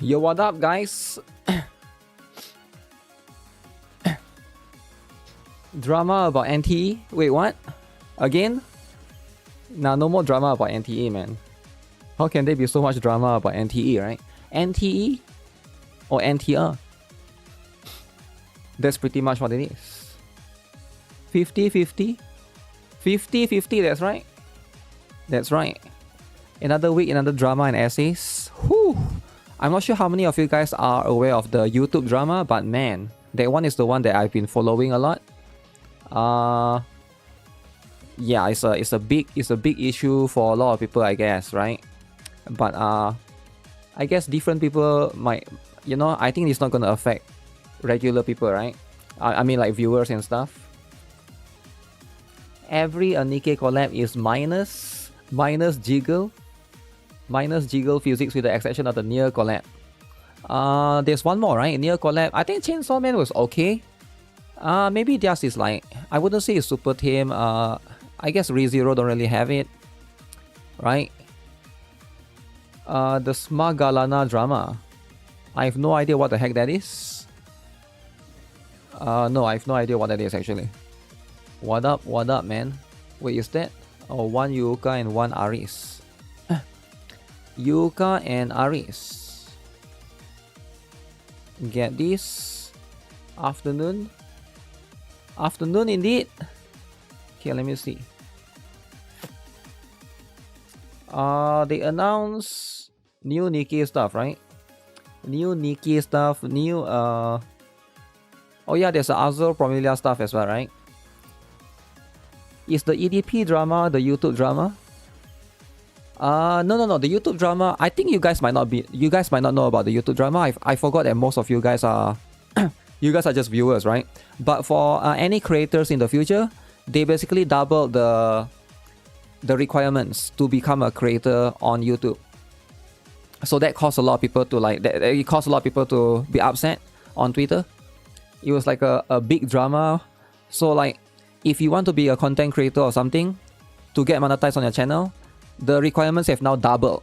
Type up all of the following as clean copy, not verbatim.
Yo, what up, guys? Drama about NTE? Wait, what? Again? Nah, no more drama about NTE, man. How can there be so much drama about NTE, right? NTE or NTR? That's pretty much what it is. 50-50? 50-50, that's right. That's right. Another week, another drama and essays. Whew. I'm not sure how many of you guys are aware of the YouTube drama, but man, that one is the one that I've been following a lot. Yeah, it's a big issue for a lot of people, I guess, right? But I guess different people might, you know, I think it's not gonna affect regular people, right? I mean, like viewers and stuff. Every NIKKE collab is minus jiggle physics with the exception of the Nier collab. There's one more, right? Nier collab. I think Chainsaw Man was okay. Maybe theirs is like, I wouldn't say it's super tame. I guess ReZero don't really have it, right? The Smagalana drama. I have no idea what the heck that is. No, I have no idea what that is actually. What up, man? Wait, is that? Oh, one Yuka and one Aris. Yuka and Aris. Get this. Afternoon. Afternoon indeed. Okay, let me see. They announced new NIKKE stuff, right? New NIKKE stuff, new oh yeah, there's the Azure Promilia stuff as well, right? Is the EDP drama the YouTube drama? No. The YouTube drama, I think you guys might not know about the YouTube drama. I forgot that most of you guys are you guys are just viewers, right? But for any creators in the future, they basically doubled the requirements to become a creator on YouTube. So that caused a lot of people to it caused a lot of people to be upset on Twitter. It was like a big drama. So like, if you want to be a content creator or something to get monetized on your channel, the requirements have now doubled.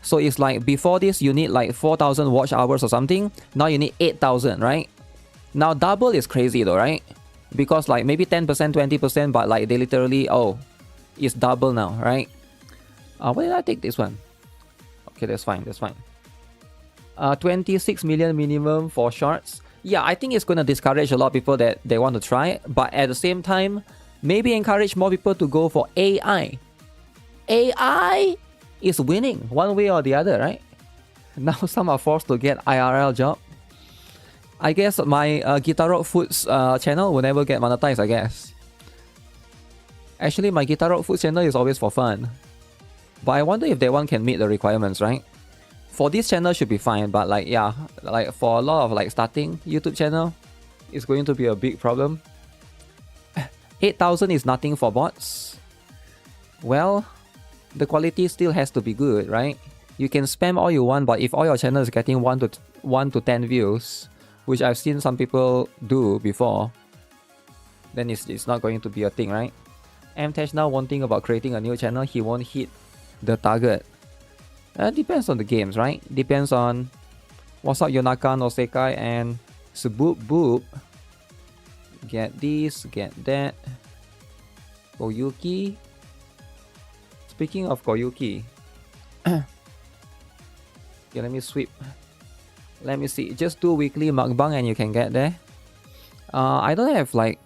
So it's like before this you need like 4,000 watch hours or something. Now you need 8,000, right? Now double is crazy though, right? Because like maybe 10%, 20%, but like they literally, oh, it's double now, right? Why did I take this one? Okay, that's fine. 26 million minimum for shorts. Yeah, I think it's going to discourage a lot of people that they want to try, but at the same time, maybe encourage more people to go for AI. AI is winning one way or the other, right? Now some are forced to get IRL job. I guess my GuitarRock Foods channel will never get monetized, I guess. Actually, my GuitarRock Foods channel is always for fun. But I wonder if that one can meet the requirements, right? For this channel should be fine, but like, yeah, like for a lot of like starting YouTube channel, it's going to be a big problem. 8,000 is nothing for bots. Well, the quality still has to be good, right? You can spam all you want, but if all your channel is getting 1 to 10 views, which I've seen some people do before, then it's not going to be a thing, right? Mtesh now wanting about creating a new channel, he won't hit the target. Depends on the games, right? Depends on what's up Yonaka no Sekai and Suboop Boop. Get this, get that. Koyuki. Speaking of Koyuki. Okay, let me sweep. Let me see. Just do weekly mukbang and you can get there. I don't have like...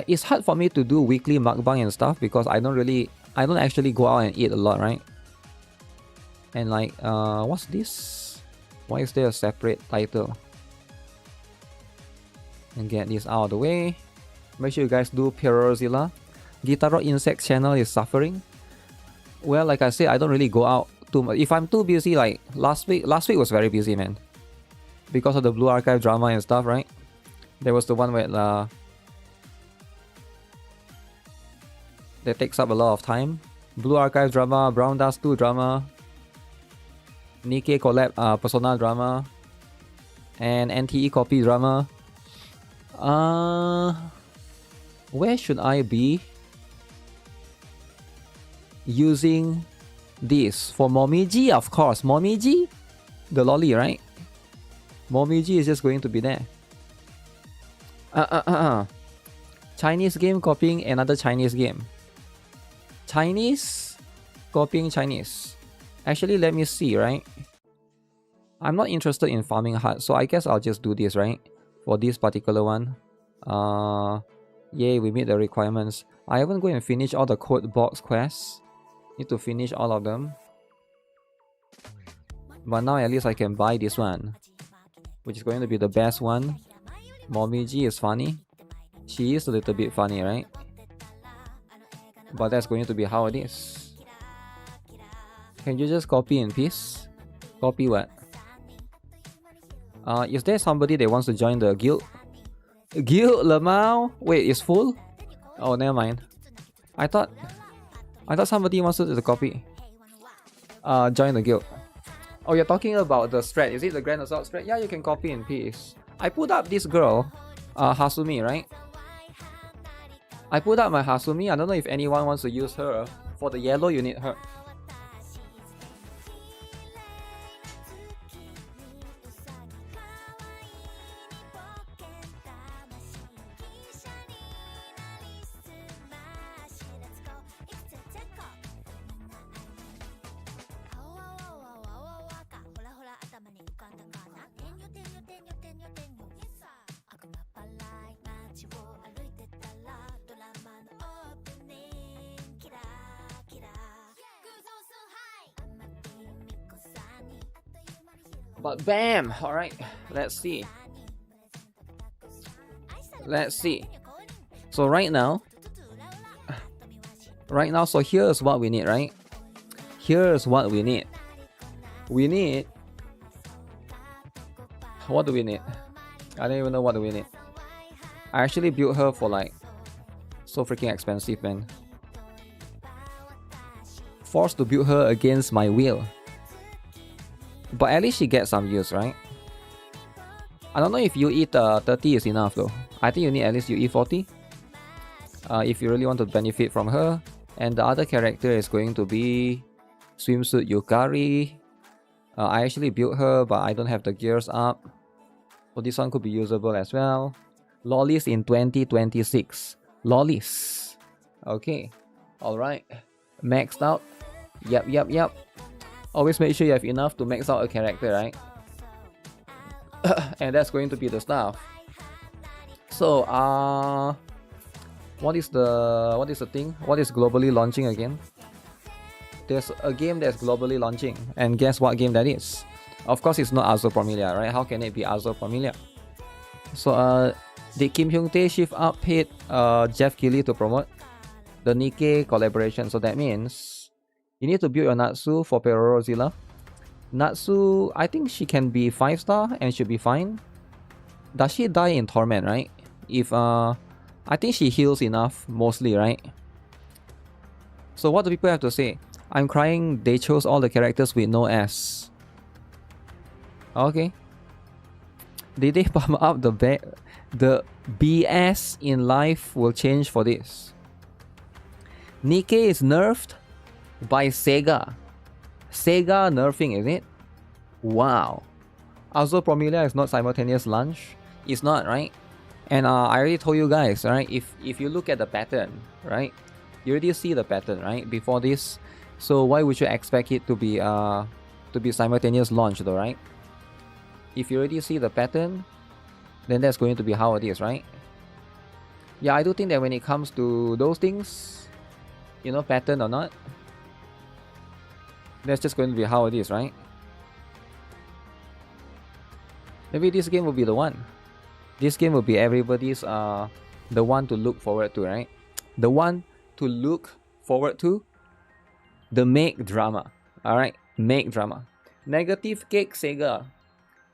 it's hard for me to do weekly mukbang and stuff because I don't actually go out and eat a lot, right? And like, what's this? Why is there a separate title? And get this out of the way. Make sure you guys do Pirozilla. GuitarRock Insect channel is suffering. Well, like I said, I don't really go out too much. If I'm too busy, like last week was very busy, man. Because of the Blue Archive drama and stuff, right? There was the one where that takes up a lot of time. Blue Archive drama, Brown Dust 2 drama, NIKKE collab Persona drama, and NTE copy drama. Where should I be using this? For Momiji, of course. Momiji? The lolly, right? Momiji is just going to be there. Chinese game copying another Chinese game. Chinese copying Chinese. Actually, let me see, right? I'm not interested in farming hard, so I guess I'll just do this, right? For this particular one. Yay, we meet the requirements. I haven't go and finish all the code box quests. Need to finish all of them. But now at least I can buy this one, which is going to be the best one. Momiji is funny. She is a little bit funny, right? But that's going to be how it is. Can you just copy in peace? Copy what? Is there somebody that wants to join the guild? Guild Lemao? Wait, it's full? Oh, never mind. I thought somebody wants to copy. Join the guild. Oh, you're talking about the strat. Is it the Grand Assault strat? Yeah, you can copy in peace. I put up this girl, Hasumi, right? I put up my Hasumi. I don't know if anyone wants to use her. For the yellow, you need her. But bam! Alright, let's see. Let's see. So right now, so here's what we need, right? Here's what we need. We need... What do we need? I don't even know what do we need. I actually built her for like... So freaking expensive, man. Forced to build her against my will. But at least she gets some use, right? I don't know if UE 30 is enough though. I think you need at least UE 40. If you really want to benefit from her. And the other character is going to be Swimsuit Yukari. I actually built her, but I don't have the gears up. So this one could be usable as well. Lollies in 2026. Lollies. Okay. Alright. Maxed out. Yep. Always make sure you have enough to max out a character, right? And that's going to be the stuff. So, what is the thing? What is globally launching again? There's a game that's globally launching, and guess what game that is? Of course, it's not Azure Familia, right? How can it be Azure Familia? So, did Kim Hyung-tae shift up paid Jeff Keighley to promote the NIKKE collaboration? So that means you need to build your Natsu for Perorozilla. Natsu, I think she can be 5-star and should be fine. Does she die in Torment, right? If I think she heals enough, mostly, right? So what do people have to say? I'm crying they chose all the characters with no S. Okay. Did they pump up the BS in life will change for this? NIKKE is nerfed by Sega. Sega nerfing, is it? Wow. Azure Familia is not simultaneous launch. It's not, right? And I already told you guys, right? If you look at the pattern, right? You already see the pattern, right? Before this. So why would you expect it to be simultaneous launch though, right? If you already see the pattern, then that's going to be how it is, right? Yeah, I do think that when it comes to those things, you know, pattern or not, that's just going to be how it is, right? Maybe this game will be the one. This game will be everybody's the one to look forward to, right? The one to look forward to. The make drama. Alright, make drama. Negative cake Sega.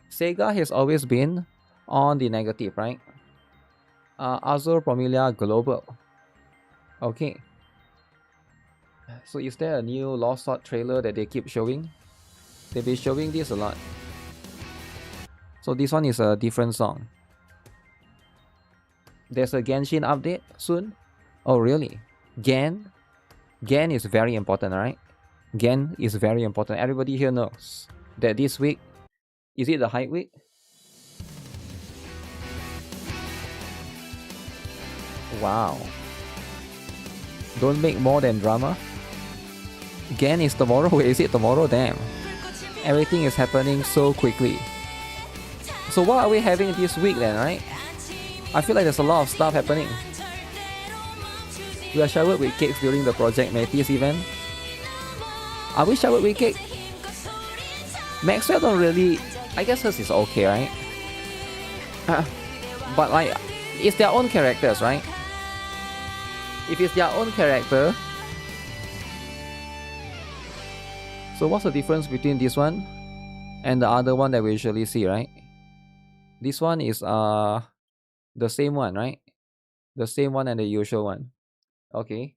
Sega has always been on the negative, right? Azure Familia Global. Okay. So is there a new Lost Sword trailer that they keep showing? They've been showing this a lot. So this one is a different song. There's a Genshin update soon? Oh really? Gen is very important, right? Gen is very important. Everybody here knows that this week Is it the hype week? Wow. Don't make more than drama. Gen is tomorrow? Wait, is it tomorrow? Damn. Everything is happening so quickly. So what are we having this week then, right? I feel like there's a lot of stuff happening. We are showered with cakes during the Project Metis event. Are we showered with cake? Maxwell don't really... I guess hers is okay, right? But like, it's their own characters, right? If it's their own character... So what's the difference between this one and the other one that we usually see, right? This one is the same one, right? The same one and the usual one. Okay.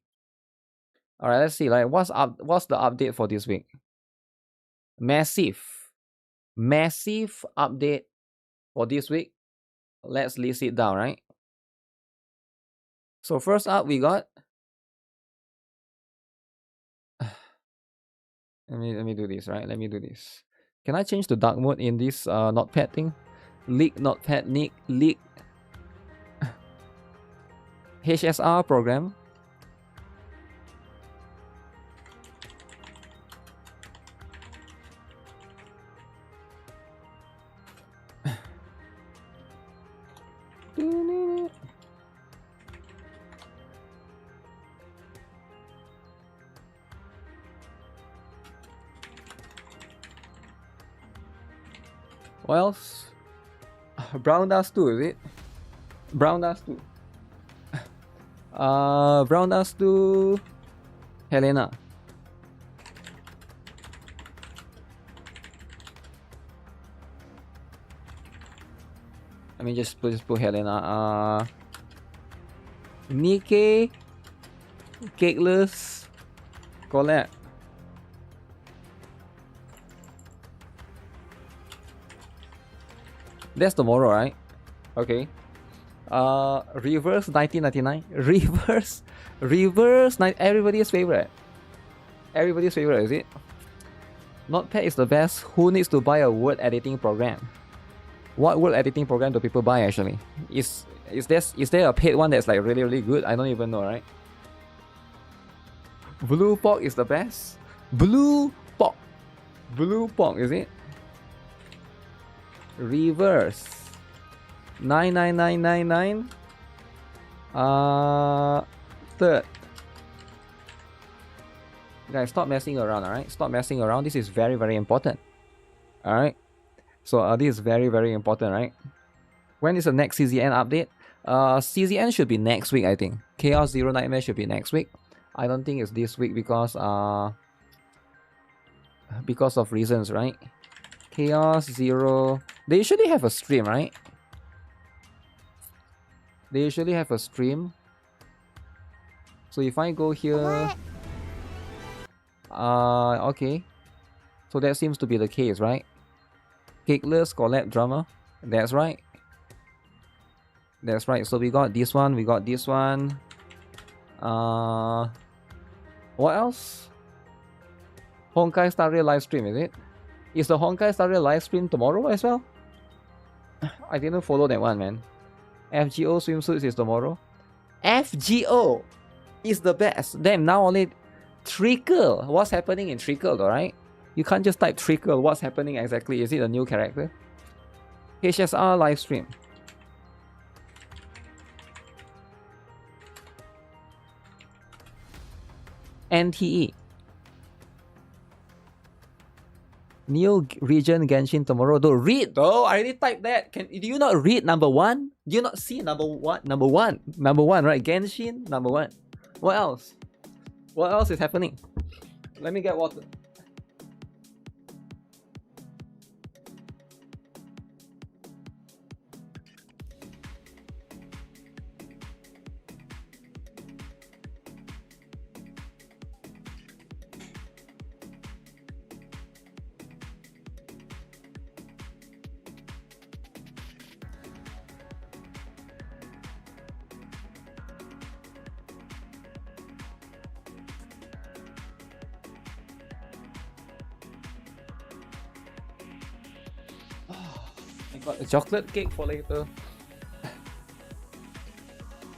Alright, let's see. Like what's the update for this week? Massive update for this week. Let's list it down, right? So first up we got let me do this, right? Let me do this. Can I change to dark mode in this notepad thing? Leak notepad nick leak HSR program. What else? Brown dust 2, is it? Brown dust 2. Brown dust 2. Helena. Let me just put Helena. NIKKE, Cakeless, collab. That's tomorrow, right? Okay. Reverse 1999. Reverse everybody's favorite. Everybody's favorite, is it? Notepad is the best. Who needs to buy a word editing program? What word editing program do people buy actually? Is there a paid one that's like really good? I don't even know, right? Blue Pork is the best. Blue Pork, is it? Reverse 99999. Third. Guys, stop messing around, alright? Stop messing around. This is very important. Alright? So this is very important, right? When is the next CZN update? CZN should be next week, I think. Chaos Zero Nightmare should be next week. I don't think it's this week because of reasons, right? Chaos Zero. They usually have a stream, right? They usually have a stream. So if I go here, okay. So that seems to be the case, right? Cakeless collab drama. That's right. That's right. So we got this one. We got this one. What else? Honkai Star Rail live stream, is it? Is the Honkai Star Rail live stream tomorrow as well? I didn't follow that one, man. FGO swimsuits is tomorrow. FGO is the best. Damn, now only Trickle. What's happening in Trickle, alright? You can't just type Trickle. What's happening exactly? Is it a new character? HSR live stream. NTE. New region Genshin tomorrow. Don't read though. I already typed that. Do you not read number one? Do you not see number one? Number one, right? Genshin number one. What else? What else is happening? Let me get water. I got a chocolate cake for later.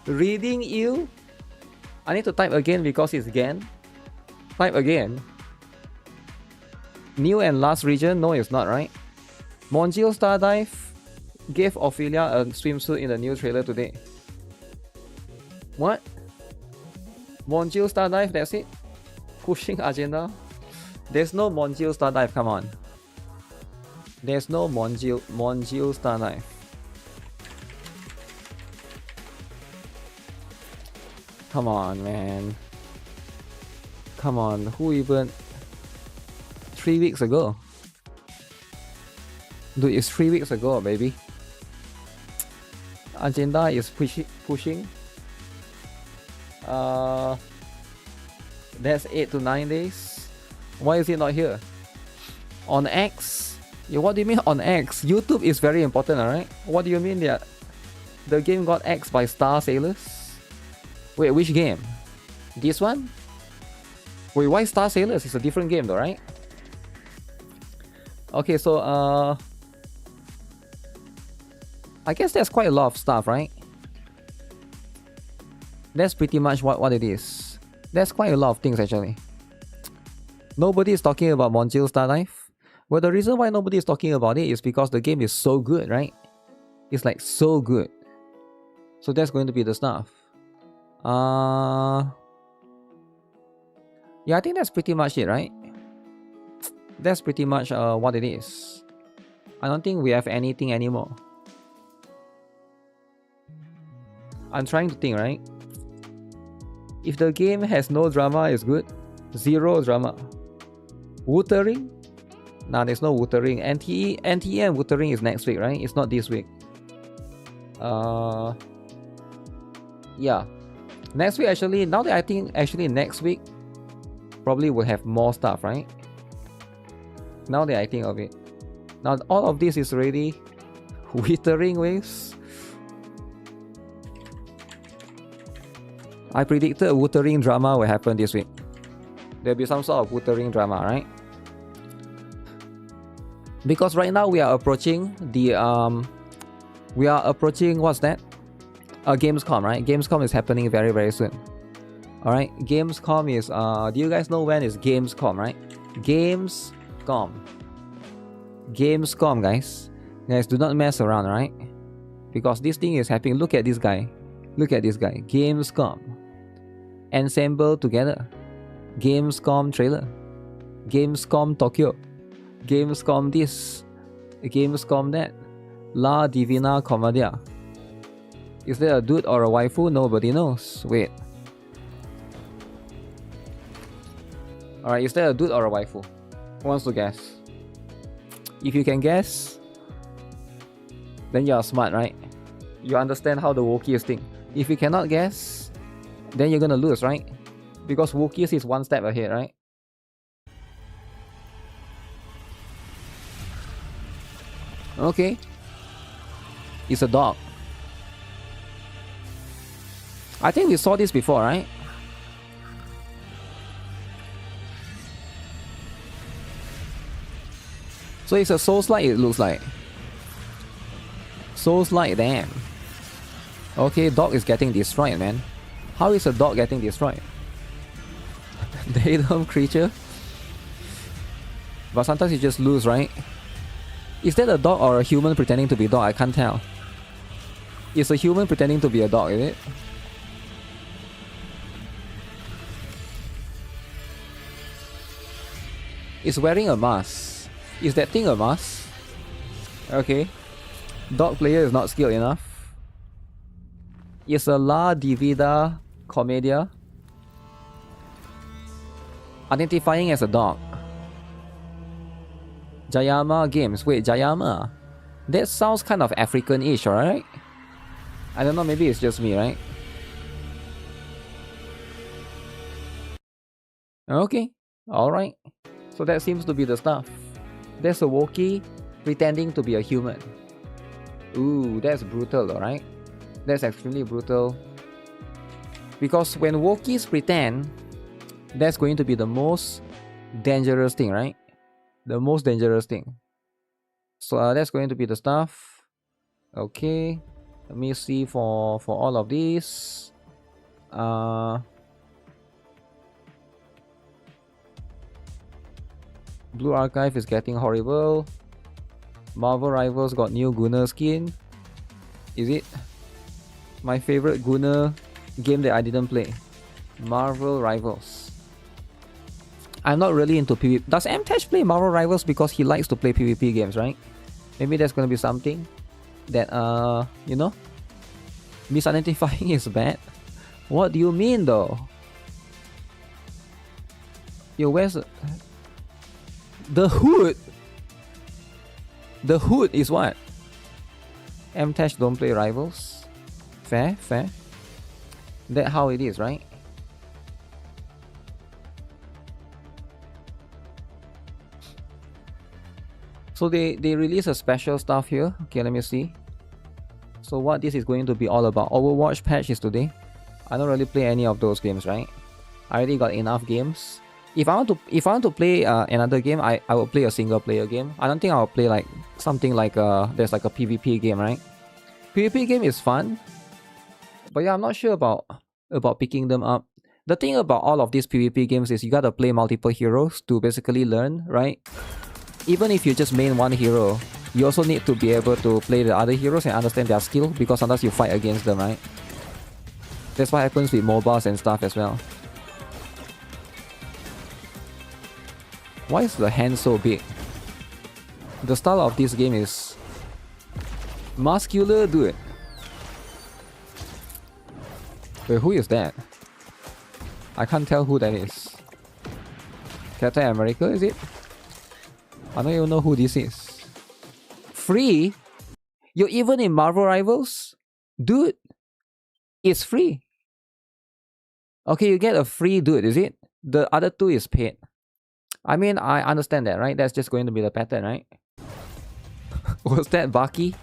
Reading you. I need to type again because it's again. Type again. New and last region? No, it's not, right? Monjil Stardive gave Ophelia a swimsuit in the new trailer today. What? Monjil Stardive, that's it? Pushing agenda? There's no Monjil Stardive, come on. There's no Monjil Stardive. Come on, man. Come on, who even... 3 weeks ago? Dude, it's 3 weeks ago, baby. Agenda is pushing. That's 8 to 9 days. Why is it not here? On X? Yeah, what do you mean on X? YouTube is very important, alright? What do you mean that the game got X by Star Sailors? Wait, which game? This one? Wait, why Star Sailors? It's a different game though, right? Okay, so I guess there's quite a lot of stuff, right? That's pretty much what it is. There's quite a lot of things actually. Nobody is talking about Monjil Stardive. Well, the reason why nobody is talking about it is because the game is so good, right? It's like so good. So that's going to be the stuff. Yeah, I think that's pretty much it, right? That's pretty much what it is. I don't think we have anything anymore. I'm trying to think, right? If the game has no drama, it's good. Zero drama. Wuthering? Nah, there's no Wuthering. NTE and Wuthering is next week, right? It's not this week. Yeah. Next week actually, now that I think actually next week probably will have more stuff, right? Now that I think of it. Now all of this is already Withering Waves. I predicted a Wuthering drama will happen this week. There'll be some sort of Wuthering drama, right? Because right now we are approaching the what's that? Gamescom, right? Gamescom is happening very, very soon. Alright, Gamescom is do you guys know when is Gamescom, right? Gamescom, guys. Guys, do not mess around, right? Because this thing is happening. Look at this guy. Look at this guy. Gamescom. Ensemble together. Gamescom trailer. Gamescom Tokyo. Gamescom this. Gamescom that. La Divina Commedia. Is there a dude or a waifu? Nobody knows. Wait. Alright, is there a dude or a waifu? Who wants to guess? If you can guess, then you are smart, right? You understand how the Wookiees think. If you cannot guess, then you're gonna lose, right? Because Wookiees is one step ahead, right? Okay. It's a dog. I think we saw this before, right? So it's a Souls-like, it looks like. Souls-like, damn. Okay, dog is getting destroyed, man. How is a dog getting destroyed? Datum creature? But sometimes you just lose, right? Is that a dog or a human pretending to be a dog? I can't tell. It's a human pretending to be a dog, is it? It's wearing a mask. Is that thing a mask? Okay. Dog player is not skilled enough. It's a La Divina Commedia. Identifying as a dog. Jayama Games. Wait, Jayama? That sounds kind of African-ish, alright? I don't know, maybe it's just me, right? Okay, alright. So that seems to be the stuff. There's a Wookiee pretending to be a human. Ooh, that's brutal, alright? That's extremely brutal. Because when Wookiees pretend, that's going to be the most dangerous thing, right? The most dangerous thing. So that's going to be the stuff. Okay, let me see for all of these. Blue Archive is getting horrible. Marvel Rivals got new Gunner skin. Is it? My favorite Gunner game that I didn't play. Marvel Rivals. I'm not really into PvP. Does MTech play Marvel Rivals because he likes to play PvP games, right? Maybe that's gonna be something that you know, misidentifying is bad. What do you mean though? Yo, where's the hood? The hood is what? MTech don't play Rivals. Fair, fair. That's how it is, right? So they release a special stuff here. Okay, let me see. So what this is going to be all about. Overwatch patch is today. I don't really play any of those games, right? I already got enough games. If I want to play another game, I will play a single player game. I don't think I'll play like something like there's like a PvP game, right? PvP game is fun, but yeah, I'm not sure about picking them up. The thing about all of these PvP games is you gotta play multiple heroes to basically learn, right? Even if you just main one hero, you also need to be able to play the other heroes and understand their skill, because sometimes you fight against them, right? That's what happens with MOBAs and stuff as well. Why is the hand so big? The style of this game is muscular, dude. Wait, who is that? I can't tell who that is. Captain America, is it? I don't even know who this is. Free? You're even in Marvel Rivals? Dude, it's free. Okay, you get a free dude, is it? The other two is paid. I mean, I understand that, right? That's just going to be the pattern, right? Was that Bucky?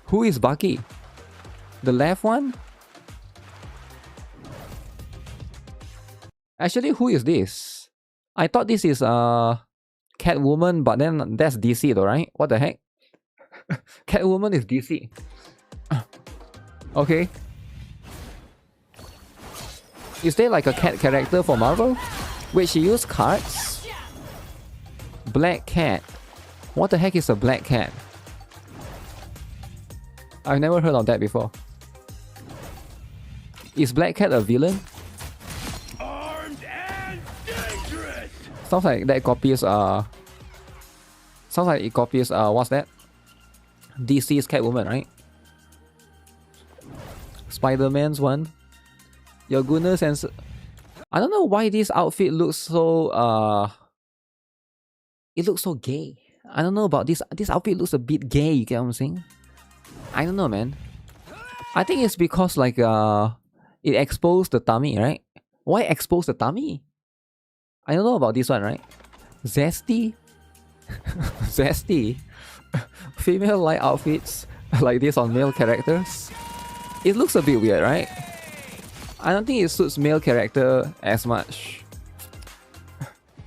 Who is Bucky? The left one? Actually, who is this? I thought this is Catwoman, but then that's DC though, right? What the heck? Catwoman is DC. Okay. Is there like a cat character for Marvel? Wait, she used cards? Black Cat. What the heck is a Black Cat? I've never heard of that before. Is Black Cat a villain? Armed and dangerous. Sounds like that copies sounds like it copies what's that? DC's Catwoman, right? Spider-Man's one. Your goodness, and I don't know why this outfit looks so it looks so gay. I don't know about this. This outfit looks a bit gay, you get what I'm saying? I don't know, man. I think it's because like it exposed the tummy, right? Why expose the tummy? I don't know about this one, right? Zesty? Zesty? Female light outfits like this on male characters? It looks a bit weird, right? I don't think it suits male character as much.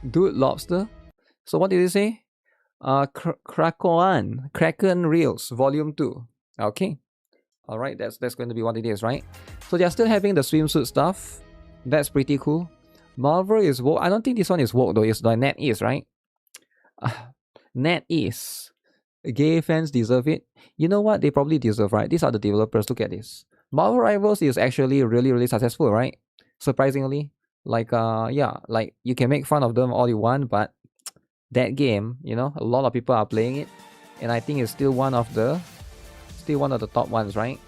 Dude Lobster? So what did it say? Kraken Reels Volume 2. Okay. Alright, that's going to be what it is, right? So they're still having the swimsuit stuff. That's pretty cool. Marvel is woke. I don't think this one is woke though. It's the NetEase, right? NetEase. Gay fans deserve it. You know what? They probably deserve, right? These are the developers. Look at this. Marvel Rivals is actually really successful, right? Surprisingly. Like yeah, like you can make fun of them all you want, but that game, you know, a lot of people are playing it, and I think it's still one of the top ones, right?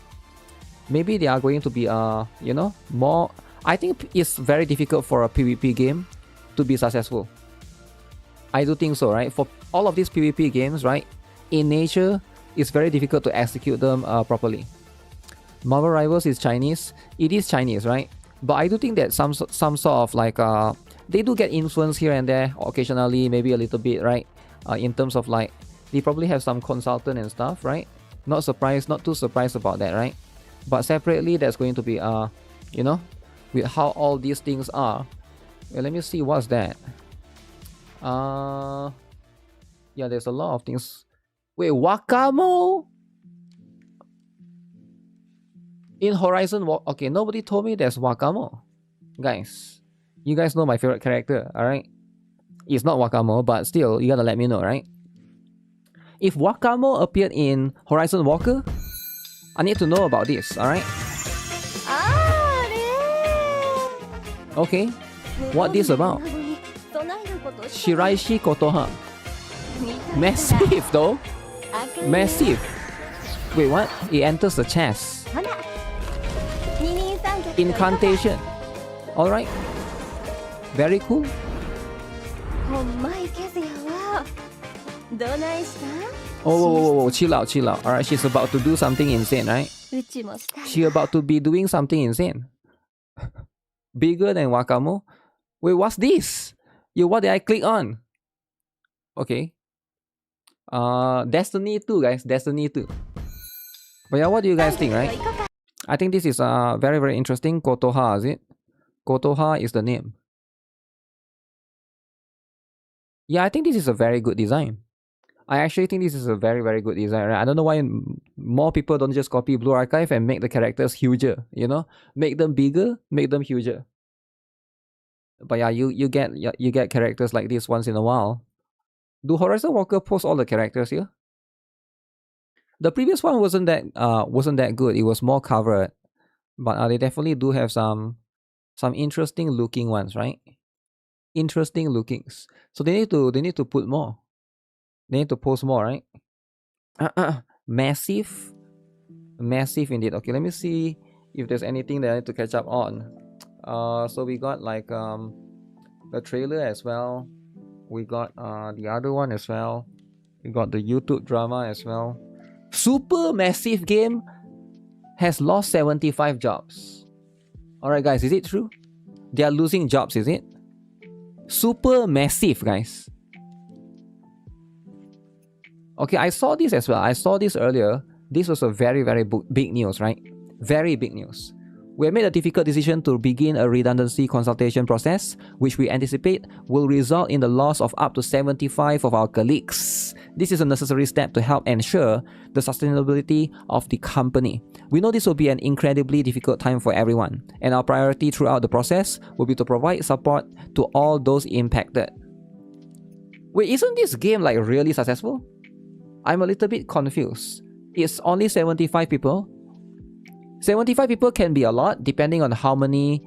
Maybe they are going to be you know, more. I think it's very difficult for a PvP game to be successful. I do think so, right? For all of these PvP games, right, in nature, it's very difficult to execute them properly. Marvel Rivals is Chinese. It is Chinese, right? But I do think that some sort of like they do get influence here and there occasionally, maybe a little bit, right? In terms of like they probably have some consultant and stuff, right? Not too surprised about that, right? But separately, that's going to be you know, with how all these things are. Well, let me see what's that. Yeah, there's a lot of things. Wait, Wakamo in Horizon Walk. Okay, nobody told me there's Wakamo. Guys, you guys know my favorite character, alright? It's not Wakamo, but still, you gotta let me know, right? If Wakamo appeared in Horizon Walker, I need to know about this, alright? Okay, what this about? Shiraishi Kotoha. Massive though. Massive. Wait, what? It enters the chest. Incantation. Alright. Very cool. Oh, chill out, chill out. Alright, she's about to do something insane, right? She's about to be doing something insane. Bigger than Wakamo? Wait, what's this? Yo, what did I click on? Okay. Destiny 2, guys. Destiny 2. But yeah, what do you guys think, right? I think this is very, very interesting. Kotoha, is it? Kotoha is the name. Yeah, I think this is a very good design. I actually think this is a very, very good design, right? I don't know why more people don't just copy Blue Archive and make the characters huger, you know? Make them bigger, make them huger. But yeah, you get characters like this once in a while. Do Horizon Walker post all the characters here? The previous one wasn't that good. It was more covered, but they definitely do have some interesting looking ones, right? Interesting lookings. So they need to put more. They need to post more, right? Massive, massive indeed. Okay, let me see if there's anything that I need to catch up on. So we got like the trailer as well. We got the other one as well. We got the YouTube drama as well. Super massive game has lost 75 jobs. Alright guys, is it true? They are losing jobs, is it? Super massive, guys. Okay, I saw this as well. I saw this earlier. This was a very, very big news, right? Very big news. We have made a difficult decision to begin a redundancy consultation process, which we anticipate will result in the loss of up to 75 of our colleagues. This is a necessary step to help ensure the sustainability of the company. We know this will be an incredibly difficult time for everyone, and our priority throughout the process will be to provide support to all those impacted. Wait, isn't this game like really successful? I'm a little bit confused. It's only 75 people. 75 people can be a lot depending on how many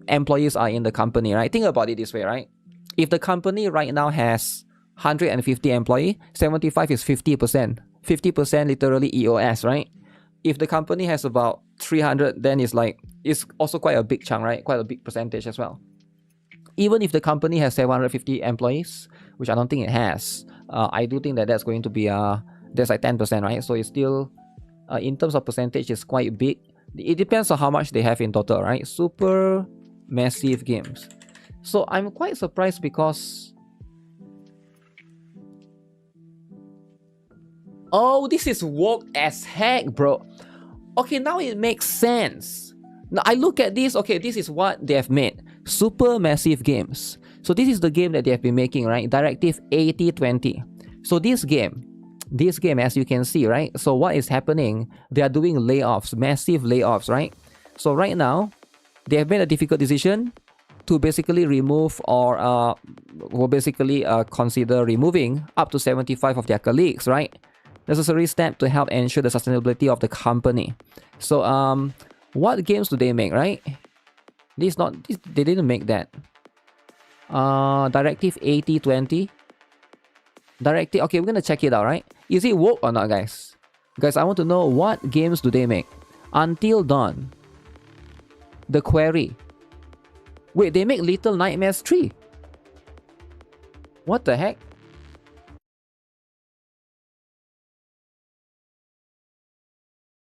employees are in the company, right? Think about it this way, right? If the company right now has 150 employees, 75 is 50%. 50% literally EOS, right? If the company has about 300, then it's also quite a big chunk, right? Quite a big percentage as well. Even if the company has 750 employees, which I don't think it has, I do think that that's going to be that's like 10%, right? So it's still in terms of percentage, it's quite big. It depends on how much they have in total, right? Super massive games. So I'm quite surprised because oh, this is woke as heck, bro. Okay, now it makes sense. Now I look at this. Okay, this is what they have made. Super massive games. So this is the game that they have been making, right? Directive 8020. So this game, as you can see, right? So what is happening? They are doing layoffs, massive layoffs, right? So right now, they have made a difficult decision to basically remove or consider removing up to 75 of their colleagues, right? Necessary step to help ensure the sustainability of the company. So what games do they make, right? They didn't make that. Directive 8020. Directive, okay, we're gonna check it out, right? Is it woke or not, guys? Guys, I want to know what games do they make. Until Dawn. The Quarry. Wait, they make Little Nightmares 3. What the heck?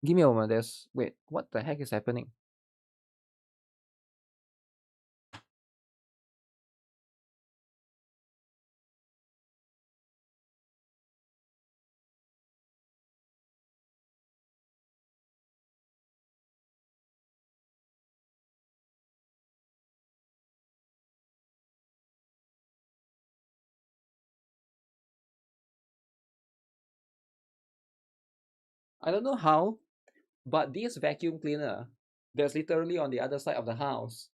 Give me a moment. Wait, what the heck is happening? I don't know how, but this vacuum cleaner that's literally on the other side of the house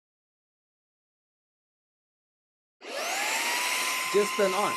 just turned on.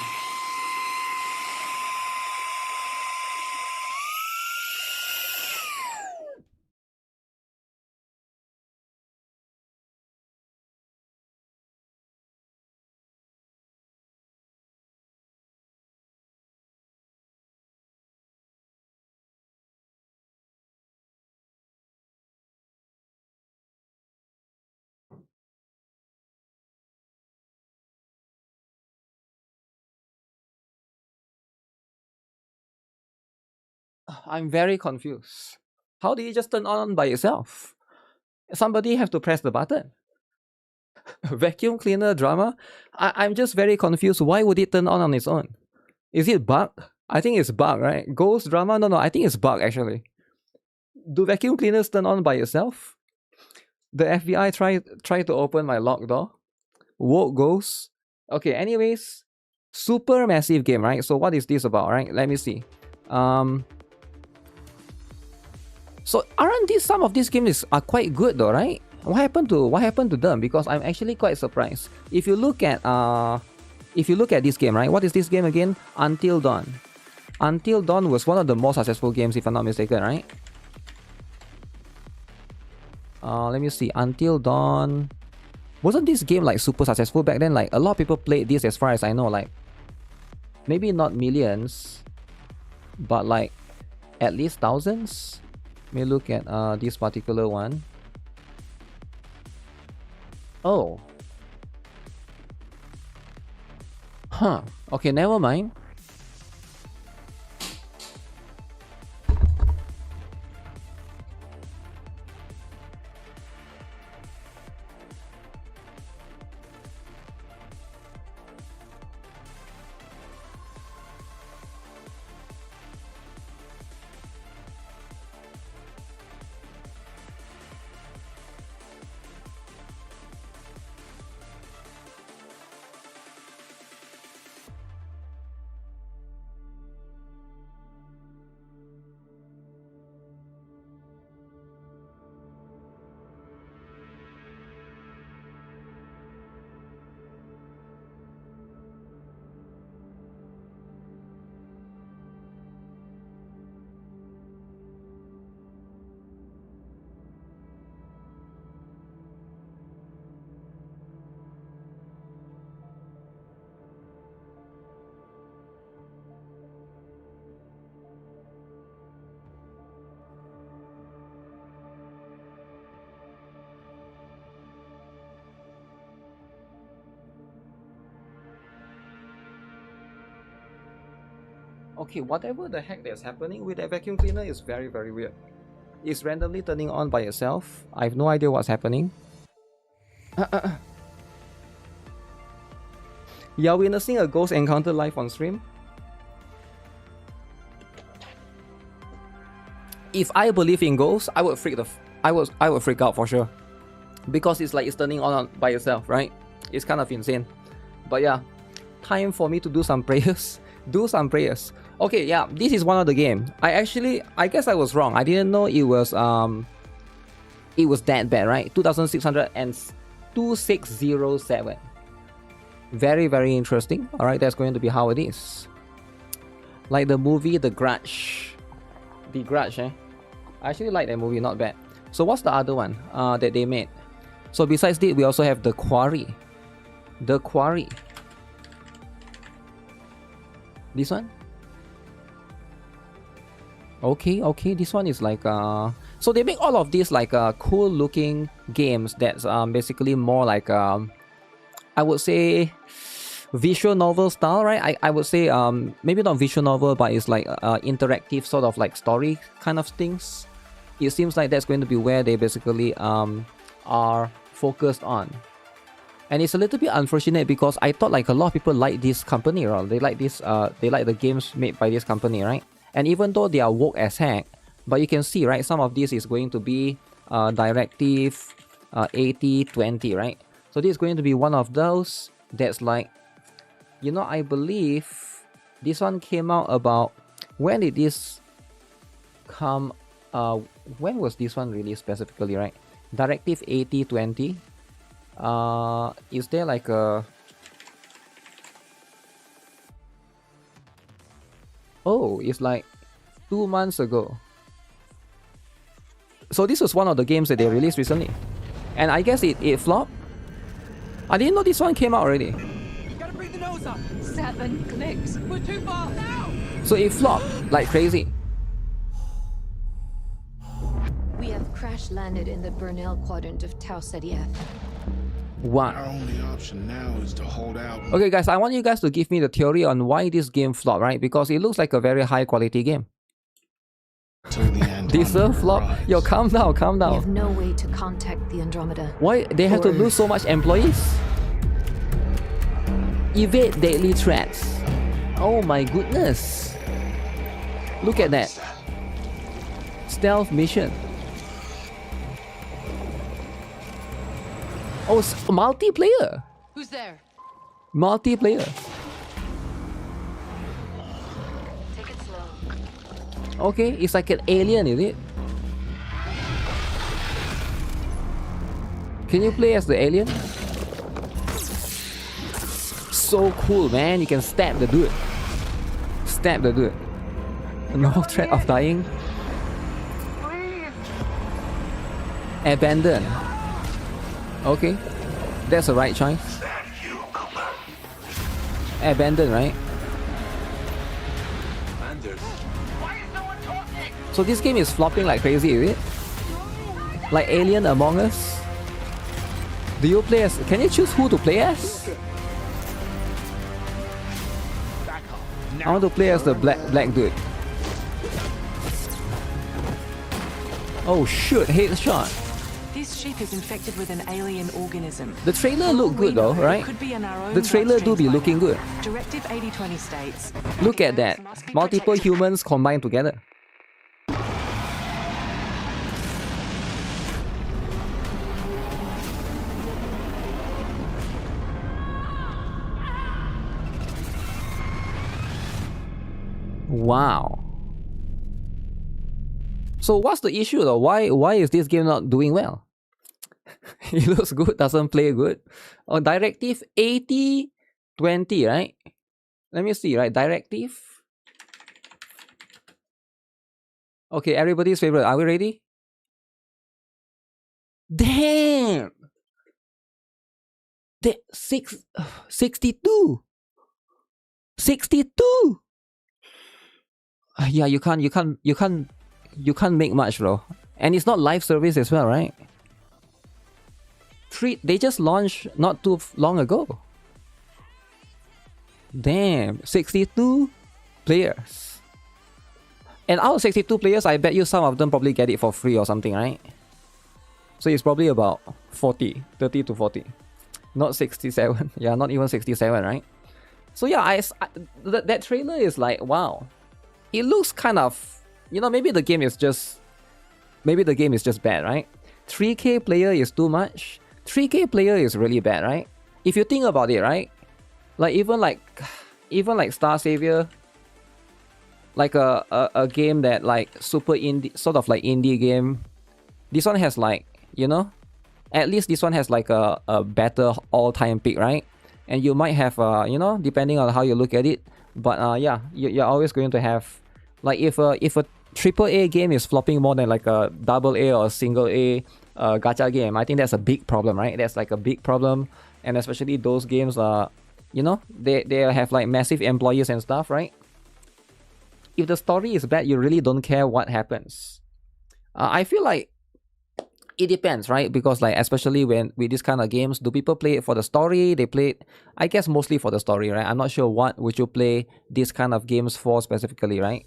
I'm very confused. How did it just turn on by itself? Somebody have to press the button. Vacuum cleaner drama? I'm just very confused. Why would it turn on its own? Is it bug? I think it's bug, right? Ghost drama? No, I think it's bug actually. Do vacuum cleaners turn on by itself? The FBI try to open my locked door. Woke ghost. Okay, anyways, super massive game, right? So what is this about, right? Let me see. So aren't these some of these games are quite good though, right? What happened to them? Because I'm actually quite surprised. If you look at this game, right? What is this game again? Until Dawn. Until Dawn was one of the most successful games, if I'm not mistaken, right? Let me see. Until Dawn. Wasn't this game like super successful back then? Like a lot of people played this, as far as I know. Like maybe not millions, but like at least thousands. Let me look at this particular one. Oh. Huh. Okay, never mind. Okay, whatever the heck that's happening with that vacuum cleaner is very, very weird. It's randomly turning on by itself. I have no idea what's happening. You're witnessing a ghost encounter live on stream? If I believe in ghosts, I would freak out for sure. Because it's like it's turning on by itself, right? It's kind of insane. But yeah, time for me to do some prayers. Do some prayers. Okay, yeah, this is one of the game. I guess I was wrong. I didn't know it was that bad, right? 2600 and 2607. Very, very interesting. Alright, that's going to be how it is. Like the movie The Grudge. The Grudge, eh? I actually like that movie, not bad. So what's the other one that they made? So besides this, we also have The Quarry. The Quarry. This one? Okay, this one is like so they make all of these like cool looking games that's basically more like I would say visual novel style, right? I would say maybe not visual novel, but it's like interactive sort of like story kind of things. It seems like that's going to be where they basically are focused on. And it's a little bit unfortunate because I thought like a lot of people like this company, right? They like this they like the games made by this company, right? And even though they are woke as heck, but you can see, right, some of this is going to be directive 80-20, right? So this is going to be one of those that's like, you know, I believe this one came out about, when did this come. When was this one released specifically, right? Directive 8020. Is there like a... Oh, it's like 2 months ago. So this was one of the games that they released recently. And I guess it flopped. I didn't know this one came out already. You gotta bring the nose up. 7 clicks. We're too far now. So it flopped like crazy. We have crash landed in the Burnell quadrant of Tau Ceti F. Wow. Our only option now is to hold out. Okay guys, I want you guys to give me the theory on why this game flopped, right? Because it looks like a very high quality game. Deserve flop? Yo, calm down, calm We have down. no way to contact the Andromeda. Why they have to lose so much employees? Evade deadly threats. Oh my goodness. Look at that. Stealth mission. Oh, multiplayer. Who's there? Multiplayer. Take it slow. Okay, it's like an alien, is it? Can you play as the alien? So cool, man. You can stab the dude. Stab the dude. No threat of dying. Abandon. Okay. That's the right choice. Abandon, right? So this game is flopping like crazy, is it? Like Alien Among Us? Do you play as... Can you choose who to play as? I want to play as the black dude. Oh shoot, headshot. This ship is infected with an alien organism. The trailer looked good though, right? The trailer do be looking good. Directive 8020 states. Look at that. Multiple humans combined together. Wow. So what's the issue though? Why is this game not doing well? It looks good, doesn't play good. Oh, Directive 8020, right? Let me see, right? Directive. Okay, everybody's favorite. Are we ready? Damn! 62! 62! Yeah, you can't make much, bro. And it's not live service as well, right? They just launched not too long ago. Damn, 62 players. And out of 62 players, I bet you some of them probably get it for free or something, right? So it's probably about 30 to 40. Not 67. Yeah, not even 67, right? So yeah, that trailer is like, wow. It looks kind of, you know, maybe the game is just bad, right? 3K player is too much. 3K player is really bad, right? If you think about it, right? Like even like Star Savior, like a game that like super indie, sort of like indie game. This one has like, you know, at least this one has like a better all-time pick, right? And you might have you know, depending on how you look at it. But yeah, you're always going to have, like, if a AAA game is flopping more than like a AA or a single A gacha game, I think that's a big problem, right? That's like a big problem. And especially those games you know, they have like massive employees and stuff, right? If the story is bad, you really don't care what happens. I feel like it depends, right? Because like, especially with this kind of games, do people play it for the story? They play it, I guess, mostly for the story, right? I'm not sure what would you play this kind of games for specifically, right?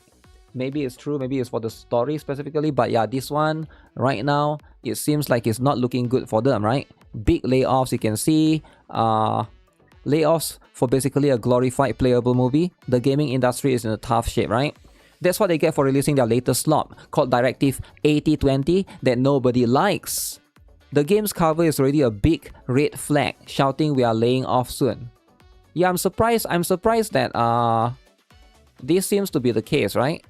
Maybe it's true, maybe it's for the story specifically, but yeah, this one right now, it seems like it's not looking good for them, right? Big layoffs, you can see, layoffs for basically a glorified playable movie. The gaming industry is in a tough shape, right? That's what they get for releasing their latest slop, called Directive 8020, that nobody likes. The game's cover is already a big red flag, shouting we are laying off soon. Yeah, I'm surprised that this seems to be the case, right?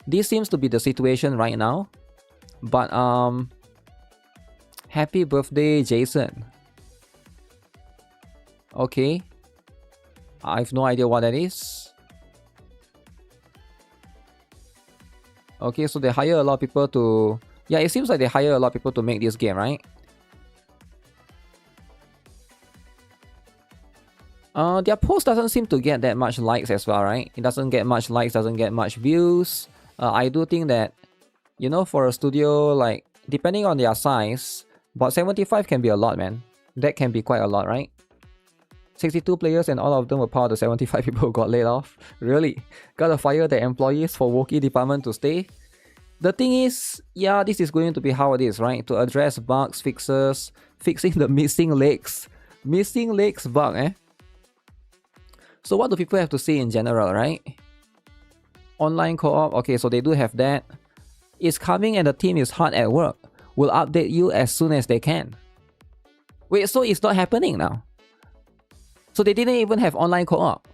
This seems to be the situation right now. But happy birthday, Jason. Okay. I have no idea what that is. Okay, so they hire a lot of people to... Yeah, it seems like they hire a lot of people to make this game, right? Their post doesn't seem to get that much likes as well, right? It doesn't get much likes, doesn't get much views. I do think that, you know, for a studio, like, depending on their size, but 75 can be a lot, man. That can be quite a lot, right? 62 players and all of them were part of the 75 people who got laid off. Really? Gotta fire the employees for Wookiee department to stay? The thing is, yeah, this is going to be how it is, right? To address bugs, fixes, fixing the missing legs. Missing legs bug, eh? So what do people have to say in general, right? Online co-op, okay, so they do have that. It's coming and the team is hard at work. Will update you as soon as they can. Wait, so it's not happening now? So they didn't even have online co-op.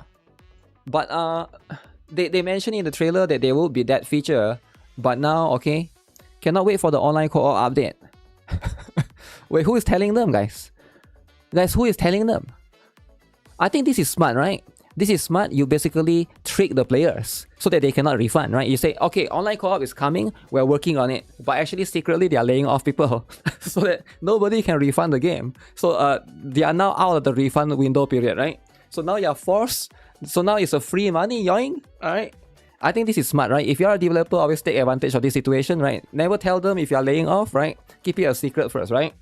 But they mentioned in the trailer that there will be that feature. But now, okay, cannot wait for the online co-op update. Wait, who is telling them, guys? Guys, who is telling them? I think this is smart, right? This is smart. You basically trick the players so that they cannot refund, right? You say, okay, online co-op is coming, we're working on it. But actually, secretly, they are laying off people so that nobody can refund the game. So they are now out of the refund window period, right? So now you're forced. So now it's a free money, yoing, alright? I think this is smart, right? If you're a developer, always take advantage of this situation, right? Never tell them if you're laying off, right? Keep it a secret first, right?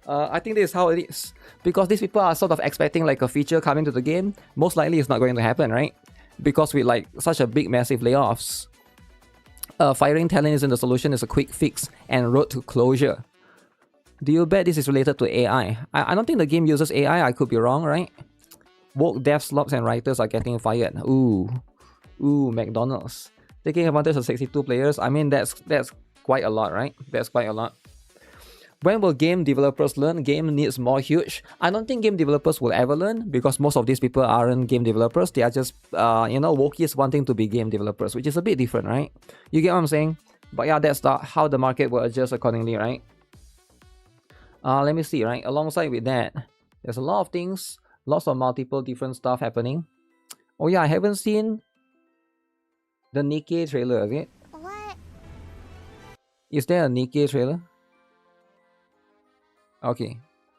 I think this is how it is. Because these people are sort of expecting like a feature coming to the game. Most likely it's not going to happen, right? Because with like such a big massive layoffs, firing talent isn't the solution, it's a quick fix and road to closure. Do you bet this is related to AI? I don't think the game uses AI, I could be wrong, right? Woke devs, slops and writers are getting fired. Ooh, McDonald's. Taking advantage of 62 players, I mean that's quite a lot, right? That's quite a lot. When will game developers learn? Game needs more huge. I don't think game developers will ever learn because most of these people aren't game developers. They are just, you know, Wookiees wanting to be game developers, which is a bit different, right? You get what I'm saying? But yeah, that's how the market will adjust accordingly, right? Let me see, right? Alongside with that, there's a lot of things, lots of multiple different stuff happening. Oh yeah, I haven't seen the NIKKE trailer, is it? What? Is there a NIKKE trailer? Okay,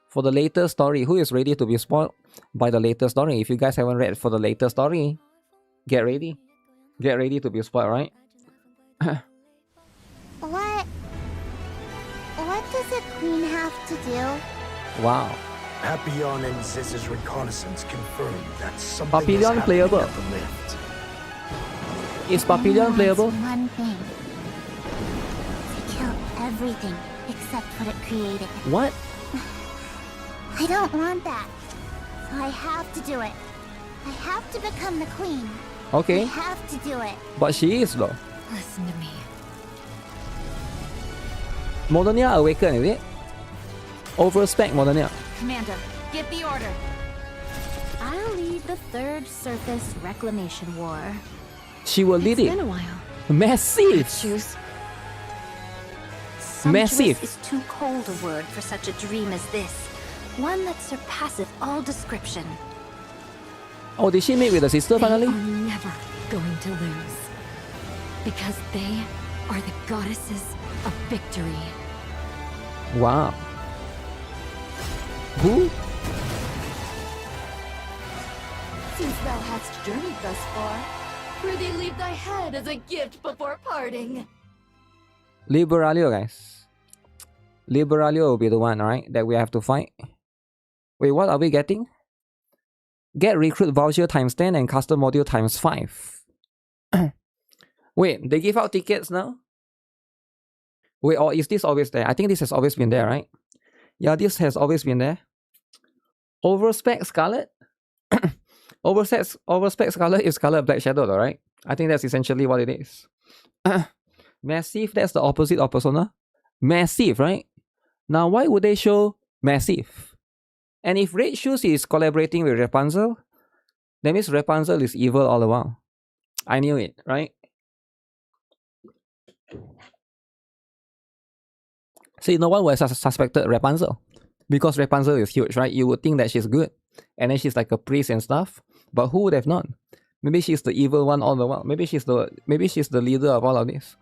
for the latest story, who is ready to be spoiled by the latest story? If you guys haven't read for the latest story, get ready. Get ready to be spoiled, right? What does a queen have to do? Wow. Papillon and Ziz's reconnaissance confirmed that something Papillon is happening playable. at the lift. Is Papillon playable? One thing. To kill everything except what it created. What? I don't want that. So I have to do it. I have to become the queen. I Okay, have to do it. but she is though. Listen to me. Modernia Awaken, is it? Overspec Modernia. Commander, get the order. I'll lead the Third Surface Reclamation War. She will lead It's it. been a while. Massive! Choose. Massive. Sumptuous is too cold a word for such a dream as this. One that surpasseth all description. Oh, did she meet with the sister They finally? are never going to lose. Because they are the goddesses of victory. Wow. Who? Since thou hast journeyed thus far, prithee leave thy head as a gift before parting. Liberalio, guys. Liberalio will be the one, right? That we have to fight. Wait, what are we getting? Get recruit voucher times 10 and custom module times 5. Wait, they give out tickets now? Wait, or is this always there? I think this has always been there, right? Yeah, this has always been there. Overspec Scarlet? Overspec Scarlet is Scarlet Black Shadow, though, right? I think that's essentially what it is. Massive, that's the opposite of Persona. Massive, right? Now, why would they show Massive? And if Red Shoes is collaborating with Rapunzel, that means Rapunzel is evil all along. I knew it, right? See, no one would have suspected Rapunzel. Because Rapunzel is huge, right? You would think that she's good. And then she's like a priest and stuff. But who would have known? Maybe she's the evil one all the while. Maybe she's the leader of all of this.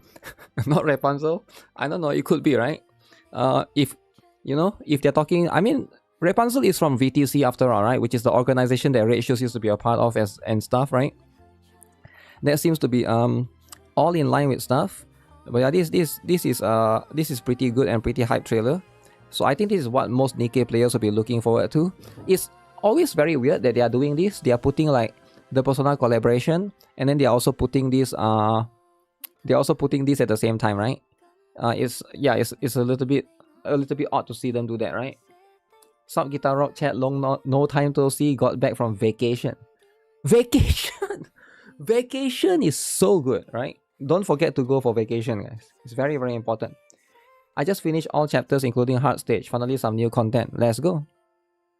Not Rapunzel. I don't know, it could be, right? If they're talking, I mean, Rapunzel is from VTC after all, right? Which is the organization that Red Shoes used to be a part of and stuff, right? That seems to be all in line with stuff. But yeah, this is pretty good and pretty hype trailer. So I think this is what most NIKKE players will be looking forward to. It's always very weird that they are doing this. They are putting like the Persona collaboration, and then they are also putting this at the same time, right? It's a little bit odd to see them do that, right? Sub GuitarRock chat, long no time to see, got back from vacation. Vacation! Vacation is so good, right? Don't forget to go for vacation, guys. It's very, very important. I just finished all chapters including hard stage. Finally some new content. Let's go.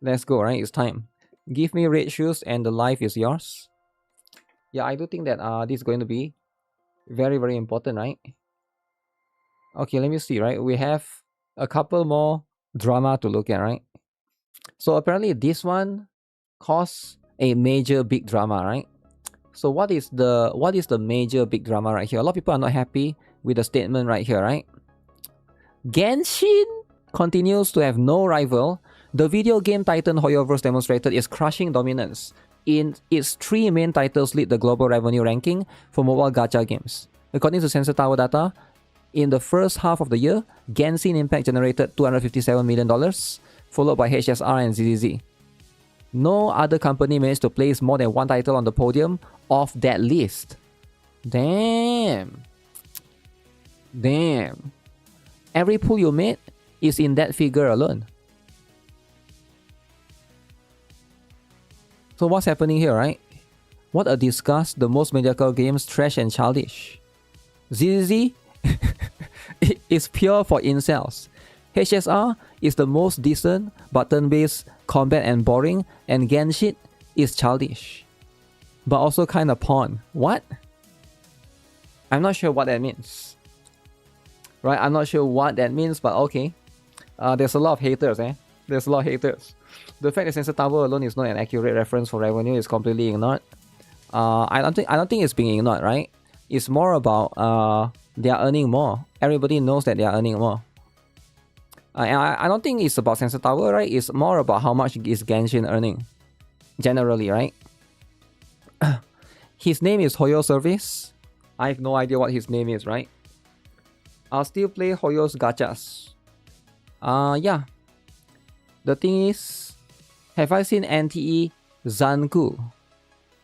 Let's go, right? It's time. Give me red shoes and the life is yours. Yeah, I do think that this is going to be very, very important, right? Okay, let me see, right? We have a couple more drama to look at, right? So apparently this one caused a major big drama, right? So what is the major big drama right here? A lot of people are not happy with the statement right here, right? Genshin continues to have no rival. The video game titan Hoyoverse demonstrated its crushing dominance in its 3 main titles lead the global revenue ranking for mobile gacha games. According to Sensor Tower data, in the first half of the year, Genshin Impact generated $257 million, followed by HSR and ZZZ. No other company managed to place more than one title on the podium of that list. Damn. Every pull you made is in that figure alone. So what's happening here, right? What a disgust, the most mediocre games, trash and childish. ZZZ is pure for incels. HSR is the most decent, button-based combat and boring, and Genshin is childish. But also kind of porn. What? I'm not sure what that means. Right, I'm not sure what that means, but okay. There's a lot of haters, There's a lot of haters. The fact that Sensor Tower alone is not an accurate reference for revenue is completely ignored. I don't think it's being ignored, right? It's more about they are earning more. Everybody knows that they are earning more. And I don't think it's about Sensor Tower, right? It's more about how much is Genshin earning. Generally, right? His name is Hoyo Service. I have no idea what his name is, right? I'll still play Hoyo's gachas. Yeah. The thing is, have I seen NTE Zanku?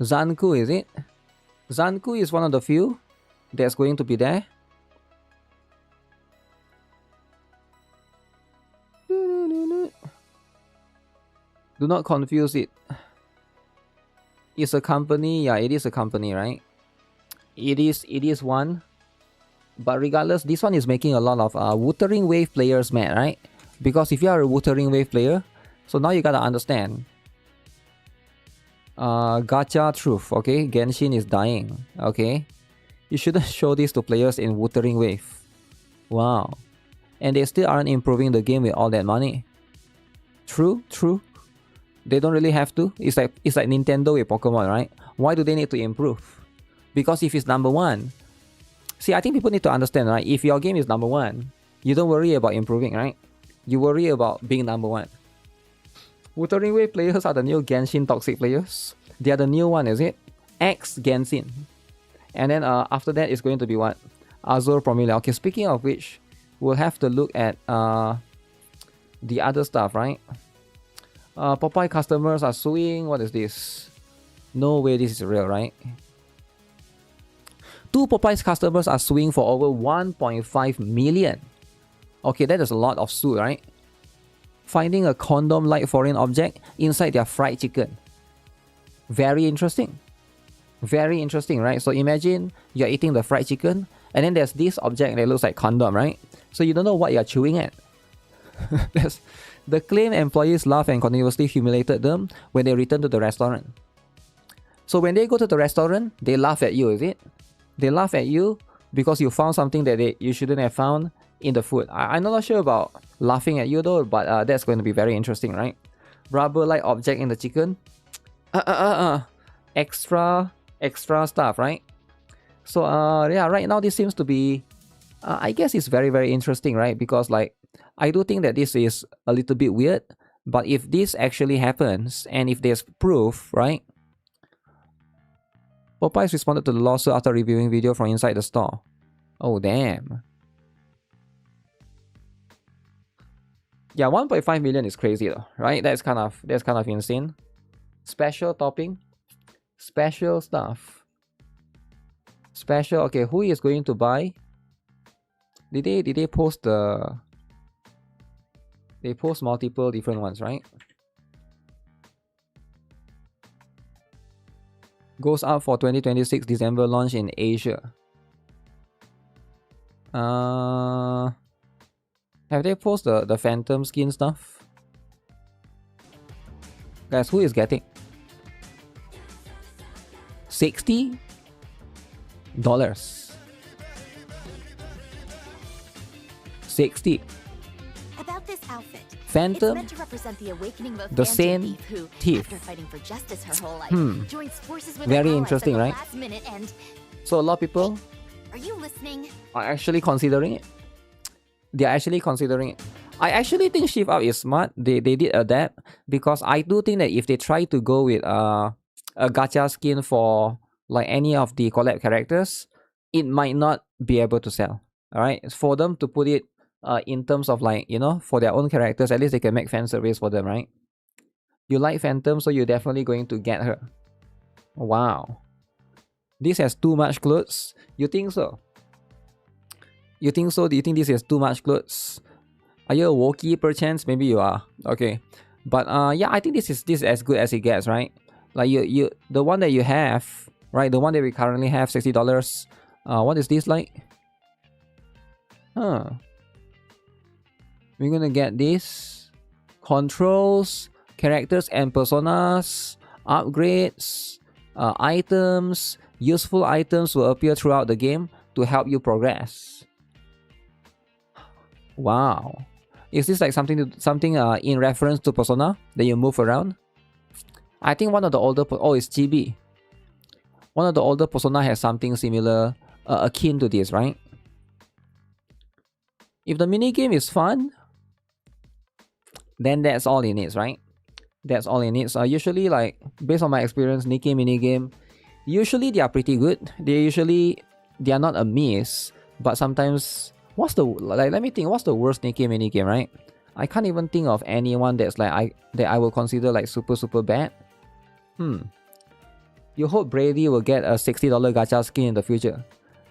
Zanku, is it? Zanku is one of the few that's going to be there. Do not confuse it. It's a company. Yeah, it is a company, right? It is one. But regardless, this one is making a lot of Wuthering Wave players mad, right? Because if you are a Wuthering Wave player, so now you gotta understand. Gacha truth, okay? Genshin is dying, okay? You shouldn't show this to players in Wuthering Wave. Wow. And they still aren't improving the game with all that money. True. They don't really have to. It's like Nintendo with Pokemon, right? Why do they need to improve? Because if it's number one, see, I think people need to understand, right? If your game is number one, you don't worry about improving, right? You worry about being number one. Wuthering Wave players are the new Genshin toxic players. They are the new one, is it? X Genshin. And then after that, it's going to be what? Azure Promille. Okay, speaking of which, we'll have to look at the other stuff, right? Popeye customers are suing. What is this? No way this is real, right? 2 Popeye's customers are suing for over 1.5 million. Okay, that is a lot of sue, right? Finding a condom-like foreign object inside their fried chicken. Very interesting. Very interesting, right? So imagine you're eating the fried chicken and then there's this object that looks like condom, right? So you don't know what you're chewing at. The claim employees laughed and continuously humiliated them when they returned to the restaurant. So when they go to the restaurant, they laugh at you, is it? They laugh at you because you found something that you shouldn't have found in the food. I'm not sure about laughing at you though, but that's going to be very interesting, right? Rubber-like object in the chicken. Extra stuff, right? So yeah, right now this seems to be, I guess it's very, very interesting, right? Because like, I do think that this is a little bit weird, but if this actually happens, and if there's proof, right? Popeyes responded to the lawsuit after reviewing video from inside the store. Oh, damn. Yeah, 1.5 million is crazy though, right? That's kind of insane. Special topping. Special stuff. Special, okay, who is going to buy? Did they post the... They post multiple different ones, right? Goes out for 2026 December launch in Asia. Have they posted the Phantom skin stuff? Guys, who is getting? $60? $60. About this outfit. Phantom, It's meant to represent the awakening of a the phantom same thief who, thief. after fighting for justice her whole life, joins forces with Very her allies interesting, at the right? last minute and... So a lot of people Are you listening? are actually considering it. They are actually considering it. I actually think Shift Up is smart. They did adapt, because I do think that if they try to go with a gacha skin for like any of the collab characters, it might not be able to sell. Alright, for them to put it in terms of like, you know, for their own characters, at least they can make fan service for them, right? You like Phantom, so you're definitely going to get her. Wow. This has too much clothes? You think so? You think so? Do you think this has too much clothes? Are you a Wookiee perchance? Maybe you are. Okay. But yeah, I think this is as good as it gets, right? Like you the one that you have, right? The one that we currently have, $60. What is this like? Huh. We're gonna get this. Controls, characters and personas, upgrades, items, useful items will appear throughout the game to help you progress. Wow. Is this like something in reference to Persona that you move around? I think one of the older... Oh, it's GB. One of the older Persona has something similar, akin to this, right? If the minigame is fun, then that's all it needs, right? That's all it needs. Usually, like, based on my experience, NIKKE minigame, usually they are pretty good. They are not a miss, but sometimes... What's the... Like, let me think, what's the worst NIKKE minigame, right? I can't even think of anyone that's like... that I will consider like super bad. You hope Brady will get a $60 gacha skin in the future.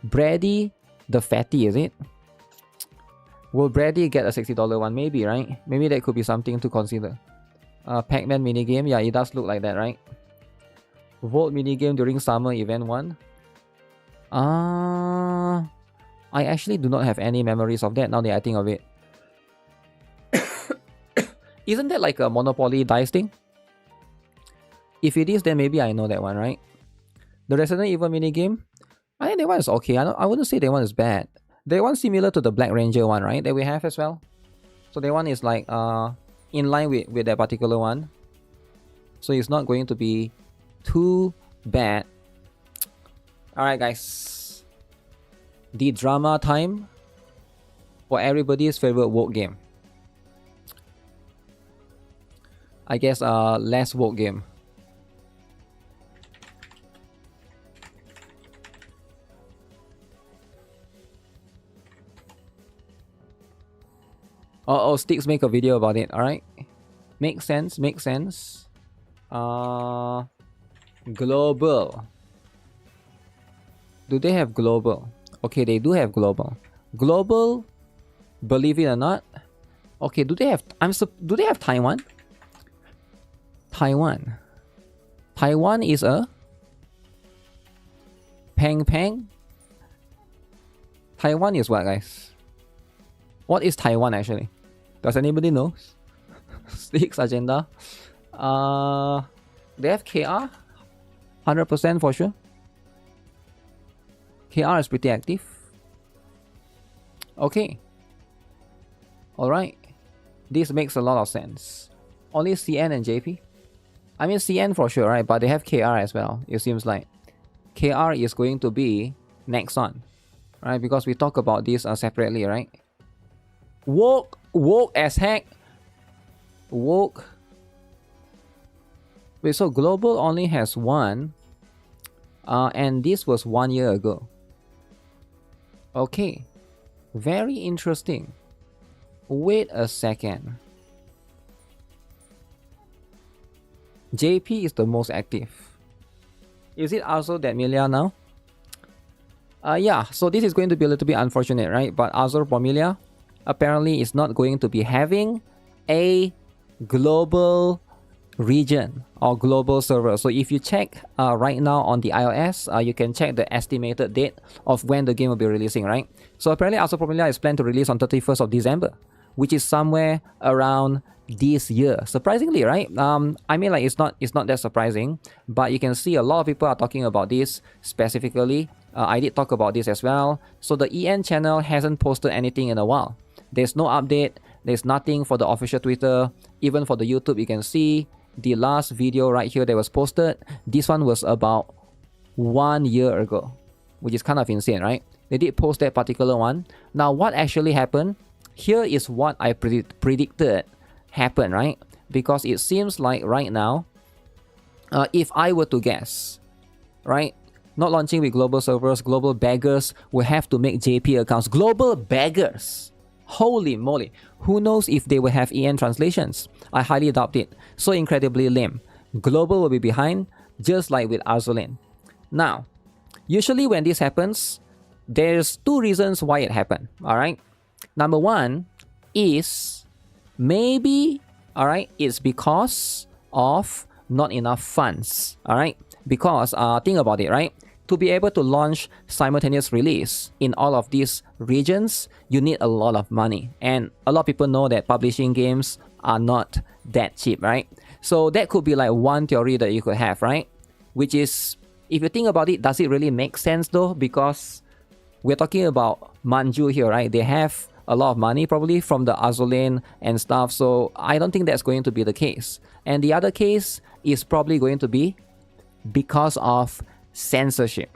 Brady the fatty, is it? Will Brady get a $60 one? Maybe, right? Maybe that could be something to consider. Pac-Man minigame. Yeah, it does look like that, right? Volt minigame during summer event 1. I actually do not have any memories of that now that I think of it. Isn't that like a Monopoly dice thing? If it is, then maybe I know that one, right? The Resident Evil minigame, I think that one is okay. I wouldn't say that one is bad. That one's similar to the Black Ranger one, right? That we have as well. So that one is like in line with that particular one. So it's not going to be too bad. Alright guys. The drama time for everybody's favorite woke game. I guess less woke game. Oh, Sticks make a video about it, alright? Makes sense, makes sense. Global. Do they have global? Okay, they do have global. Global, believe it or not. Okay, do they have... do they have Taiwan? Taiwan. Taiwan is a... Pang Pang? Taiwan is what, guys? What is Taiwan actually? Does anybody know? Sticks agenda. They have KR? 100% for sure. KR is pretty active. Okay. Alright. This makes a lot of sense. Only CN and JP? I mean CN for sure, right? But they have KR as well. It seems like KR is going to be next on. Right? Because we talk about this separately, right? Woke as heck. Woke. Wait, so Global only has one. And this was 1 year ago. Okay. Very interesting. Wait a second. JP is the most active. Is it also that Milia now? Yeah, so this is going to be a little bit unfortunate, right? But Azure Pomilia apparently is not going to be having a global region or global server. So if you check right now on the iOS, you can check the estimated date of when the game will be releasing, right? So apparently Azure Pomilia is planned to release on 31st of December, which is somewhere around this year. Surprisingly, right? I mean, like, it's not that surprising, but you can see a lot of people are talking about this specifically. I did talk about this as well. So the EN channel hasn't posted anything in a while. There's no update. There's nothing for the official Twitter. Even for the YouTube, you can see the last video right here that was posted. This one was about 1 year ago, which is kind of insane, right? They did post that particular one. Now, what actually happened? Here is what I predicted happened, right? Because it seems like right now, if I were to guess, right? Not launching with global servers, global beggars will have to make JP accounts. Global beggars! Holy moly! Who knows if they will have EN translations? I highly doubt it. So incredibly lame. Global will be behind, just like with Arzulin. Now, usually when this happens, there's two reasons why it happened, alright? Number one is maybe, alright, it's because of not enough funds, alright? Because, think about it, right? To be able to launch simultaneous release in all of these regions, you need a lot of money. And a lot of people know that publishing games are not that cheap, right? So that could be like one theory that you could have, right? Which is, if you think about it, does it really make sense though? Because we're talking about Manju here, right? They have a lot of money probably from the Azulin and stuff. So I don't think that's going to be the case. And the other case is probably going to be because of censorship.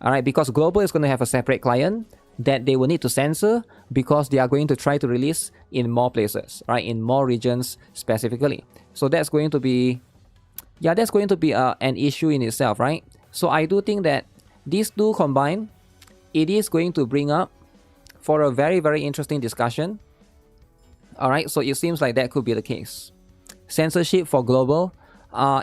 Alright, because Global is going to have a separate client that they will need to censor because they are going to try to release in more places, right? In more regions specifically. So that's going to be, yeah, that's going to be an issue in itself, right? So I do think that these two combined, it is going to bring up for a very, very interesting discussion. Alright, so it seems like that could be the case. Censorship for Global,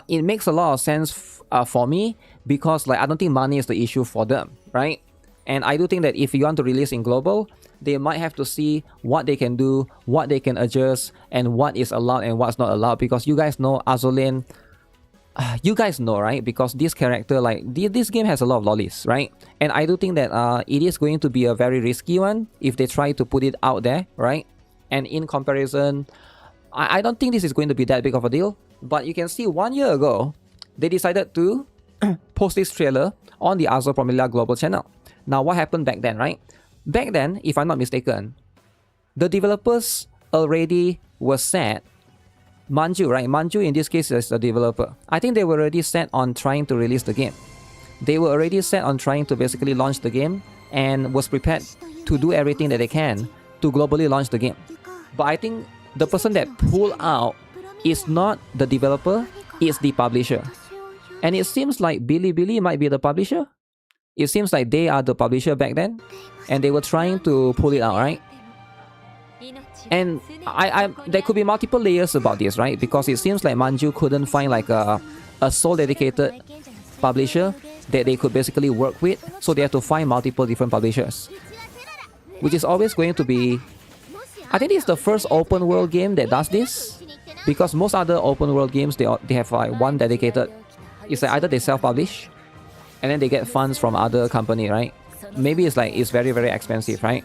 it makes a lot of sense for me because, like, I don't think money is the issue for them, right? And I do think that if you want to release in Global, they might have to see what they can do, what they can adjust, and what is allowed and what's not allowed. Because you guys know Azulin, you guys know, right? Because this character, like, this game has a lot of lollies, right? And I do think that it is going to be a very risky one if they try to put it out there, right? And in comparison, I don't think this is going to be that big of a deal. But you can see 1 year ago, they decided to post this trailer on the Azure Pomilia Global channel. Now, what happened back then, right? Back then, if I'm not mistaken, the developers already were set. Manju, right? Manju in this case is the developer. I think they were already set on trying to release the game. They were already set on trying to basically launch the game and was prepared to do everything that they can to globally launch the game. But I think the person that pulled out is not the developer, it's the publisher. And it seems like Bilibili might be the publisher. It seems like they are the publisher back then, and they were trying to pull it out, right? And there could be multiple layers about this, right? Because it seems like Manju couldn't find like a sole dedicated publisher that they could basically work with, so they have to find multiple different publishers, which is always going to be, I think this is the first open world game that does this, because most other open world games, they have like one dedicated, it's like either they self-publish and then they get funds from other company, right? Maybe it's like, it's very, very expensive, right?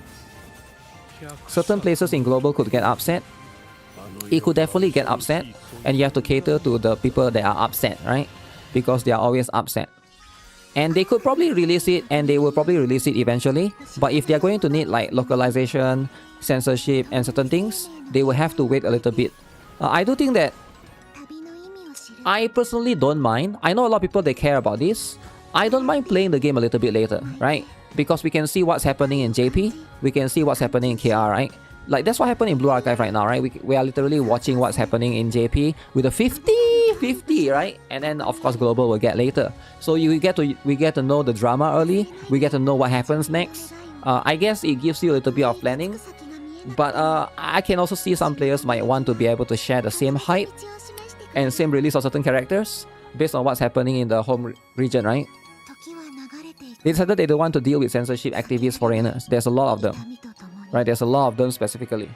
Certain places in Global could get upset. It could definitely get upset, and you have to cater to the people that are upset, right? Because they are always upset. And they could probably release it, and they will probably release it eventually. But if they're going to need like localization, censorship, and certain things, they will have to wait a little bit. I do think that I personally don't mind. I know a lot of people, they care about this. I don't mind playing the game a little bit later, right? Because we can see what's happening in JP, we can see what's happening in KR, right? Like that's what happened in Blue Archive right now, right? We are literally watching what's happening in JP with a 50-50, right? And then of course Global will get later. So we get to know the drama early, we get to know what happens next. I guess it gives you a little bit of planning. But I can also see some players might want to be able to share the same hype and same release of certain characters based on what's happening in the home region, right? They decided they don't want to deal with censorship activist foreigners. There's a lot of them, right? There's a lot of them specifically.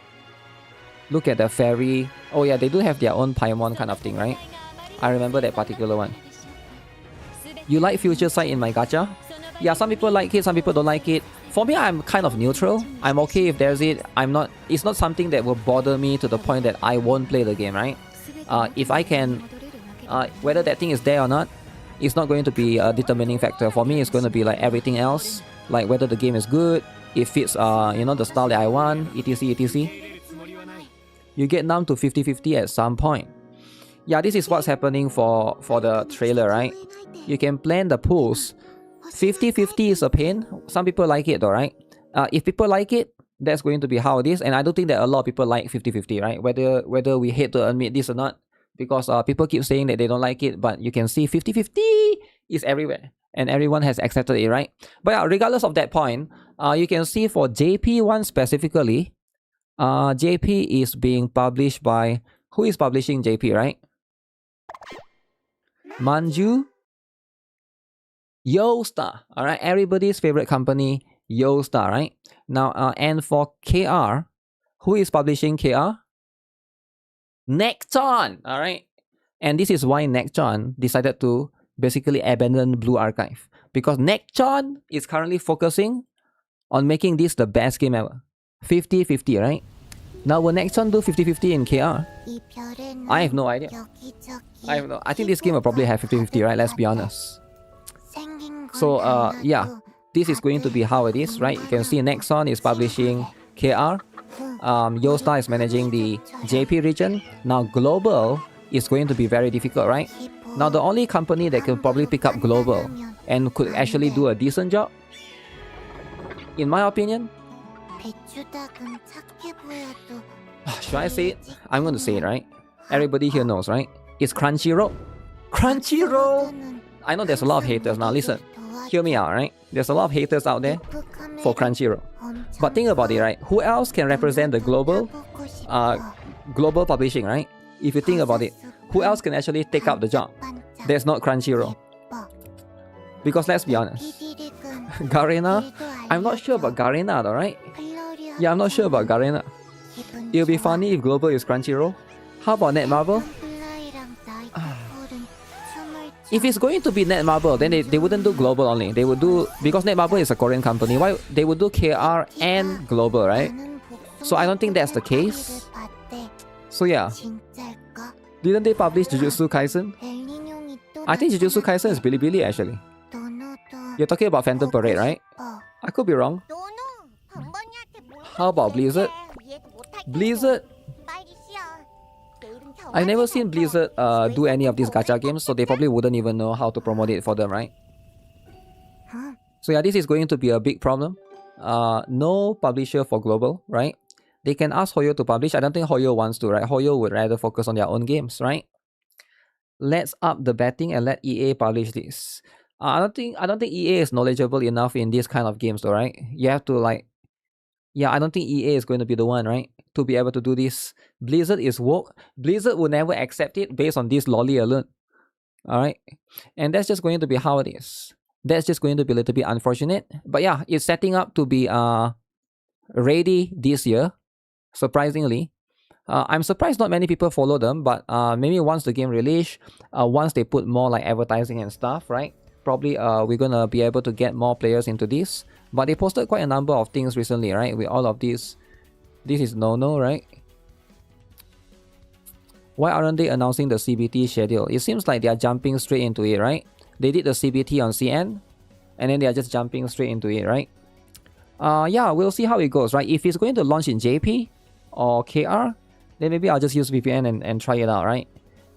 Look at the fairy. Oh yeah, they do have their own Paimon kind of thing, right? I remember that particular one. You like Future Sight in my gacha? Yeah, some people like it, some people don't like it. For me, I'm kind of neutral. I'm okay if there's it. It's not something that will bother me to the point that I won't play the game, right? If I can, whether that thing is there or not, it's not going to be a determining factor. For me, it's going to be like everything else, like whether the game is good, it fits, the style that I want, etc, etc. You get numb to 50-50 at some point. Yeah, this is what's happening for the trailer, right? You can plan the pulls. 50-50 is a pain. Some people like it though, right? If people like it, that's going to be how it is. And I don't think that a lot of people like 50-50, right? Whether we hate to admit this or not. Because people keep saying that they don't like it, but you can see 50-50 is everywhere. And everyone has accepted it, right? But yeah, regardless of that point, you can see for JP1 specifically, JP is being published by... Who is publishing JP, right? Manju Yoastar, alright? Everybody's favorite company, Yoastar, right? Now, and for KR, who is publishing KR? NIKKE, alright? And this is why NIKKE decided to basically abandon Blue Archive. Because NIKKE is currently focusing on making this the best game ever. 50-50, right? Now, will NIKKE do 50-50 in KR? I have no idea. I think this game will probably have 50-50, right? Let's be honest. So, yeah. This is going to be how it is, right? You can see NIKKE is publishing KR. Yoastar is managing the JP region. Now Global is going to be very difficult, right? Now the only company that can probably pick up Global and could actually do a decent job, in my opinion, should I say it? I'm going to say it, right? Everybody here knows, right? It's Crunchyroll. Crunchyroll! I know there's a lot of haters. Now listen, hear me out, right? There's a lot of haters out there for Crunchyroll. But think about it, right? Who else can represent the global publishing, right? If you think about it, who else can actually take up the job? There's not Crunchyroll. Because let's be honest, Garena, I'm not sure about Garena though, right? Yeah, I'm not sure about Garena. It'll be funny if Global is Crunchyroll. How about Netmarble? If it's going to be Netmarble, then they wouldn't do Global only. They would do... Because Netmarble is a Korean company, why they would do KR and Global, right? So I don't think that's the case. So yeah. Didn't they publish Jujutsu Kaisen? I think Jujutsu Kaisen is Bilibili actually. You're talking about Phantom Parade, right? I could be wrong. How about Blizzard? Blizzard? I've never seen Blizzard do any of these gacha games, so they probably wouldn't even know how to promote it for them, right? So yeah, this is going to be a big problem. No publisher for Global, right? They can ask Hoyo to publish. I don't think Hoyo wants to, right? Hoyo would rather focus on their own games, right? Let's up the betting and let EA publish this. I don't think EA is knowledgeable enough in these kind of games though, right? You have to like... Yeah, I don't think EA is going to be the one, right? To be able to do this. Blizzard is woke. Blizzard will never accept it based on this lolly alone. Alright? And that's just going to be how it is. That's just going to be a little bit unfortunate. But yeah, it's setting up to be ready this year. Surprisingly. I'm surprised not many people follow them. But maybe once the game release, once they put more like advertising and stuff, right? Probably we're going to be able to get more players into this. But they posted quite a number of things recently, right? With all of these. This is no-no, right? Why aren't they announcing the CBT schedule? It seems like they are jumping straight into it, right? They did the CBT on CN. and then they are just jumping straight into it, right? Yeah, we'll see how it goes, right? If it's going to launch in JP or KR, then maybe I'll just use VPN and try it out, right?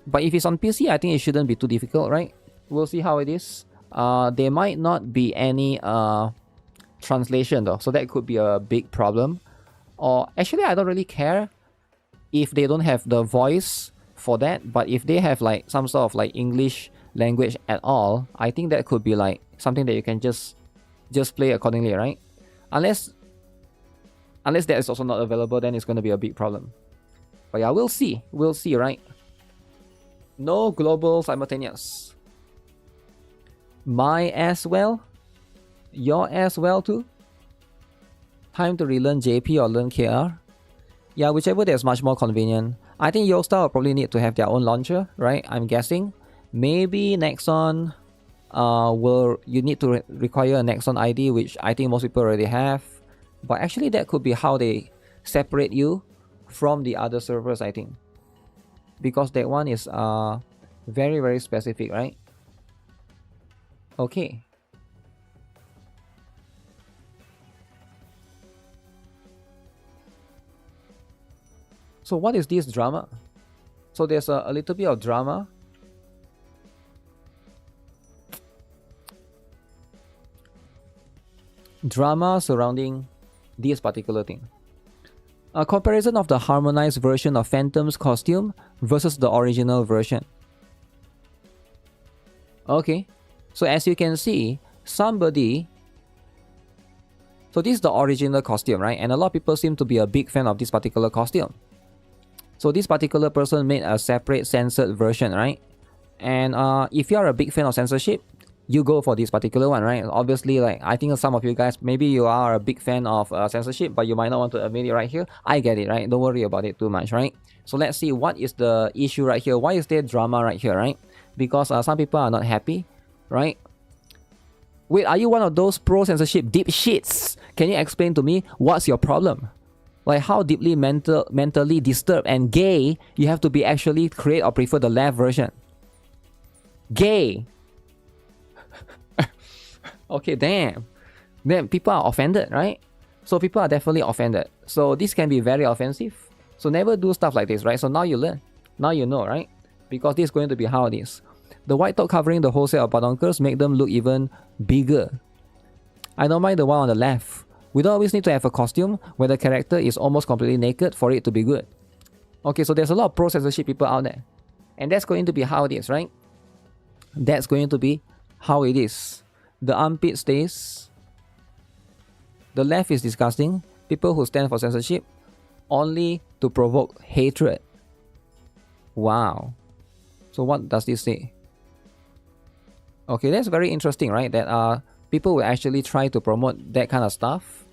But if it's on PC, I think it shouldn't be too difficult, right? We'll see how it is. There might not be any translation though, so that could be a big problem. Or actually, I don't really care if they don't have the voice for that, but if they have like some sort of like English language at all, I think that could be like something that you can just play accordingly, right? Unless that is also not available, then it's going to be a big problem. But yeah, we'll see, right? No global simultaneous. My as well, your as well too. Time to relearn JP or learn KR. Yeah, whichever that's much more convenient. I think Yostar will probably need to have their own launcher, right? I'm guessing. Maybe Nexon you need to require a Nexon ID, which I think most people already have. But actually that could be how they separate you from the other servers, I think. Because that one is very, very specific, right? Okay. So what is this drama? So there's a little bit of drama. Drama surrounding this particular thing. A comparison of the harmonized version of Phantom's costume versus the original version. Okay, so as you can see, somebody... So this is the original costume, right? And a lot of people seem to be a big fan of this particular costume. So this particular person made a separate censored version, right? And if you are a big fan of censorship, you go for this particular one, right? Obviously, like, I think some of you guys, maybe you are a big fan of censorship, but you might not want to admit it right here. I get it, right? Don't worry about it too much, right? So let's see what is the issue right here. Why is there drama right here, right? Because some people are not happy, right? Wait, are you one of those pro-censorship dipshits? Can you explain to me what's your problem? Like how deeply mentally disturbed and gay you have to be actually create or prefer the left version? Gay. Okay, damn. Then people are offended, right? So people are definitely offended. So this can be very offensive. So never do stuff like this, right? So now you learn. Now you know, right? Because this is going to be how it is. The white top covering the whole set of badonkers make them look even bigger. I don't mind the one on the left. We don't always need to have a costume where the character is almost completely naked for it to be good. Okay, so there's a lot of pro-censorship people out there. And that's going to be how it is, right? That's going to be how it is. The armpit stays. The left is disgusting. People who stand for censorship only to provoke hatred. Wow. So what does this say? Okay, that's very interesting, right? That people will actually try to promote that kind of stuff.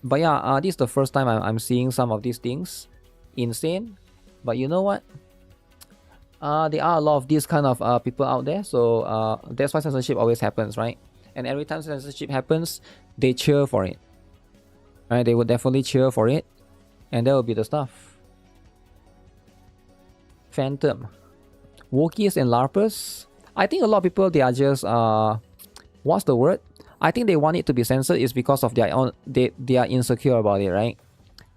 But yeah, this is the first time I'm seeing some of these things. Insane. But you know what? There are a lot of these kind of people out there. So that's why censorship always happens, right? And every time censorship happens, they cheer for it. Right? They would definitely cheer for it. And that will be the stuff. Phantom. Wookiees and LARPers. I think a lot of people, they are just... what's the word? I think they want it to be censored is because of their own... They are insecure about it, right?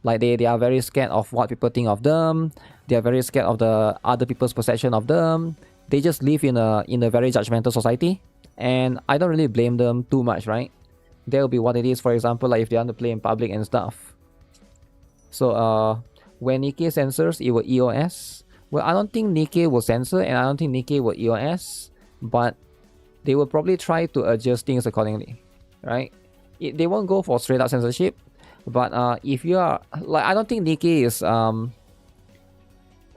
Like they are very scared of what people think of them. They are very scared of the other people's perception of them. They just live in a very judgmental society. And I don't really blame them too much, right? That will be what it is, for example, like if they want to play in public and stuff. So when NIKKE censors, it will EOS. Well, I don't think NIKKE will censor and I don't think NIKKE will EOS. But they will probably try to adjust things accordingly, right? They won't go for straight up censorship. But if you are... Like, I don't think NIKKE is...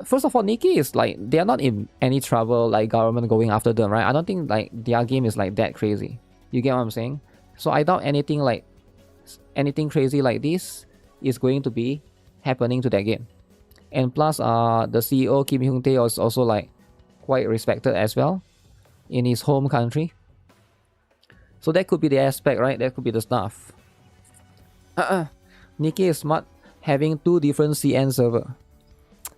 First of all, NIKKE is like... They are not in any trouble, like government going after them, right? I don't think like their game is like that crazy. You get what I'm saying? So I doubt anything crazy like this is going to be happening to that game. And plus, the CEO Kim Hyung-tae is also like quite respected as well in his home country. So that could be the aspect, right? That could be the stuff. NIKKE is smart having 2 different CN server.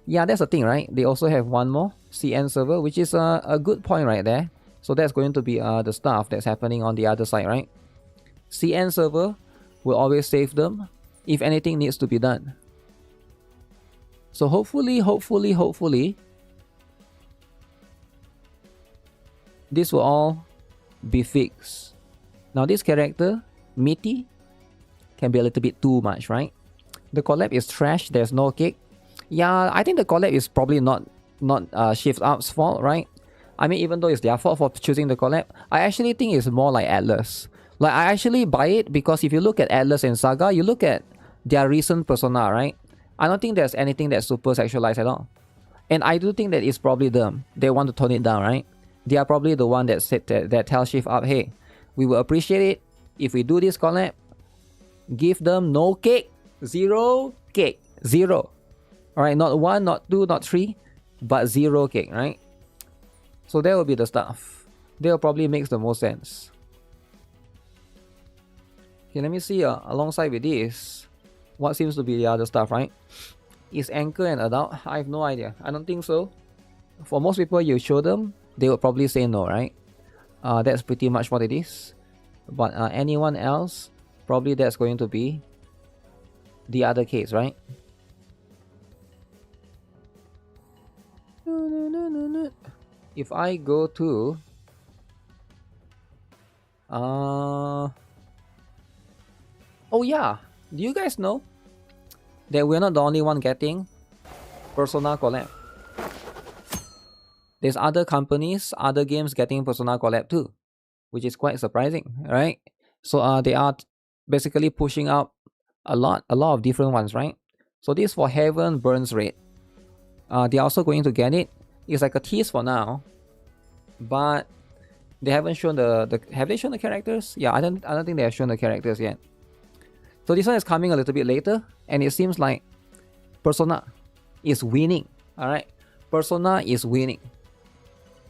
Yeah, that's the thing, right? They also have one more CN server, which is a good point right there. So that's going to be the stuff that's happening on the other side, right? CN server will always save them if anything needs to be done. So hopefully, this will all be fixed. Now this character, Mitty, can be a little bit too much, right? The collab is trash, there's no kick. Yeah, I think the collab is probably not Shift Up's fault, right? I mean, even though it's their fault for choosing the collab, I actually think it's more like Atlas. Like, I actually buy it because if you look at Atlas and Saga, you look at their recent persona, right? I don't think there's anything that's super sexualized at all. And I do think that it's probably them. They want to tone it down, right? They are probably the one that said that tell Shift Up, hey, we will appreciate it if we do this collab. Give them no cake. 0 cake. 0. Alright, not 1, not 2, not 3, but 0 cake, right? So that will be the stuff. That will probably makes the most sense. Okay, let me see alongside with this, what seems to be the other stuff, right? Is Anchor an adult? I have no idea. I don't think so. For most people, you show them, they would probably say no, right? That's pretty much what it is. But anyone else, probably that's going to be the other case, right? If I go to oh yeah, do you guys know that we're not the only one getting Persona collab? There's other companies, other games getting Persona collab too, which is quite surprising, right? So they are basically pushing out a lot of different ones, right? So this for Heaven Burns Red. They're also going to get it. It's like a tease for now, but they haven't shown the have they shown the characters? Yeah, I don't think they have shown the characters yet. So this one is coming a little bit later, and it seems like Persona is winning. Alright, Persona is winning.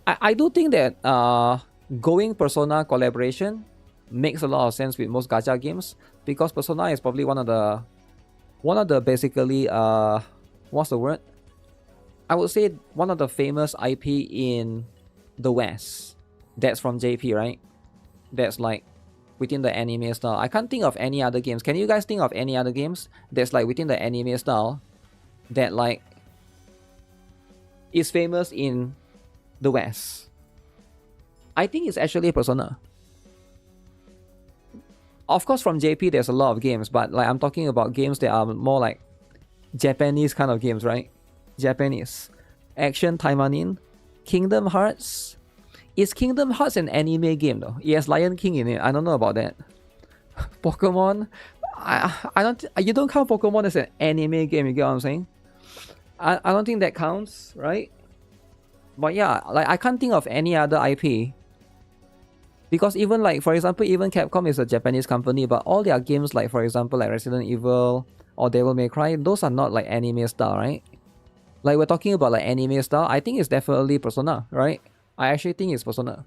I do think that going Persona collaboration makes a lot of sense with most gacha games, because Persona is probably one of the basically what's the word? I would say one of the famous IP in the West. That's from JP, right? That's like within the anime style. I can't think of any other games. Can you guys think of any other games that's like within the anime style that like is famous in the West? I think it's actually Persona. Of course, from JP there's a lot of games, but like I'm talking about games that are more like Japanese kind of games, right? Japanese action taimanin. Kingdom Hearts. Is Kingdom Hearts an anime game though? It has Lion King in it. I don't know about that. Pokemon. I don't. You don't count Pokemon as an anime game. You get what I'm saying? I don't think that counts, right? But yeah, like I can't think of any other IP. Because even like, for example, even Capcom is a Japanese company, but all their games, like for example, like Resident Evil or Devil May Cry, those are not like anime style, right? Like we're talking about like anime style, I think it's definitely Persona, right? I actually think it's Persona.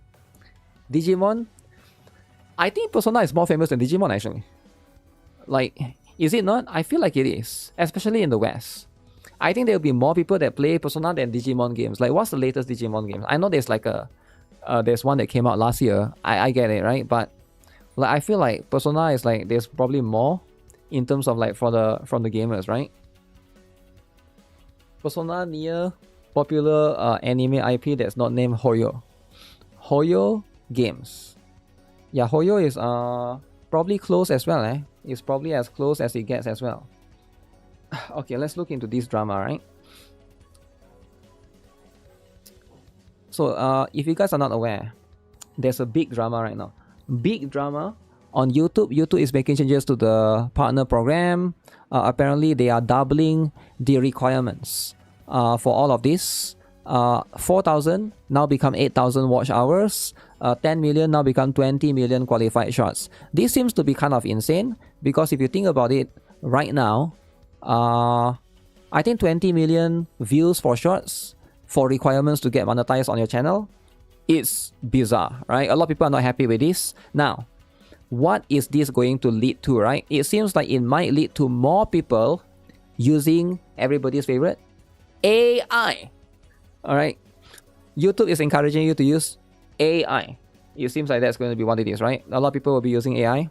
Digimon, I think Persona is more famous than Digimon actually. Like, is it not? I feel like it is, especially in the West. I think there will be more people that play Persona than Digimon games. Like, what's the latest Digimon game? I know there's like there's one that came out last year. I get it, right? But like I feel like Persona is like there's probably more in terms of like from the gamers, right? Persona near popular anime IP that's not named Hoyo. Hoyo Games. Yeah, Hoyo is probably close as well, eh? It's probably as close as it gets as well. Okay, let's look into this drama, right? So if you guys are not aware, there's a big drama right now. Big drama on YouTube. YouTube is making changes to the partner program. Apparently, they are doubling the requirements for all of this. 4,000 now become 8,000 watch hours. 10 million now become 20 million qualified shots. This seems to be kind of insane because if you think about it, right now, I think 20 million views for shorts for requirements to get monetized on your channel, it's bizarre, right? A lot of people are not happy with this. Now, what is this going to lead to, right? It seems like it might lead to more people using everybody's favorite, AI. All right, YouTube is encouraging you to use AI. It seems like that's going to be what it is, right? A lot of people will be using AI.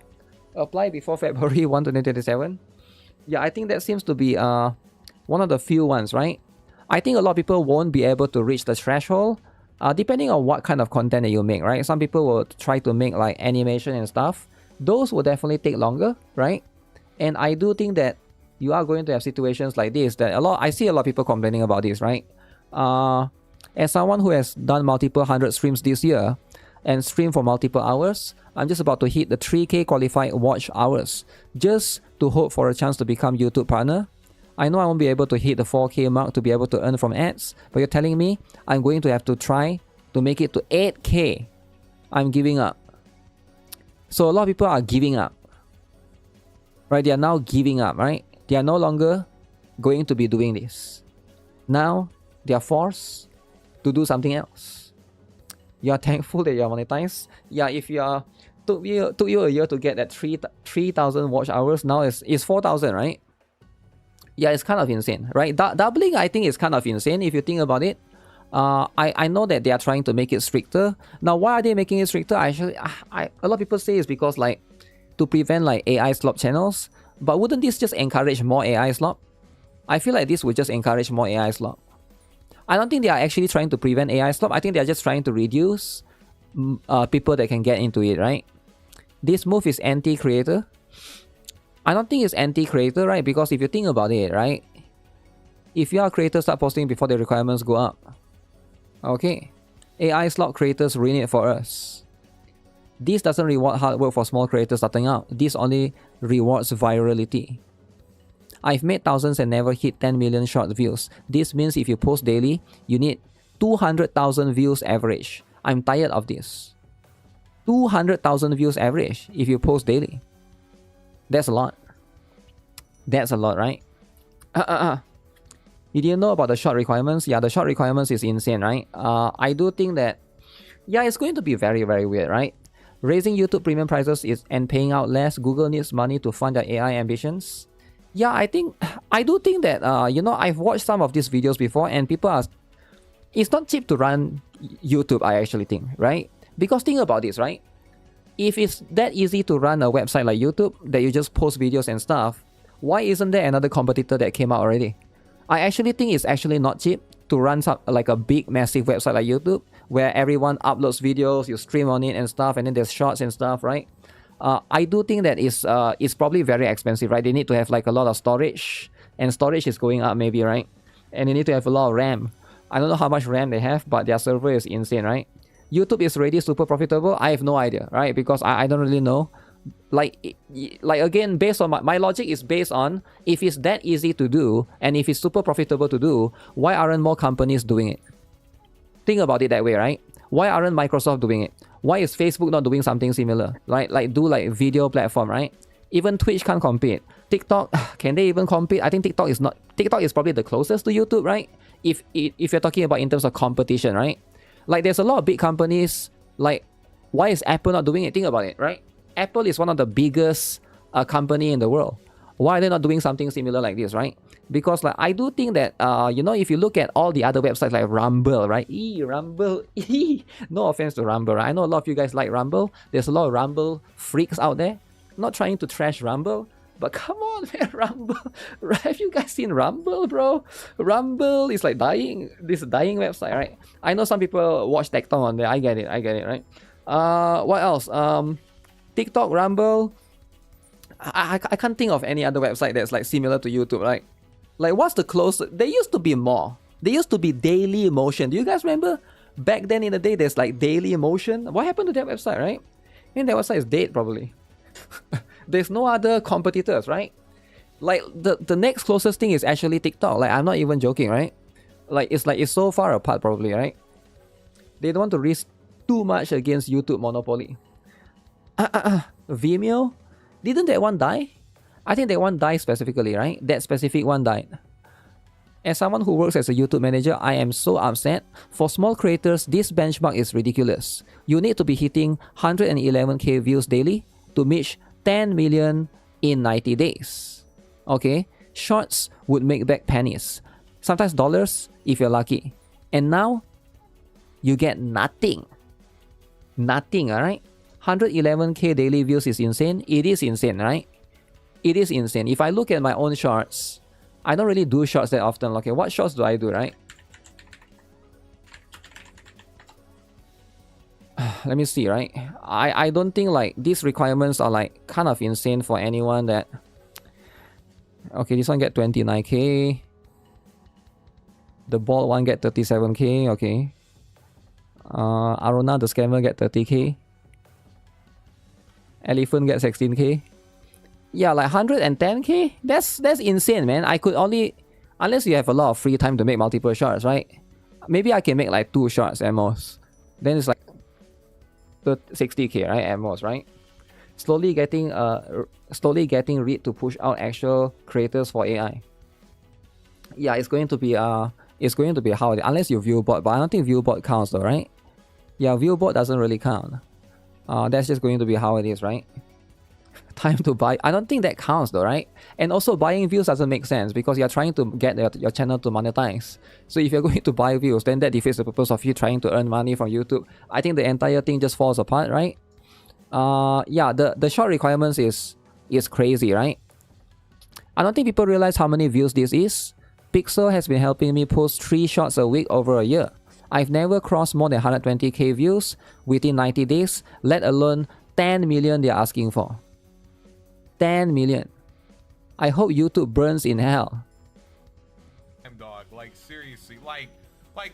Apply before February 1, 2027. Yeah, I think that seems to be one of the few ones, right? I think a lot of people won't be able to reach the threshold, depending on what kind of content that you make, right? Some people will try to make like animation and stuff. Those will definitely take longer, right? And I do think that you are going to have situations like this that I see a lot of people complaining about this, right? As someone who has done multiple 100 streams this year and streamed for multiple hours, I'm just about to hit the 3K qualified watch hours just to hope for a chance to become YouTube partner. I know I won't be able to hit the 4K mark to be able to earn from ads, but you're telling me I'm going to have to try to make it to 8K. I'm giving up. So a lot of people are giving up, right? They are now giving up, right? They are no longer going to be doing this. Now they are forced to do something else. You are thankful that you are monetized. Yeah, if you are took you a year to get that 3,000 watch hours, now it's 4,000, right? Yeah, it's kind of insane, right? Doubling, I think, is kind of insane if you think about it. I know that they are trying to make it stricter. Now, why are they making it stricter? Actually, a lot of people say it's because like to prevent like AI slop channels. But wouldn't this just encourage more AI slop? I feel like this would just encourage more AI slop. I don't think they are actually trying to prevent AI slop. I think they are just trying to reduce people that can get into it, right? This move is anti-creator. I don't think it's anti-creator, right? Because if you think about it, right? If you are a creator, start posting before the requirements go up. Okay. AI slot creators ruin it for us. This doesn't reward hard work for small creators starting out. This only rewards virality. I've made thousands and never hit 10 million short views. This means if you post daily, you need 200,000 views average. I'm tired of this. 200,000 views average if you post daily. That's a lot. That's a lot, right? You didn't know about the short requirements? Yeah, the short requirements is insane, right? I do think that, yeah, it's going to be very, very weird, right? Raising YouTube premium prices and paying out less. Google needs money to fund their AI ambitions. Yeah, I do think that, I've watched some of these videos before and people are... It's not cheap to run YouTube, I actually think, right? Because think about this, right? If it's that easy to run a website like YouTube, that you just post videos and stuff, why isn't there another competitor that came out already? I actually think it's actually not cheap to run like a big, massive website like YouTube, where everyone uploads videos, you stream on it and stuff, and then there's shorts and stuff, right? I do think that it's probably very expensive, right? They need to have like a lot of storage, and storage is going up maybe, right? And they need to have a lot of RAM. I don't know how much RAM they have, but their server is insane, right? YouTube is already super profitable. I have no idea, right? Because I don't really know. Like again, based on my logic is based on if it's that easy to do and if it's super profitable to do, why aren't more companies doing it? Think about it that way, right? Why aren't Microsoft doing it? Why is Facebook not doing something similar? Like do like video platform, right? Even Twitch can't compete. TikTok, can they even compete? I think TikTok is probably the closest to YouTube, right? If you're talking about in terms of competition, right? Like there's a lot of big companies. Like, why is Apple not doing it? Think about it, right? Apple is one of the biggest company in the world. Why are they not doing something similar like this, right? Because like I do think that if you look at all the other websites like Rumble, right? Rumble. No offense to Rumble, right? I know a lot of you guys like Rumble. There's a lot of Rumble freaks out there. I'm not trying to trash Rumble, but come on, man, Rumble. Have you guys seen Rumble, bro? Rumble is like dying. This dying website, right? I know some people watch Tecton on there. I get it, right? What else? TikTok, Rumble. I can't think of any other website that's like similar to YouTube, right? Like what's the closest? There used to be more. There used to be Daily Motion. Do you guys remember? Back then in the day, there's like Daily Motion. What happened to that website, right? I think that website is dead probably. There's no other competitors, right? Like the next closest thing is actually TikTok. Like I'm not even joking, right? Like it's so far apart probably, right? They don't want to risk too much against YouTube monopoly. Vimeo? Didn't that one die? I think that one died specifically, right? That specific one died. As someone who works as a YouTube manager, I am so upset. For small creators, this benchmark is ridiculous. You need to be hitting 111k views daily to reach 10 million in 90 days. Okay? Shorts would make back pennies. Sometimes dollars if you're lucky. And now, you get nothing. Nothing, alright? 111k daily views is insane. It is insane, right? It is insane. If I look at my own shorts, I don't really do shorts that often. Okay, what shorts do I do, right? Let me see, right? I don't think like these requirements are like kind of insane for anyone that... Okay, this one get 29k. The bald one get 37k, okay. Aruna the scammer get 30k. Elephant get 16k. Yeah, like 110k? That's insane, man. I could only... Unless you have a lot of free time to make multiple shorts, right? Maybe I can make like 2 shorts at most. Then it's like 60k, right? At most, right? Slowly getting Reed to push out actual creators for AI. Yeah, it's going to be how it is. Unless you viewbot, but I don't think viewbot counts though, right? Yeah, viewbot doesn't really count. That's just going to be how it is, right? Time to buy. I don't think that counts though, right? And also buying views doesn't make sense because you're trying to get your channel to monetize. So if you're going to buy views, then that defeats the purpose of you trying to earn money from YouTube. I think the entire thing just falls apart, right? Yeah, the short requirements is crazy, right? I don't think people realize how many views this is. Pixel has been helping me post 3 shorts a week over a year. I've never crossed more than 120k views within 90 days, let alone 10 million they're asking for. 10 million. I hope YouTube burns in hell. Dog, like seriously, like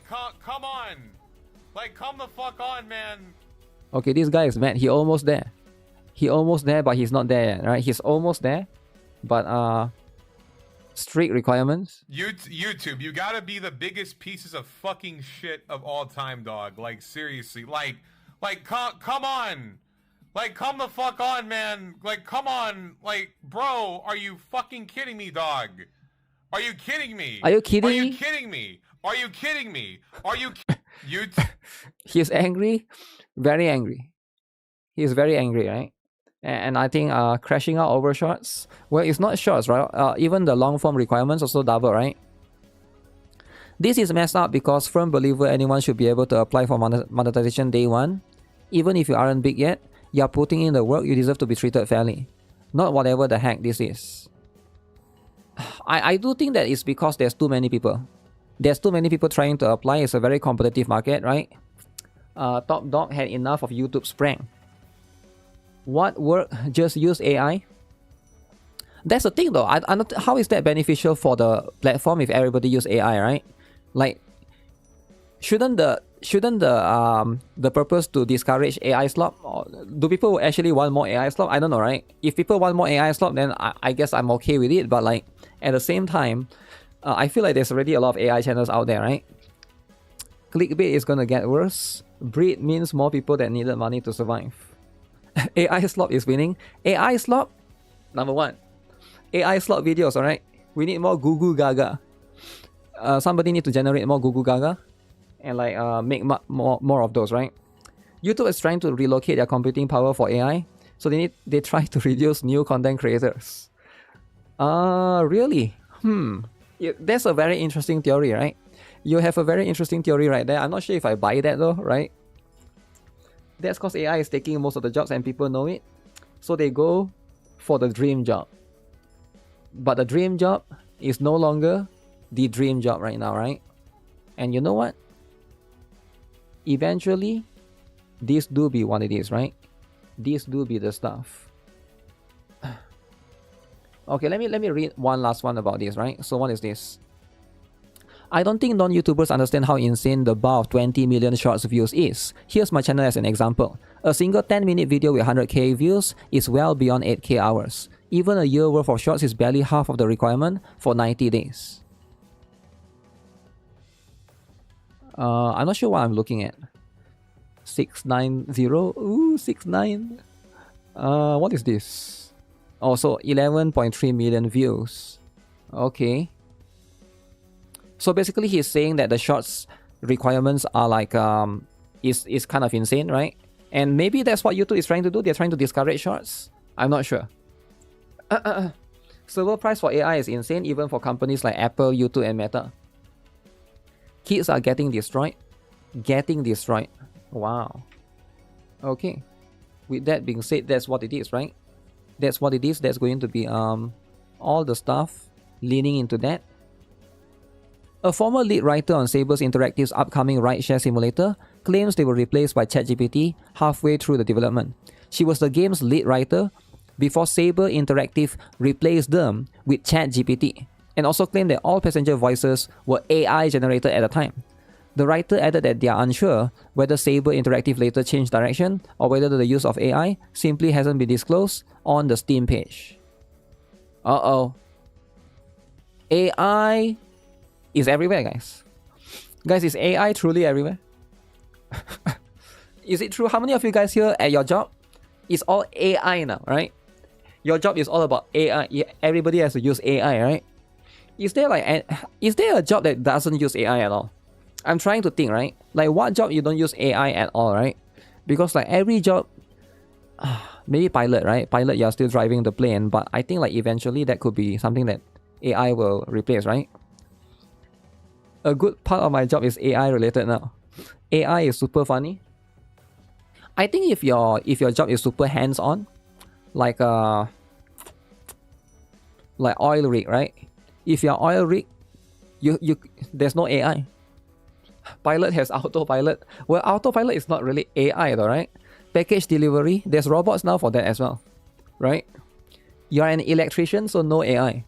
come on, like come the fuck on, man. Okay, this guy is mad. He almost there. He almost there, but he's not there yet, right? He's almost there, but strict requirements. YouTube, you gotta be the biggest pieces of fucking shit of all time, dog. Like seriously, like come on. Like, come the fuck on, man. Like, come on. Like, bro, are you fucking kidding me, dog? Are you kidding me? Are you kidding me? Are you kidding me? Are you kidding me? Are you you? He's angry. Very angry. He's very angry, right? And I think crashing out over shorts. Well, it's not shorts, right? Even the long form requirements also double, right? This is messed up because firm believer anyone should be able to apply for monetization day one. Even if you aren't big yet. You're putting in the work, you deserve to be treated fairly. Not whatever the heck this is. I do think that it's because there's too many people. There's too many people trying to apply. It's a very competitive market, right? Top Dog had enough of YouTube's prank. What work? Just use AI? That's the thing though. I don't, how is that beneficial for the platform if everybody use AI, right? Like, shouldn't the purpose to discourage AI slop? Or do people actually want more AI slop? I don't know, right? If people want more AI slop, then I guess I'm okay with it. But like at the same time, I feel like there's already a lot of AI channels out there, right? Clickbait is gonna get worse. Breed means more people that needed money to survive. AI slop is winning. AI slop, number 1. AI slop videos, alright? We need more Goo Goo Gaga. Somebody need to generate more Goo Goo Gaga. And like make more of those, right? YouTube is trying to relocate their computing power for AI, so they try to reduce new content creators. Really? Yeah, that's a very interesting theory, right? You have a very interesting theory right there. I'm not sure if I buy that though, right? That's because AI is taking most of the jobs and people know it, so they go for the dream job. But the dream job is no longer the dream job right now, right? And you know what? Eventually, this do be what it is, right? This do be the stuff. Okay, let me read one last one about this, right? So what is this? I don't think non-YouTubers understand how insane the bar of 20 million shorts views is. Here's my channel as an example. A single 10-minute video with 100k views is well beyond 8k hours. Even a year worth of shorts is barely half of the requirement for 90 days. I'm not sure what I'm looking at. 690. Ooh, 69. What is this? Oh, so 11.3 million views. Okay. So basically, he's saying that the shorts requirements are like is kind of insane, right? And maybe that's what YouTube is trying to do. They're trying to discourage shorts. I'm not sure. Server price for AI is insane, even for companies like Apple, YouTube, and Meta. Kids are getting destroyed. Getting destroyed. Wow. Okay. With that being said, that's what it is, right? That's what it is. That's going to be all the stuff leaning into that. A former lead writer on Saber's Interactive's upcoming rideshare simulator claims they were replaced by ChatGPT halfway through the development. She was the game's lead writer before Saber Interactive replaced them with ChatGPT, and also claimed that all passenger voices were AI generated at the time. The writer added that they are unsure whether Saber Interactive later changed direction or whether the use of AI simply hasn't been disclosed on the Steam page. Uh-oh. AI is everywhere, guys. Guys, is AI truly everywhere? Is it true? How many of you guys here at your job? It's all AI now, right? Your job is all about AI. Everybody has to use AI, right? Is there a job that doesn't use AI at all? I'm trying to think, right? Like, what job you don't use AI at all, right? Because like every job, maybe pilot, right? Pilot, you're still driving the plane, but I think like eventually that could be something that AI will replace, right? A good part of my job is AI related now. AI is super funny. I think if your job is super hands-on, like oil rig, right? If you're oil rig, you there's no AI. Pilot has autopilot. Well, autopilot is not really AI though, right? Package delivery, there's robots now for that as well, right? You're an electrician, so no AI.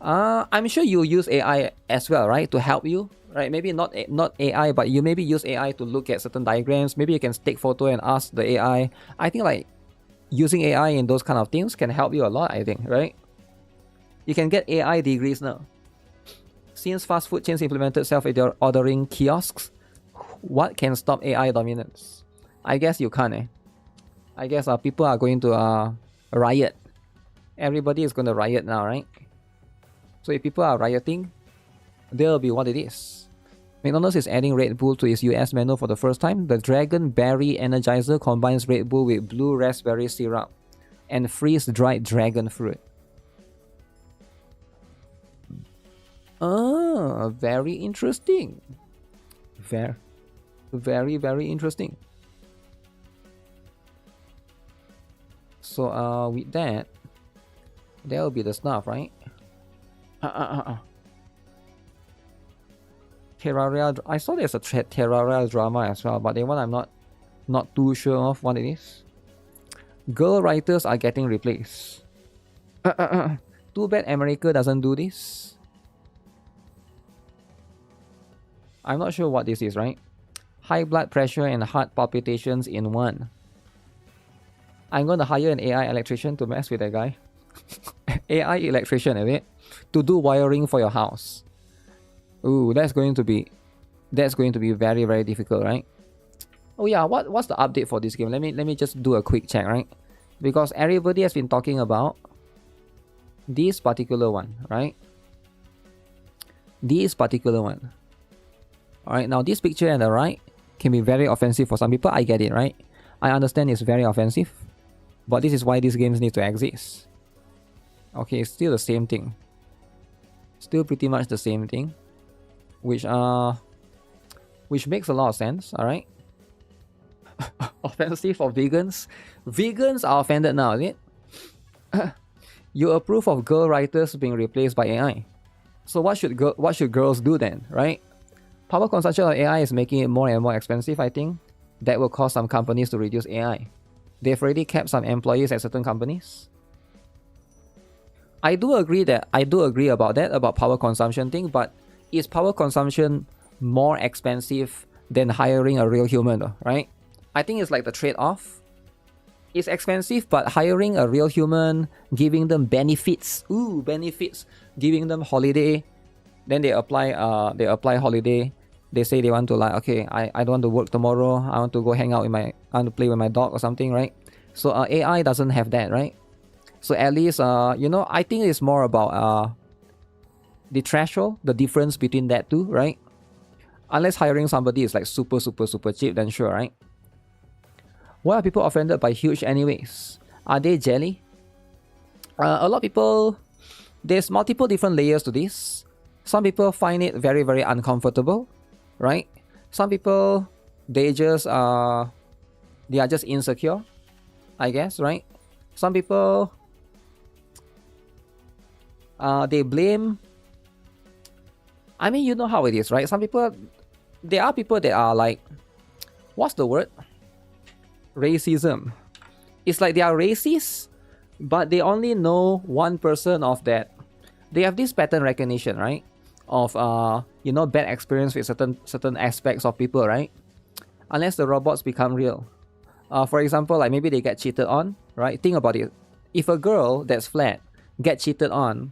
I'm sure you use AI as well, right? To help you, right? Maybe not AI, but you maybe use AI to look at certain diagrams. Maybe you can take photo and ask the AI. I think like using AI in those kind of things can help you a lot, I think, right? You can get AI degrees now. Since fast food chains implemented self-ordering kiosks, what can stop AI dominance? I guess you can't, eh? I guess people are going to riot. Everybody is going to riot now, right? So if people are rioting, that'll be what it is. McDonald's is adding Red Bull to its US menu for the first time. The Dragon Berry Energizer combines Red Bull with blue raspberry syrup and freeze-dried dragon fruit. Very interesting. Very, very interesting. So with that, that'll be the stuff, right? Terraria. I saw there's a Terraria drama as well, but the one I'm not too sure of what it is. Girl writers are getting replaced. Too bad America doesn't do this. I'm not sure what this is, right? High blood pressure and heart palpitations in one. I'm gonna hire an AI electrician to mess with that guy. AI electrician, is it? To do wiring for your house. Ooh, that's going to be very, very difficult, right? Oh yeah, what's the update for this game? Let me just do a quick check, right? Because everybody has been talking about this particular one, right? This particular one. Alright, now this picture on the right can be very offensive for some people. I get it, right? I understand it's very offensive. But this is why these games need to exist. Okay, it's still the same thing. Still pretty much the same thing. Which makes a lot of sense, alright? Offensive for vegans? Vegans are offended now, is it? You approve of girl writers being replaced by AI. So what should girls do then, right? Power consumption of AI is making it more and more expensive, I think. That will cause some companies to reduce AI. They've already kept some employees at certain companies. I do agree about that, about power consumption thing, but is power consumption more expensive than hiring a real human though, right? I think it's like the trade-off. It's expensive, but hiring a real human, giving them benefits, benefits, giving them holiday, then they apply holiday. They say they want to like, okay, I don't want to work tomorrow. I want to go hang out I want to play with my dog or something, right? So AI doesn't have that, right? So at least, I think it's more about the threshold, the difference between that two, right? Unless hiring somebody is like super, super, super cheap, then sure, right? Why are people offended by huge anyways? Are they jelly? A lot of people, there's multiple different layers to this. Some people find it very, very uncomfortable, right? Some people, they just They are just insecure, I guess, right? Some people, they blame. I mean, you know how it is, right? Some people, there are people that are like, what's the word? Racism. It's like they are racist, but they only know one person of that. They have this pattern recognition, right? Of you know, bad experience with certain aspects of people, right? Unless the robots become real. For example, like maybe they get cheated on, right? Think about it. If a girl that's flat get cheated on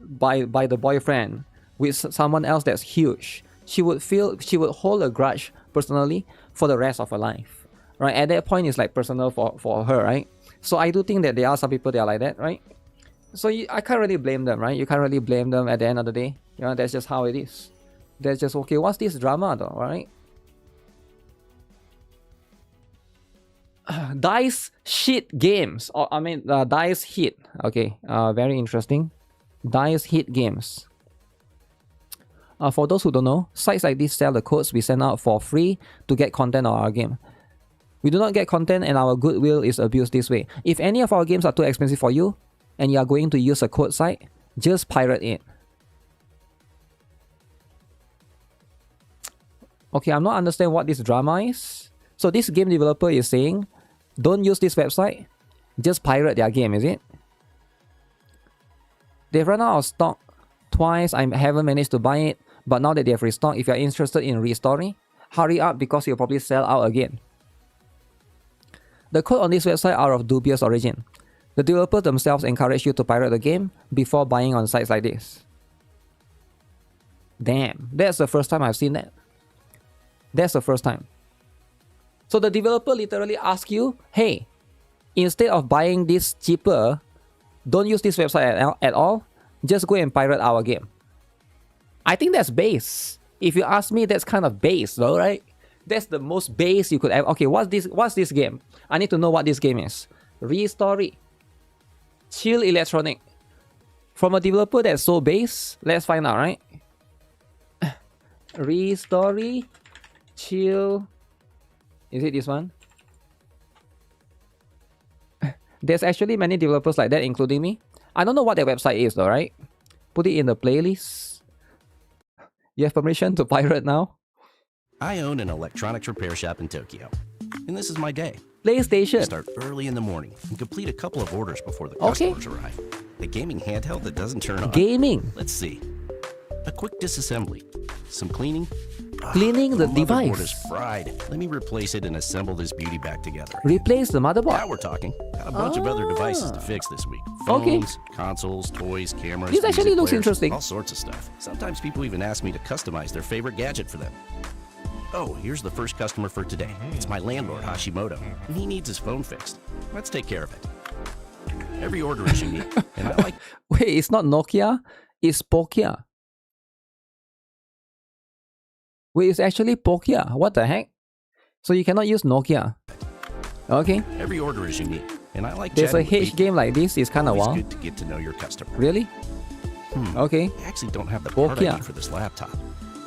by the boyfriend with someone else that's huge, she would hold a grudge personally for the rest of her life, right? At that point, it's like personal for her, right? So I do think that there are some people that are like that, right? So I can't really blame them, right? You can't really blame them at the end of the day. You know, that's just how it is. That's just okay. What's this drama though, right? Dice shit games. Or I mean, Dice hit. Okay, very interesting. Dice hit games. For those who don't know, sites like this sell the codes we send out for free to get content on our game. We do not get content and our goodwill is abused this way. If any of our games are too expensive for you and you are going to use a code site, just pirate it. Okay, I'm not understanding what this drama is. So this game developer is saying, don't use this website, just pirate their game, is it? They've run out of stock twice. I haven't managed to buy it, but now that they have restocked, if you're interested in restoring, hurry up because you'll probably sell out again. The code on this website are of dubious origin. The developers themselves encourage you to pirate the game before buying on sites like this. Damn, that's the first time I've seen that. That's the first time. So the developer literally asks you, hey, instead of buying this cheaper, don't use this website at all. Just go and pirate our game. I think that's base. If you ask me, that's kind of base though, right? That's the most base you could have. Okay, what's this game? I need to know what this game is. Restory. Chill Electronic. From a developer that's so base, let's find out, right? Restory. Chill. Is it this one? There's actually many developers like that, including me. I don't know what their website is though, right? Put it in the playlist. You have permission to pirate now? I own an electronics repair shop in Tokyo, and this is my day. PlayStation. I start early in the morning and complete a couple of orders before the customers arrive. A gaming handheld that doesn't turn on. Gaming. Let's see. A quick disassembly, some cleaning. Cleaning the device. Motherboard is fried. Let me replace it and assemble this beauty back together. Replace the motherboard. Now we're talking. Got a bunch of other devices to fix this week. Phones, consoles, toys, cameras. This actually looks players, interesting. All sorts of stuff. Sometimes people even ask me to customize their favorite gadget for them. Oh, here's the first customer for today. It's my landlord, Hashimoto, and he needs his phone fixed. Let's take care of it. Every order is unique, and I like... Wait, it's not Nokia, it's Pokia. Wait, it's actually Pokia. What the heck? So you cannot use Nokia. Okay. Every order is unique, and I like... There's a H game like this. It's kind of wild. It's good to get to know your customer. Really? I Okay. actually don't have the part I need for this laptop.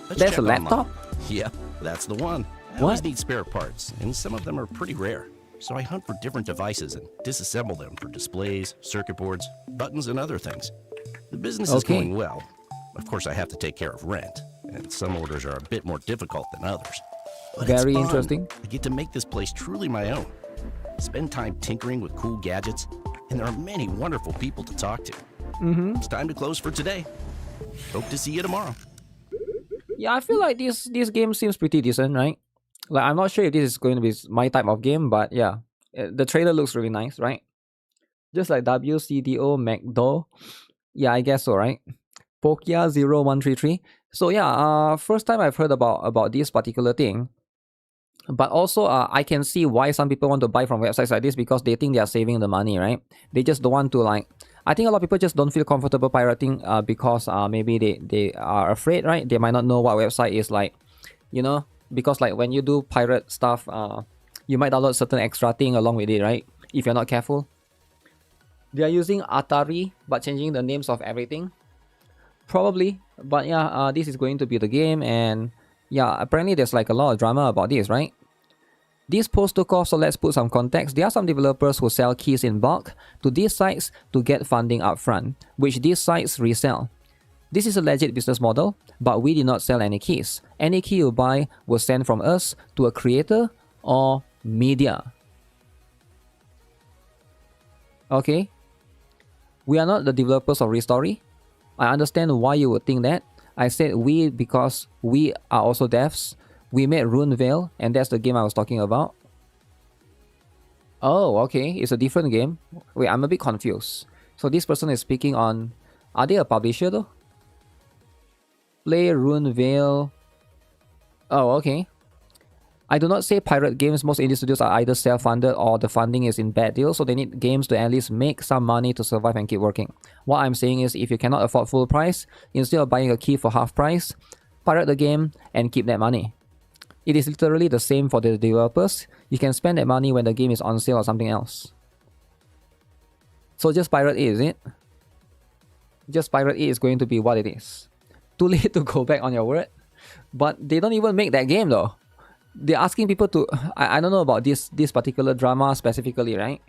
Let's That's check a laptop? online. Yep, that's the one. I always need spare parts, and some of them are pretty rare. So I hunt for different devices and disassemble them for displays, circuit boards, buttons, and other things. The business is going well. Of course, I have to take care of rent, and some orders are a bit more difficult than others. But Very it's fun. interesting. I get to make this place truly my own. Spend time tinkering with cool gadgets, and there are many wonderful people to talk to. It's time to close for today. Hope to see you tomorrow. Yeah, I feel like this game seems pretty decent, right? Like, I'm not sure if this is going to be my type of game, but yeah. The trailer looks really nice, right? Just like WCDO McDo. Yeah, I guess so, right? Pokia 0133. So yeah, first time I've heard about this particular thing. But also, I can see why some people want to buy from websites like this, because they think they are saving the money, right? They just don't want to, like... I think a lot of people just don't feel comfortable pirating because maybe they are afraid, right? They might not know what website is like, you know? Because like when you do pirate stuff, you might download certain extra thing along with it, right? If you're not careful. They are using Atari, but changing the names of everything. Probably. But yeah, this is going to be the game, and yeah, apparently there's like a lot of drama about this, right? This post took off, so let's put some context. There are some developers who sell keys in bulk to these sites to get funding upfront, which these sites resell. This is a legit business model, but we did not sell any keys. Any key you buy was sent from us to a creator or media. Okay? We are not the developers of Restory. I understand why you would think that. I said we because we are also devs. We made Runevale, and that's the game I was talking about. Oh, okay. It's a different game. Wait, I'm a bit confused. So this person is speaking on... Are they a publisher though? Play Runevale. Oh, okay. I do not say pirate games. Most indie studios are either self-funded or the funding is in bad deals, so they need games to at least make some money to survive and keep working. What I'm saying is, if you cannot afford full price, instead of buying a key for half price, pirate the game and keep that money. It is literally the same for the developers. You can spend that money when the game is on sale or something else. So just pirate it, is it? Just pirate it is going to be what it is. Too late to go back on your word. But they don't even make that game though. They're asking people to... I don't know about this particular drama specifically, right?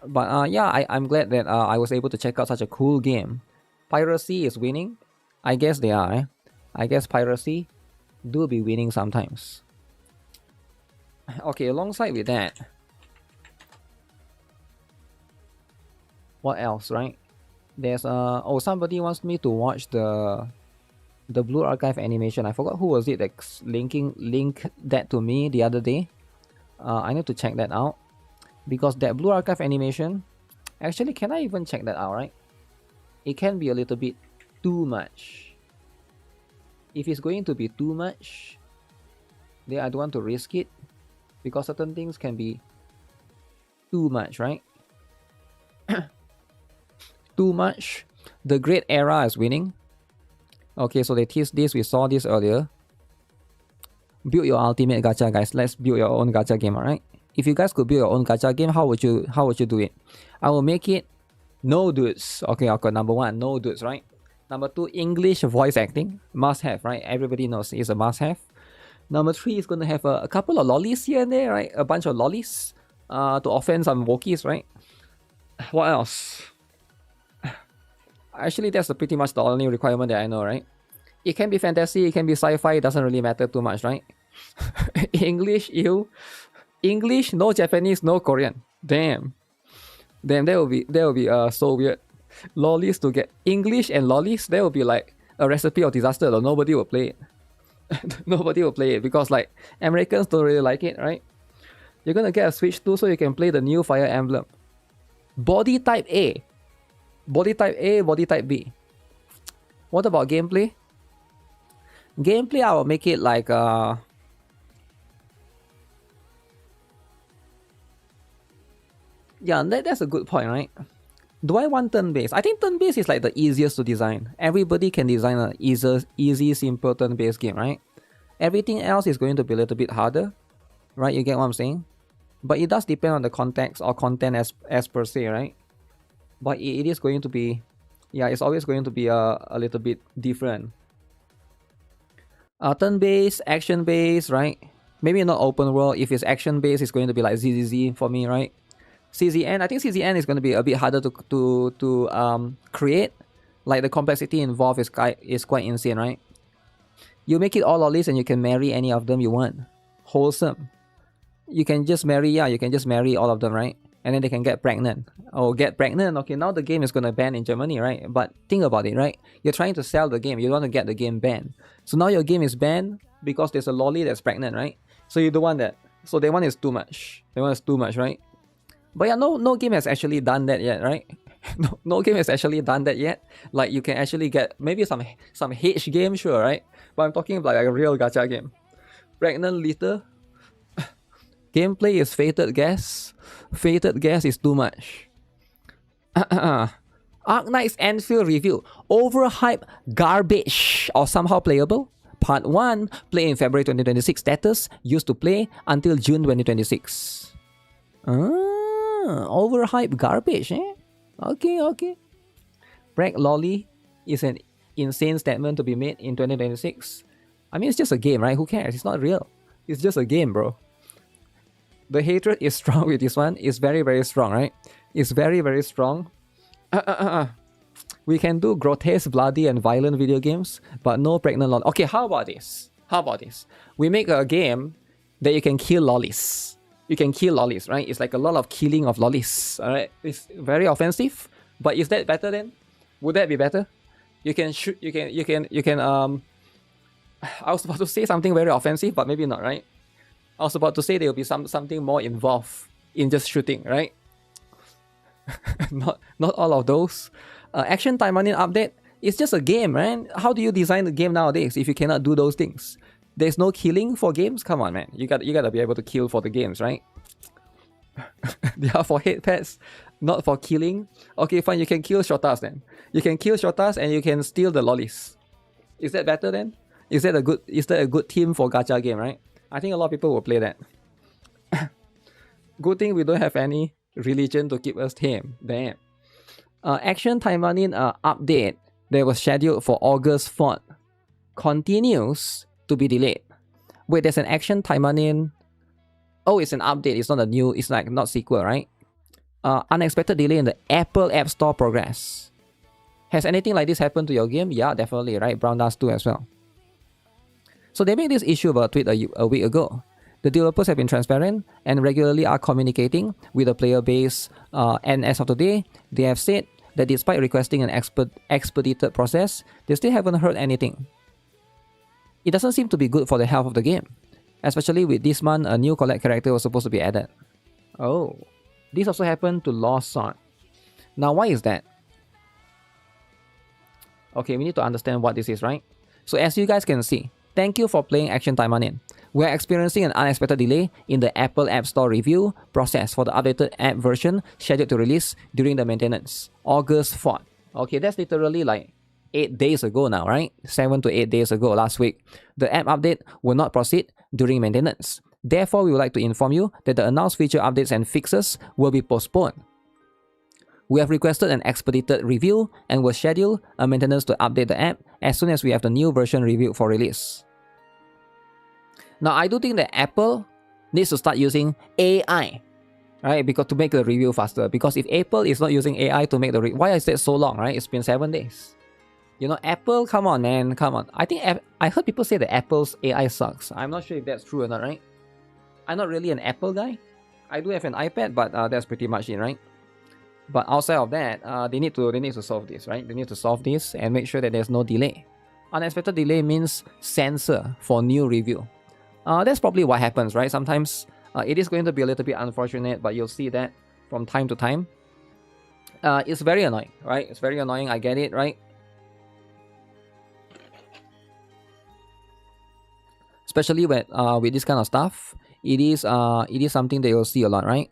But yeah, I'm glad that I was able to check out such a cool game. Piracy is winning? I guess they are, eh? I guess piracy do be winning sometimes. Okay, alongside with that... What else, right? There's... Oh, somebody wants me to watch the Blue Archive animation. I forgot who was it that linked that to me the other day. I need to check that out. Because that Blue Archive animation... Actually, can I even check that out, right? It can be a little bit too much. If it's going to be too much, then I don't want to risk it. Because certain things can be too much, right? Too much. The Great Era is winning. Okay, so they teased this. We saw this earlier. Build your ultimate gacha, guys. Let's build your own gacha game, alright? If you guys could build your own gacha game, how would you do it? I will make it no dudes. Okay, number 1, no dudes, right? Number 2, English voice acting. Must have, right? Everybody knows it's a must have. Number 3 is going to have a couple of lollies here and there, right? A bunch of lollies to offend some Wokies, right? What else? Actually, that's pretty much the only requirement that I know, right? It can be fantasy, it can be sci-fi, it doesn't really matter too much, right? English, ew. English, no Japanese, no Korean. Damn. Then that will be so weird. Lollies to get English and lollies, that will be like a recipe of disaster though. Nobody will play it. Nobody will play it because like Americans don't really like it, right? You're gonna get a Switch too so you can play the new Fire Emblem. Body type A. Body type A, body type B. What about gameplay? Gameplay, I will make it like yeah, that's a good point, right? Do I want turn-based? I think turn-based is like the easiest to design. Everybody can design an easy, simple turn-based game, right? Everything else is going to be a little bit harder, right? You get what I'm saying? But it does depend on the context or content as per se, right? But it is going to be, yeah, it's always going to be a little bit different. Turn-based, action-based, right? Maybe not open world. If it's action-based, it's going to be like ZZZ for me, right? CZN, I think CZN is going to be a bit harder to create. Like the complexity involved is quite insane, right? You make it all lollies and you can marry any of them you want. Wholesome. You can just marry all of them, right? And then they can get pregnant. Oh, get pregnant. Okay, now the game is going to ban in Germany, right? But think about it, right? You're trying to sell the game. You want to get the game banned. So now your game is banned because there's a lolly that's pregnant, right? So you don't want that. So they want is too much. They want is too much, right? But yeah, no game has actually done that yet, right? no game has actually done that yet. Like you can actually get maybe some H game, sure, right? But I'm talking about like a real gacha game. Pregnant litter. Gameplay is fated guess. Fated guess is too much. Arknight's Enfield review. Overhyped garbage or somehow playable. Part 1. Play in February 2026. Status. Used to play until June 2026. Overhyped garbage, eh? Okay. Brag lolly is an insane statement to be made in 2026. I mean, it's just a game, right? Who cares? It's not real. It's just a game, bro. The hatred is strong with this one. It's very, very strong, right? It's very, very strong. We can do grotesque, bloody, and violent video games, but no pregnant lol. Okay, how about this? How about this? We make a game that you can kill lollies. You can kill lollies, right? It's like a lot of killing of lollies. Alright, it's very offensive. But is that better then? Would that be better? You can shoot. You can. I was about to say something very offensive, but maybe not, right? I was about to say there will be something more involved in just shooting, right? not all of those. Action time running update. It's just a game, right? How do you design the game nowadays if you cannot do those things? There's no killing for games. Come on, man. You gotta be able to kill for the games, right? They are for hate pets, not for killing. Okay, fine. You can kill shotas then. You can kill shotas and you can steal the lollies. Is that better then? Is that a good team for gacha game, right? I think a lot of people will play that. Good thing we don't have any religion to keep us tame. Damn. Action time running update that was scheduled for August 4th continues to be delayed. Wait, there's an action time running. Oh, it's an update. It's not a new. It's like not sequel, right? Unexpected delay in the Apple App Store progress. Has anything like this happened to your game? Yeah, definitely, right? Brown does too as well. So they made this issue about a tweet a week ago. The developers have been transparent and regularly are communicating with the player base. And as of today, they have said that despite requesting an expedited process, they still haven't heard anything. It doesn't seem to be good for the health of the game. Especially with this month, a new collect character was supposed to be added. Oh, this also happened to Lost Sword. Now, why is that? Okay, we need to understand what this is, right? So as you guys can see, thank you for playing Action Time Running. We're experiencing an unexpected delay in the Apple App Store review process for the updated app version scheduled to release during the maintenance, August 4th. Okay, that's literally like 8 days ago now, right? 7 to 8 days ago last week. The app update will not proceed during maintenance. Therefore, we would like to inform you that the announced feature updates and fixes will be postponed. We have requested an expedited review and will schedule a maintenance to update the app as soon as we have the new version reviewed for release. Now, I do think that Apple needs to start using AI, right? Because to make the review faster. Because if Apple is not using AI to make the why is that so long, right? It's been 7 days. You know, Apple, come on, man, come on. I heard people say that Apple's AI sucks. I'm not sure if that's true or not, right? I'm not really an Apple guy. I do have an iPad, but that's pretty much it, right? But outside of that, they need to solve this, right? They need to solve this and make sure that there's no delay. Unexpected delay means censor for new review. That's probably what happens, right? Sometimes it is going to be a little bit unfortunate, but you'll see that from time to time. It's very annoying, right? It's very annoying. I get it, right? Especially with this kind of stuff, it is something that you'll see a lot, right?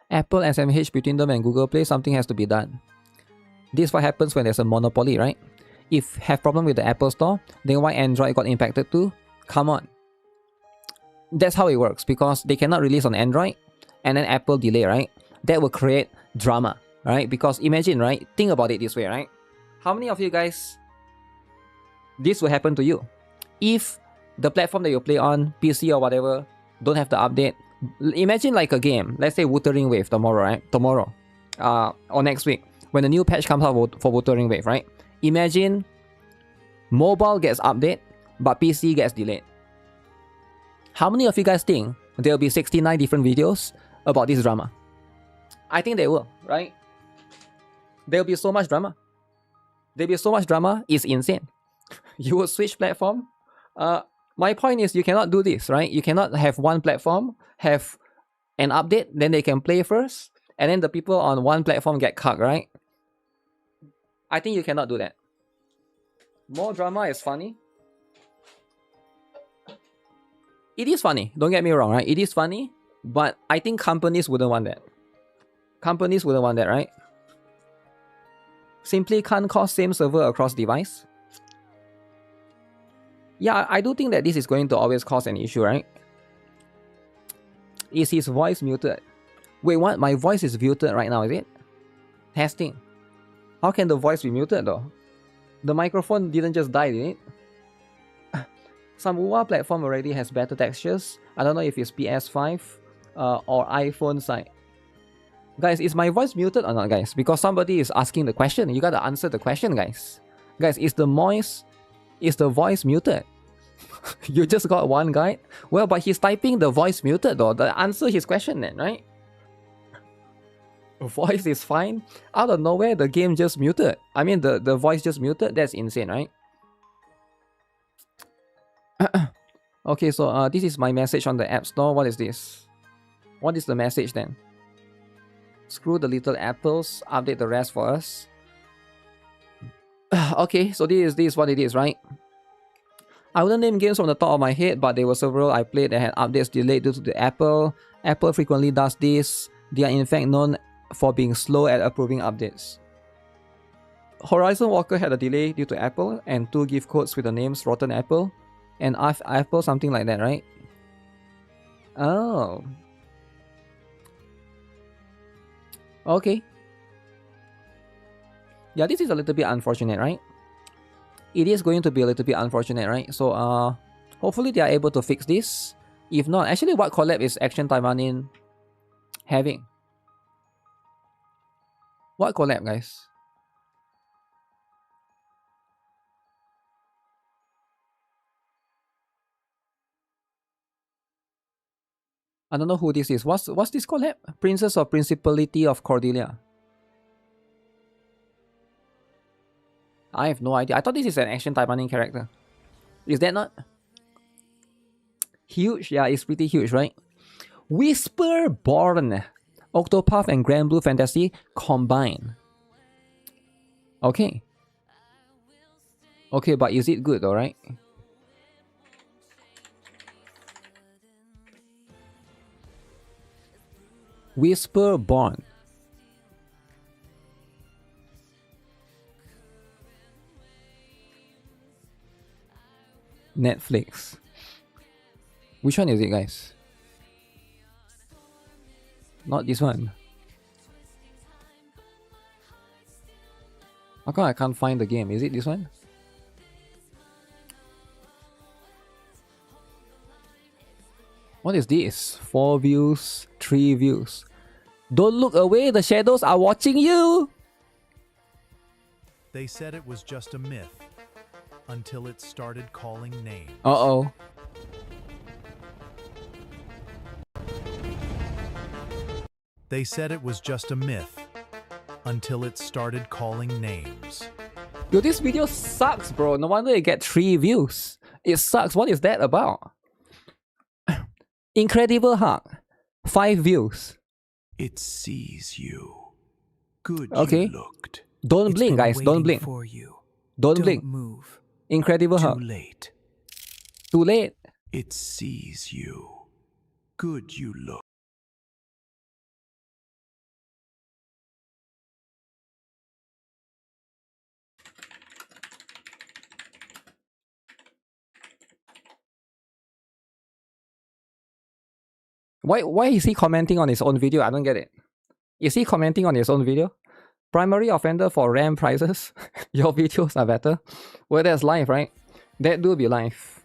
Apple SMH between them and Google Play, something has to be done. This is what happens when there's a monopoly, right? If have problem with the Apple Store, then why Android got impacted too? Come on. That's how it works, because they cannot release on Android and then Apple delay, right? That will create drama, right? Because imagine, right? Think about it this way, right? How many of you guys, this will happen to you? If the platform that you play on, PC or whatever, don't have the update. Imagine like a game, let's say Wuthering Wave tomorrow, right? Tomorrow, or next week, when the new patch comes out for Wuthering Wave, right? Imagine mobile gets update, but PC gets delayed. How many of you guys think there'll be 69 different videos about this drama? I think they will, right? There'll be so much drama. There'll be so much drama, it's insane. You will switch platform. My point is you cannot do this, right? You cannot have one platform have an update, then they can play first, and then the people on one platform get cucked, right? I think you cannot do that. More drama is funny. It is funny, don't get me wrong, right? It is funny, but I think companies wouldn't want that. Companies wouldn't want that, right? Simply can't cause same server across device. Yeah, I do think that this is going to always cause an issue, right? Is his voice muted? Wait, what? My voice is muted right now, is it? Testing. How can the voice be muted though? The microphone didn't just die, did it? Some UA platform already has better textures I don't know if it's PS5 or iPhone side. Guys, is my voice muted or not, guys? Because somebody is asking the question. You gotta answer the question, guys. Guys, is the voice muted? You just got one guy? Well, but he's typing the voice muted though. Answer his question then, right? Voice is fine. Out of nowhere, the game just muted. I mean, the voice just muted. That's insane, right? Okay, so this is my message on the App Store. What is this? What is the message then? Screw the little apples. Update the rest for us. Okay, so this is what it is, right? I wouldn't name games from the top of my head, but there were several I played that had updates delayed due to the Apple. Apple frequently does this. They are in fact known for being slow at approving updates. Horizon Walker had a delay due to Apple, and 2 gift codes with the names Rotten Apple and Apple, something like that, right? Oh. Okay. Yeah, this is a little bit unfortunate, right? It is going to be a little bit unfortunate, right? So, hopefully they are able to fix this. If not, actually, what collab is Action Taimanin having? What collab, guys? I don't know who this is. What's this collab? Princess of Principality of Cordelia. I have no idea. I thought this is an Action Taimanin character. Is that not? Huge? Yeah, it's pretty huge, right? Whisperborn. Octopath and Grand Blue Fantasy combined. Okay. Okay, but is it good, alright? Whisperborn. Netflix. Which one is it, guys? Not this one. How come I can't find the game? Is it this one? What is this? 4 views, 3 views. Don't look away, the shadows are watching you! They said it was just a myth until it started calling names. Uh-oh. They said it was just a myth until it started calling names. Yo, this video sucks, bro. No wonder it get 3 views. It sucks. What is that about? Incredible Hulk. 5 views. It sees you. Good okay. You looked. Don't blink, guys. Don't blink. For you. Don't blink. Move. Incredible Hulk. Too late. Too late. It sees you. Good you look. Why is he commenting on his own video? I don't get it. Is he commenting on his own video? Primary offender for RAM prices. Your videos are better. Well, that's live, right? That do be live.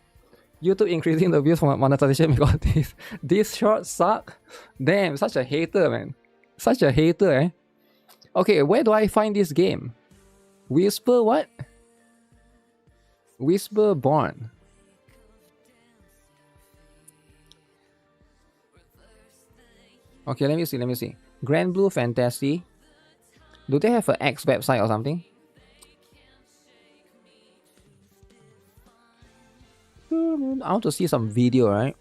YouTube increasing the views for monetization because these shorts suck. Damn, such a hater, man. Such a hater, eh? Okay, where do I find this game? Whisper what? Whisperborn. Okay, let me see. Grand Blue Fantasy. Do they have an X website or something? I want to see some video, right?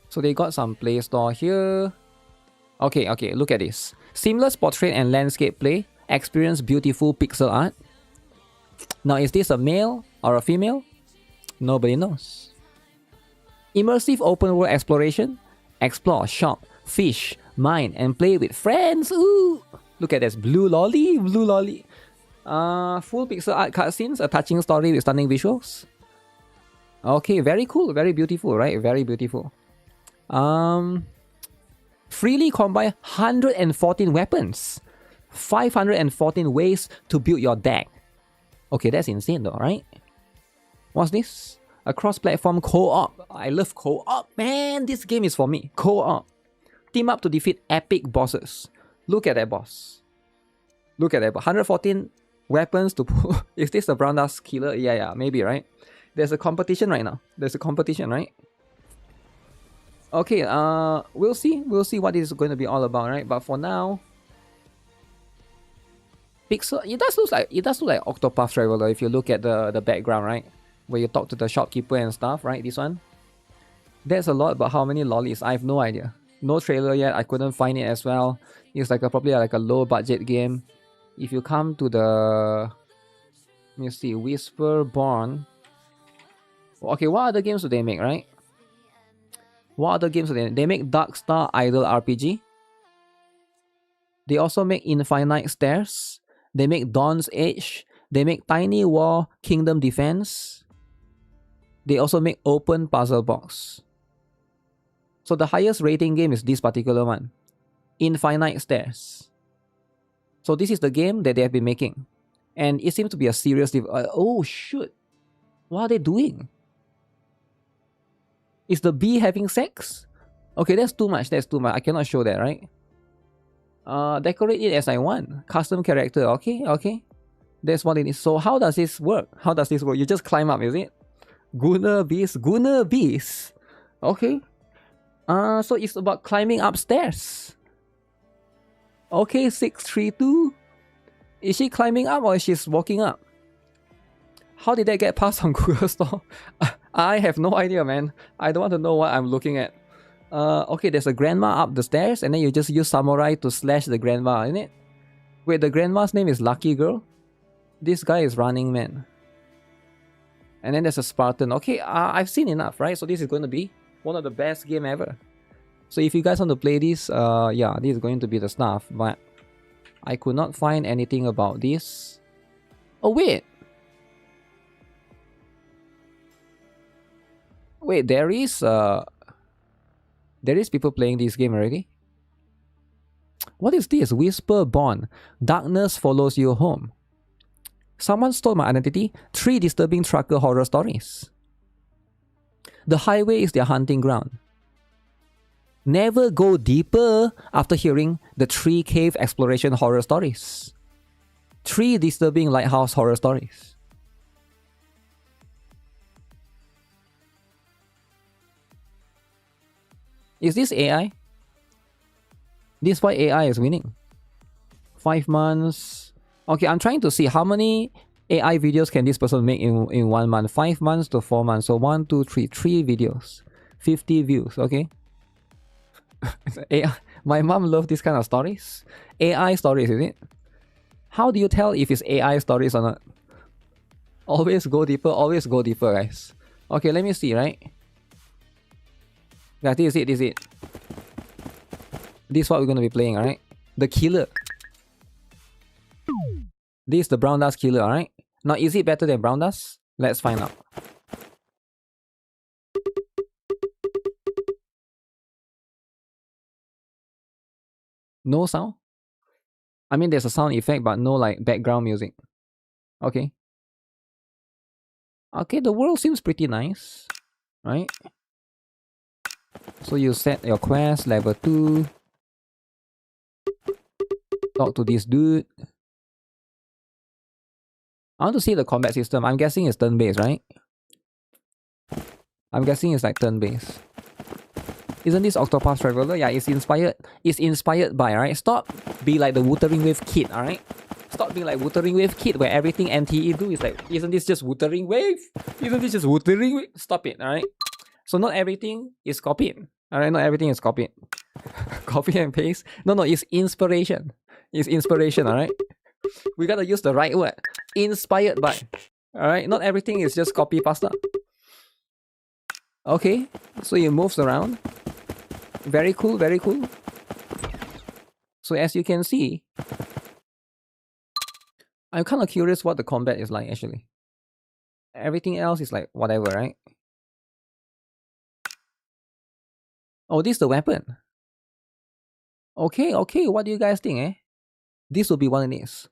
So they got some Play Store here. Okay, look at this. Seamless portrait and landscape play. Experience beautiful pixel art. Now, is this a male or a female? Nobody knows. Immersive open world exploration. Explore, shop, fish, mine, and play with friends. Ooh! Look at this. Blue lolly. Full pixel art cutscenes. A touching story with stunning visuals. Okay, very cool. Very beautiful, right? Very beautiful. Freely combine 114 weapons. 514 ways to build your deck. Okay, that's insane though, right? What's this? A cross-platform co-op. I love co-op, man. This game is for me. Co-op. Team up to defeat epic bosses. Look at that boss. Look at that. 114 weapons to pull. Is this the brown dust killer? Yeah, maybe, right? There's a competition right now. There's a competition, right? Okay, we'll see. We'll see what this is going to be all about, right? But for now, Pixel. It does look like Octopath Traveler if you look at the background, right? Where you talk to the shopkeeper and stuff, right? This one. There's a lot, but how many lollies? I have no idea. No trailer yet. I couldn't find it as well. It's like probably like a low budget game. If you come to the, let me see, Whisperborn. Okay, what other games do they make, right? What other games do they make? They make Darkstar Idol RPG. They also make Infinite Stairs. They make Dawn's Edge. They make Tiny War Kingdom Defense. They also make Open Puzzle Box. So the highest rating game is this particular one. Infinite Stairs. So this is the game that they have been making. And it seems to be a serious... oh, shoot. What are they doing? Is the bee having sex? Okay, that's too much. That's too much. I cannot show that, right? Decorate it as I want. Custom character. Okay. That's what it is. So how does this work? How does this work? You just climb up, is it? Gunner Beast. Okay. So it's about climbing upstairs. Okay, 632. Is she climbing up or is she walking up? How did that get passed on Google Store? I have no idea, man. I don't want to know what I'm looking at. Okay, there's a grandma up the stairs and then you just use samurai to slash the grandma, isn't it? Wait, the grandma's name is Lucky Girl? This guy is Running Man. And then there's a Spartan. Okay, I've seen enough, right? So this is going to be one of the best game ever. So if you guys want to play this, yeah, this is going to be the stuff. But I could not find anything about this. Oh, wait. Wait, there is people playing this game already. What is this? Whisperborn. Darkness follows you home. Someone stole my identity. 3 disturbing trucker horror stories. The highway is their hunting ground. Never go deeper after hearing the 3 cave exploration horror stories. 3 disturbing lighthouse horror stories. Is this AI? This is why AI is winning. 5 months. Okay, I'm trying to see how many AI videos can this person make in 1 month. 5 months to 4 months. So 1, 2, 3. 3 videos. 50 views, okay? AI. My mom loves this kind of stories. AI stories, is it? How do you tell if it's AI stories or not? Always go deeper, guys. Okay, let me see, right? Yeah, this is it. This is what we're going to be playing, alright? The killer. This is the brown dust killer, alright? Now, is it better than brown dust? Let's find out. No sound? I mean, there's a sound effect, but no like background music. Okay. Okay, the world seems pretty nice, right? So you set your quest, level 2. Talk to this dude. I want to see the combat system. I'm guessing it's turn-based, right? I'm guessing it's like turn-based. Isn't this Octopath Traveler? Yeah, it's inspired by, right? Stop be like the Wuthering Wave Kid, alright? Stop being like Wuthering Wave Kid where everything NTE do is like, isn't this just Wuthering Wave? Isn't this just Wuthering Wave? Stop it, alright? So not everything is copied. Alright, not everything is copied. Copy and paste. No, it's inspiration. It's inspiration, alright? We gotta use the right word. Inspired by. Alright, not everything is just copy pasta. Okay, so it moves around. Very cool, very cool. So as you can see, I'm kind of curious what the combat is like actually. Everything else is like whatever, right? Oh, this is the weapon. Okay, what do you guys think, eh? This will be one of these.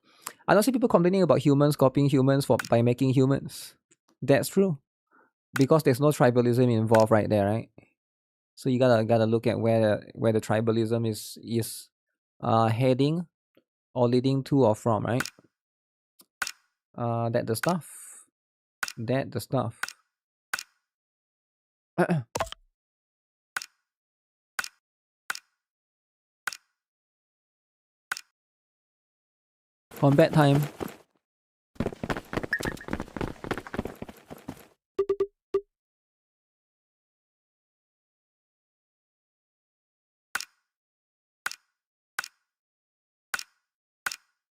I don't see people complaining about humans copying humans by making humans. That's true. because there's no tribalism involved right there, right? So you gotta look at where the tribalism is heading or leading to or from, right? That the stuff. That the stuff. Combat time.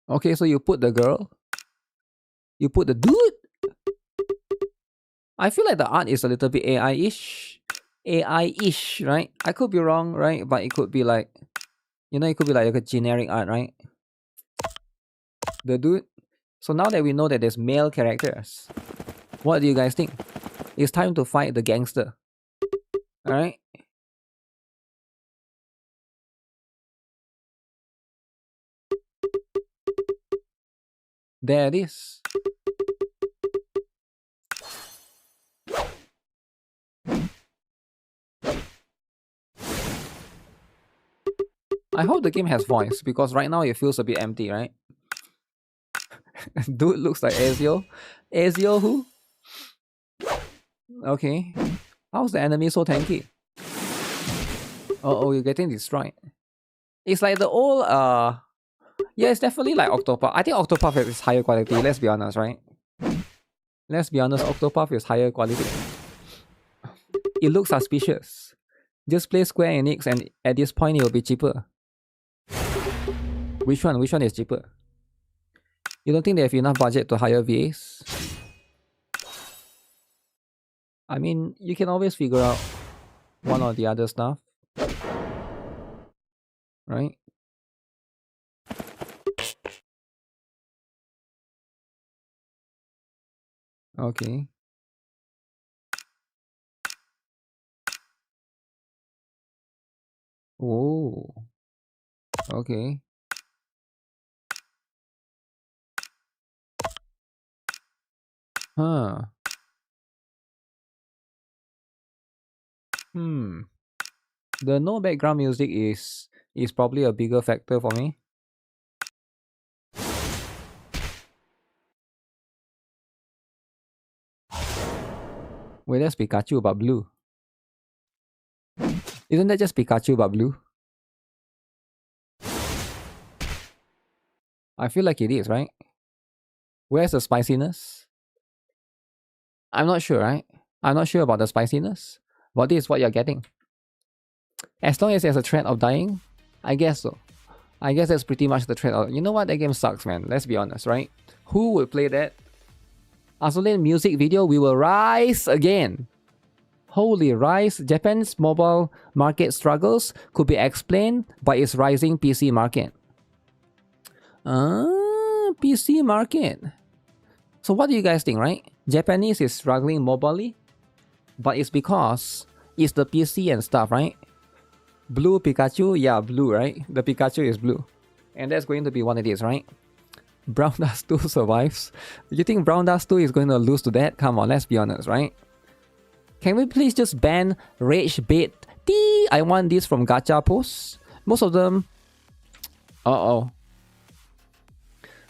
Okay, so you put the girl. You put the dude. I feel like the art is a little bit AI-ish. AI-ish, right? I could be wrong, right? But it could be like, you know, it could be like a generic art, right? The dude. So now that we know that there's male characters, what do you guys think? It's time to fight the gangster. Alright? There it is. I hope the game has voice, because right now it feels a bit empty, right? Dude looks like Ezio. Ezio who? Okay. How's the enemy so tanky? Oh, you're getting destroyed. It's like the old yeah, it's definitely like Octopath. I think Octopath is higher quality, let's be honest, right? Let's be honest, Octopath is higher quality. It looks suspicious. Just play Square Enix and at this point it will be cheaper. Which one? Which one is cheaper? You don't think they have enough budget to hire VAs? I mean, you can always figure out one or the other stuff. Right? Okay. Oh. Okay. Huh. The no background music is probably a bigger factor for me. Wait, that's Pikachu but blue. Isn't that just Pikachu but blue? I feel like it is, right? Where's the spiciness? I'm not sure, right? I'm not sure about the spiciness. But this is what you're getting. As long as there's a threat of dying, I guess so. I guess that's pretty much the threat of... You know what? That game sucks, man. Let's be honest, right? Who would play that? Azulane music video, we will rise again. Holy rise. Japan's mobile market struggles could be explained by its rising PC market. PC market. So what do you guys think, right? Japanese is struggling mobilely, but it's because it's the PC and stuff, right? Blue Pikachu, yeah, blue, right? The Pikachu is blue. And that's going to be what it is, right? Brown Dust 2 survives. You think Brown Dust 2 is going to lose to that? Come on, let's be honest, right? Can we please just ban Rage Bait? I want this from Gacha posts. Most of them...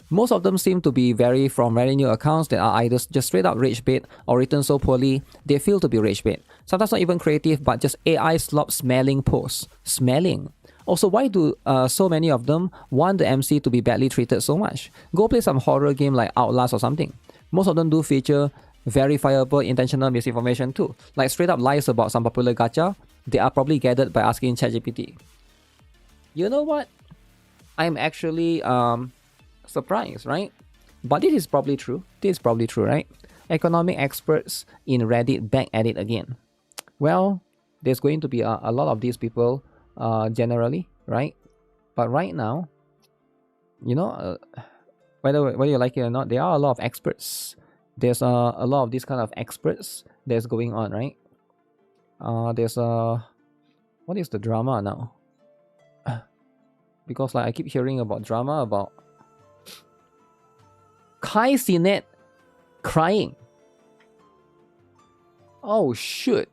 Most of them seem to be from very new accounts that are either just straight up rage bait or written so poorly they feel to be rage bait. Sometimes not even creative, but just AI slop smelling posts. Smelling. Also, why do so many of them want the MC to be badly treated so much? Go play some horror game like Outlast or something. Most of them do feature verifiable intentional misinformation too. Like straight up lies about some popular gacha. They are probably gathered by asking ChatGPT. You know what? I'm actually... surprise, right? But this is probably true. This is probably true, right? Economic experts in Reddit back at it again. Well, there's going to be a lot of these people generally, right? But right now, you know, whether you like it or not, there are a lot of experts. There's a lot of these kind of experts that's going on, right? There's what is the drama now? Because like I keep hearing about drama about Kai Sinet crying. Oh shit.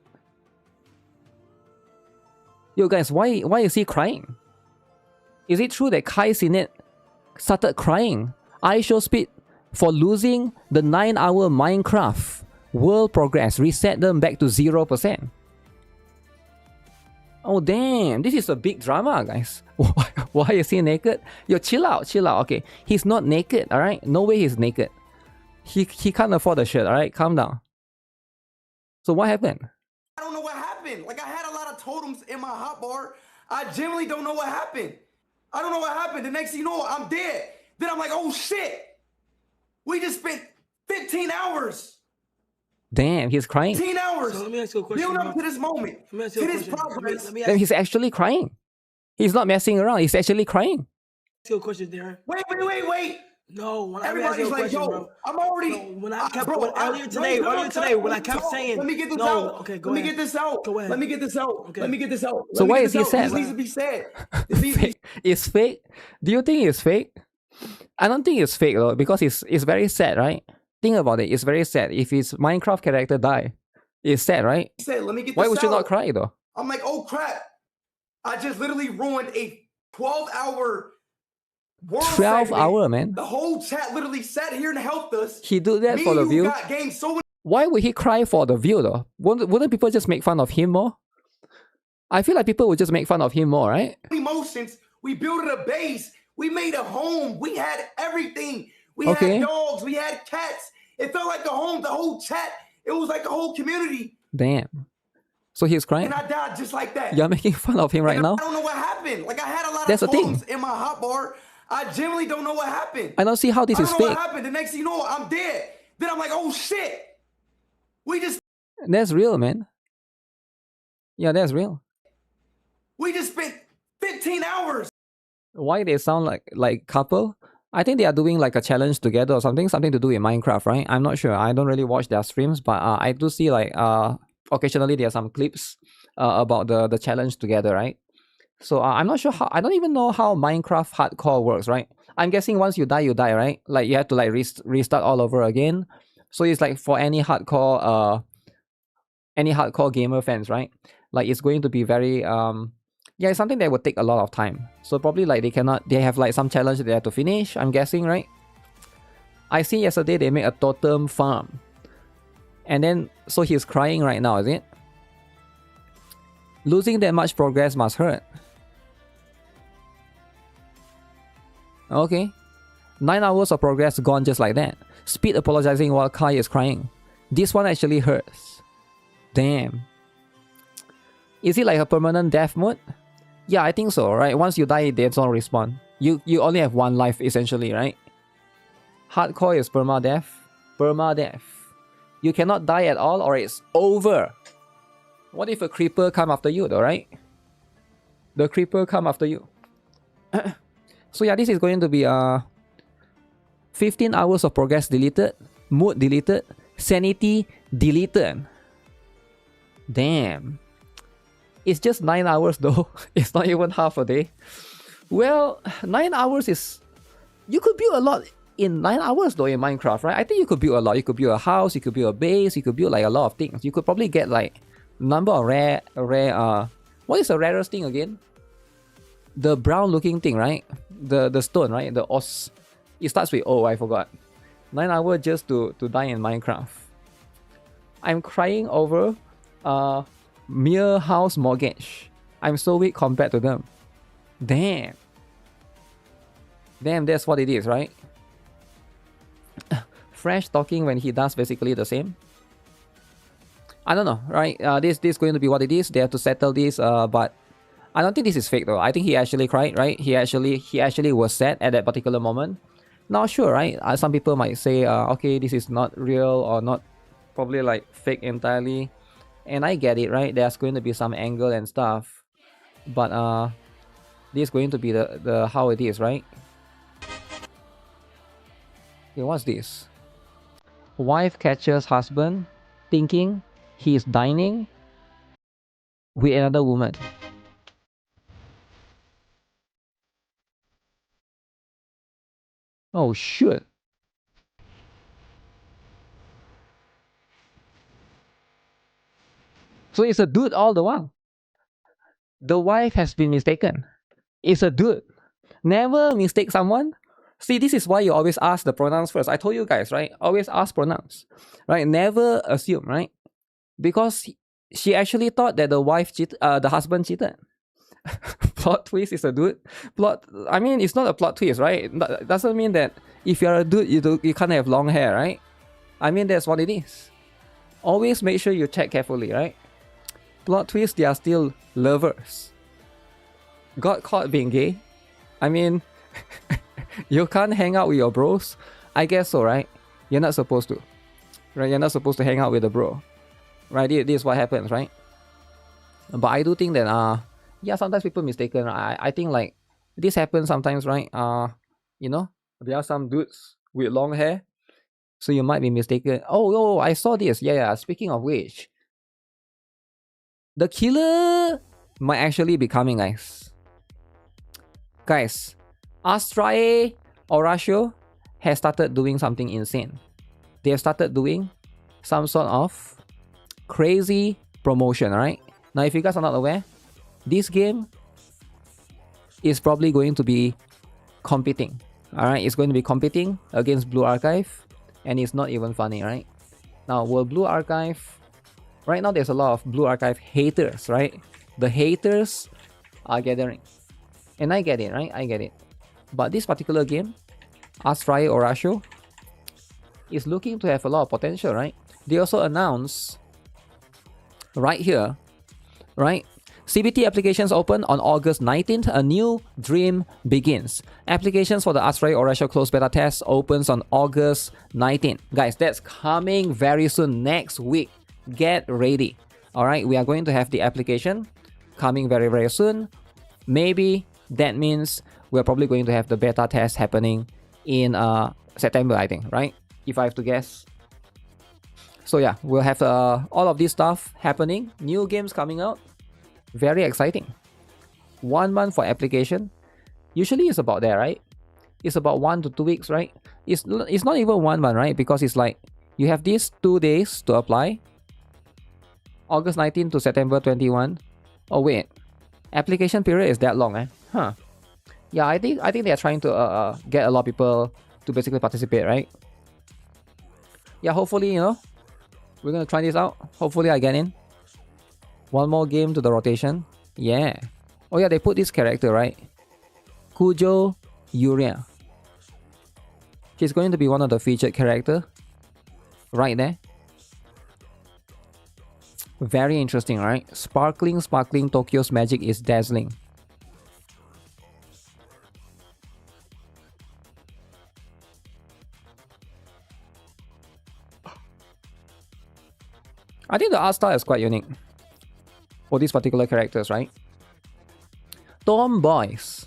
Yo guys, why is he crying? Is it true that Kai Sinet started crying? ISO speed for losing the 9-hour Minecraft world progress, reset them back to 0%. Oh damn, this is a big drama, guys. Why is he naked? Yo, chill out. Okay, he's not naked, alright? No way he's naked. He can't afford the shirt, alright? Calm down. So what happened? I don't know what happened. Like, I had a lot of totems in my hotbar. I genuinely don't know what happened. I don't know what happened. The next thing you know, I'm dead. Then I'm like, oh shit. We just spent 15 hours. Damn, he's crying. 15 hours. So let me ask you a question. Build up to this moment. Let me ask you a question. progress. Let me Damn, he's actually crying. He's not messing around. He's actually crying. ask you a question, Darren. Wait. No, when Everybody's I like, question, yo, bro. I'm already. No, when I kept earlier today, when I kept saying, let me get this no, out. okay, go let ahead. me get this out. Go ahead. Let me get this out. Okay. Let me get this out. So Let me why get is this he out. sad? This needs to be said. This needs to be Fake. It's fake? Do you think it's fake? I don't think it's fake though, because it's very sad, right? Think about it. It's very sad. If his Minecraft character die, it's sad, right? said. Let me get this Why would you out. not cry though? I'm like, oh crap. I just literally ruined a 12-hour world 12 segment. hour, man. The whole chat literally sat here and helped us. He do that Me for the and view. got games so many Why would he cry for the view though? Wouldn't people just make fun of him more? I feel like people would just make fun of him more, right? emotions. We built a base. We made a home. We had everything. We Okay. had dogs. We had cats. It felt like a home. The whole chat. It was like a whole community. Damn. So he's crying? And I died just like that. You're making fun of him right now? I don't know what happened. Like, I had a lot That's the of thing. totems in my hotbar. I genuinely don't know what happened. I don't see how this I is don't know fake. what happened. The next thing you know, I'm dead. Then I'm like, oh shit. We just That's real, man. Yeah, that's real. spent 15 hours. Why they sound like couple? I think they are doing like a challenge together or something to do in Minecraft, right? I'm not sure. I don't really watch their streams, but I do see like occasionally there are some clips about the challenge together, right? So I'm not sure how. I don't even know how Minecraft hardcore works, right? I'm guessing once you die, right? Like you have to like restart all over again. So it's like for any hardcore gamer fans, right? Like it's going to be very yeah, it's something that would take a lot of time. So probably like they have like some challenge they have to finish, I'm guessing, right? I see yesterday they made a totem farm. And then so he's crying right now, is it? Losing that much progress must hurt. Okay. 9 hours of progress gone just like that. Speed apologizing while Kai is crying. This one actually hurts. Damn. Is it like a permanent death mode? Yeah, I think so, right? Once you die, they don't respawn. You only have one life essentially, right? Hardcore is permadeath. Permadeath. You cannot die at all or it's over. What if a creeper come after you though, right? The creeper come after you. So yeah, this is going to be 15 hours of progress deleted, mood deleted, sanity deleted. Damn. It's just 9 hours though. It's not even half a day. Well, 9 hours is... You could build a lot in 9 hours though in Minecraft, right? I think you could build a lot. You could build a house, you could build a base, you could build like a lot of things. You could probably get like number of rare what is the rarest thing again? The brown looking thing, right? The stone, right? The os. It starts with O, I forgot. 9 hours just to die in Minecraft. I'm crying over mere house mortgage. I'm so weak compared to them. Damn. Damn, that's what it is, right? Fresh talking when he does basically the same. I don't know, right? This is going to be what it is. They have to settle this, but I don't think this is fake though. I think he actually cried, right? He actually was sad at that particular moment. Now, sure, right? Some people might say, okay, this is not real or not, probably like fake entirely. And I get it, right? There's going to be some angle and stuff. But this is going to be the how it is, right? Okay, what's this? Wife catches husband thinking he is dining with another woman. Oh shit. So it's a dude all the while. The wife has been mistaken. It's a dude. Never mistake someone. See, this is why you always ask the pronouns first. I told you guys, right? Always ask pronouns, right? Never assume, right? Because she actually thought that the husband cheated. Plot twist is a dude. I mean, it's not a plot twist, right? It doesn't mean that if you're a dude, you can't have long hair, right? I mean, that's what it is. Always make sure you check carefully, right? Plot twist, they are still lovers. Got caught being gay. I mean, you can't hang out with your bros. I guess so, right? You're not supposed to. Right? You're not supposed to hang out with a bro. Right? This is what happens, right? But I do think that, yeah, sometimes people mistaken. I think like this happens sometimes, right? You know, there are some dudes with long hair. So you might be mistaken. Oh, I saw this. Yeah. Speaking of which, the killer might actually be coming, guys. Guys, Astrae Horatio has started doing something insane. They have started doing some sort of crazy promotion, right? Now, if you guys are not aware, this game is probably going to be competing. Alright, it's going to be competing against Blue Archive, and it's not even funny, right? Now, will Blue Archive... Right now, there's a lot of Blue Archive haters, right? The haters are gathering. And I get it, right? I get it. But this particular game, Astrae Horatio, is looking to have a lot of potential, right? They also announced right here, right? CBT applications open on August 19th. A new dream begins. Applications for the Astrae Horatio closed beta test opens on August 19th. Guys, that's coming very soon, next week. Get ready. Alright, we are going to have the application coming very, very soon. Maybe that means we're probably going to have the beta test happening in September, I think, right? If I have to guess. So yeah, we'll have all of this stuff happening. New games coming out. Very exciting. 1 month for application. Usually it's about there, right? It's about 1 to 2 weeks, right? It's not even 1 month, right? Because it's like you have these 2 days to apply. August 19 to September 21. Oh wait, application period is that long, eh? Huh. Yeah, I think they are trying to get a lot of people to basically participate, right? Yeah, hopefully, you know, we're gonna try this out. Hopefully I get in. 1 more game to the rotation. Yeah. Oh yeah, they put this character, right? Kujo Yuria. She's going to be one of the featured character. Right there. Very interesting, right? Sparkling Tokyo's magic is dazzling. I think the art style is quite unique for these particular characters, right? Tomboys.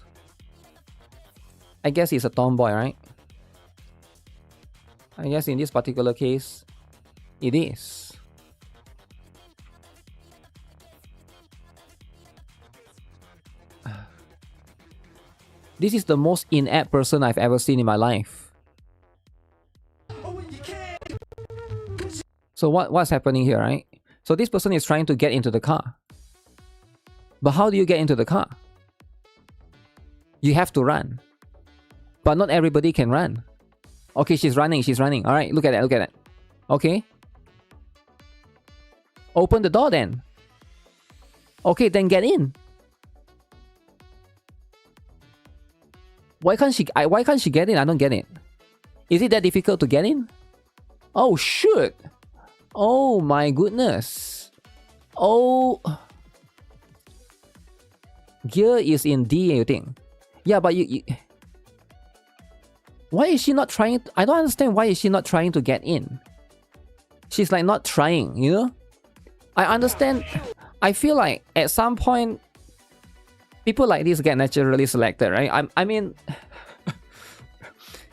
I guess he's a tomboy, right? I guess in this particular case, it is. This is the most inept person I've ever seen in my life. So what's happening here, right? So this person is trying to get into the car. But how do you get into the car? You have to run. But not everybody can run. Okay, she's running. Alright, look at that. Okay. Open the door then. Okay, then get in. Why can't she get in? I don't get it. Is it that difficult to get in? Oh shoot. Oh my goodness. Oh. Gear is in D, you think? Yeah, but you why is she not trying? I don't understand why is she not trying to get in. She's like not trying, you know? I understand. I feel like at some point people like this get naturally selected, right? I mean,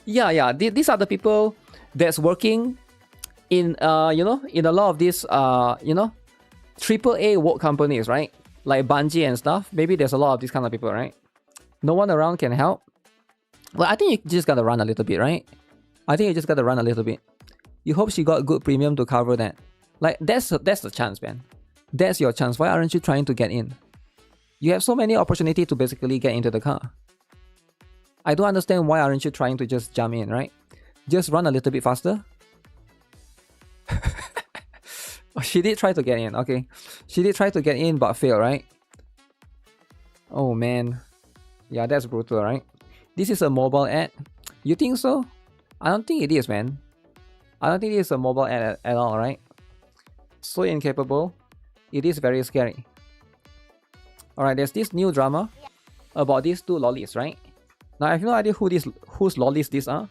yeah. These are the people that's working in, you know, in a lot of these, you know, AAA work companies, right? Like Bungie and stuff. Maybe there's a lot of these kind of people, right? No one around can help. Well, I think you just gotta run a little bit, right? I think you just gotta run a little bit. You hope she got good premium to cover that. Like, that's the chance, man. That's your chance. Why aren't you trying to get in? You have so many opportunities to basically get into the car. I don't understand why aren't you trying to just jump in, right? Just run a little bit faster. Oh, she did try to get in, okay. She did try to get in but failed, right? Oh man. Yeah, that's brutal, right? This is a mobile ad. You think so? I don't think it is, man. I don't think it is a mobile ad at all, right? So incapable. It is very scary. Alright, there's this new drama about these two lollies, right? Now I have no idea whose lollies these are.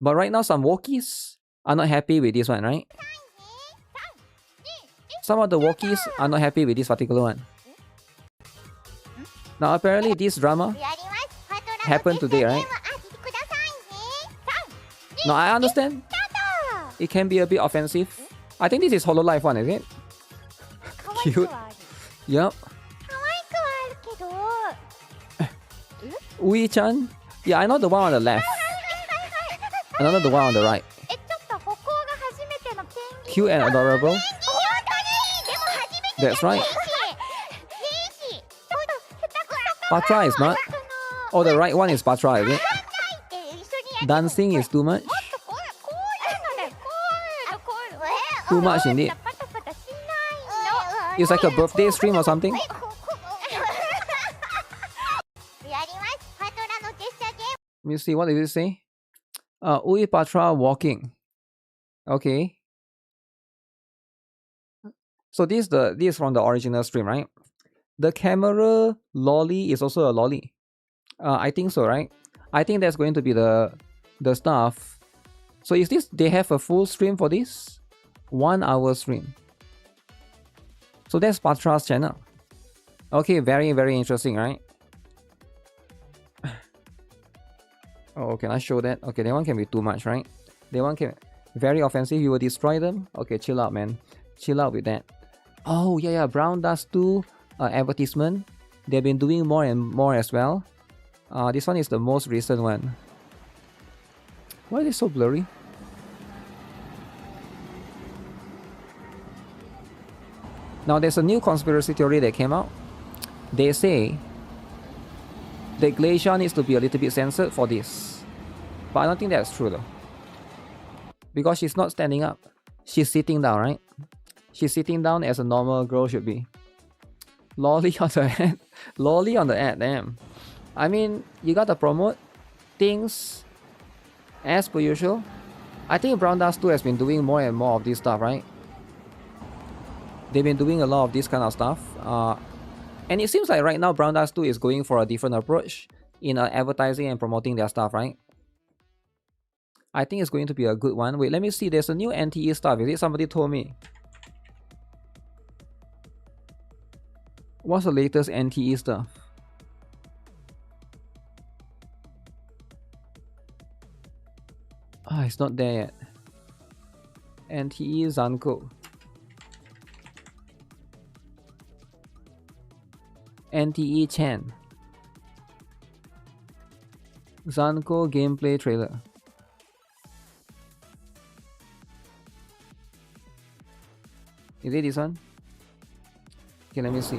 But right now some walkies are not happy with this one, right? Some of the walkies are not happy with this particular one. Now apparently this drama happened today, right? Now I understand it can be a bit offensive. I think this is Hololive one, is it? Cute. Yup. Ui-chan? Yeah, I know the one on the left. I know the one on the right. Cute and adorable. That's right. Patra is not. Oh, the right one is Patra, is it? Dancing is too much. Too much indeed. It's like a birthday stream or something. Let me see, what did it say? Ui Patra walking. Okay. So this is from the original stream, right? The camera lolly is also a lolly. I think so, right? I think that's going to be the stuff. So is this, they have a full stream for this? 1 hour stream. So that's Patra's channel. Okay, very, very interesting, right? Oh, can I show that? Okay, that one can be too much, right? That one can... Very offensive, you will destroy them? Okay, chill out, man. Chill out with that. Oh, yeah, Brown Dust 2 advertisement. They've been doing more and more as well. This one is the most recent one. Why is it so blurry? Now, there's a new conspiracy theory that came out. They say that Glacia needs to be a little bit censored for this. But I don't think that's true though. Because she's not standing up. She's sitting down, right? She's sitting down as a normal girl should be. Lolly on the ad. Lolly on the ad, damn. I mean, you gotta promote things as per usual. I think Brown Dust 2 has been doing more and more of this stuff, right? They've been doing a lot of this kind of stuff. And it seems like right now Brown Dust 2 is going for a different approach in advertising and promoting their stuff, right? I think it's going to be a good one. Wait, let me see. There's a new NTE stuff. Is it? Somebody told me. What's the latest NTE stuff? Ah, it's not there yet. NTE Zanko. NTE Chan. Zanko gameplay trailer. Is it this one? Okay, let me see.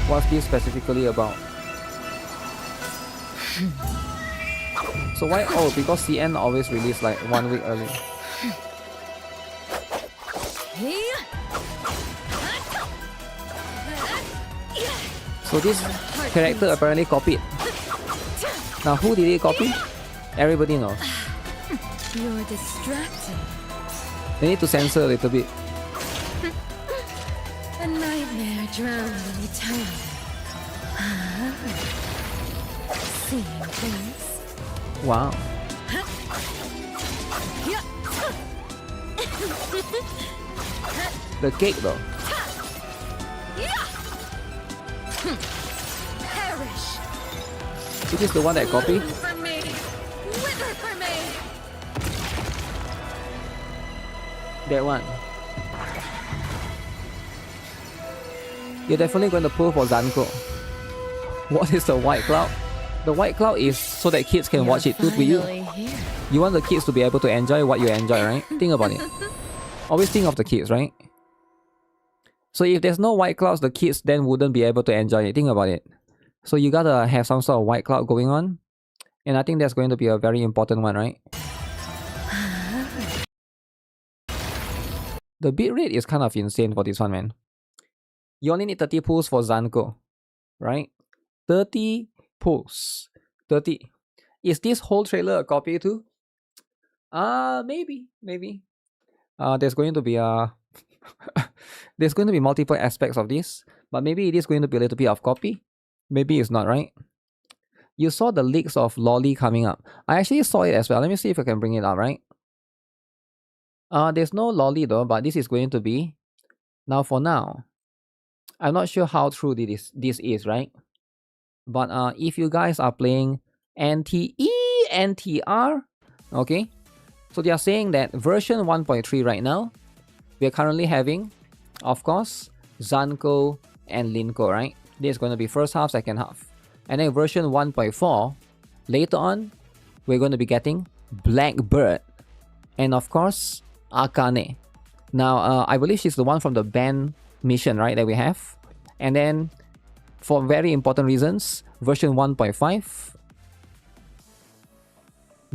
What's this specifically about? So why? Oh, because CN always release like 1 week early. So this character apparently copied. Now who did he copy? Everybody knows. You're distracted. They need to censor a little bit. A nightmare drowned in eternity. Seeing things. Wow. The cake though. Perish. This is the one that copied. For me. Wither for me. That one. You're definitely going to pull for Zanko. What is the white cloud? The white cloud is so that kids can watch it too with you. You want the kids to be able to enjoy what you enjoy, right? Think about it. Always think of the kids, right? So if there's no white clouds, the kids then wouldn't be able to enjoy it. Think about it. So you gotta have some sort of white cloud going on. And I think that's going to be a very important one, right? The bitrate is kind of insane for this one, man. You only need 30 pulls for Zanko, right? 30 pulls. 30. Is this whole trailer a copy too? Maybe. There's going to be there's going to be multiple aspects of this, but maybe it is going to be a little bit of copy. Maybe it's not, right? You saw the leaks of Lolly coming up. I actually saw it as well. Let me see if I can bring it up, right? There's no Lolly though, but this is going to be. Now for now, I'm not sure how true this is, right? But if you guys are playing NTE, NTR, okay? So they are saying that version 1.3 right now, we are currently having, of course, Zanko and Linko, right? This is going to be first half, second half. And then version 1.4, later on, we're going to be getting Blackbird. And of course, Akane. Now, I believe she's the one from the band mission, right, that we have. And then, for very important reasons, version 1.5.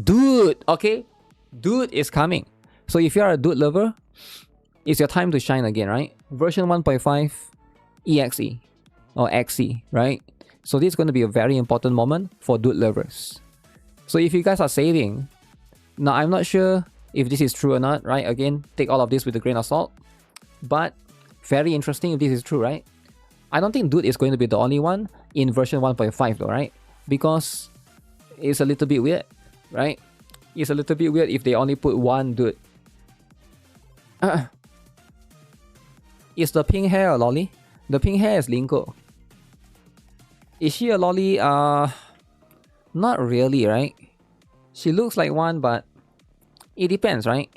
Dude, okay? Dude is coming. So if you're a dude lover, it's your time to shine again, right? Version 1.5 EXE or XE, right? So this is going to be a very important moment for dude lovers. So if you guys are saving, now I'm not sure if this is true or not, right? Again, take all of this with a grain of salt. But very interesting if this is true, right? I don't think dude is going to be the only one in version 1.5 though, right? Because it's a little bit weird, right? It's a little bit weird if they only put one dude. Is the pink hair a lolly? The pink hair is Linko. Is she a lolly? Not really, right? She looks like one, but it depends, right?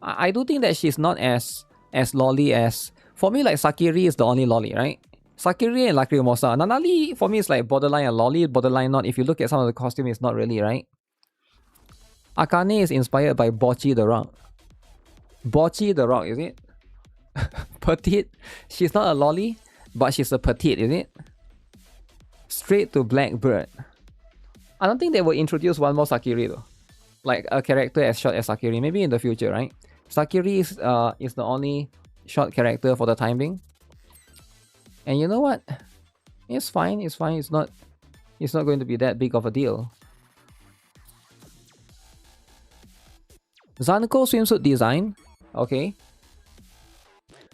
I do think that she's not as lolly as... For me, like, Sakiri is the only lolly, right? Sakiri and Lacrimosa. Nanali, for me, is like borderline a lolly, borderline not. If you look at some of the costume, it's not really, right? Akane is inspired by Bocchi the Rock. Bocchi the Rock, is it? Petite. She's not a lolly, but she's a petite, is it? Straight to Blackbird. I don't think they will introduce one more Sakiri though. Like a character as short as Sakiri. Maybe in the future, right? Sakiri is the only short character for the time being. And you know what? It's fine. It's fine. It's not going to be that big of a deal. Zanko swimsuit design. Okay.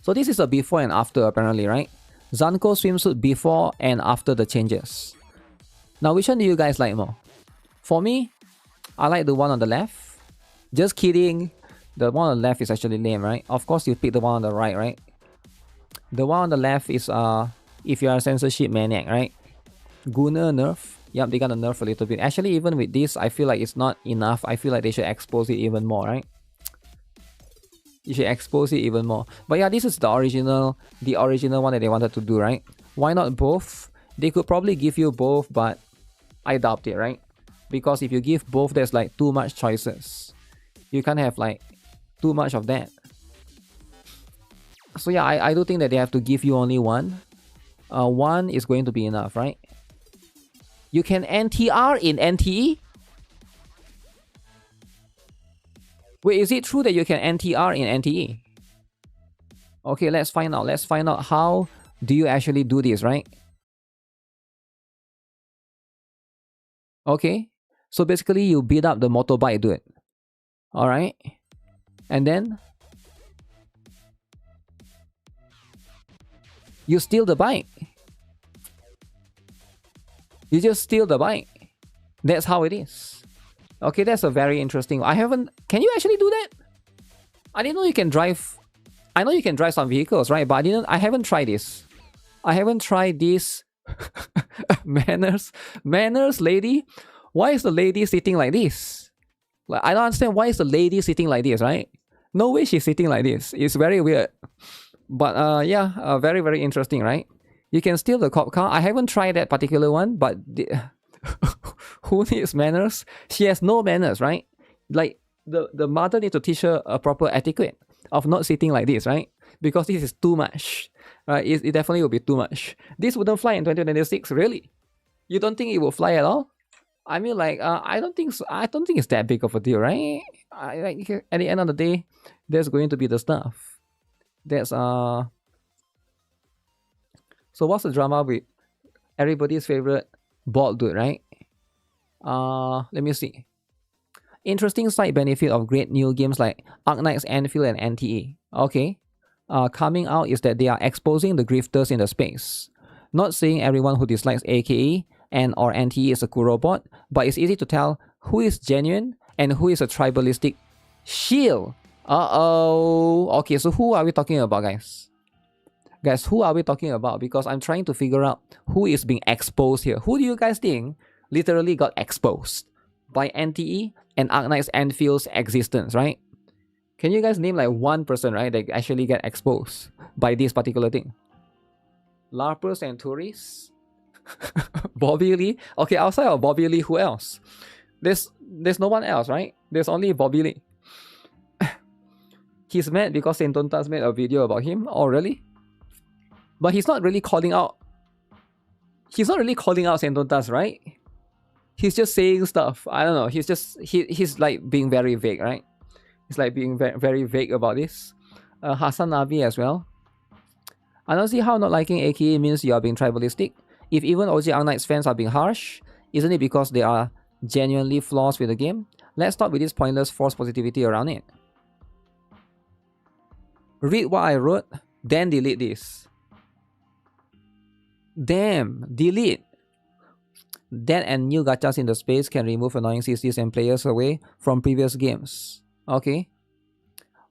So this is a before and after apparently, right? Zanko swimsuit before and after the changes. Now, which one do you guys like more? For me, I like the one on the left. Just kidding. The one on the left is actually lame, right? Of course, you pick the one on the right, right? The one on the left is if you are a censorship maniac, right? Gunner nerf. Yep, they got a nerf a little bit. Actually, even with this, I feel like it's not enough. I feel like they should expose it even more, right? You should expose it even more. But yeah, this is the original one that they wanted to do, right? Why not both? They could probably give you both, but I doubt it, right? Because if you give both, there's like too much choices. You can't have like too much of that. So yeah, I do think that they have to give you only one. One is going to be enough, right? You can NTR in NTE? Wait, is it true that you can NTR in NTE? Okay, let's find out. Let's find out how do you actually do this, right? Okay, so basically you beat up the motorbike dude. Alright. And then you steal the bike. You just steal the bike. That's how it is. Okay, that's a very interesting... Can you actually do that? I didn't know you can drive... I know you can drive some vehicles, right? But I haven't tried this. I haven't tried this. Manners, lady? Why is the lady sitting like this? Like, I don't understand why is the lady sitting like this, right? No way she's sitting like this. It's very weird. But yeah, very, very interesting, right? You can steal the cop car. I haven't tried that particular one, but Who needs manners? She has no manners, right? Like the mother needs to teach her a proper etiquette of not sitting like this, right? Because this is too much, right? It definitely will be too much. This wouldn't fly in 2026, really? You don't think it will fly at all? I mean, like, I don't think so. I don't think it's that big of a deal, right? Like, at the end of the day, there's going to be the stuff. That's So what's the drama with everybody's favorite bald dude, right? Let me see. Interesting side benefit of great new games like Arknight's Anvil and NTE. Okay. Coming out is that they are exposing the grifters in the space. Not saying everyone who dislikes AKE and or NTE is a Kurobot, but it's easy to tell who is genuine and who is a tribalistic shield. Uh-oh. Okay, so who are we talking about, guys? Guys, who are we talking about? Because I'm trying to figure out who is being exposed here. Who do you guys think literally got exposed by NTE and Arknight's Anvil's existence, right? Can you guys name like one person, right, that actually get exposed by this particular thing? LARPers and tourists? Bobby Lee? Okay, outside of Bobby Lee, who else? There's no one else, right? There's only Bobby Lee. He's mad because Sentontas made a video about him. Oh, really? But he's not really calling out. He's not really calling out Sentontas, right? He's just saying stuff. I don't know. He's like being very vague, right? He's like being very vague about this. Hassan Nabi as well. I don't see how not liking AKE means you are being tribalistic. If even OG Arknights fans are being harsh, isn't it because they are genuinely flaws with the game? Let's stop with this pointless false positivity around it. Read what I wrote, then delete this. Damn, delete. That and new gachas in the space can remove annoying CCs and players away from previous games. Okay.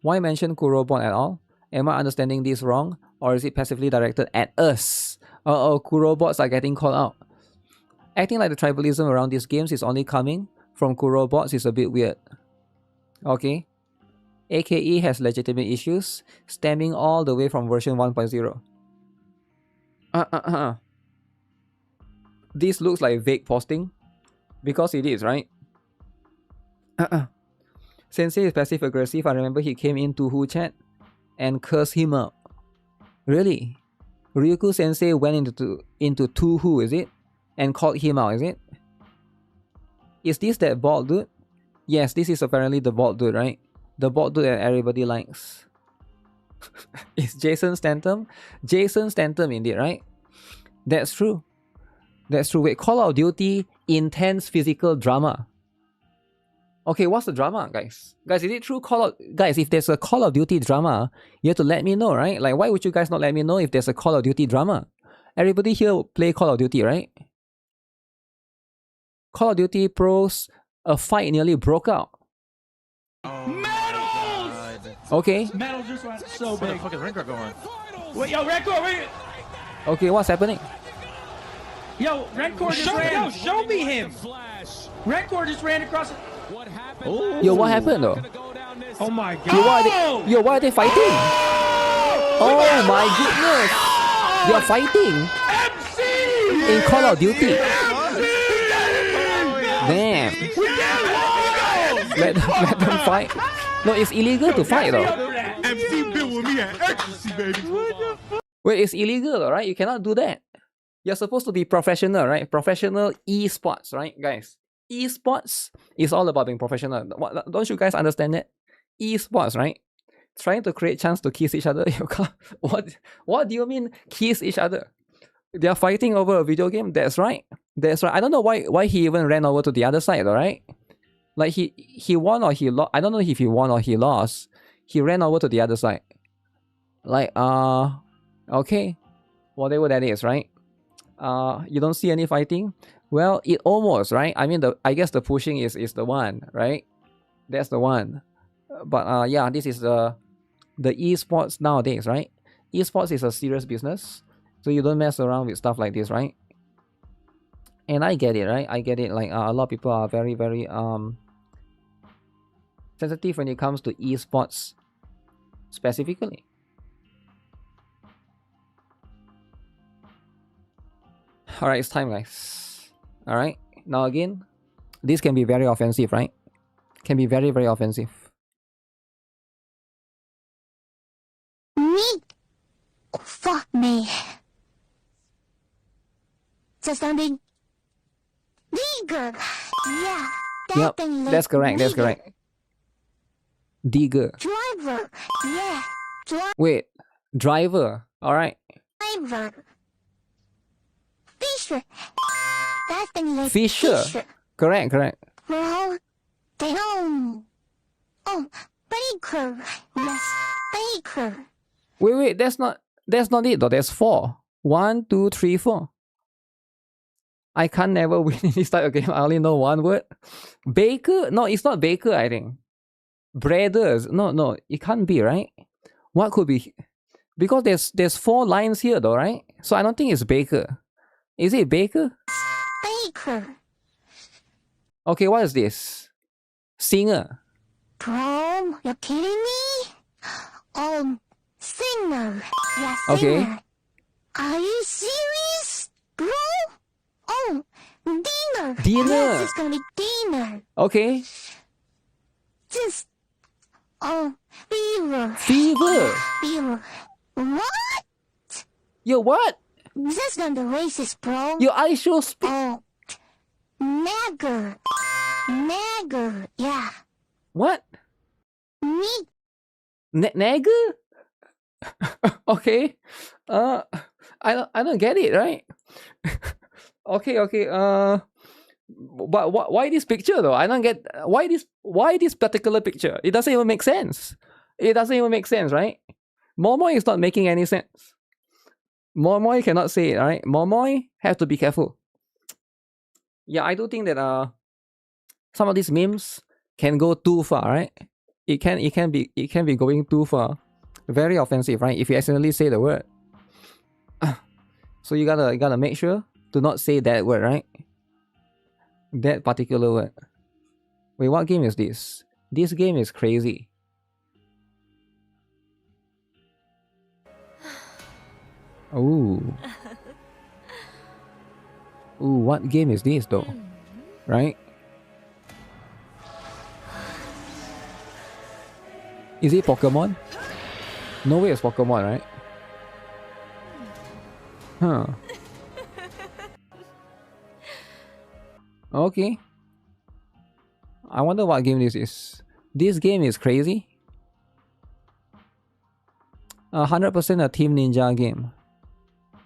Why mention Kurobot at all? Am I understanding this wrong? Or is it passively directed at us? Uh-oh, Kurobots are getting called out. Acting like the tribalism around these games is only coming from Kurobots is a bit weird. Okay. AKE has legitimate issues, stemming all the way from version 1.0. This looks like vague posting. Because it is, right? Sensei is passive-aggressive. I remember he came into Who chat and cursed him out. Really? Ryuku Sensei went into To Who, is it? And called him out, is it? Is this that bald dude? Yes, this is apparently the bald dude, right? The bald dude that everybody likes. Is Jason Statham? Jason Statham indeed, right? That's true. That's true. Wait, Call of Duty intense physical drama. Okay, what's the drama, guys? Guys, is it true? Guys, if there's a Call of Duty drama, you have to let me know, right? Like, why would you guys not let me know if there's a Call of Duty drama? Everybody here play Call of Duty, right? Call of Duty pros, a fight nearly broke out. Okay. Metal just went so big. Where the fuck is Rencor going? Wait, yo, Rencor, wait. Okay, what's happening? Yo, Rencor just ran. Yo, show me him. Rencor just ran across it. What happened? Yo, what happened though? Oh my god. Yo, why are they fighting? Oh my goodness. They're fighting in Call of Duty. Damn. Let them fight. No, it's illegal to fight though. MC been with me at ecstasy, baby. Wait, it's illegal, right? You cannot do that. You're supposed to be professional, right? Professional esports, right, guys? Esports is all about being professional. Don't you guys understand that? Esports, right? Trying to create chance to kiss each other. You can't. What do you mean kiss each other? They are fighting over a video game. That's right. That's right. I don't know why he even ran over to the other side, alright? Like he won or he lost. I don't know if he won or he lost. He ran over to the other side. Like okay, whatever that is, right? You don't see any fighting. Well, it almost, right? I mean, I guess the pushing is the one, right? That's the one. But yeah, this is the esports nowadays, right? Esports is a serious business, so you don't mess around with stuff like this, right? And I get it, right? I get it. Like a lot of people are very, very sensitive when it comes to esports specifically. Alright, it's time, guys. Alright. now again, this can be very offensive, right? Can be very, very offensive. Me? Fuck me. Just something bigger. Yeah, that Yep, thing that's correct, that's bigger. correct. Digger. Driver. Yeah, Wait, driver. Alright. driver. Fisher. That thing like Fisher. Correct, correct. Bro, damn. Oh, baker. Yes, baker. Wait, that's not it though. There's 4. 1, 2, 3, 4. I can't never win in this type of game. I only know one word. Baker? No, it's not baker, I think. Brothers. No, it can't be, right? What could be? Because there's 4 lines here though, right? So I don't think it's baker. Is it baker? Baker. Okay, what is this? Singer. Bro, you're kidding me? Singer. Yeah, singer. Okay. Are you serious, bro? Oh, dinner. Dinner. Yes, it's gonna be dinner. Okay. Just, fever. Fever. Fever. What? Yo, what? That's not the racist, bro. Yo, I show speak. Oh, nagger. Nagger. Yeah. What? Me. Nagger? Okay. I don't get it, right? Okay. But why this picture though? I don't get why this particular picture. It doesn't even make sense. It doesn't even make sense, right? Momoy is not making any sense. Momoy cannot say it, right? Momoy have to be careful. Yeah, I do think that some of these memes can go too far, right? It can be going too far. Very offensive, right? If you accidentally say the word. So you gotta make sure to not say that word, right? That particular word. Wait, what game is this? This game is crazy. Ooh. Ooh, what game is this though? Right? Is it Pokemon? No way it's Pokemon, right? Huh. Okay. I wonder what game this is. This game is crazy. 100% a Team Ninja game.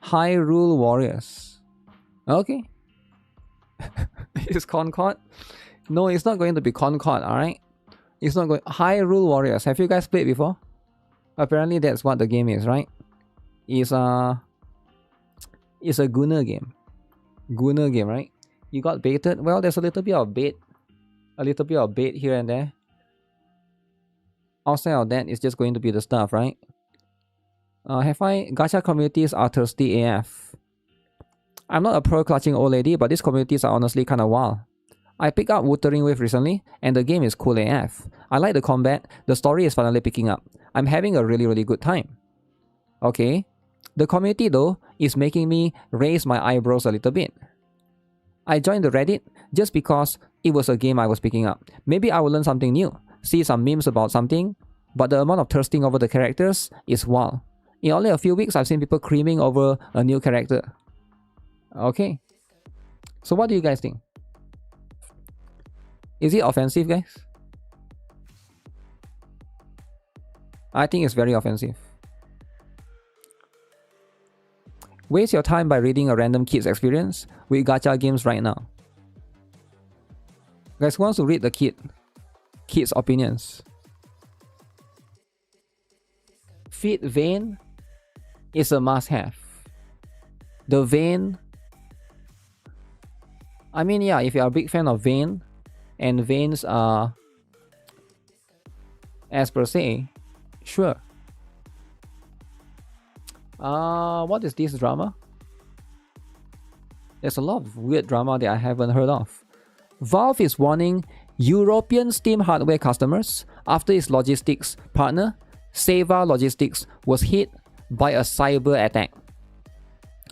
Hyrule Warriors. Okay. Is Concord? No, it's not going to be Concord, alright? It's not going... Hyrule Warriors. Have you guys played before? Apparently that's what the game is, right? It's a Gunner game. Gunner game, right? You got baited? Well, there's a little bit of bait. A little bit of bait here and there. Outside of that, it's just going to be the stuff, right? Gacha communities are thirsty AF. I'm not a pro clutching old lady, but these communities are honestly kinda wild. I picked up Wuthering Wave recently, and the game is cool AF. I like the combat, the story is finally picking up. I'm having a really good time. Okay. The community though, is making me raise my eyebrows a little bit. I joined the Reddit just because it was a game I was picking up. Maybe I will learn something new, see some memes about something, but the amount of thirsting over the characters is wild. In only a few weeks, I've seen people creaming over a new character. Okay. So what do you guys think? Is it offensive, guys? I think it's very offensive. Waste your time by reading a random kid's experience with gacha games right now. Guys, who wants to read the kid's opinions? Fit Vayne is a must-have. The Vayne... I mean, yeah, if you're a big fan of Vayne, and Vayne's as per se, sure. What is this drama? There's a lot of weird drama that I haven't heard of. Valve is warning European Steam hardware customers after its logistics partner, Seva Logistics, was hit by a cyber attack.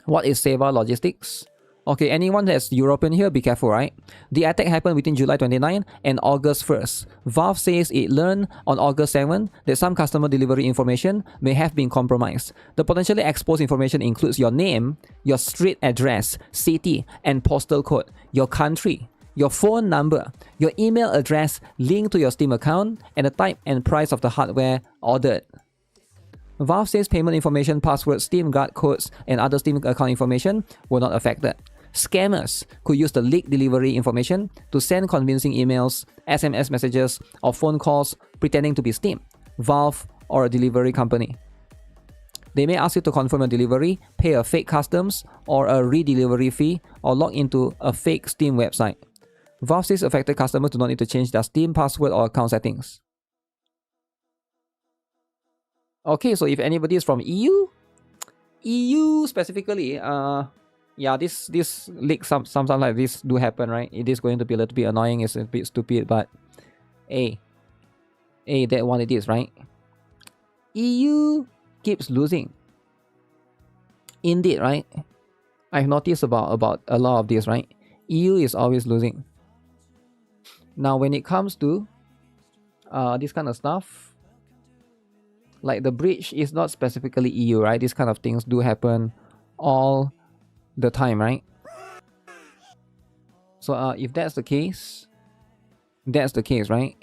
What is Seva Logistics? Okay, anyone that's European here, be careful, right? The attack happened between July 29 and August 1st. Valve says it learned on August 7 that some customer delivery information may have been compromised. The potentially exposed information includes your name, your street address, city, and postal code, your country, your phone number, your email address linked to your Steam account, and the type and price of the hardware ordered. Valve says payment information, passwords, Steam guard codes, and other Steam account information were not affected. Scammers could use the leaked delivery information to send convincing emails, SMS messages, or phone calls pretending to be Steam, Valve, or a delivery company. They may ask you to confirm a delivery, pay a fake customs or a re-delivery fee, or log into a fake Steam website. Valve says affected customers do not need to change their Steam password or account settings. Okay, so if anybody is from EU specifically, yeah, this leak sometimes like this do happen, right? It is going to be a little bit annoying, it's a bit stupid, but hey, that one it is, right? EU keeps losing. Indeed, right? I've noticed about a lot of this, right? EU is always losing. Now, when it comes to this kind of stuff, like the breach is not specifically EU, right? These kind of things do happen all the time, right? So if that's the case, right?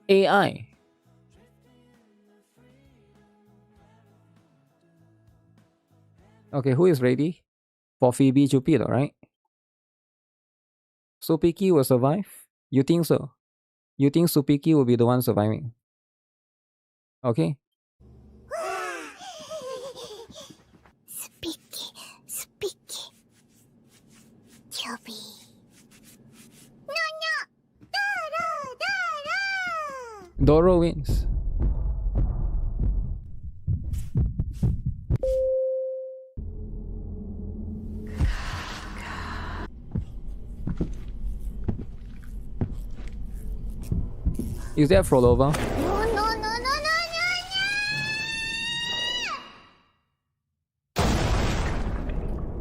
AI. Okay, who is ready for Phoebe Jupiter, right? Supiki will survive? You think so? You think Supiki will be the one surviving? Okay. Speaky. Chubby. No. Doro wins. Is that Frolova? No.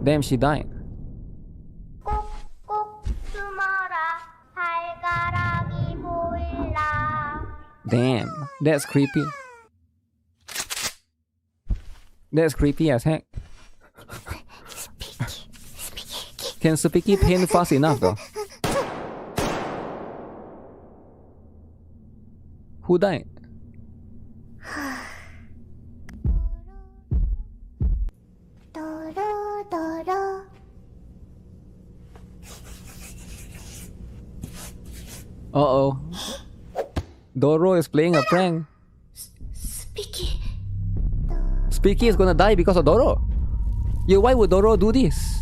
Damn, she died. Damn, that's creepy. That's creepy as heck. Can Supiki paint fast enough though? Who died? Uh-oh. Doro is playing a prank. Speaky is gonna die because of Doro. Yo, why would Doro do this?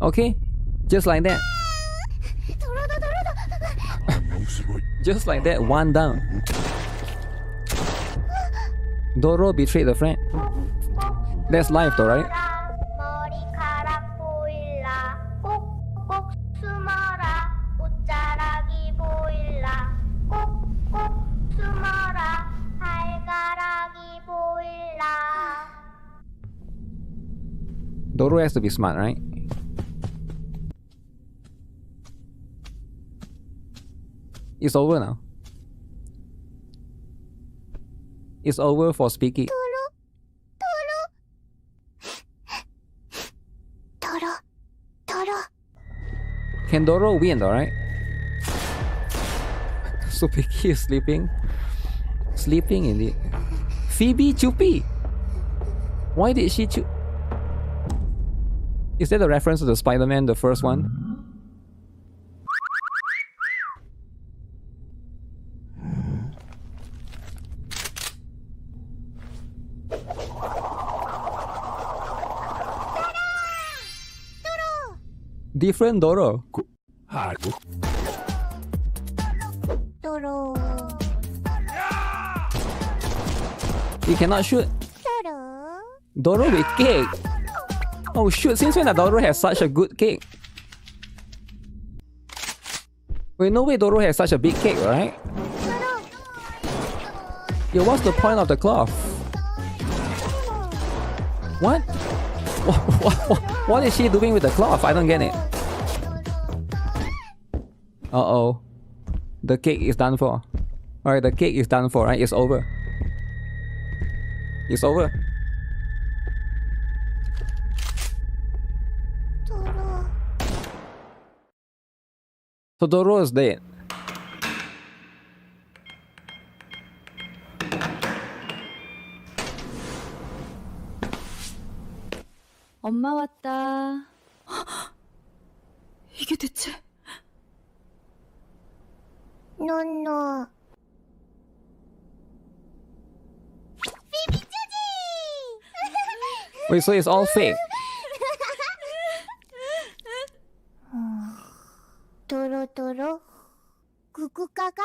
Okay, just like that. Just like that, one down. Doro betrayed a friend. That's life though, right? Doro has to be smart, right? It's over now. It's over for Speaky. Can Doro win though, right? So Speaky is sleeping. Sleeping indeed. Phoebe Chupi! Why did she choose? Is that a reference to the Spider-Man, the first one? Different Doro. Doro. You cannot shoot. Doro with cake. Oh shoot, since when Doro has such a good cake? Wait, no way Doro has such a big cake, right? Yo, what's the point of the cloth? What? What is she doing with the cloth? I don't get it. Uh-oh. The cake is done for. Alright, the cake is done for, right? It's over. It's over. So Doro is dead. 엄마 왔다. 이게 대체? No. Wait, so it's all fake? 도로 구구가가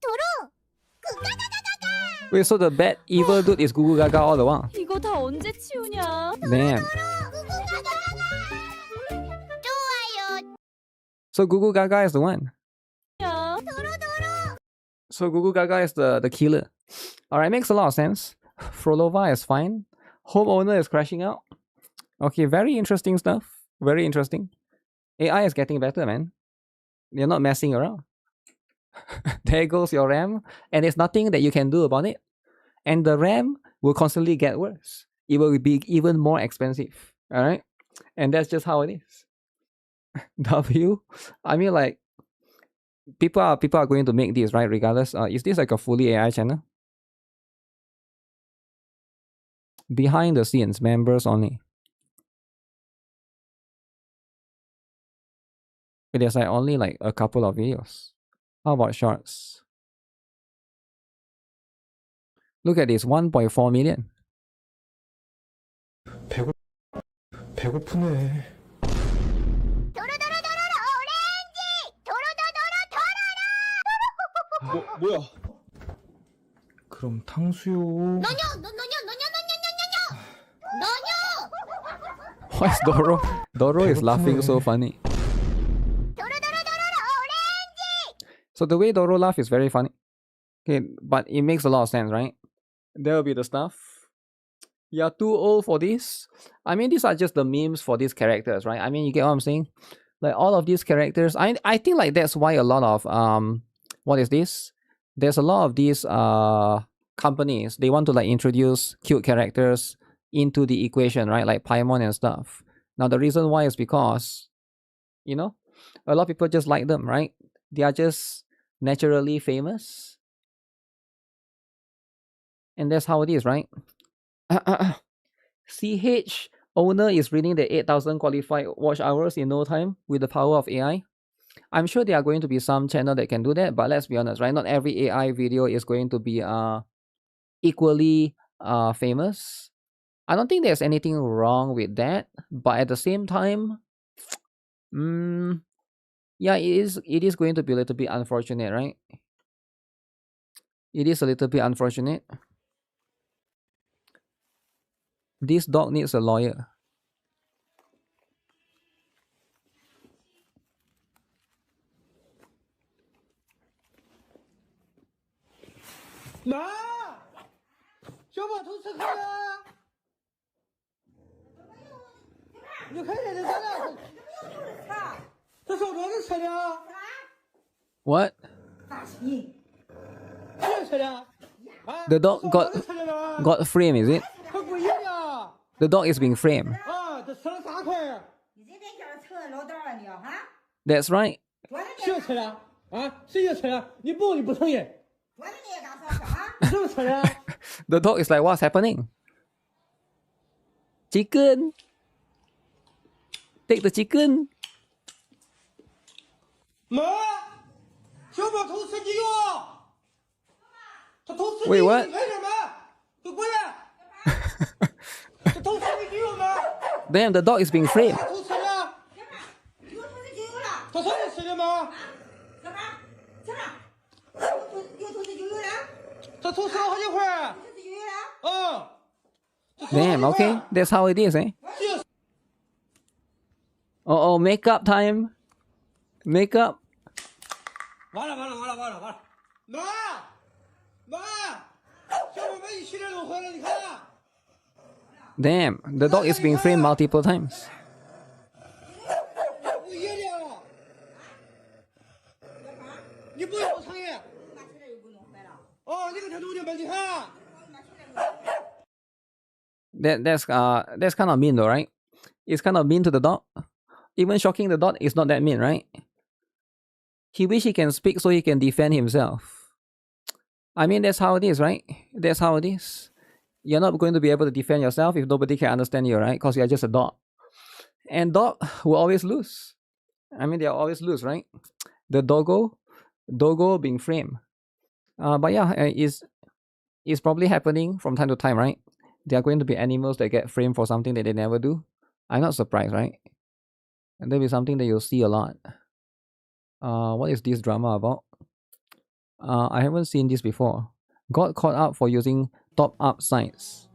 도로 구가가가가. Wait, so the bad evil dude is Gugu Gaga all the while? 이거 다 언제 치우냐? Damn. 좋아요. So Gugu Gaga is the one. 도로. So Gugu Gaga is the killer. Alright, makes a lot of sense. Frolova is fine. Homeowner is crashing out. Okay, very interesting stuff. Very interesting. AI is getting better, man. You're not messing around. There goes your RAM, and there's nothing that you can do about it. And the RAM will constantly get worse. It will be even more expensive. Alright? And that's just how it is. I mean, like, people are going to make this, right? Regardless. Is this like a fully AI channel? Behind the scenes, members only. But there's like only like a couple of videos. How about shorts? Look at this, 1.4 million. 배고프네. 뭐야? 그럼 탕수육. Why is Doro? Doro is laughing so funny. So the way Doro laugh is very funny. Okay, but it makes a lot of sense, right? There will be the stuff. You're too old for this. I mean, these are just the memes for these characters, right? I mean, you get what I'm saying? Like all of these characters, I think like that's why a lot of what is this? There's a lot of these companies, they want to like introduce cute characters into the equation, right? Like Paimon and stuff. Now the reason why is because, you know, a lot of people just like them, right? They are just naturally famous. And that's how it is, right? CH owner is reading the 8,000 qualified watch hours in no time with the power of AI. I'm sure there are going to be some channel that can do that, but let's be honest, right? Not every AI video is going to be equally famous. I don't think there's anything wrong with that, but at the same time, yeah, it is going to be a little bit unfortunate, right? It is a little bit unfortunate. This dog needs a lawyer. Ma! 小宝图吃开了。你看见这咱俩这手镯子吃的。What? The dog got framed, is it? The dog is being framed. That's right. The dog is like, what's happening? Chicken. Take the chicken. Wait, what? Damn, the dog is being framed. Damn, okay. That's how it is, eh? Oh, makeup time. Makeup. 完了！妈，小妹妹洗脸弄坏了，你看。Damn, the dog is being framed multiple times. 我爷娘，你不要我创业。哦，你给他弄点吧，你看。That's kind of mean though, right? It's kind of mean to the dog. Even shocking the dog is not that mean, right? He wish he can speak so he can defend himself. I mean, that's how it is, right? That's how it is. You're not going to be able to defend yourself if nobody can understand you, right? Because you're just a dog. And dog will always lose. I mean, they'll always lose, right? The doggo being framed. But yeah, it's probably happening from time to time, right? There are going to be animals that get framed for something that they never do. I'm not surprised, right? And there'll be something that you'll see a lot. What is this drama about? I haven't seen this before. Got caught up for using top-up sites.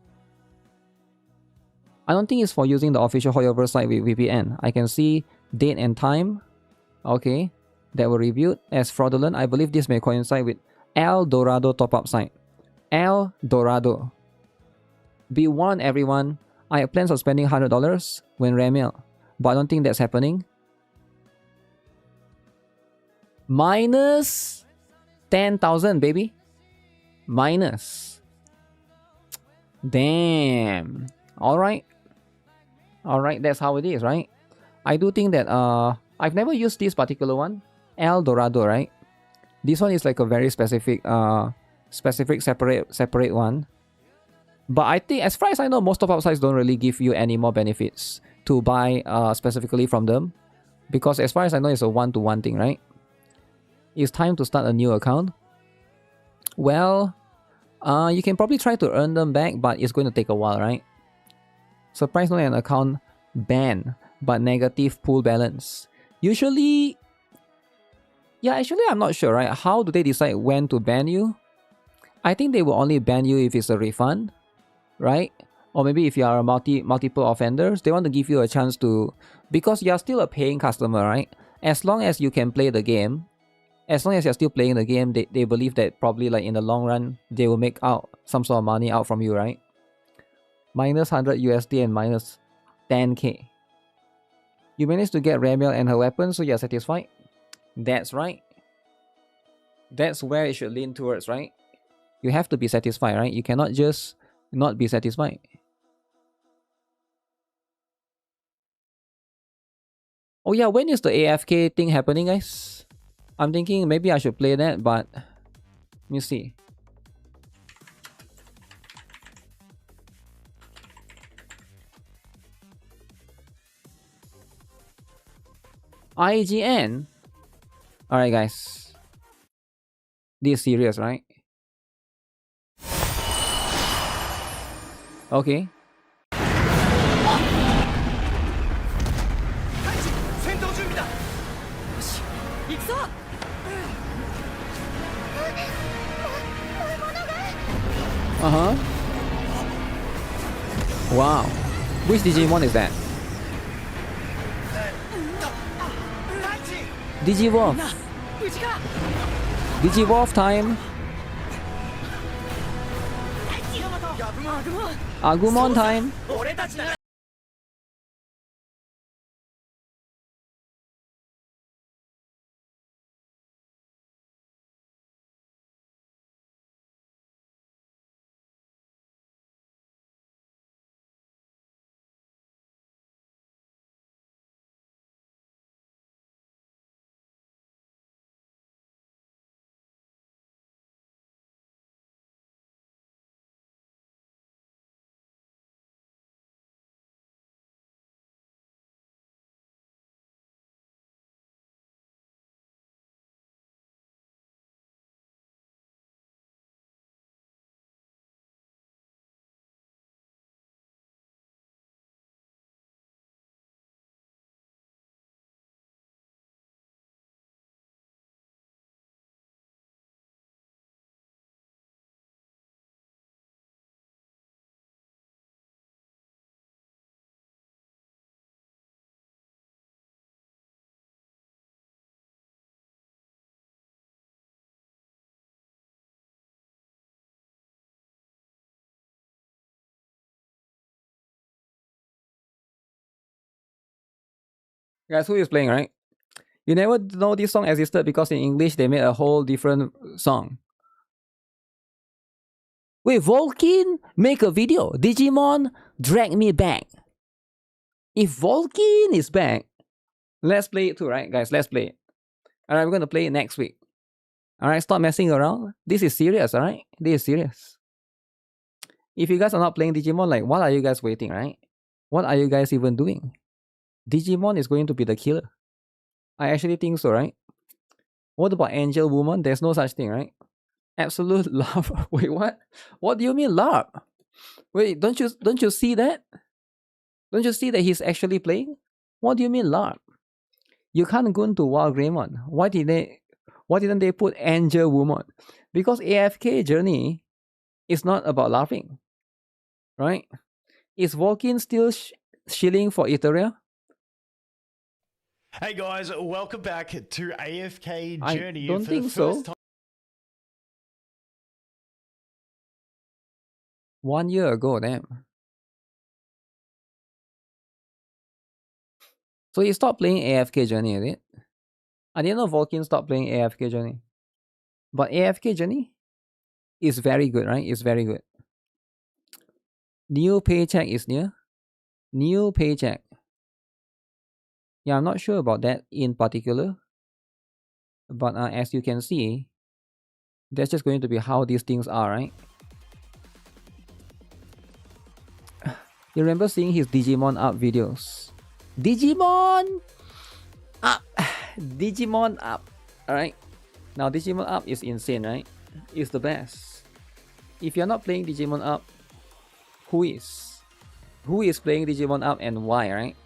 I don't think it's for using the official Hoyoverse site with VPN. I can see date and time. Okay. That were reviewed as fraudulent. I believe this may coincide with El Dorado top-up site. El Dorado. Be warned, everyone. I have plans of spending $100 when Ramiel, but I don't think that's happening. Minus 10,000, baby. Minus. Damn. Alright. Alright, that's how it is, right? I do think that I've never used this particular one. El Dorado, right? This one is like a very specific separate one. But I think, as far as I know, most top-up sites don't really give you any more benefits to buy specifically from them. Because as far as I know, it's a one-to-one thing, right? It's time to start a new account. Well, you can probably try to earn them back, but it's going to take a while, right? Surprise, not an account ban, but negative pool balance. Usually, yeah, actually, I'm not sure, right? How do they decide when to ban you? I think they will only ban you if it's a refund, right? Or maybe if you are a multiple offenders, they want to give you a chance to, because you're still a paying customer, right? As long as you can play the game, as long as you're still playing the game, they believe that probably like in the long run, they will make out some sort of money out from you, right? Minus 100 USD and minus 10k. You managed to get Ramiel and her weapon, so you're satisfied? That's right. That's where it should lean towards, right? You have to be satisfied, right? You cannot just not be satisfied. Oh yeah, when is the AFK thing happening, guys? I'm thinking maybe I should play that, but let me see. IGN? Alright, guys. This is serious, right? Okay. Uh-huh. Wow. Which Digimon is that? Digivolve. Digivolve time. Agumon time. Guys, who is playing, right? You never know this song existed because in English they made a whole different song. Wait, Volkin make a video. Digimon drag me back. If Volkin is back, let's play it too, right, guys? Let's play it. Alright, we're gonna play it next week. Alright, stop messing around. This is serious, alright? This is serious. If you guys are not playing Digimon, like, what are you guys waiting, right? What are you guys even doing? Digimon is going to be the killer. I actually think so, right? What about Angel Woman? There's no such thing, right? Absolute love. Wait, what? What do you mean love? Wait, don't you see that? Don't you see that he's actually playing? What do you mean love? You can't go into Wild Greymon. Why didn't they put Angel Woman? Because AFK Journey is not about laughing, right? Is Volkin still shilling for Etheria? Hey guys, welcome back to AFK Journey. I don't think so. 1 year ago, damn. So he stopped playing AFK Journey, is it? I didn't know Volkin stopped playing AFK Journey. But AFK Journey is very good, right? It's very good. New paycheck is near. New paycheck. Yeah, I'm not sure about that in particular. But as you can see, that's just going to be how these things are, right? You remember seeing his Digimon up videos? Digimon up! Digimon up! Alright? Now Digimon up is insane, right? It's the best. If you're not playing Digimon up, who is? Who is playing Digimon up and why, right?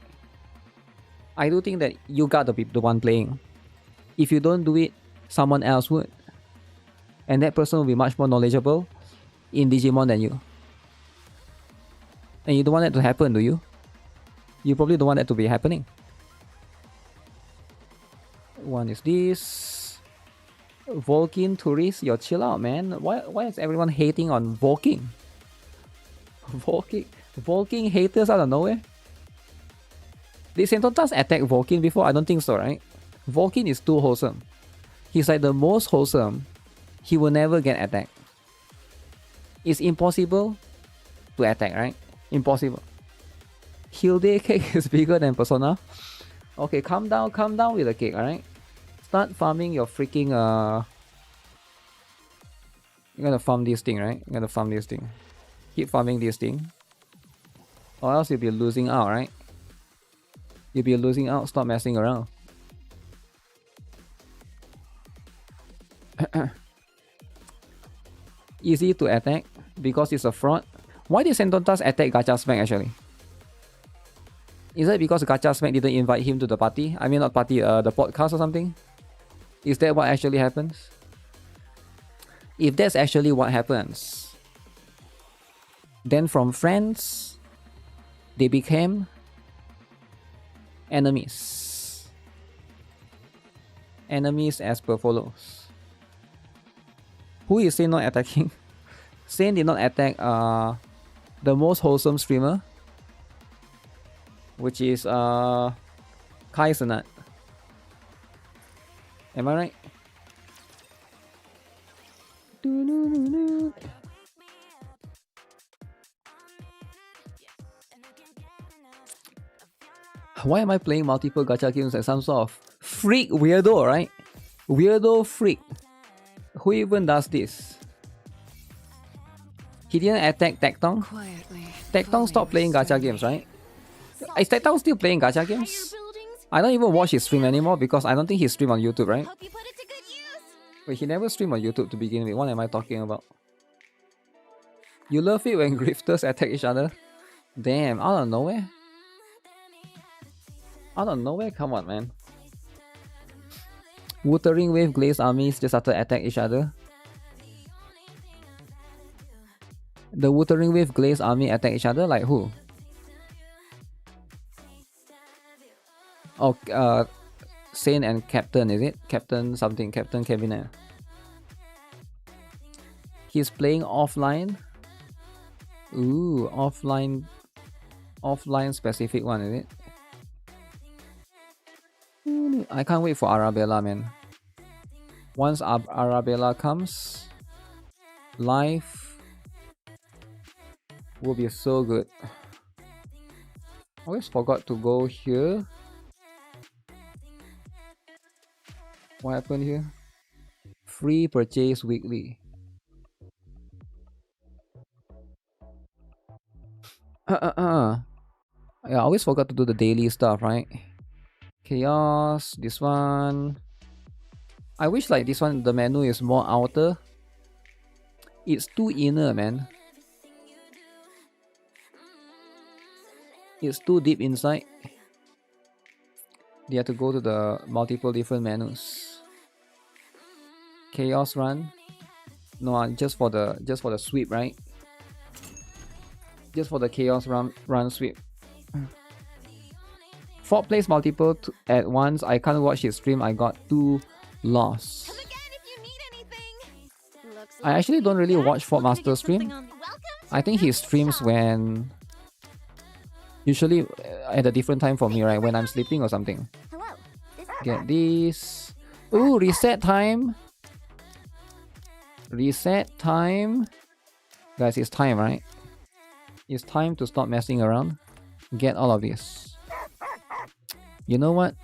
I do think that you gotta be the one playing. If you don't do it, someone else would. And that person will be much more knowledgeable in Digimon than you. And you don't want that to happen, do you? You probably don't want that to be happening. One is this. Volkin Tourist, yo, chill out, man. Why is everyone hating on Volkin? Volkin haters out of nowhere? Did Sentotas attack Volkin before? I don't think so, right? Volkin is too wholesome. He's like the most wholesome. He will never get attacked. It's impossible to attack, right? Impossible. Hilde cake is bigger than Persona. Okay, calm down with the cake, alright? Start farming your freaking You're gonna farm this thing, right? You're gonna farm this thing. Keep farming this thing. Or else you'll be losing out, right? You'll be losing out, stop messing around. Easy to attack because it's a fraud. Why did Sentontas attack Gacha Smack actually? Is it because Gacha Smack didn't invite him to the party? I mean not party, the podcast or something? Is that what actually happens? If that's actually what happens, then from friends, they became enemies. Enemies as per follows. Who is Saint not attacking? Saint did not attack the most wholesome streamer, which is Kai Sanat. Am I right? Why am I playing multiple gacha games like some sort of freak weirdo, right? Weirdo freak. Who even does this? He didn't attack Tectong. Tectong stopped playing gacha games, right? Is Tectong still playing gacha games? I don't even watch his stream anymore because I don't think he stream on YouTube, right? Wait, he never streamed on YouTube to begin with. What am I talking about? You love it when grifters attack each other? Damn, out of nowhere? Out of nowhere? Come on, man. Wuthering Wave Glazed armies just started attack each other. The Wuthering Wave Glazed army attack each other? Like who? Oh, Saint and Captain, is it? Captain something, Captain Kevin. He's playing offline. Ooh, offline specific one, is it? I can't wait for Arabella, man. Once Arabella comes, life will be so good. Always forgot to go here. What happened here? Free purchase weekly. Yeah, I always forgot to do the daily stuff, right? Chaos, this one. I wish like this one, the menu is more outer. It's too inner, man. It's too deep inside. You have to go to the multiple different menus. Chaos run. No, just for the sweep, right? Just for the chaos run sweep. Fort plays multiple at once. I can't watch his stream. I got too lost. I actually don't really watch Fort Master stream. I think he streams when usually at a different time for me, right? When I'm sleeping or something. Get this. Ooh, reset time. Reset time. Guys, it's time, right? It's time to stop messing around. Get all of this. You know what?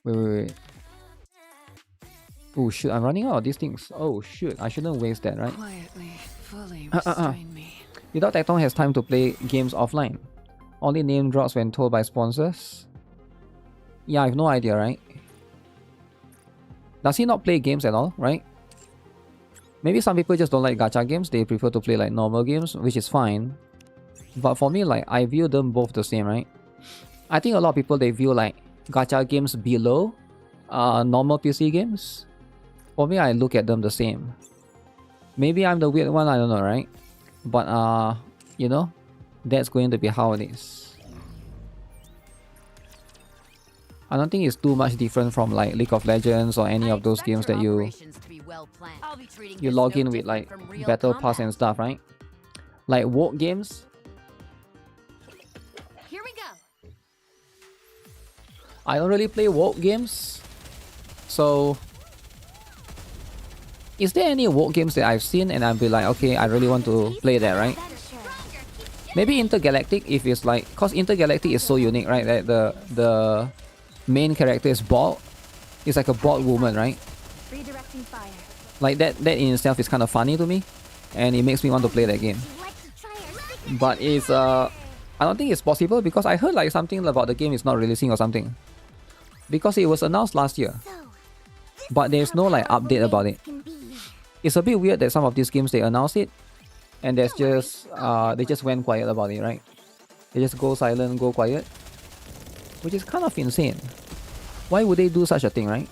Wait. Oh shoot, I'm running out of these things. Oh shoot, I shouldn't waste that, right? Quietly, fully restrain me. Without Tecton has time to play games offline. Only name drops when told by sponsors. Yeah, I have no idea, right? Does he not play games at all, right? Maybe some people just don't like gacha games. They prefer to play like normal games, which is fine. But for me, like, I view them both the same, right? I think a lot of people, they view like gacha games below normal PC games. For me, I look at them the same. Maybe I'm the weird one, I don't know, right? But you know, that's going to be how it is. I don't think it's too much different from like League of Legends or any of those games that you log in with like battle pass and stuff, right? Like woke games. Here we go. I don't really play woke games. So is there any woke games that I've seen and I'll be like, okay, I really want to play that, right? Maybe Intergalactic, if it's like, cause Intergalactic is so unique, right? That the main character is bald. It's like a bald woman, right? Like that in itself is kind of funny to me, and it makes me want to play that game. But it's I don't think it's possible because I heard like something about the game is not releasing or something. Because it was announced last year, but there's no like update about it. It's a bit weird that some of these games they announce it, and there's just they just went quiet about it, right? They just go silent, go quiet, which is kind of insane. Why would they do such a thing, right?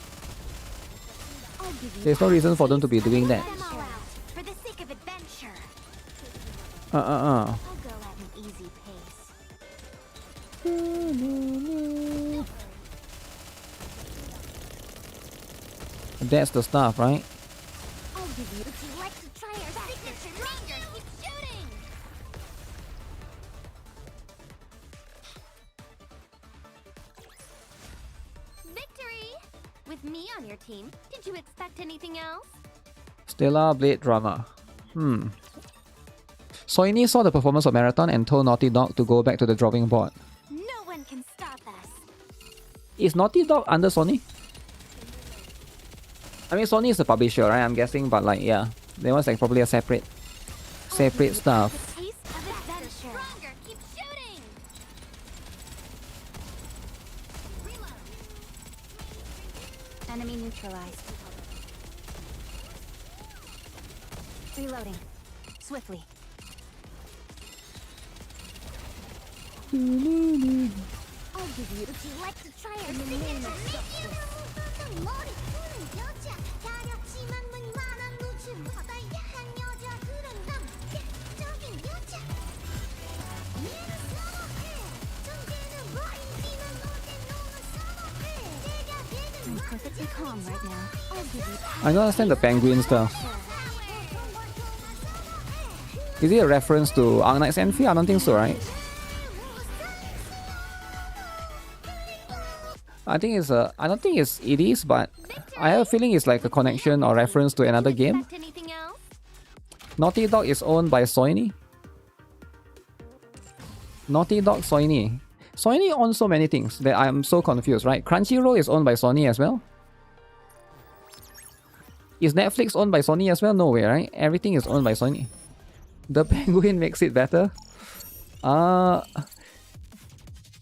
There's no reason for them to be doing that. That's the stuff, right? With me on your team, did you expect anything else? Stellar Blade drama. Soini saw the performance of Marathon and told Naughty Dog to go back to the drawing board. No one can stop us. Is Naughty Dog under Sony? I mean, Sony is the publisher, right? I'm guessing, but like, yeah, there was like probably a separate stuff. Enemy neutralized. Reloading. Swiftly. I'll give you. Would you like to try our signature? I'm perfectly calm right now. I'll give you. I don't understand the penguin stuff. Is it a reference to Ark Knight's Envy? I don't think so, right? I think it's a. I don't think it is, but I have a feeling it's like a connection or reference to another game. Naughty Dog is owned by Sony. Naughty Dog, Sony. Sony owns so many things that I'm so confused, right? Crunchyroll is owned by Sony as well. Is Netflix owned by Sony as well? No way, right? Everything is owned by Sony. The Penguin makes it better.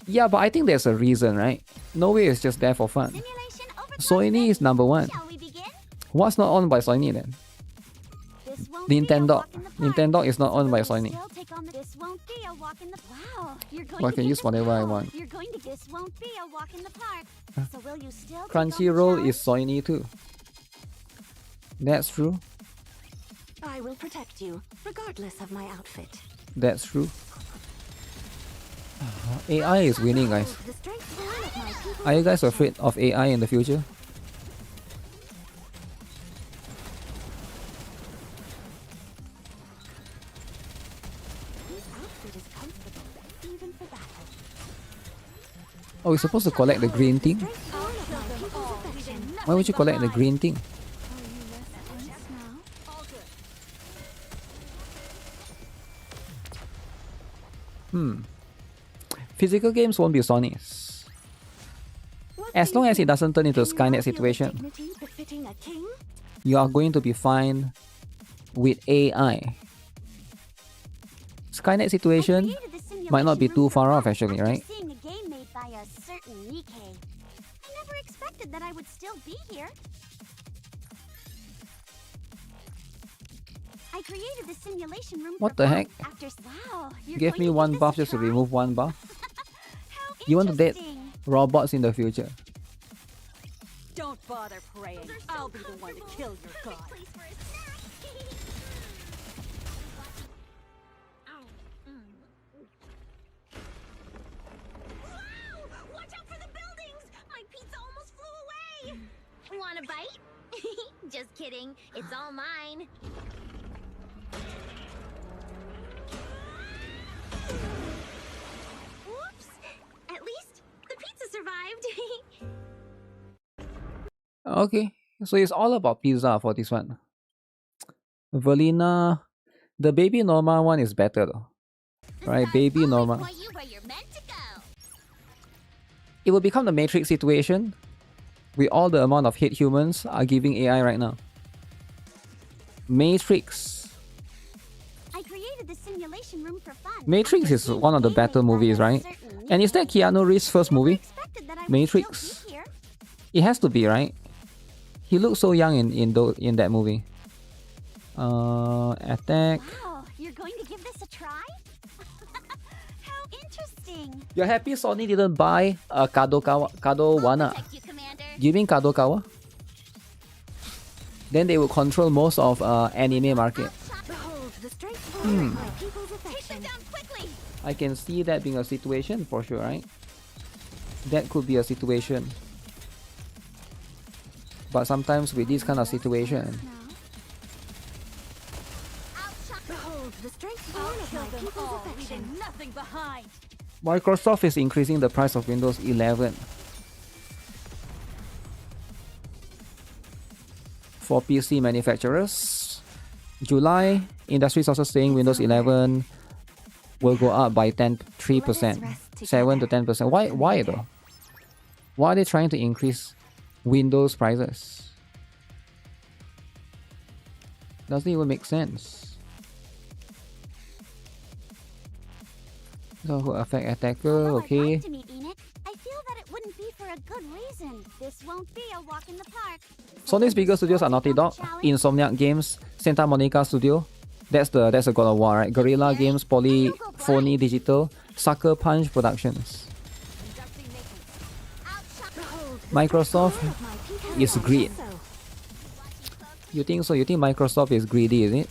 Yeah, but I think there's a reason, right? No way it's just there for fun. Sony is number one. What's not owned by Sony then? Nintendo. Nintendo is not owned by Sony. I can use whatever I want. Crunchyroll is Sony too. That's true. I will protect you, regardless of my outfit. That's true. AI is winning, guys. Are you guys afraid of AI in the future? Oh, we're supposed to collect the green thing? Why would you collect the green thing? Physical games won't be Sony's. As long as it doesn't turn into a Skynet situation, you are going to be fine with AI. Skynet situation might not be too far off actually, right? That I would still be here. I created the simulation room. What the heck? Wow, Give me one buff just to remove one buff. You want to date robots in the future? Don't bother praying. I'll be the one to kill your god. Want a bite? Just kidding. It's all mine. Whoops. At least the pizza survived. Okay, so it's all about pizza for this one. Valina, the baby Norma one is better though. Right, baby Norma. It will become the Matrix situation. With all the amount of hate humans are giving AI right now. Matrix. I created the simulation room for fun. Matrix is one of the better movies, right? And is that Keanu Reeves' first movie? Matrix. It has to be, right? He looks so young in that movie. Attack. Wow, you're going to give this a try? How interesting. You're happy Sony didn't buy Kadokawa? Do you mean Kadokawa? Then they will control most of anime market. I can see that being a situation for sure, right? That could be a situation. But sometimes with this kind of situation, Microsoft is increasing the price of Windows 11. For PC manufacturers, July, industry sources saying Windows 11 will go up by 3%, 7 to 10%. Why though? Why are they trying to increase Windows prices? Doesn't even make sense. So who affect attacker? Okay. Sony's biggest studios are Naughty Dog, Insomniac Games, Santa Monica Studio. That's the God of War, right? Guerrilla Games, Polyphony Digital, Sucker Punch Productions. Microsoft is greed. You think so? You think Microsoft is greedy, is it?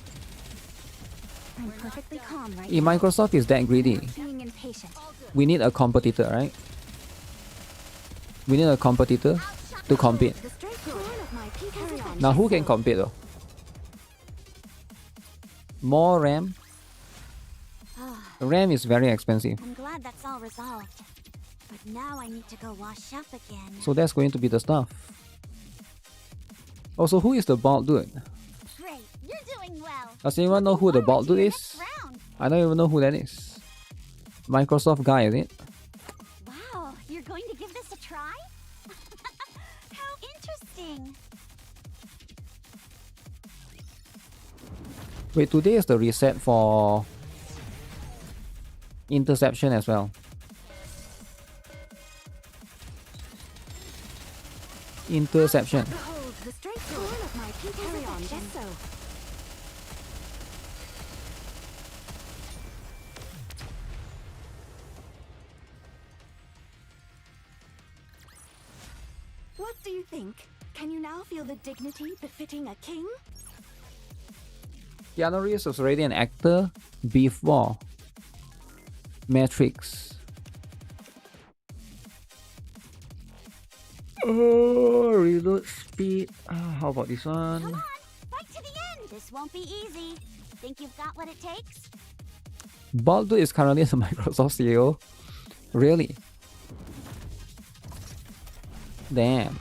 If Microsoft is that greedy, we need a competitor, right? We need a competitor to compete. Now who can compete though? More RAM? RAM is very expensive. I'm glad that's all resolved. But now I need to go wash up again. So that's going to be the stuff. Also, who is the bald dude? Great, you're doing well. Does anyone know who the bald dude is? I don't even know who that is. Microsoft guy, is it? Wow, you're going to give this a try? How interesting. Wait, today is the reset for interception as well. Interception. Behold the strength of my carry on, just so. What do you think? Can you now feel the dignity befitting a king? Keanu Reeves was already an actor before Matrix. Oh, reload speed. How about this one? Come on, fight to the end. This won't be easy. Think you've got what it takes? Baldo is currently the Microsoft CEO. Really? Damn.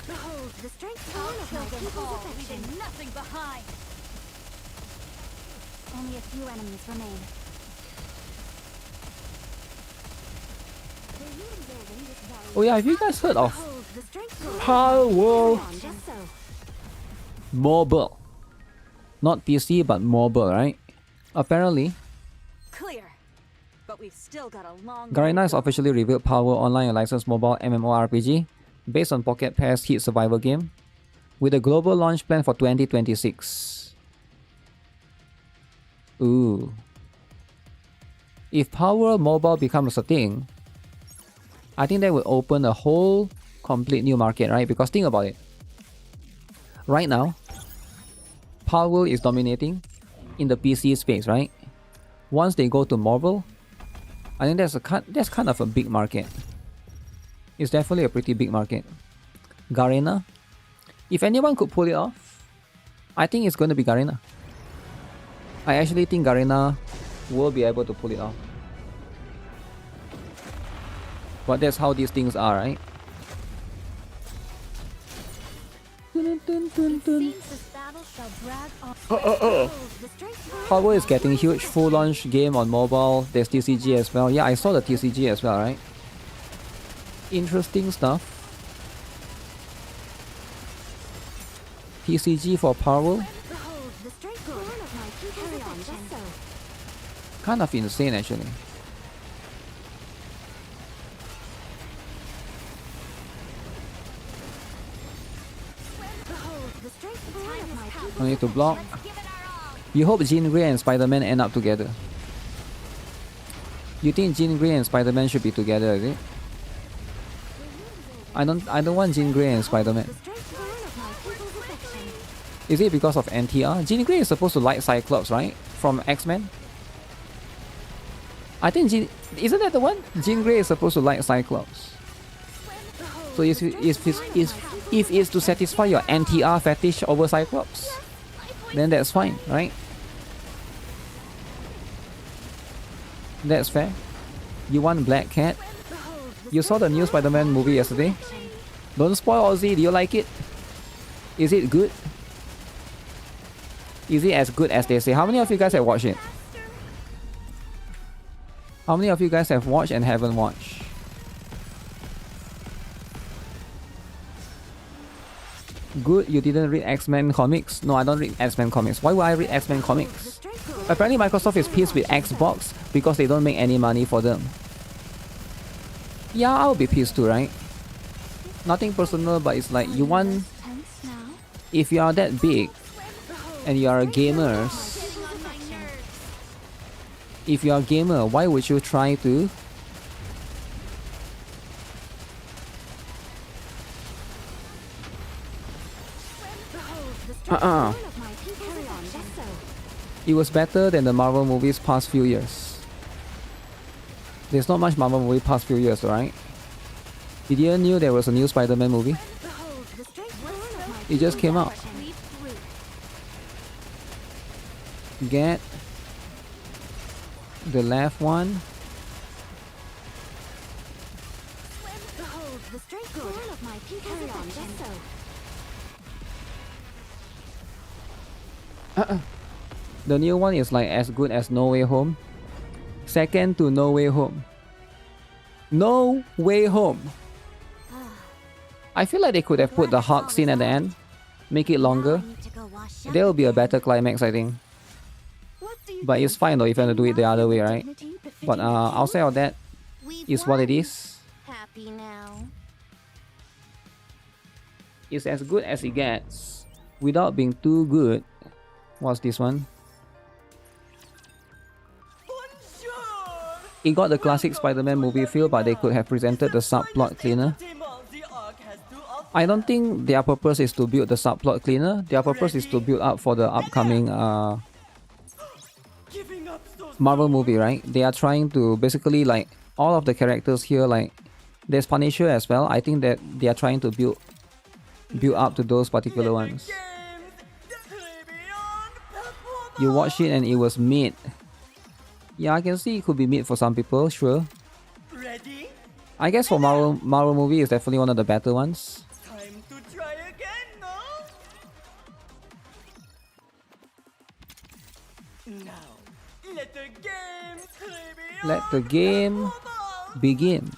Behold the strength of my people's affection. Leaving nothing behind. Only a few enemies remain. Oh yeah, have you guys heard of Power Mobile? Not PC, but mobile, right? Apparently, Clear. But we've still got a long Garena has officially revealed Power Online, a licensed mobile MMORPG based on Pocket Pair's hit survival game, with a global launch plan for 2026. Ooh. If Power Mobile becomes a thing, I think that will open a whole complete new market, right? Because think about it. Right now, Power is dominating in the PC space, right? Once they go to mobile, I think that's kind of a big market. It's definitely a pretty big market. Garena, if anyone could pull it off, I think it's going to be Garena. I actually think Garena will be able to pull it off. But that's how these things are, right? Power is getting huge full launch game on mobile. There's TCG as well. Yeah, I saw the TCG as well, right? Interesting stuff. TCG for Power. Kind of insane actually. I need to block. You hope Jean Grey and Spider-Man end up together. You think Jean Grey and Spider-Man should be together, is it? I don't want Jean Grey and Spider-Man. Is it because of NTR? Jean Grey is supposed to like Cyclops, right? From X-Men? I think isn't that the one? Jean Grey is supposed to like Cyclops. So if it's to satisfy your NTR fetish over Cyclops, then that's fine, right? That's fair. You want Black Cat? You saw the new Spider-Man movie yesterday? Don't spoil, Ozzy. Do you like it? Is it good? Is it as good as they say? How many of you guys have watched it? How many of you guys have watched and haven't watched? Good, you didn't read X-Men comics? No, I don't read X-Men comics. Why would I read X-Men comics? Apparently Microsoft is pissed with Xbox because they don't make any money for them. Yeah, I'll be pissed too, right? Nothing personal, but it's like you want... If you are that big and you are a gamer, if you are a gamer, why would you try to It was better than the Marvel movies past few years. There's not much Marvel movie past few years, right? Did you knew there was a new Spider-Man movie? It just came out. Get the left one. Behold the straight goal of my people. Carry on, just so. The new one is like as good as No Way Home. Second to No Way Home. No Way Home. I feel like they could have put the Hulk scene at the end. Make it longer. There will be a better climax, I think. But it's fine though if you want to do it the other way, right? But outside of that, is what it is. Happy now. It's as good as it gets without being too good. What's this one? It got the classic Spider-Man movie feel, but they could have presented the subplot cleaner. I don't think their purpose is to build the subplot cleaner. Their purpose is to build up for the upcoming Marvel movie, right? They are trying to basically like all of the characters here, like there's Punisher as well. I think that they are trying to build up to those particular ones. You watch it and it was mid. Yeah, I can see it could be mid for some people, sure. I guess for Marvel movie is definitely one of the better ones. Time to try again, no? Now, let the game begin.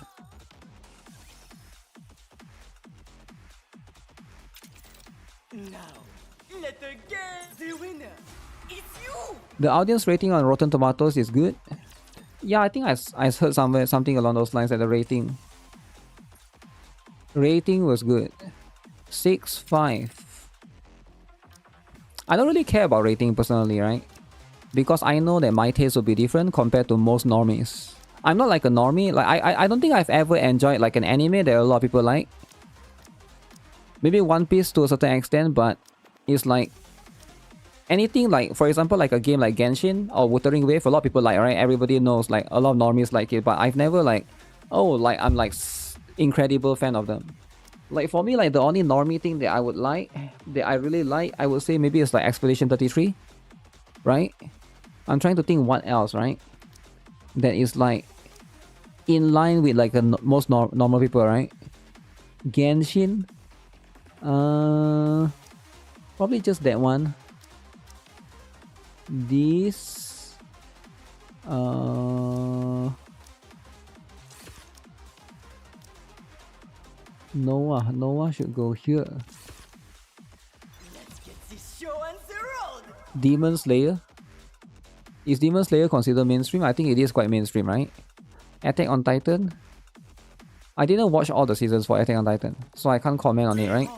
Now, let the game, the winner, it's you! The audience rating on Rotten Tomatoes is good. Yeah, I think I heard somewhere something along those lines that the rating was good. 6.5. I don't really care about rating personally, right? Because I know that my taste will be different compared to most normies. I'm not like a normie. Like I don't think I've ever enjoyed like an anime that a lot of people like. Maybe One Piece to a certain extent, but it's like anything like, for example, like a game like Genshin or Wuthering Wave, a lot of people like, right? Everybody knows, like a lot of normies like it, but I've never like, oh, like I'm like incredible fan of them. Like for me, like the only normie thing that I would like, that I really like, I would say maybe it's like Expedition 33, right? I'm trying to think what else, right? That is like in line with like the most normal people, right? Genshin, probably just that one. This Noah should go here. Let's get this show on the road. Demon Slayer. Is Demon Slayer considered mainstream? I think it is quite mainstream, right? Attack on Titan. I didn't watch all the seasons for Attack on Titan, so I can't comment on it, right?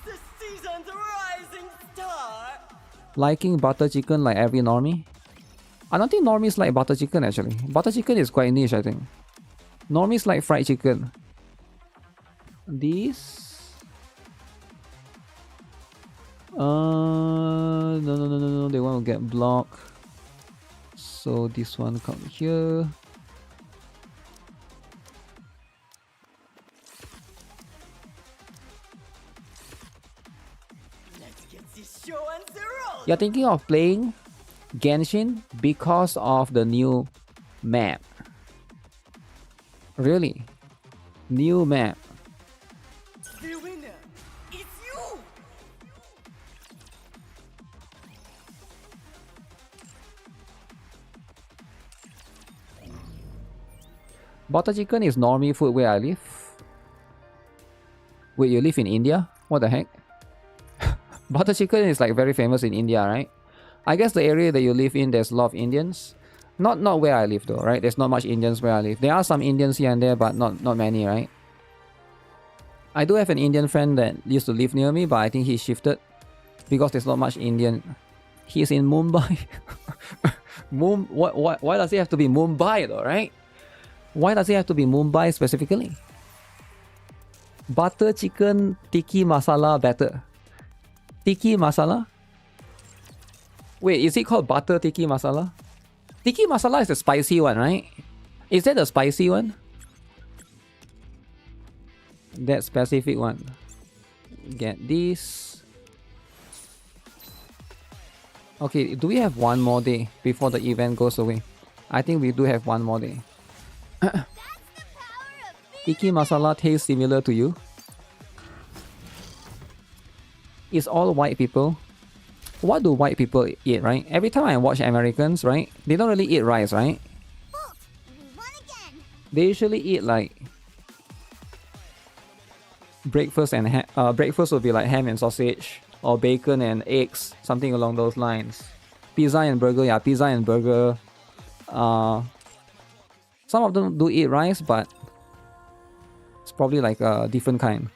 The season's rising star. Liking butter chicken like every normie? I don't think normies like butter chicken actually. Butter chicken is quite niche, I think. Normies like fried chicken. These? No, they want to get blocked. So this one come here. Let's get this show on the road. You're thinking of playing Genshin because of the new map. Really? New map. The winner, it's you. Butter chicken is normie food where I live. Wait, you live in India? What the heck? Butter chicken is like very famous in India, right? I guess the area that you live in, there's a lot of Indians. Not where I live though, right? There's not much Indians where I live. There are some Indians here and there, but not many, right? I do have an Indian friend that used to live near me, but I think he shifted because there's not much Indian. He's in Mumbai. Why does it have to be Mumbai though, right? Why does it have to be Mumbai specifically? Butter chicken tikki masala batter. Tikki masala? Wait, is it called butter tikki masala? Tikki masala is the spicy one, right? Is that the spicy one? That specific one. Get this. Okay, do we have one more day before the event goes away? I think we do have one more day. Tikka masala tastes similar to you? It's all white people. What do white people eat, right? Every time I watch Americans, right? They don't really eat rice, right? They usually eat like breakfast and breakfast would be like ham and sausage or bacon and eggs, something along those lines. Pizza and burger, yeah, pizza and burger. Some of them do eat rice, but it's probably like a different kind.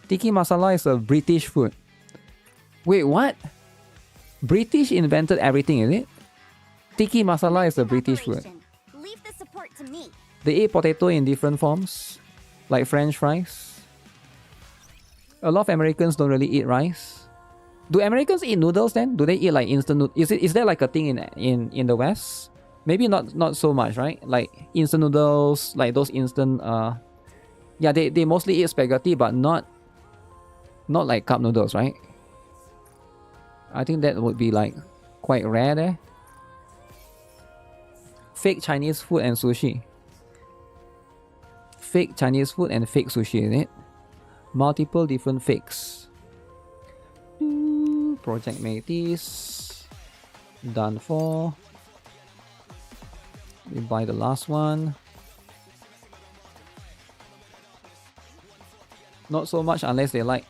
Tikka masala is a British food. Wait, what? British invented everything, is it? Tikka masala is a British food. Leave the support to me. They eat potato in different forms, like French fries. A lot of Americans don't really eat rice. Do Americans eat noodles then? Do they eat like instant noodles? Is there like a thing in the West? Maybe not so much, right? Like instant noodles, like those instant yeah, they mostly eat spaghetti, but not like cup noodles, right? I think that would be like quite rare there. Fake Chinese food and sushi. Fake Chinese food and fake sushi, is it? Multiple different fakes. Project Métis. Done for. We buy the last one. Not so much unless they like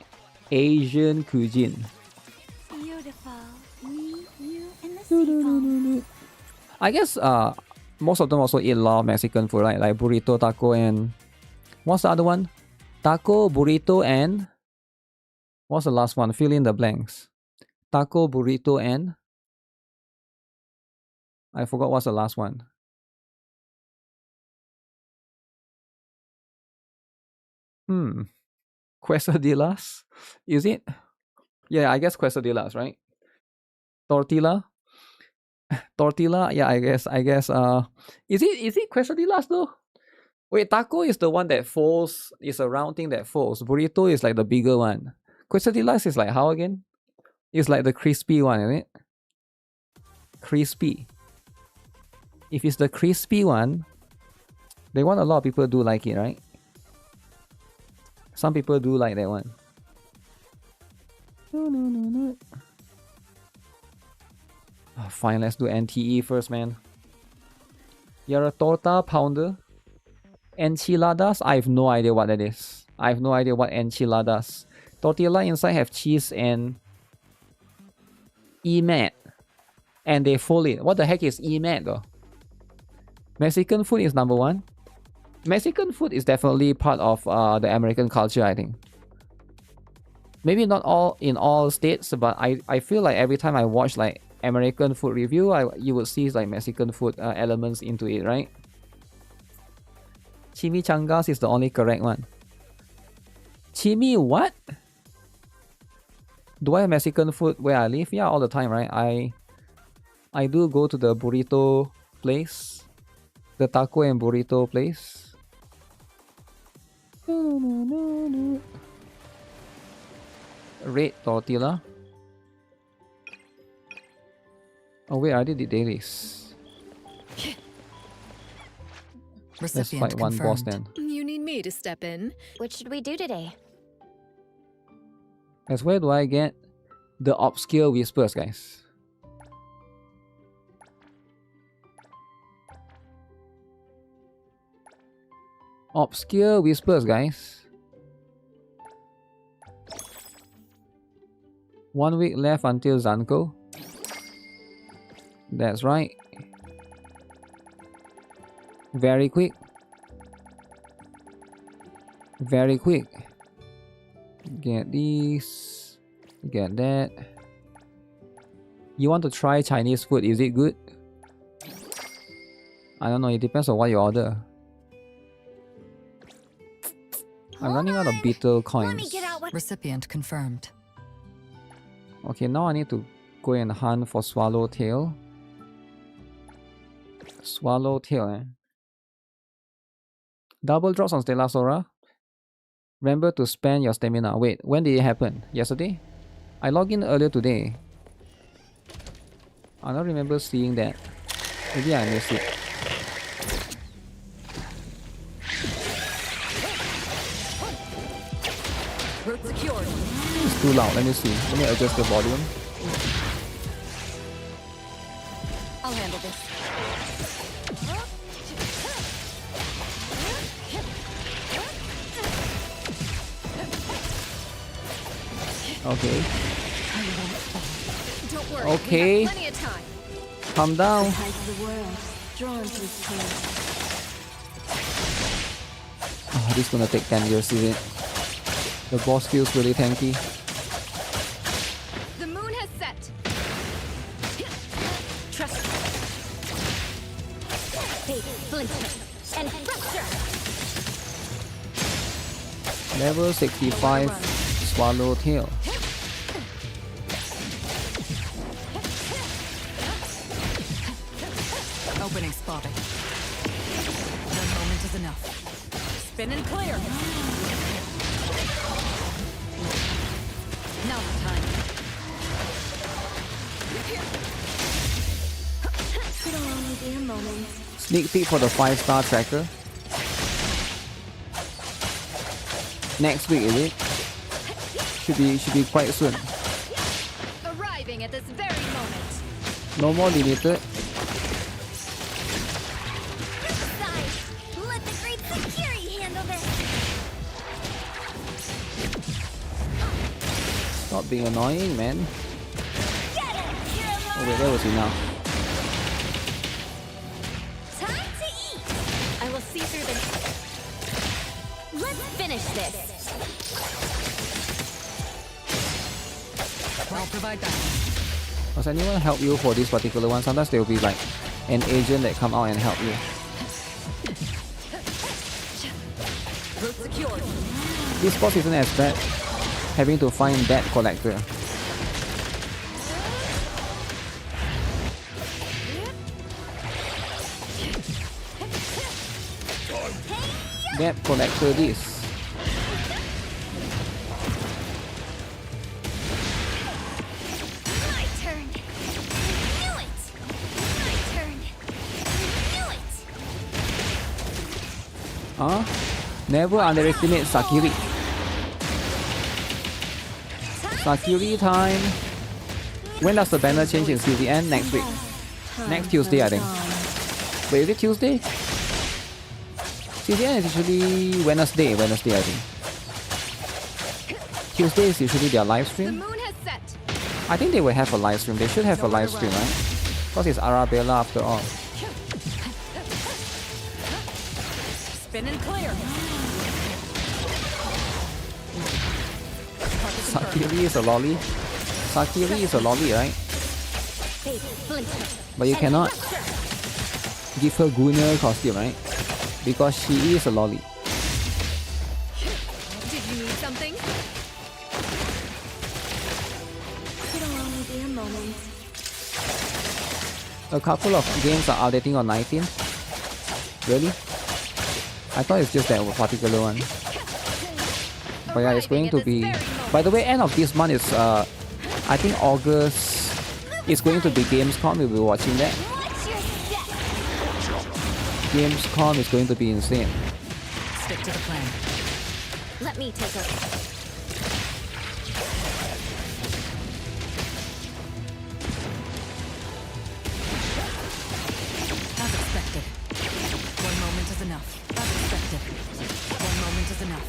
Asian cuisine. Beautiful. Me, you, and the seagull. I guess most of them also eat a lot of Mexican food, right? Like burrito, taco, and what's the other one? Taco, burrito, and what's the last one? Fill in the blanks. Taco, burrito, and I forgot what's the last one. Quesadillas? Is it? Yeah, I guess quesadillas, right? Tortilla? Tortilla? Yeah, I guess is it quesadillas though? Wait, taco is the one that folds, is a round thing that folds. Burrito is like the bigger one. Quesadillas is like how again? It's like the crispy one, isn't it? Crispy. If it's the crispy one, they want a lot of people do like it, right? Some people do like that one. No. Oh, fine, let's do NTE first, man. You're a torta pounder. Enchiladas? I have no idea what that is. I have no idea what enchiladas. Tortilla inside have cheese and emat. And they fold it. What the heck is emat though? Mexican food is number one. Mexican food is definitely part of the American culture, I think. Maybe not all in all states, but I feel like every time I watch like American food review, you would see like Mexican food elements into it, right? Chimichangas is the only correct one. Chimi what? Do I have Mexican food where I live? Yeah, all the time, right? I do go to the burrito place. The taco and burrito place. Red tortilla. Oh wait, I did the dailies. Let's fight one boss then. You need me to step in. What should we do today? That's where do I get the obscure whispers, guys? Obscure whispers, guys. 1 week left until Zanko. That's right. Very quick. Very quick. Get these. Get that. You want to try Chinese food? Is it good? I don't know. It depends on what you order. I'm running out of beetle coins. Recipient confirmed. Okay, now I need to go and hunt for swallowtail. Swallowtail, eh? Double drops on Stella Sora. Remember to spend your stamina. Wait, when did it happen? Yesterday? I logged in earlier today. I don't remember seeing that. Maybe I missed it. Route secured. It's too loud. Let me see. Let me adjust the volume. I'll handle this. Okay. Don't worry. Okay. We have plenty of time. Calm down. The world, drawn to his tail. Oh, this is gonna take 10 years, is it? The boss feels really tanky. The moon has set. Trust me. Hey, Splinter and Fracture. Level 65 Swallowtail. Opening spotted. One moment is enough. Spin and clear. Now's the time. It'll only be a moment. Sneak peek for the 5-star tracker. Next week, is it? Should be quite soon. Arriving at this very moment. No more limited. Let the great security handle this. Stop being annoying, man. Oh wait, that was enough. Time to eat. I will see through this. Let's finish this. I'll provide that. Does anyone help you for this particular one? Sometimes there will be like an agent that come out and help you. Route secured. This boss isn't as bad. Having to find that collector. That collector this. My turn. Knew it. My turn. Knew it. Huh? Never underestimate Sakiri. Sakiri time. When does the banner change in CDN? Next week. Next Tuesday, I think. Wait, is it Tuesday? CDN is usually Wednesday, I think. Tuesday is usually their live The stream. moon has set. I think they will have a live stream. They should have a live stream, right? Because it's Arabella after all. Spin and clear. Sakiri is a lolly. Sakiri is a lolly, right? Hey, Splinter. But you cannot give her Gunner costume, right? Because she is a lolly. Did you need something? It'll only be a moment. A couple of games are updating on 19. Really? I thought it's just that particular one. But yeah, it's going to be... By the way, end of this month is... I think August... It's going to be Gamescom. We'll be watching that. Gamescom is going to be insane. Stick to the plan. Let me take over. As expected. One moment is enough. As expected. One moment is enough.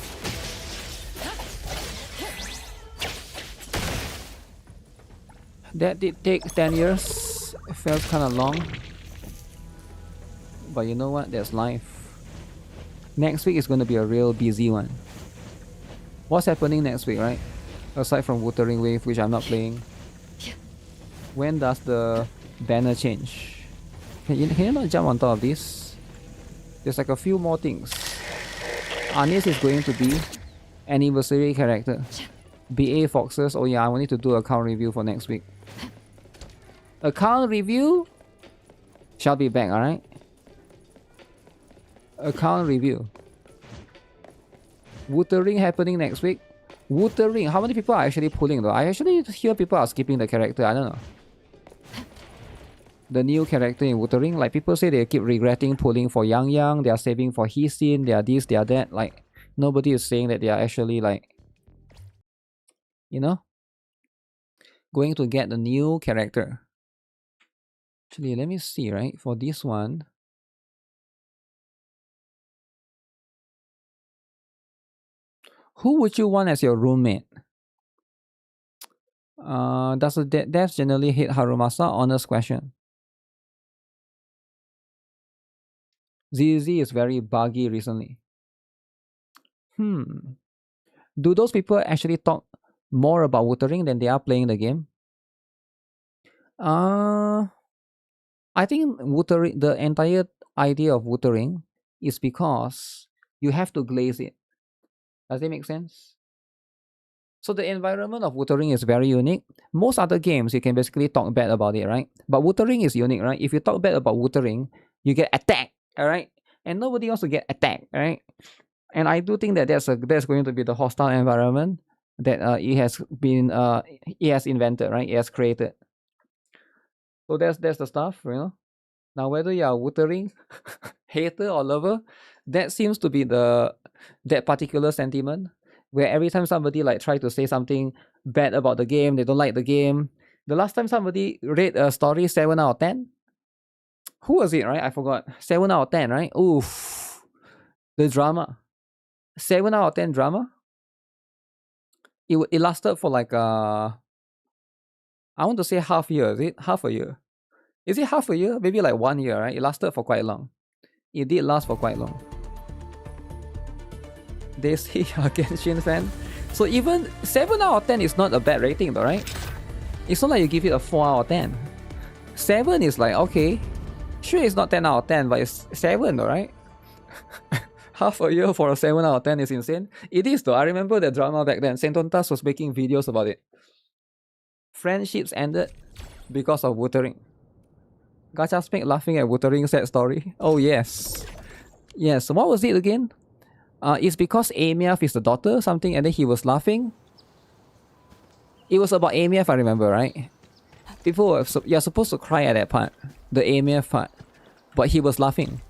That did take 10 years. It felt kind of long. But you know what? That's life. Next week is going to be a real busy one. What's happening next week, right? Aside from Wuthering Wave, which I'm not playing. When does the banner change? Can you not jump on top of this? There's like a few more things. Anis is going to be anniversary character. BA Foxes. Oh yeah, I will need to do account review for next week. Account review shall be back, alright? Account review. Wuthering happening next week. Wuthering. How many people are actually pulling though? I actually hear people are skipping the character. I don't know. The new character in Wuthering, like people say they keep regretting pulling for Yang Yang, they are saving for Hisin, they are this, they are that. Like nobody is saying that they are actually like, you know, going to get the new character. Actually, let me see, right? For this one, who would you want as your roommate? Does the devs generally hate Harumasa? Honest question. ZZ is very buggy recently. Do those people actually talk more about Wuthering than they are playing the game? I think Wuthering, the entire idea of Wuthering is because you have to glaze it. Does that make sense? So the environment of Wuthering is very unique. Most other games, you can basically talk bad about it, right? But Wuthering is unique, right? If you talk bad about Wuthering, you get attacked, alright? And nobody wants to get attacked, right? And I do think that that's going to be the hostile environment that it has invented, right? It has created. So that's the stuff, you know. Now whether you are Wuthering hater or lover, that seems to be that particular sentiment, where every time somebody like try to say something bad about the game, they don't like the game. The last time somebody rate a story 7 out of 10, who was it, right? I forgot. 7 out of 10, right? Oof, the drama. 7 out of 10 drama. It lasted for like I want to say half year. Is it half a year? Is it half a year? Maybe like 1 year, right? It lasted for quite long. It did last for quite long. They say you're a Genshin fan. So even 7 out of 10 is not a bad rating though, right? It's not like you give it a 4 out of 10. 7 is like, okay, sure it's not 10 out of 10, but it's 7 though, right? Half a year for a 7 out of 10 is insane. It is though. I remember the drama back then. Sentontas was making videos about it. Friendships ended because of Wuthering. Gacha Spink laughing at Wuthering sad story. Oh yes. Yes, what was it again? It's because Amiaf is the daughter, something, and then he was laughing. It was about Amiaf, I remember, right? People you're supposed to cry at that part, the Amiaf part, but he was laughing.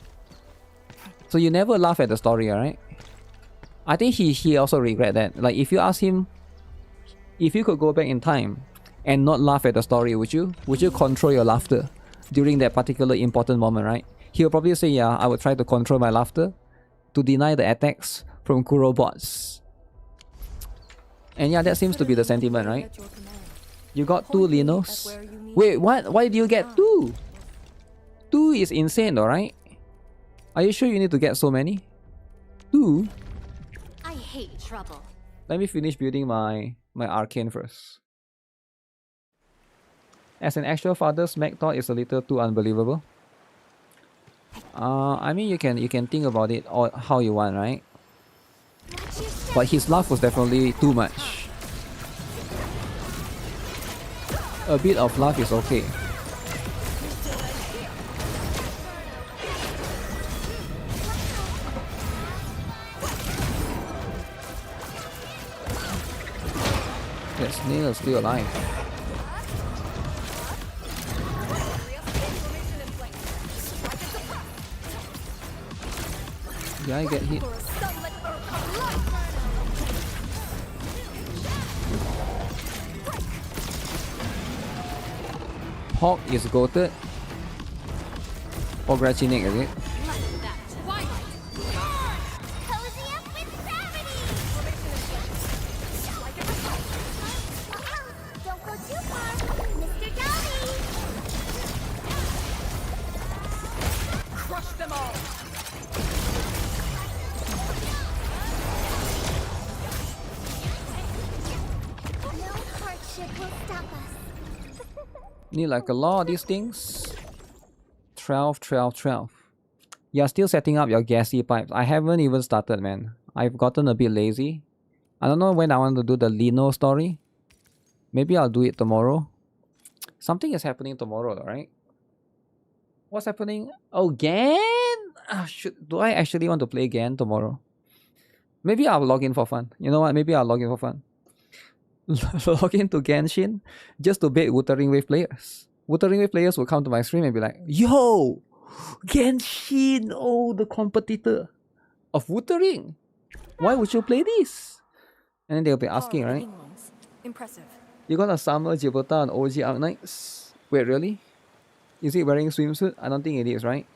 So you never laugh at the story, alright? I think he also regret that. Like if you ask him, if you could go back in time and not laugh at the story, would you? Would you control your laughter during that particular important moment, right? He'll probably say, yeah, I would try to control my laughter to deny the attacks from Kuro bots. And yeah, that seems to be the sentiment, right? You got 2 Linos. Wait, what? Why do you get 2? 2 is insane, alright? Are you sure you need to get so many? 2? I hate trouble. Let me finish building my arcane first. As an actual father, Smack thought is a little too unbelievable. I mean, you can think about it or how you want, right? But his laugh was definitely too much. A bit of laugh is okay. That snail is still alive. Did I get hit? Hawk is goated. Or Grachinik, is it? Don't go too far, Mr. Dobby. Crush them all. No hardship will stop us. Need like a lot of these things. 12, 12, 12. You're still setting up your gassy pipes. I haven't even started, man. I've gotten a bit lazy. I don't know when I want to do the Lino story. Maybe I'll do it tomorrow. Something is happening tomorrow, right? What's happening? Oh, Gan? Do I actually want to play Gan tomorrow? Maybe I'll log in for fun. You know what? Maybe I'll log in for fun. Log into Genshin just to bait Wuthering Wave players. Wuthering Wave players will come to my stream and be like, yo, Genshin, oh, the competitor of Wuthering. Why would you play this? And then they'll be asking, right? Impressive. You got a summer Gibraltar on OG Arknights? Wait, really? Is it wearing swimsuit? I don't think it is, right?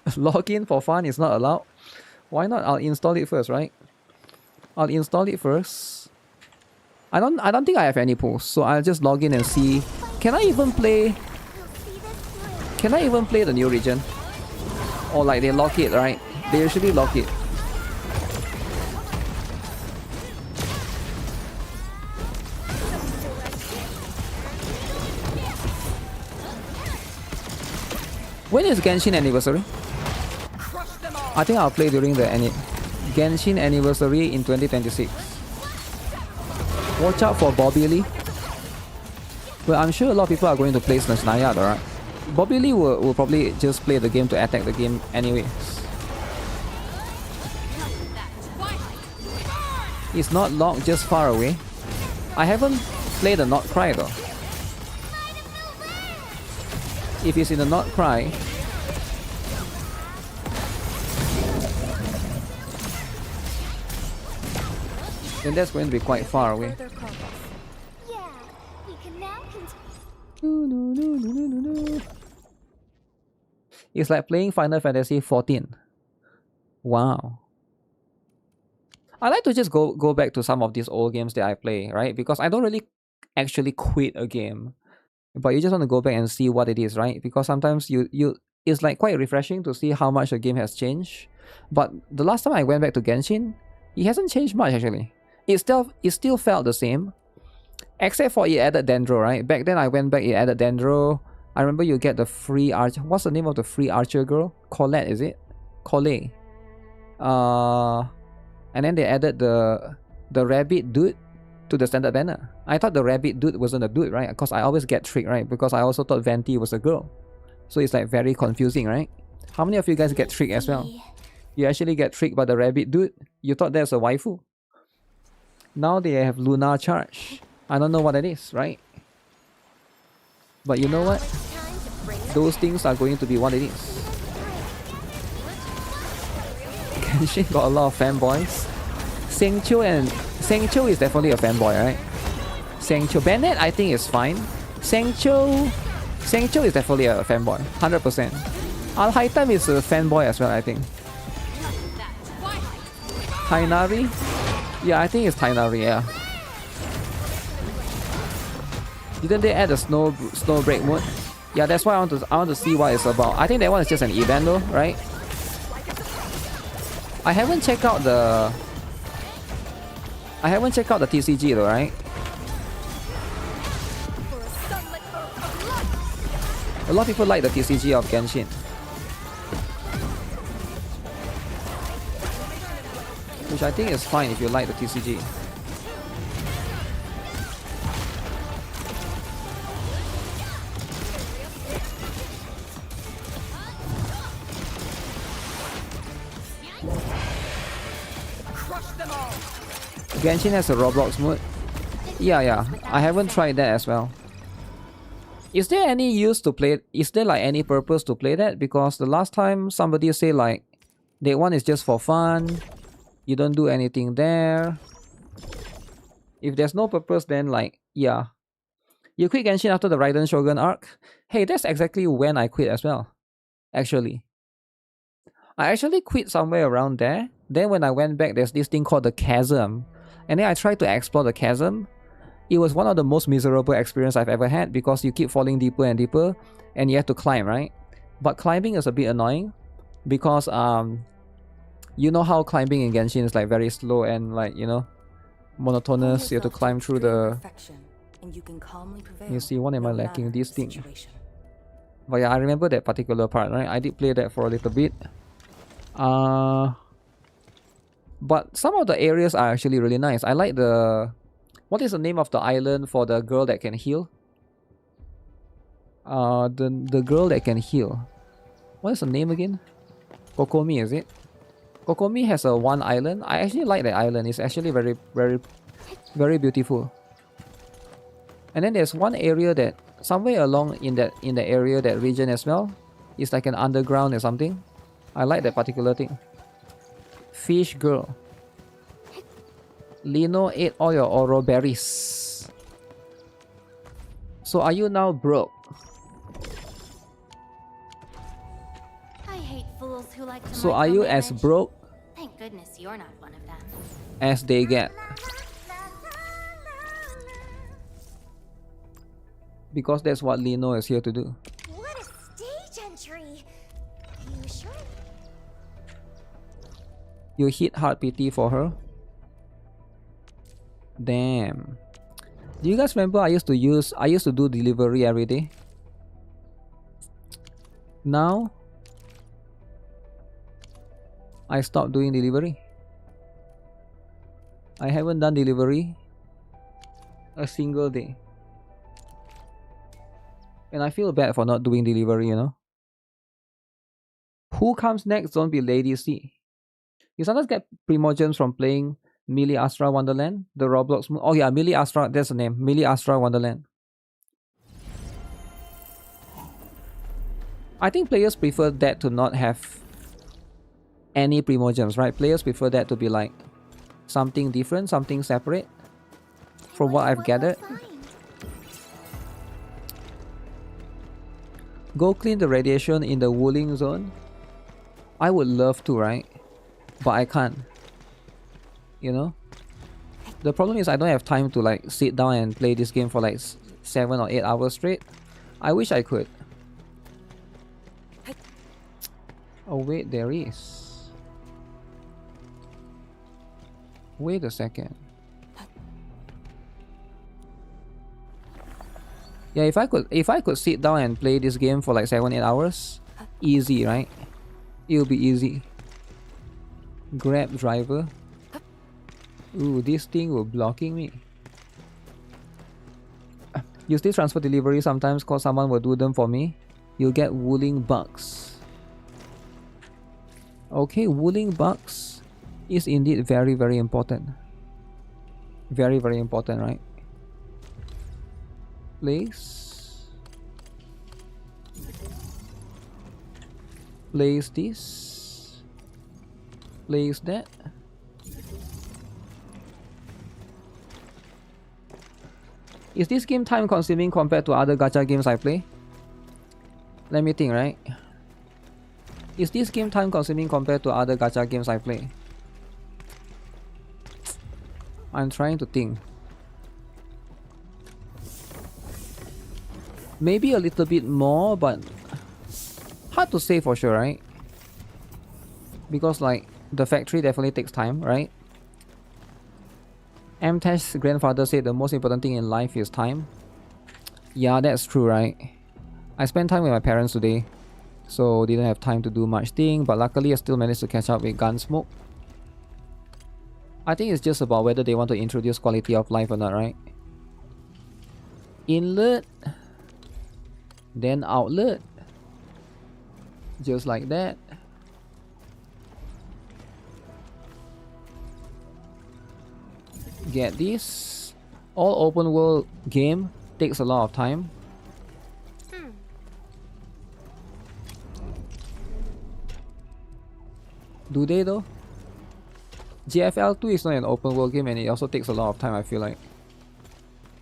Login for fun is not allowed. Why not? I'll install it first, right? I'll install it first. I don't think I have any posts, so I'll just log in and see. Can I even play? Can I even play the new region? Or like they lock it, right? They usually lock it. When is Genshin anniversary? I think I'll play during the Genshin anniversary in 2026. Watch out for Bobby Lee. Well, I'm sure a lot of people are going to play Snayad, alright? Bobby Lee will probably just play the game to attack the game anyways. It's not locked, just far away. I haven't played the Not Cry though. If it's in the Not Cry, then that's going to be quite far away. Yeah, we can now continue. It's like playing Final Fantasy 14. Wow. I like to just go back to some of these old games that I play, right? Because I don't really actually quit a game, but you just want to go back and see what it is, right? Because sometimes it's like quite refreshing to see how much the game has changed. But the last time I went back to Genshin, it hasn't changed much actually. It still felt the same, except for it added Dendro, right? Back then I went back, it added Dendro. I remember you get the free archer. What's the name of the free archer girl? Colette, is it? Colette. And then they added the rabbit dude to the standard banner. I thought the rabbit dude wasn't a dude, right? Because I always get tricked, right? Because I also thought Venti was a girl. So it's like very confusing, right? How many of you guys get tricked as well? You actually get tricked by the rabbit dude? You thought that's a waifu? Now they have Lunar Charge. I don't know what that is, right? But you know what? Those things are going to be what it is. Genshin got a lot of fanboys. Sengcho is definitely a fanboy, right? Sengcho. Bennett I think is fine. Sengcho is definitely a fanboy. 100%. Al-Haitam is a fanboy as well, I think. Tainari? Yeah, I think it's Tainari, yeah. Didn't they add a snow break mode? Yeah, that's why I want to see what it's about. I think that one is just an event though, right? I haven't checked out the TCG though, right? A lot of people like the TCG of Genshin, which I think is fine if you like the TCG. Genshin has a Roblox mode. Yeah. I haven't tried that as well. Is there any use to play? Is there like any purpose to play that? Because the last time somebody say like, day one is just for fun. You don't do anything there. If there's no purpose, then like, yeah. You quit Genshin after the Raiden Shogun arc? Hey, that's exactly when I quit as well. Actually. I actually quit somewhere around there. Then when I went back, there's this thing called the Chasm. And then I tried to explore the Chasm. It was one of the most miserable experiences I've ever had because you keep falling deeper and deeper and you have to climb, right? But climbing is a bit annoying because you know how climbing in Genshin is like very slow and like, you know, monotonous. You have to climb through the... You see, what am I lacking? This thing. But yeah, I remember that particular part, right? I did play that for a little bit. But some of the areas are actually really nice. I like the... What is the name of the island for the girl that can heal? The girl that can heal. What is the name again? Kokomi, is it? Kokomi has a one island. I actually like that island. It's actually very, very, very beautiful. And then there's one area that somewhere along in the area, that region as well. It's like an underground or something. I like that particular thing. Fish girl. Lino ate all your oro berries. So are you now broke? I hate fools who like to So are you as broke Thank goodness you're not one of them. as they get? Because that's what Lino is here to do. What a stage entry! You sure? You hit hard PT for her. Damn. Do you guys remember I used to do delivery every day? Now I stopped doing delivery. I haven't done delivery a single day. And I feel bad for not doing delivery, you know. Who comes next? Don't be Lady C. You sometimes get Primogems from playing Melee Astra Wonderland, the Roblox. Oh yeah, Melee Astra, that's the name. Melee Astra Wonderland. I think players prefer that to not have any Primogems, right? Players prefer that to be like something different, something separate. From what I've gathered. Go clean the radiation in the Wuthering zone. I would love to, right? But I can't. You know? The problem is I don't have time to like sit down and play this game for like 7 or 8 hours straight. I wish I could. Oh wait, there is. Wait a second. Yeah, if I could sit down and play this game for like 7-8 hours, easy, right? It'll be easy. Grab driver. Ooh, this thing will blocking me. You still transfer delivery sometimes cause someone will do them for me. You'll get Wuthering bugs. Okay, Wuthering bugs is indeed very, very important. Very, very important, right? Place this, place that. Is this game time consuming compared to other gacha games I play? Let me think, right? Is this game time consuming compared to other gacha games I play? I'm trying to think. Maybe a little bit more, but hard to say for sure, right? Because like the factory definitely takes time, right? Amtash's grandfather said the most important thing in life is time. Yeah, that's true, right? I spent time with my parents today, so didn't have time to do much thing, but luckily I still managed to catch up with Gunsmoke. I think it's just about whether they want to introduce quality of life or not, right? Inlet, then outlet, just like that. Get this. All open world game takes a lot of time. Do they though? GFL 2 is not an open world game and it also takes a lot of time, I feel like.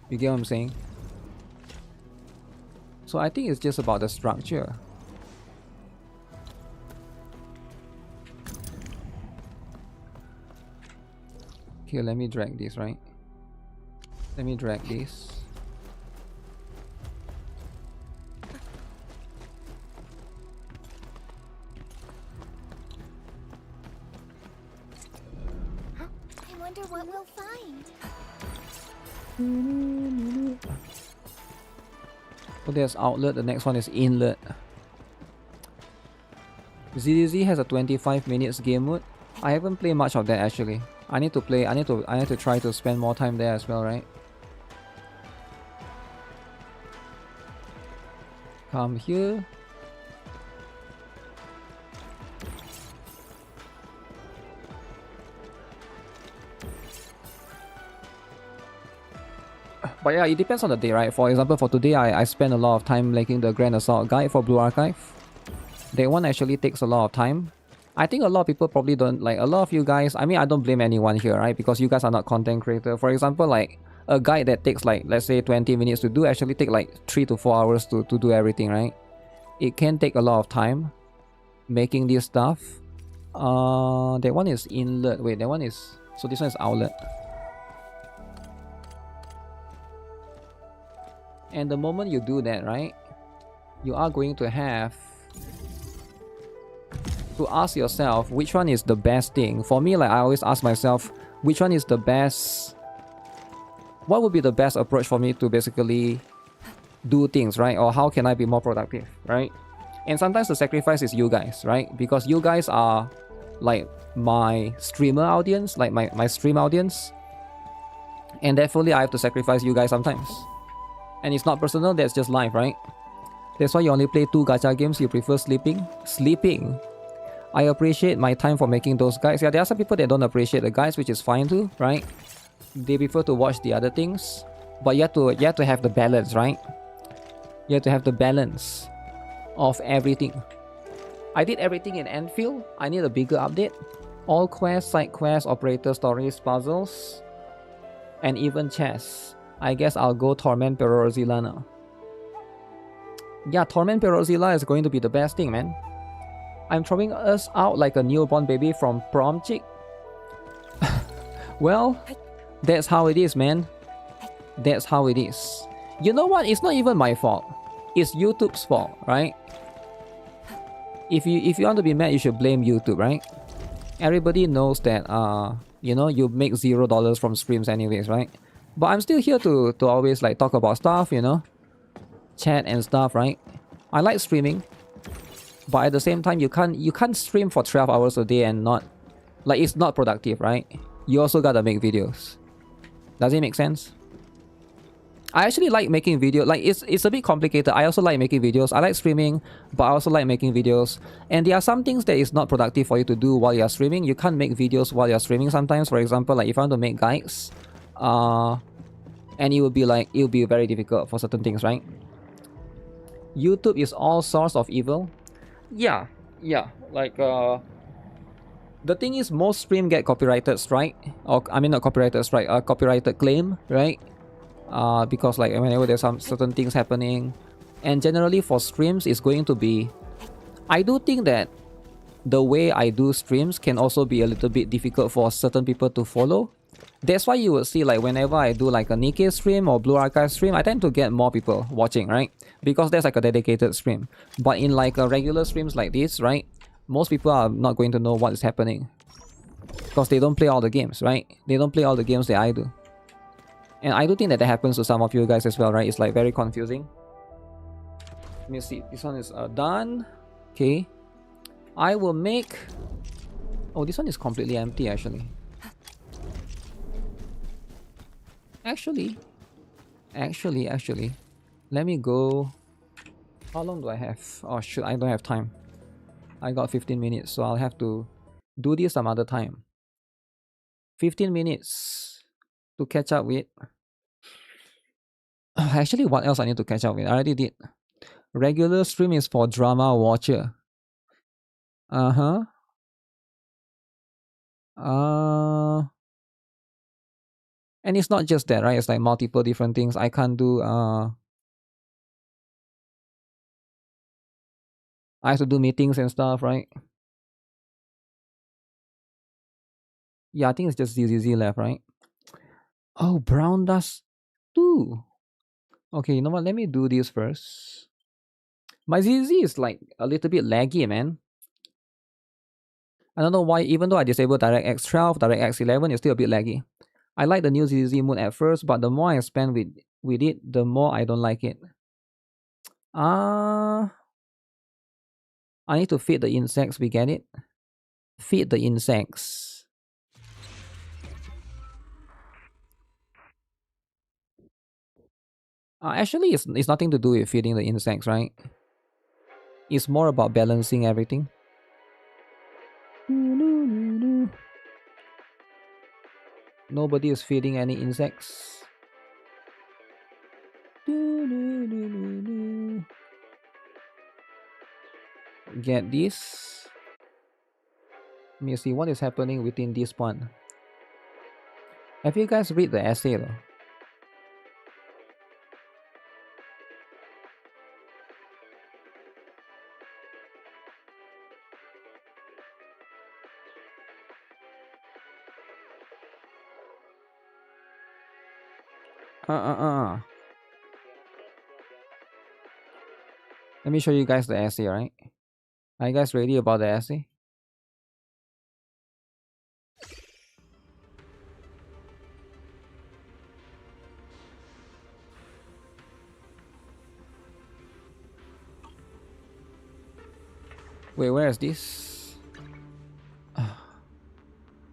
You get what I'm saying? So I think it's just about the structure. Okay, let me drag this, right? Let me drag this. I wonder what we'll find. Oh, there's outlet. The next one is inlet. ZDZ has a 25 minutes game mode. I haven't played much of that actually. I need to play. I need to try to spend more time there as well, right? Come here. But yeah, it depends on the day, right? For example, for today, I spent a lot of time making the Grand Assault guide for Blue Archive. That one actually takes a lot of time. I think a lot of people probably don't, like, a lot of you guys, I mean, I don't blame anyone here, right? Because you guys are not content creator. For example, like, a guide that takes, like, let's say 20 minutes to do actually take, like, 3 to 4 hours to do everything, right? It can take a lot of time making this stuff. That one is inlet. Wait, that one is... So this one is outlet. And the moment you do that, right, you are going to have to ask yourself which one is the best thing. For me, like, I always ask myself, which one is the best... What would be the best approach for me to basically do things, right? Or how can I be more productive, right? And sometimes the sacrifice is you guys, right? Because you guys are like my streamer audience, like my stream audience. And therefore, I have to sacrifice you guys sometimes. And it's not personal, that's just life, right? That's why you only play 2 gacha games, you prefer sleeping? Sleeping! I appreciate my time for making those guides. Yeah, there are some people that don't appreciate the guides, which is fine too, right? They prefer to watch the other things. But you have to have the balance, right? You have to have the balance of everything. I did everything in Enfield. I need a bigger update. All quests, side quests, operator stories, puzzles, and even chess. I guess I'll go Torment Perozilla now. Yeah, Torment Perozilla is going to be the best thing, man. I'm throwing us out like a newborn baby from prom chick. Well, that's how it is, man. That's how it is. You know what? It's not even my fault. It's YouTube's fault, right? If you want to be mad, you should blame YouTube, right? Everybody knows that you know, you make $0 from streams anyways, right? But I'm still here to always like talk about stuff, you know, chat and stuff, right? I like streaming, but at the same time, you can't stream for 12 hours a day and not, like, it's not productive, right? You also gotta make videos. Does it make sense? I actually like making videos. Like, it's a bit complicated. I also like making videos. I like streaming, but I also like making videos. And there are some things that is not productive for you to do while you're streaming. You can't make videos while you're streaming sometimes. For example, like if I want to make guides, and it will be very difficult for certain things, right? YouTube is all source of evil. Yeah. Like the thing is, most stream get copyrighted strike, or I mean not copyrighted strike, copyrighted claim, right? Because like whenever there's some certain things happening, and generally for streams it's going to be, I do think that the way I do streams can also be a little bit difficult for certain people to follow. That's why you would see, like, whenever I do like a NIKKE stream or Blue Archive stream, I tend to get more people watching, right? Because there's like a dedicated stream. But in like a regular streams like this, right, most people are not going to know what is happening because they don't play all the games, right? They don't play all the games that I do. And I do think that happens to some of you guys as well, right? It's like very confusing. Let me see. This one is done. Okay. I will make... Oh, this one is completely empty actually. Actually. Let me go... How long do I have? Oh shoot, I don't have time. I got 15 minutes, so I'll have to do this some other time. 15 minutes to catch up with. Actually, what else I need to catch up with? I already did. Regular stream is for drama watcher. And it's not just that, right? It's like multiple different things. I can't do I have to do meetings and stuff, right? Yeah, I think it's just ZZZ left, right? Oh, Brown Dust 2. Okay, you know what? Let me do this first. My ZZ is like a little bit laggy, man. I don't know why, even though I disabled DirectX 12, DirectX 11, it's still a bit laggy. I like the new ZZ mode at first, but the more I spend with it, the more I don't like it. I need to feed the insects, we get it? Feed the insects. Actually, it's nothing to do with feeding the insects, right? It's more about balancing everything. Nobody is feeding any insects. get this. Let me see what is happening within this one. Have you guys read the essay though? Let me show you guys the essay, right? Are you guys ready about the essay? Wait, where is this?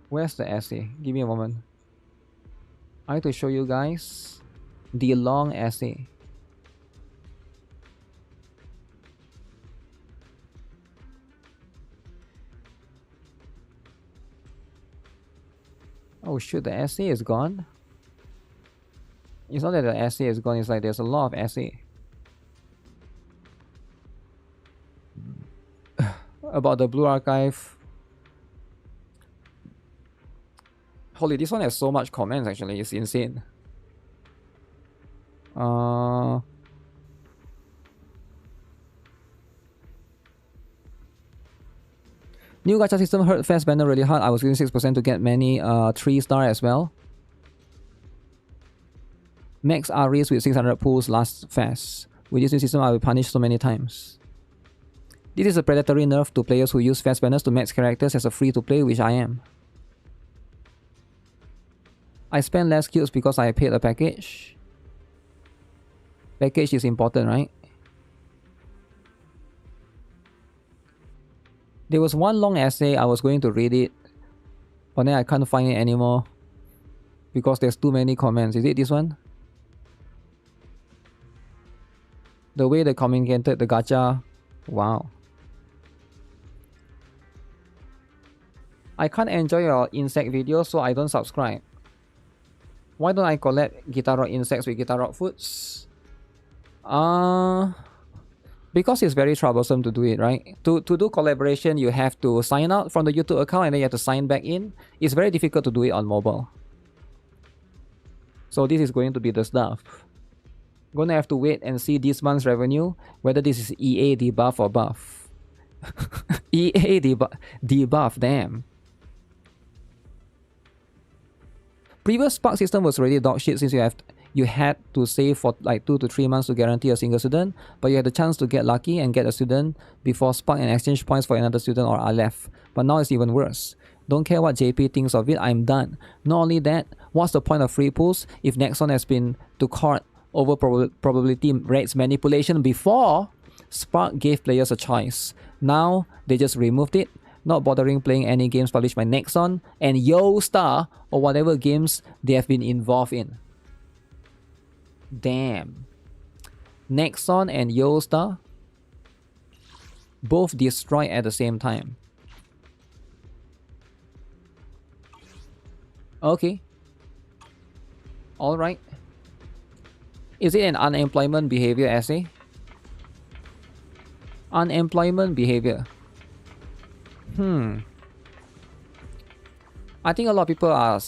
Where's the essay? Give me a moment. I need to show you guys the long essay. Oh shoot, the essay is gone. It's not that the essay is gone, it's like there's a lot of essay. About the Blue Archive. Holy, this one has so much comments actually, it's insane. New gacha system hurt fast banner really hard. I was using 6% to get many 3-star as well. Max Aries with 600 pulls last fast. With this new system I will punish so many times. This is a predatory nerf to players who use fast banners to max characters as a free to play, which I am. I spend less kills because I paid a package. Package is important, right? There was one long essay, I was going to read it, but then I can't find it anymore because there's too many comments. Is it this one? The way they communicated the gacha. Wow. I can't enjoy your insect videos, so I don't subscribe. Why don't I collect GuitarRock insects with GuitarRock foods? Because it's very troublesome to do it, right? To do collaboration, you have to sign out from the YouTube account and then you have to sign back in. It's very difficult to do it on mobile. So this is going to be the stuff. Gonna have to wait and see this month's revenue, whether this is EA debuff or buff. EA debuff, damn. Previous Spark system was really dog shit since you had to save for like 2 to 3 months to guarantee a single student, but you had the chance to get lucky and get a student before Spark and exchange points for another student or are left. But now it's even worse. Don't care what JP thinks of it, I'm done. Not only that, what's the point of free pools if Nexon has been to court over probability rates manipulation before Spark gave players a choice? Now they just removed it, not bothering playing any games published by Nexon and YoStar or whatever games they have been involved in. Damn. Nexon and YoStar both destroyed at the same time. Okay. Alright. Is it an unemployment behavior essay? Unemployment behavior. I think a lot of people are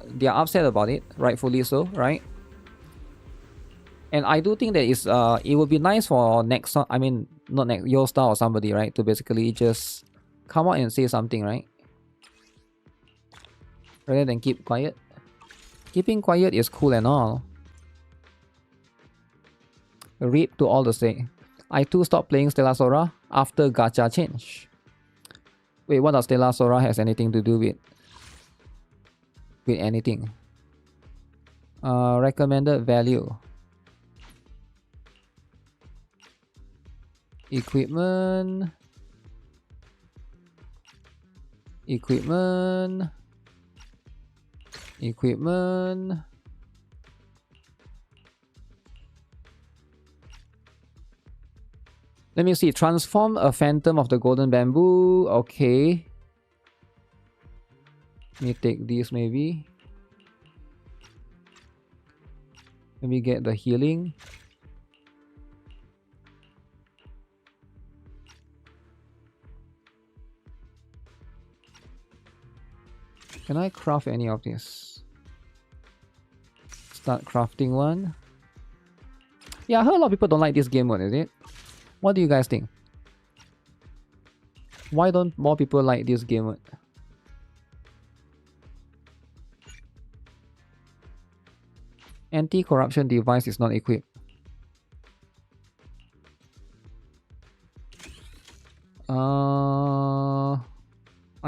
they are upset about it, rightfully so, right? And I do think that it would be nice for Nexon, I mean, not YoStar or somebody, right, to basically just come out and say something, right? Rather than keep quiet. Keeping quiet is cool and all. RIP to all the say. I too stopped playing Stellar Sora after gacha change. Wait, what does Stellar Sora has anything to do with anything? Recommended value. Equipment. Let me see. Transform a phantom of the golden bamboo. Okay. Let me take this maybe. Let me get the healing. Can I craft any of this? Start crafting one. Yeah, I heard a lot of people don't like this game mode, is it? What do you guys think? Why don't more people like this game mode? Anti-corruption device is not equipped. I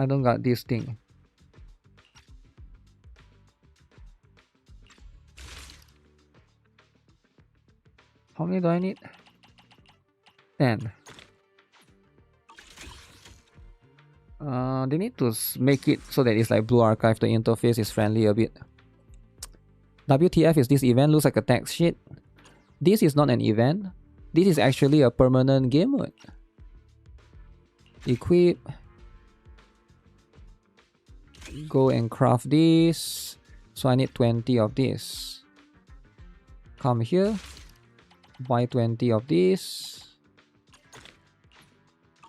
don't got this thing. How many do I need? 10. They need to make it so that it's like Blue Archive. The interface is friendly a bit. WTF is this event? Looks like a text sheet. This is not an event. This is actually a permanent game mode. Equip. Go and craft this. So I need 20 of this. Come here. Buy 20 of this.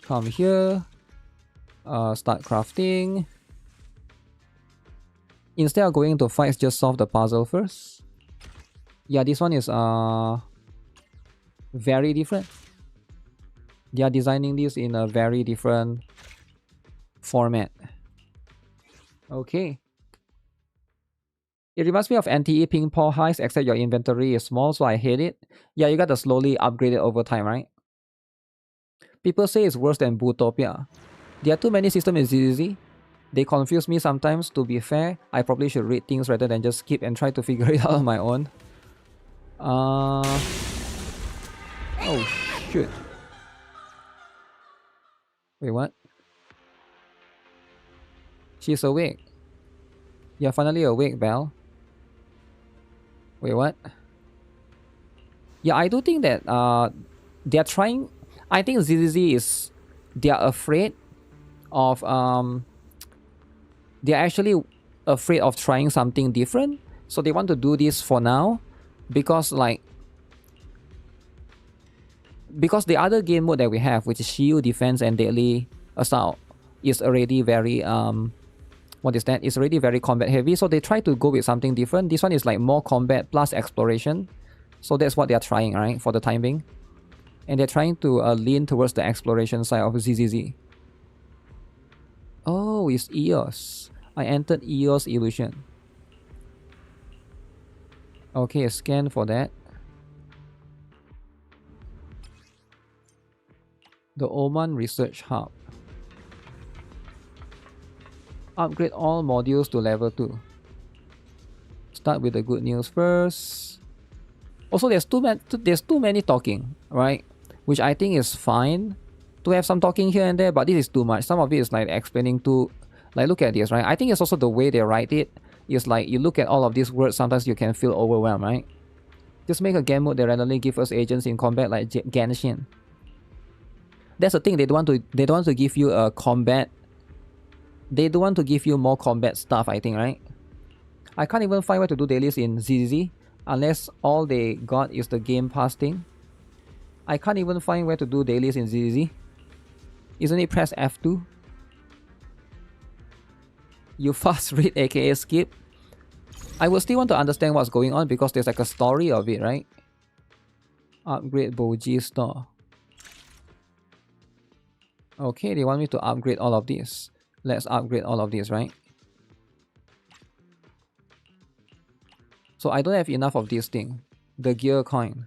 Come here. Start crafting. Instead of going to fights, just solve the puzzle first. Yeah, this one is very different. They are designing this in a very different format. Okay. It reminds me of NTE ping pong heist, except your inventory is small, so I hate it. Yeah, you gotta slowly upgrade it over time, right? People say it's worse than Bootopia. There are too many systems in ZZZ. They confuse me sometimes. To be fair, I probably should read things rather than just skip and try to figure it out on my own. Oh, shit. Wait, what? She's awake. You're finally awake, Belle. Wait, what? Yeah, I do think that they're trying... I think ZZZ is... They're afraid of... They're actually afraid of trying something different. So they want to do this for now. Because like... Because the other game mode that we have, which is Shield, Defense, and Deadly Assault, is already very... what is that? It's already very combat heavy, so they try to go with something different. This one is like more combat plus exploration. So that's what they're trying, right? For the time being. And they're trying to lean towards the exploration side of ZZZ. Oh, it's EOS. I entered EOS Illusion. Okay, scan for that. The Oman Research Hub. Upgrade all modules to level 2. Start with the good news first. Also, there's too many talking, right? Which I think is fine to have some talking here and there, but this is too much. Some of it is like explaining to... Like, look at this, right? I think it's also the way they write it. It's like, you look at all of these words, sometimes you can feel overwhelmed, right? Just make a game mode that randomly give us agents in combat like Genshin. That's the thing, they don't want to give you a combat... They don't want to give you more combat stuff, I think, right? I can't even find where to do dailies in ZZZ, unless all they got is the Game Pass thing. I can't even find where to do dailies in ZZZ. Isn't it press F2? You fast read aka skip? I would still want to understand what's going on because there's like a story of it, right? Upgrade Boji store. Okay, they want me to upgrade all of this. Let's upgrade all of this, right? So I don't have enough of this thing. The gear coin.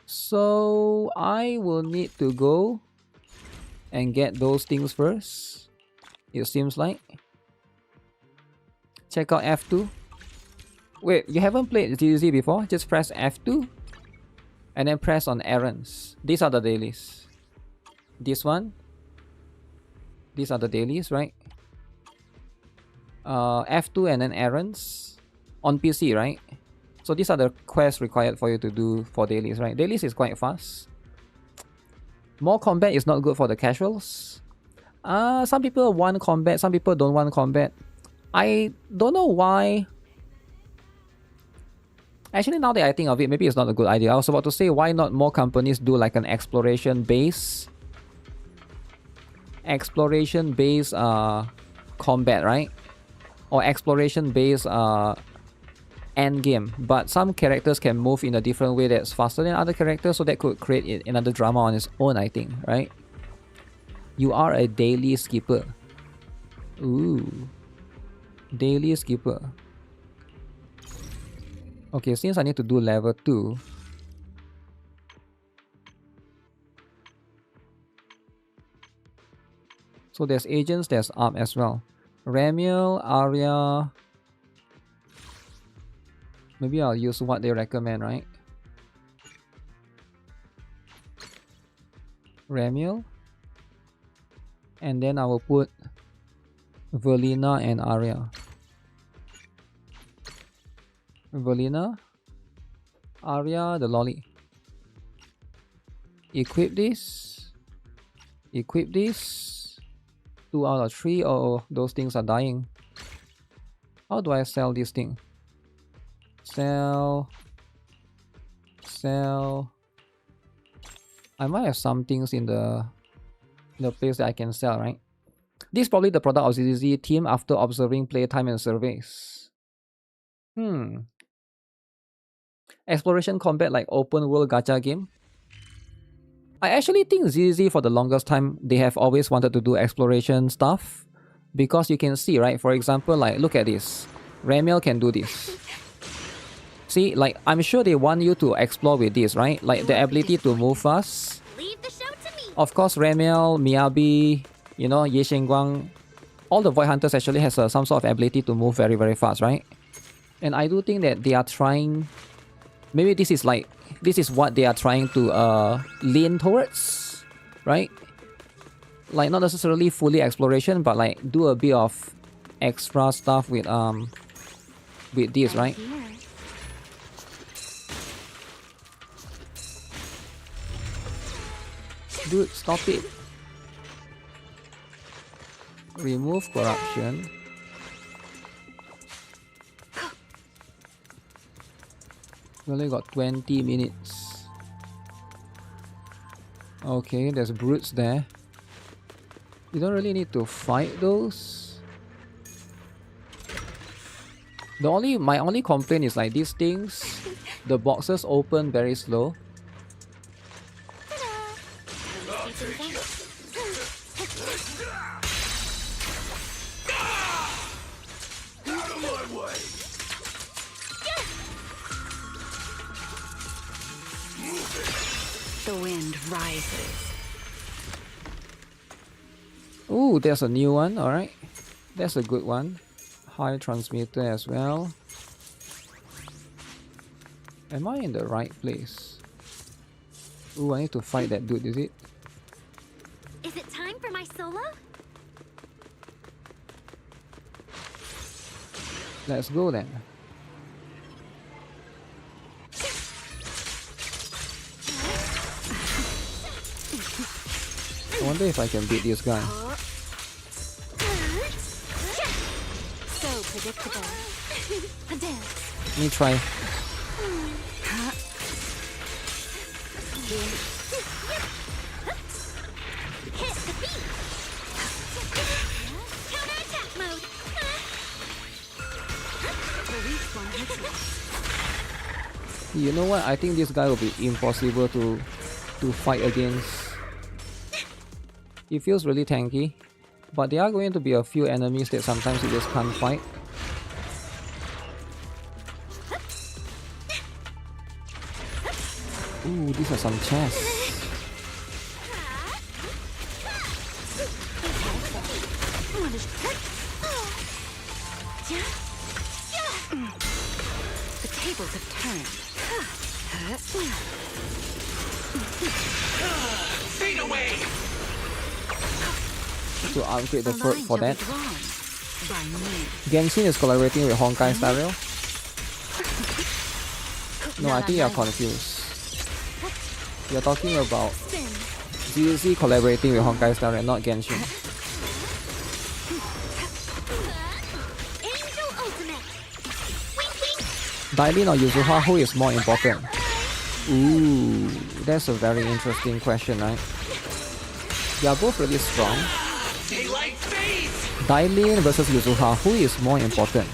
So I will need to go and get those things first. It seems like. Check out F2. Wait, you haven't played ZZ before? Just press F2 and then press on errands. These are the dailies. This one. These are the dailies, right? F2 and then errands. On PC, right? So these are the quests required for you to do for dailies, right? Dailies is quite fast. More combat is not good for the casuals. Some people want combat, some people don't want combat. I don't know why. Actually, now that I think of it, maybe it's not a good idea. I was about to say, why not more companies do like an exploration base exploration based combat, right? Or exploration based end game, but some characters can move in a different way that's faster than other characters, so that could create another drama on its own, I think, right? You are a daily skipper. Ooh, daily skipper. Okay, since I need to do level 2, so there's agents that's up as well. Ramiel, Arya. Maybe I'll use what they recommend, right? Ramiel. And then I will put Verlina and Arya. Verlina. Arya, the lolly. Equip this. Equip this. 2 out of 3. Oh, those things are dying. How do I sell this thing? Sell. I might have some things in the place that I can sell, right? This is probably the product of ZZZ team after observing playtime and surveys. Exploration combat like open world gacha game. I actually think ZZZ for the longest time they have always wanted to do exploration stuff, because you can see, right? For example, like look at this. Ramiel can do this. See, like I'm sure they want you to explore with this, right? Like the ability to move fast. Of course, Ramiel, Miyabi, you know, Ye Shenguang, all the Void Hunters actually has some sort of ability to move very, very fast, right? And I do think that they are trying. Maybe this is what they are trying to lean towards, right? Like not necessarily fully exploration, but like do a bit of extra stuff with this, right? Dude, stop it. Remove corruption. We only got 20 minutes. Okay, there's brutes there. You don't really need to fight those. My only complaint is like these things, the boxes open very slow. The wind rises. Ooh, there's a new one. Alright. That's a good one. High transmitter as well. Am I in the right place? Ooh, I need to fight that dude, is it? Is it time for my solo? Let's go then. I wonder if I can beat this guy. So predictable. Let me try. Hit the beat. Counterattack mode. You know what? I think this guy will be impossible to fight against. He feels really tanky, but there are going to be a few enemies that sometimes you just can't fight. Ooh, these are some chests. The tables have turned. Fade away! To upgrade the perk for that. Genshin is collaborating with Honkai Star Rail. No, I think you are confused. You're talking about ZZ collaborating with Honkai Star Rail, not Genshin. Dailin or Yuzuha, who is more important? Ooh, that's a very interesting question, right? They are both really strong. Daylight fades! Dailin versus Yuzuha. Who is more important?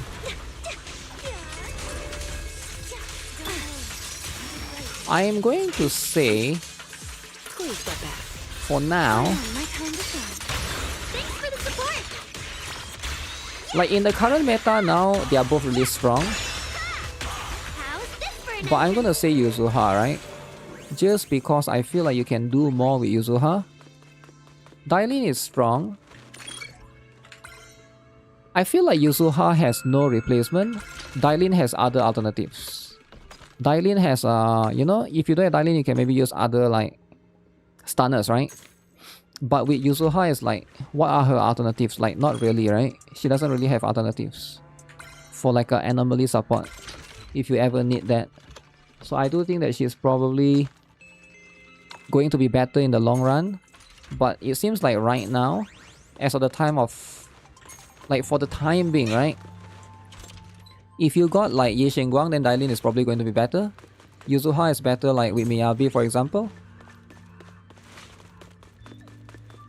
I am going to say, for now, like in the current meta now, they are both really strong. But I'm gonna say Yuzuha, right? Just because I feel like you can do more with Yuzuha. Dailin is strong. I feel like Yuzuha has no replacement. Dailin has other alternatives. Dailin has, you know, if you don't have Dailin, you can maybe use other like stunners, right? But with Yuzuha, it's like, what are her alternatives? Like, not really, right? She doesn't really have alternatives for like an anomaly support, if you ever need that. So I do think that she's probably going to be better in the long run. But it seems like right now, as of the time of, like for the time being, right? If you got like Yi Xingguang, then Dailin is probably going to be better. Yuzuha is better like with Miyabi, for example.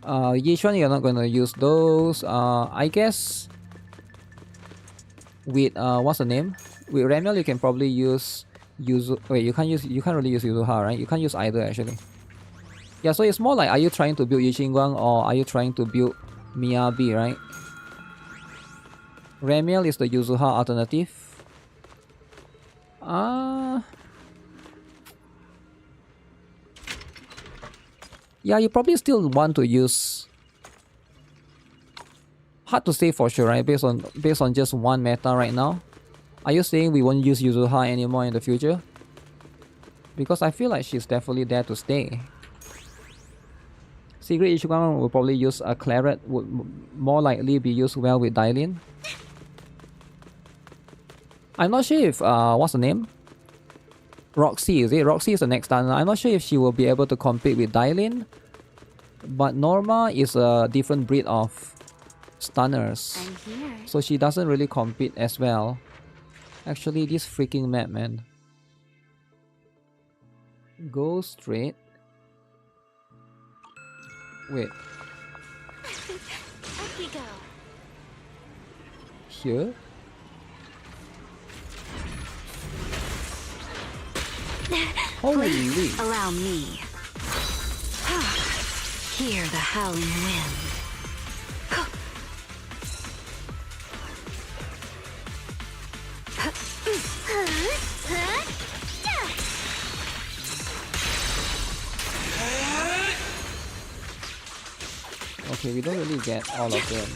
Yishuan, you're not going to use those. I guess with what's the name? With Ramiel, you can probably use wait, you can't really use Yuzuha, right? You can't use either actually. Yeah, so it's more like, are you trying to build Yi Xingguang or are you trying to build Miyabi, right? Ramiel is the Yuzuha alternative. Yeah, you probably still want to use. Hard to say for sure, right? Based on just one meta right now. Are you saying we won't use Yuzuha anymore in the future? Because I feel like she's definitely there to stay. Secret Ichiban will probably use a Claret, would more likely be used well with Dailin. I'm not sure if, what's the name? Roxy, is it? Roxy is the next stunner. I'm not sure if she will be able to compete with Dailin. But Norma is a different breed of stunners. So she doesn't really compete as well. Actually, this freaking map, man. Go straight. Wait. Here? Holy! Please allow me. Hear the howling wind. Okay, we don't really get all of them.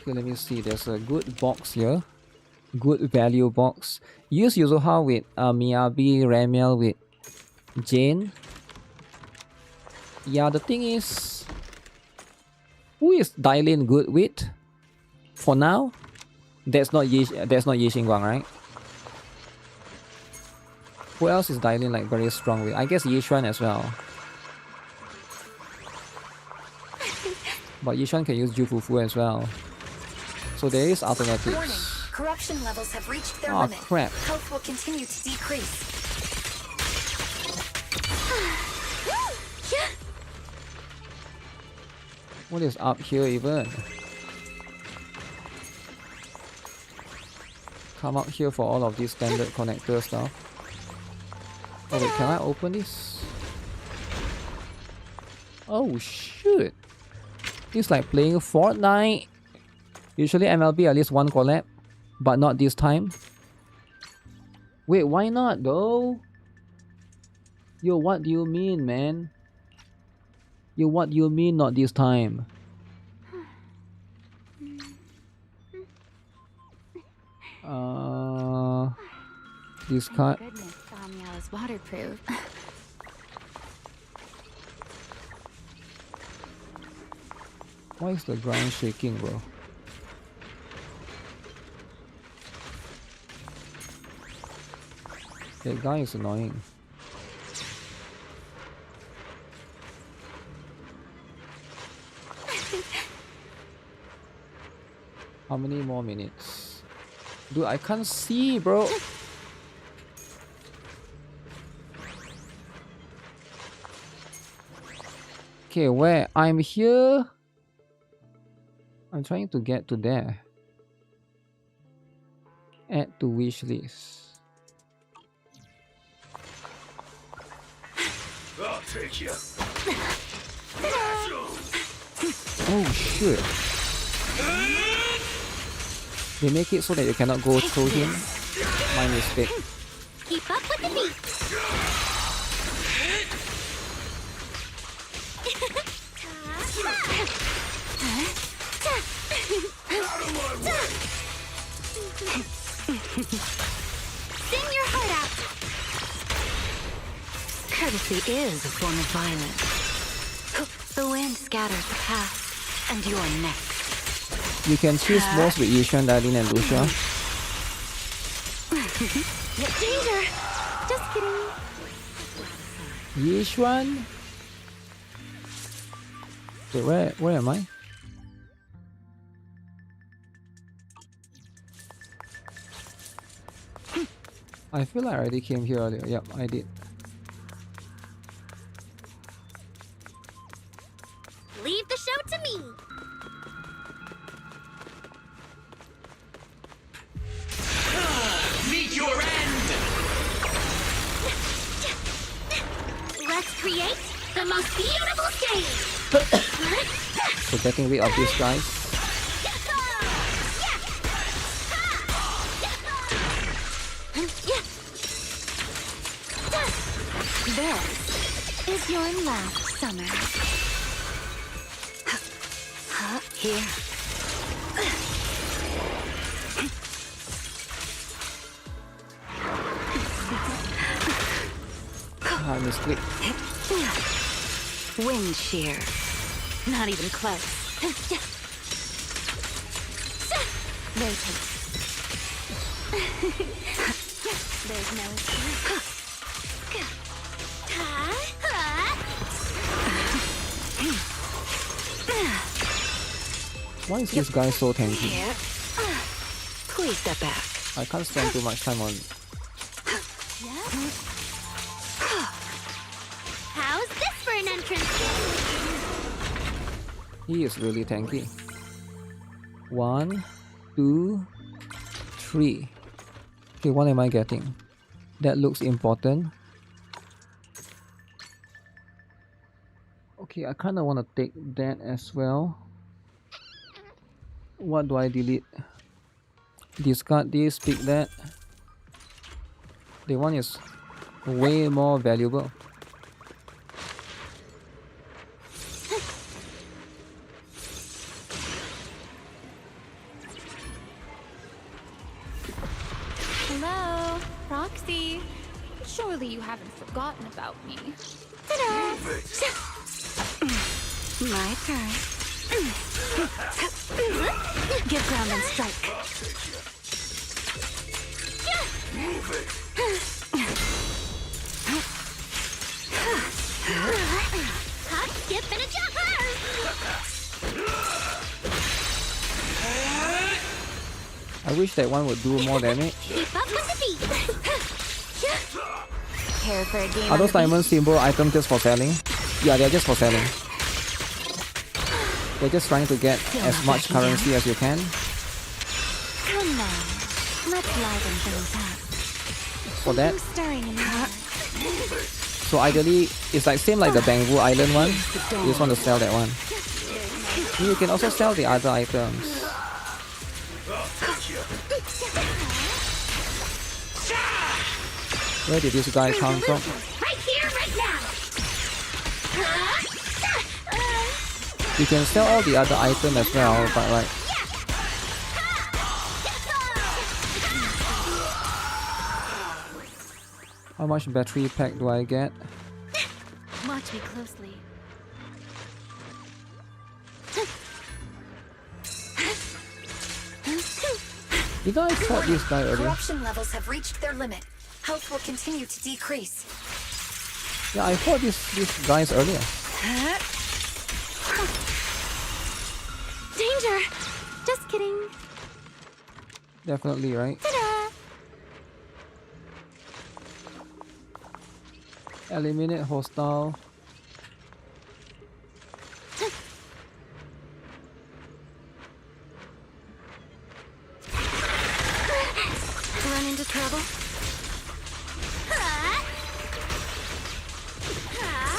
Okay, let me see. There's a good box here. Good value box. Use Yuzuha with Miyabi, Ramiel with Jane. Yeah, the thing is, who is Dailin good with? For now, that's not Yi Xingguang, right? Who else is Dailin like very strong with? I guess Yishuan as well. But Yishuan can use Jufufu as well. So there is alternatives. Warning. Corruption levels have reached their Oh limit. crap. Health will continue to decrease. What is up here even? Come up here for all of these standard connector stuff. Oh wait, can I open this? Oh shoot! It's like playing Fortnite. Usually MLB at least one collab, but not this time. Wait, why not though? Yo, what do you mean, man? Yo, what do you mean not this time? This card. Goodness, Danielle is waterproof. Why is the ground shaking, bro? That guy is annoying. How many more minutes? Dude, I can't see, bro. Okay, where I'm here. I'm trying to get to there. Add to wish list. I'll take you. Oh shit. They make it so that you cannot go through him. My mistake. Keep up with the beat. Sing your heart out. Courtesy is a form of violence. The wind scatters the past, and you are next. You can choose both with Yishuan, Darlene, and Lucia. Danger! Just kidding. Yishuan? Wait, where am I? I feel like I already came here earlier. Yep, I did. Leave the show to me. Meet your end! Let's create the most beautiful stage. So getting rid of these guys. This is your last summer. Here. I misclicked. Wind shear. Not even close. Rotate. There's no escape. Why is this guy so tanky? Here. Please step back. I can't spend too much time on. How's this for an entrance? He is really tanky. 1, 2, 3. Okay, what am I getting? That looks important. Okay, I kind of want to take that as well. What do I delete? Discard this, pick that. The one is way more valuable. Hello, Roxy. Surely you haven't forgotten about me. Ta-da! My turn. Give ground and strike. Hop, skip, and a jumper! I wish that one would do more damage. Keep up with the beat! Care for a game Are those diamond symbol items just for selling? Yeah, they're just for selling. They're just trying to get as much currency as you can. Come now. Let's liven things up. For that. Stirring in the heart. So ideally, it's like same like the Bamboo Island one. You just want to sell that one. You can also sell the other items. Where did this guy come from? Right here, right now! You can sell all the other items as well, but like... How much battery pack do I get? Watch me closely. Did I fought this guy earlier? Corruption levels have reached their limit. Health will continue to decrease. Yeah, I fought these guys earlier. Danger! Just kidding. Definitely, right? Ta-da! Eliminate hostile.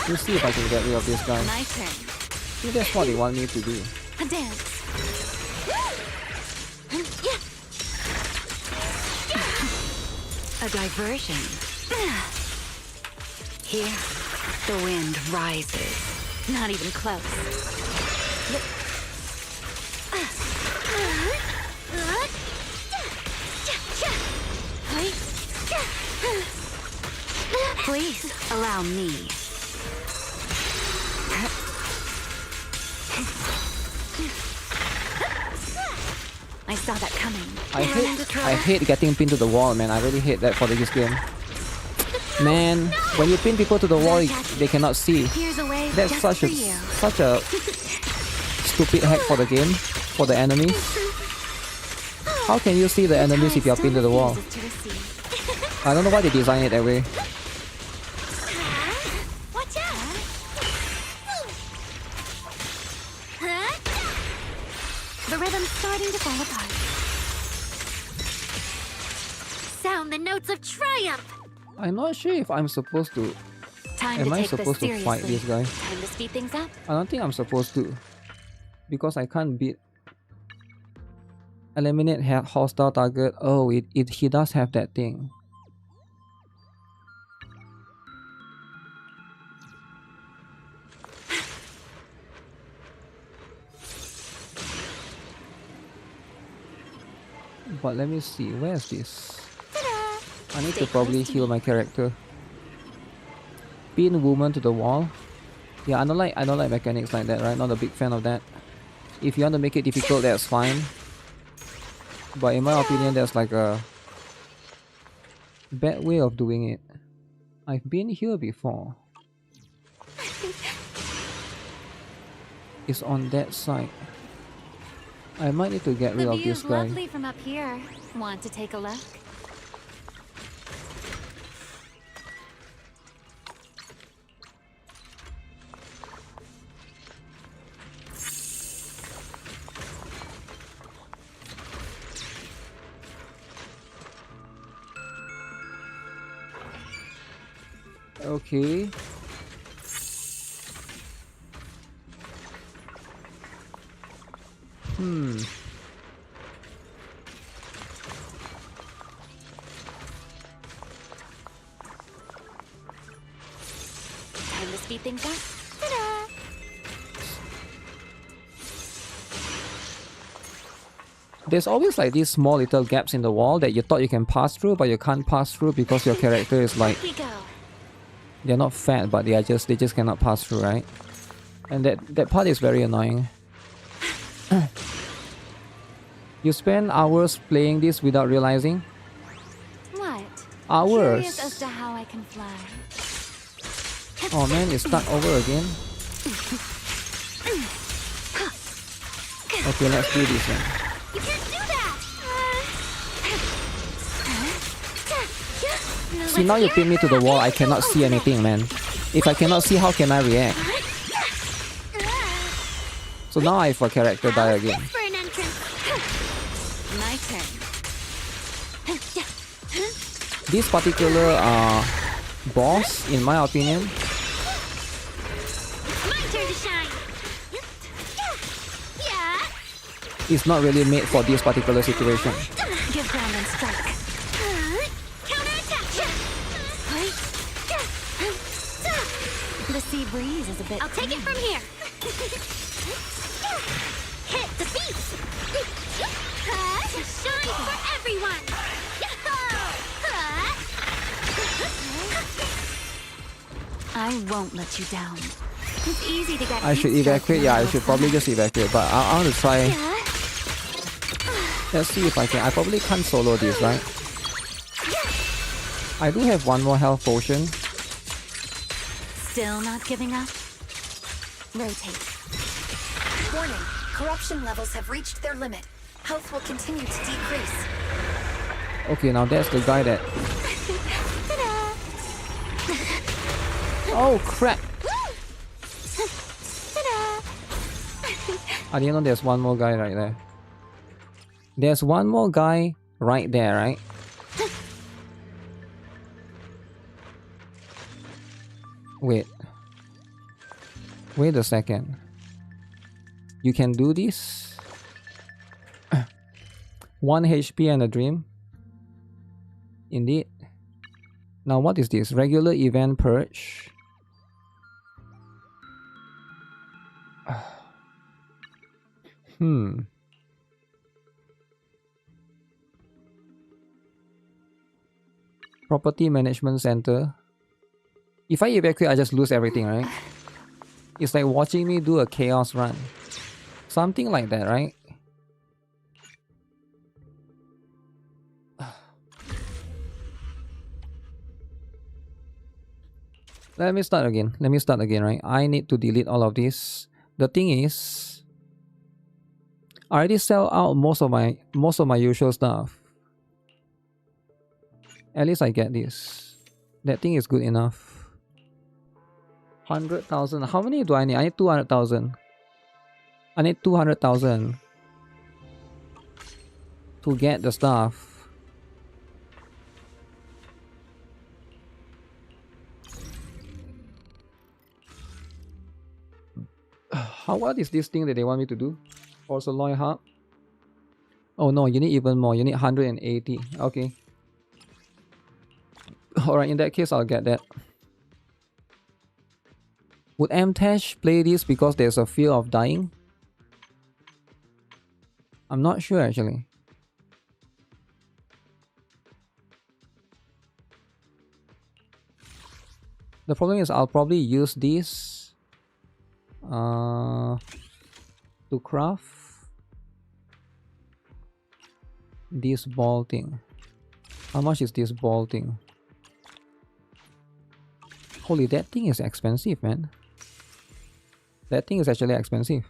Let's see if I can get rid of this guy. My turn. See, that's what they want me to do. A dance. A diversion. Here, the wind rises. Not even close. Please allow me. I saw that coming. I hate getting pinned to the wall, man. I really hate that for this game. Man, when you pin people to the wall, they cannot see. That's such a stupid hack for the game, for the enemies. How can you see the enemies if you are pinned to the wall? I don't know why they designed it that way. Watch out! The rhythm's starting to fall apart. Sound the notes of triumph! I'm not sure if I'm supposed to... Am I supposed to fight this guy? Time to speed things up. I don't think I'm supposed to. Because I can't beat... Eliminate hostile target. Oh, he does have that thing. But let me see, where is this? I need to probably heal my character. Pin woman to the wall. Yeah, I don't like mechanics like that, right? Not a big fan of that. If you want to make it difficult, that's fine. But in my opinion, there's like a bad way of doing it. I've been here before. It's on that side. I might need to get rid of this guy. The view's lovely from up here. Want to take a look? Okay. Time to speed things up. Ta-da! There's always like these small little gaps in the wall that you thought you can pass through, but you can't pass through because your character is like... They're not fat, but they just cannot pass through, right? And that part is very annoying. You spend hours playing this without realizing? What? Hours. Curious as to how I can fly. Oh man, it's stuck over again. Okay, let's do this then. You can't do that! See, now you pin me to the wall, I cannot see anything, man. If I cannot see, how can I react? So now I have a character die again. My turn. This particular boss, in my opinion, My turn to shine. is not really made for this particular situation. Give ground and strike. Counterattack. The sea breeze is a bit. I'll take it from here. Hit the beat. Shine for everyone. I won't let you down. It's easy to get. I should evacuate, yeah, I should probably just evacuate, but I want to try. Let's see if I can. I probably can't solo this, right? I do have one more health potion. Still not giving up? Rotate. Warning, corruption levels have reached their limit. Health will continue to decrease. Okay, now that's the guy that... Oh crap! I didn't know there's one more guy right there. There's one more guy right there, right? Wait. Wait a second. You can do this? 1 HP and a dream? Indeed. Now what is this? Regular event purge. Property management center. If I evacuate, I just lose everything, right? It's like watching me do a chaos run. Something like that, right? Let me start again. Right? I need to delete all of this. The thing is, I already sell out most of my usual stuff. At least I get this. That thing is good enough. 100,000. How many do I need? I need 200,000. I need 200,000 to get the stuff. What is this thing that they want me to do? Also Loy Hub. Oh no, you need even more. You need 180. Okay. Alright, in that case, I'll get that. Would Mtash play this because there's a fear of dying? I'm not sure actually. The problem is I'll probably use this to craft this ball thing. How much is this ball thing? Holy, that thing is expensive, man. That thing is actually expensive.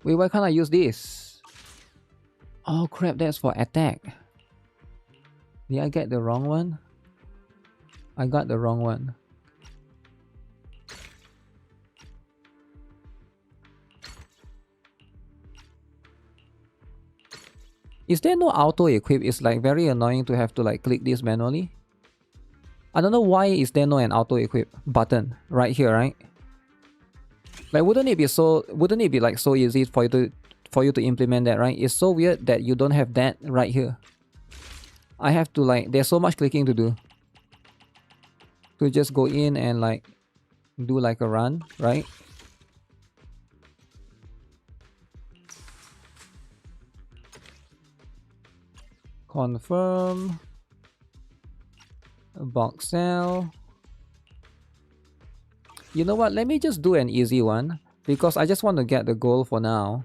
Wait, why can't I use this? Oh crap, that's for attack. Did I get the wrong one? I got the wrong one. Is there no auto equip? It's like very annoying to have to like click this manually. I don't know why is there no an auto equip button right here, right? Like wouldn't it be like so easy for you to implement that, right? It's so weird that you don't have that right here. I have to like, there's so much clicking to do. To just go in and like do like a run, right? Confirm. Box cell. You know what? Let me just do an easy one because I just want to get the goal for now.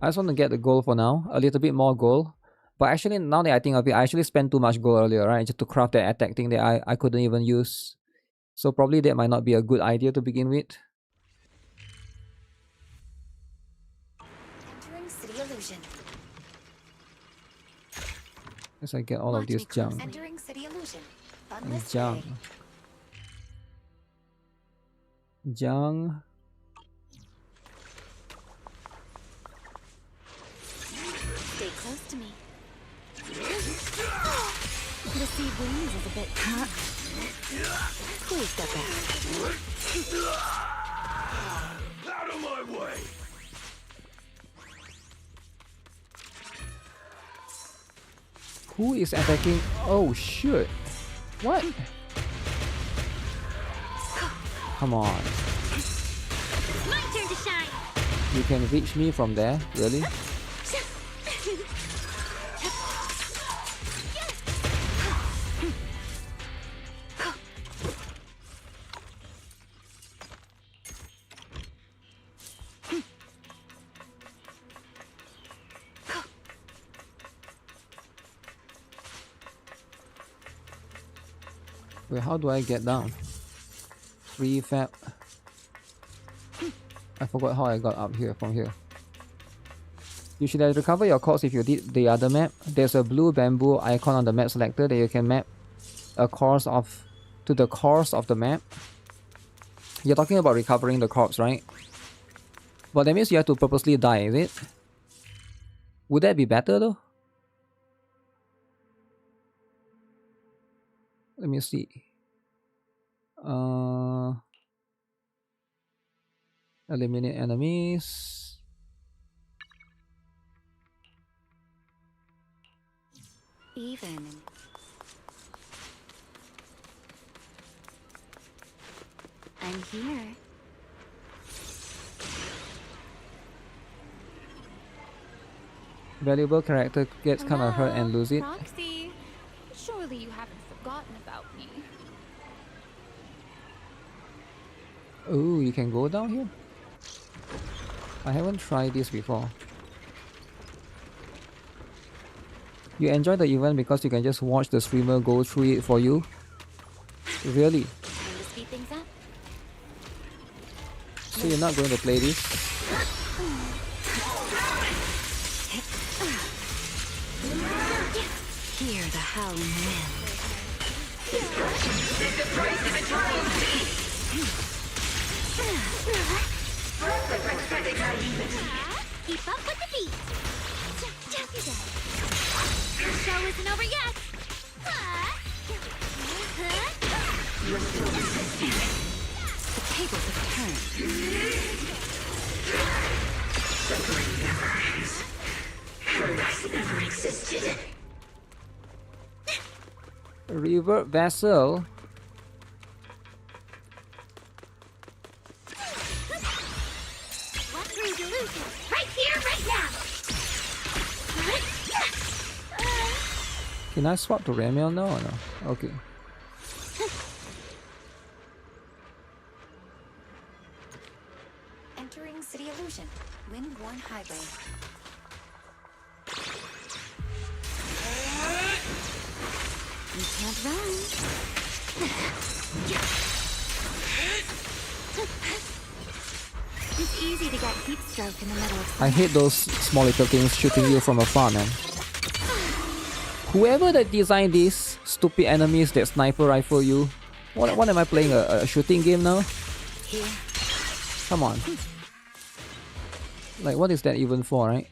A little bit more gold. But actually, now that I think of it, I actually spent too much gold earlier, right? Just to craft that attack thing that I couldn't even use. So probably that might not be a good idea to begin with. Entering City Illusion. As I get all of this junk. Entering City Illusion. Junk. Stay close to me. The sea breeze is a bit hot. Please step back. Out of my way! Who is attacking? Oh shit! What? Come on. My turn to shine. You can reach me from there? Really? Wait, how do I get down? Prefab. I forgot how I got up here from here. You should have recovered your corpse if you did the other map. There's a blue bamboo icon on the map selector that you can map a course of to the course of the map. You're talking about recovering the corpse, right? But that means you have to purposely die, is it? Would that be better though? Let me see. Eliminate enemies. Even. I'm here. Valuable character gets kind of hurt and lose it. Roxy, surely you haven't forgotten about me. Oh, you can go down here? I haven't tried this before. You enjoy the event because you can just watch the streamer go through it for you? Really? Time to speed things up. So you're not going to play this? Hear the howling wind. Keep up with the beat. The show isn't over yet. The tables have turned. Revert Vessel? Let's resolution. Right here, right now. Can I swap to Ramiel now or no? Okay. Entering City Illusion. Wind 1 highway. You can't run. It's easy to get heat stroke in the middle of I hate those small little things shooting you from afar, man. Whoever that designed these stupid enemies that sniper rifle you, what am I playing, a shooting game now? Here. Come on. Like, what is that even for, right?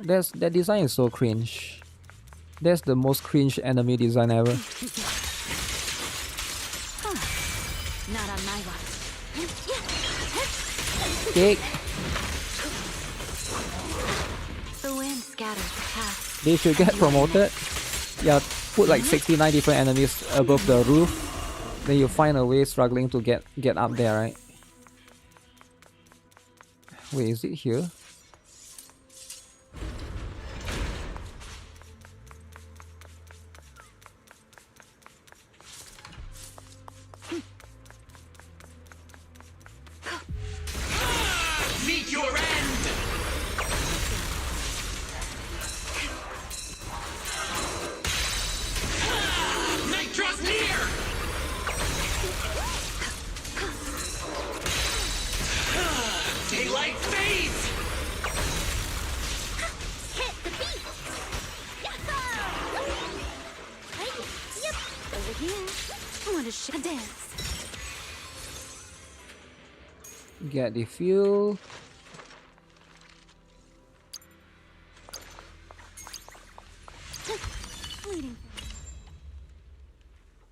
That design is so cringe. That's the most cringe enemy design ever. Not on my watch. Kick. The wind scatters the path. They should get promoted. Yeah, put like 69 different enemies above the roof. Then you find a way struggling to get up there, right? Wait, is it here? Meet your end! Nitro's near! Daylight fades! Hit the beat. Yep. Over here. I want to dance. Get the fuel.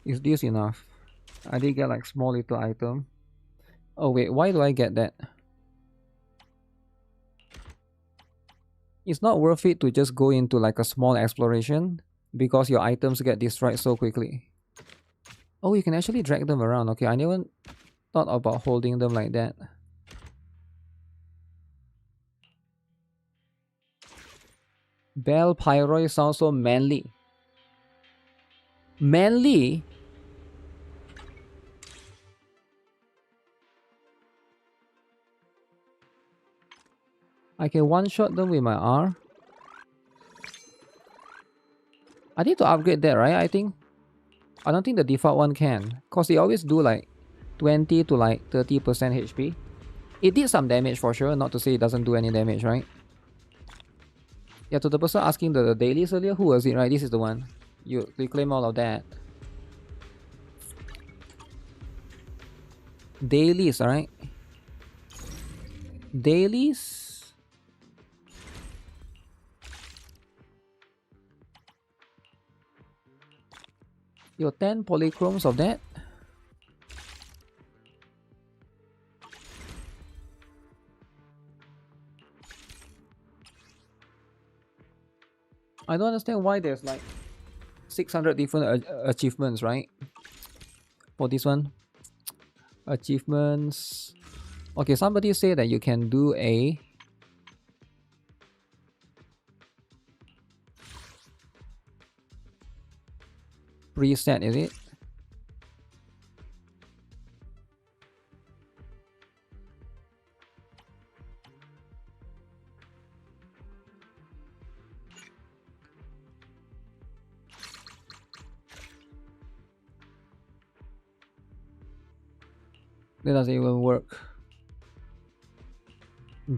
Is this enough? I did get like small little item. Oh wait, why do I get that? It's not worth it to just go into like a small exploration because your items get destroyed so quickly. Oh, you can actually drag them around. Okay, I never thought about holding them like that. Bell Pyroi sounds so manly. Manly? I can one-shot them with my R. I need to upgrade that, right? I think. I don't think the default one can. Cause they always do like 20 to like 30% HP. It did some damage for sure, not to say it doesn't do any damage, right? Yeah, to the person asking the dailies earlier, who was it, right? This is the one. You claim all of that. Dailies, alright? Dailies? Your 10 polychromes of that? I don't understand why there's like 600 different achievements, right? For this one. Achievements. Okay, somebody say that you can do a preset, is it? That doesn't even work.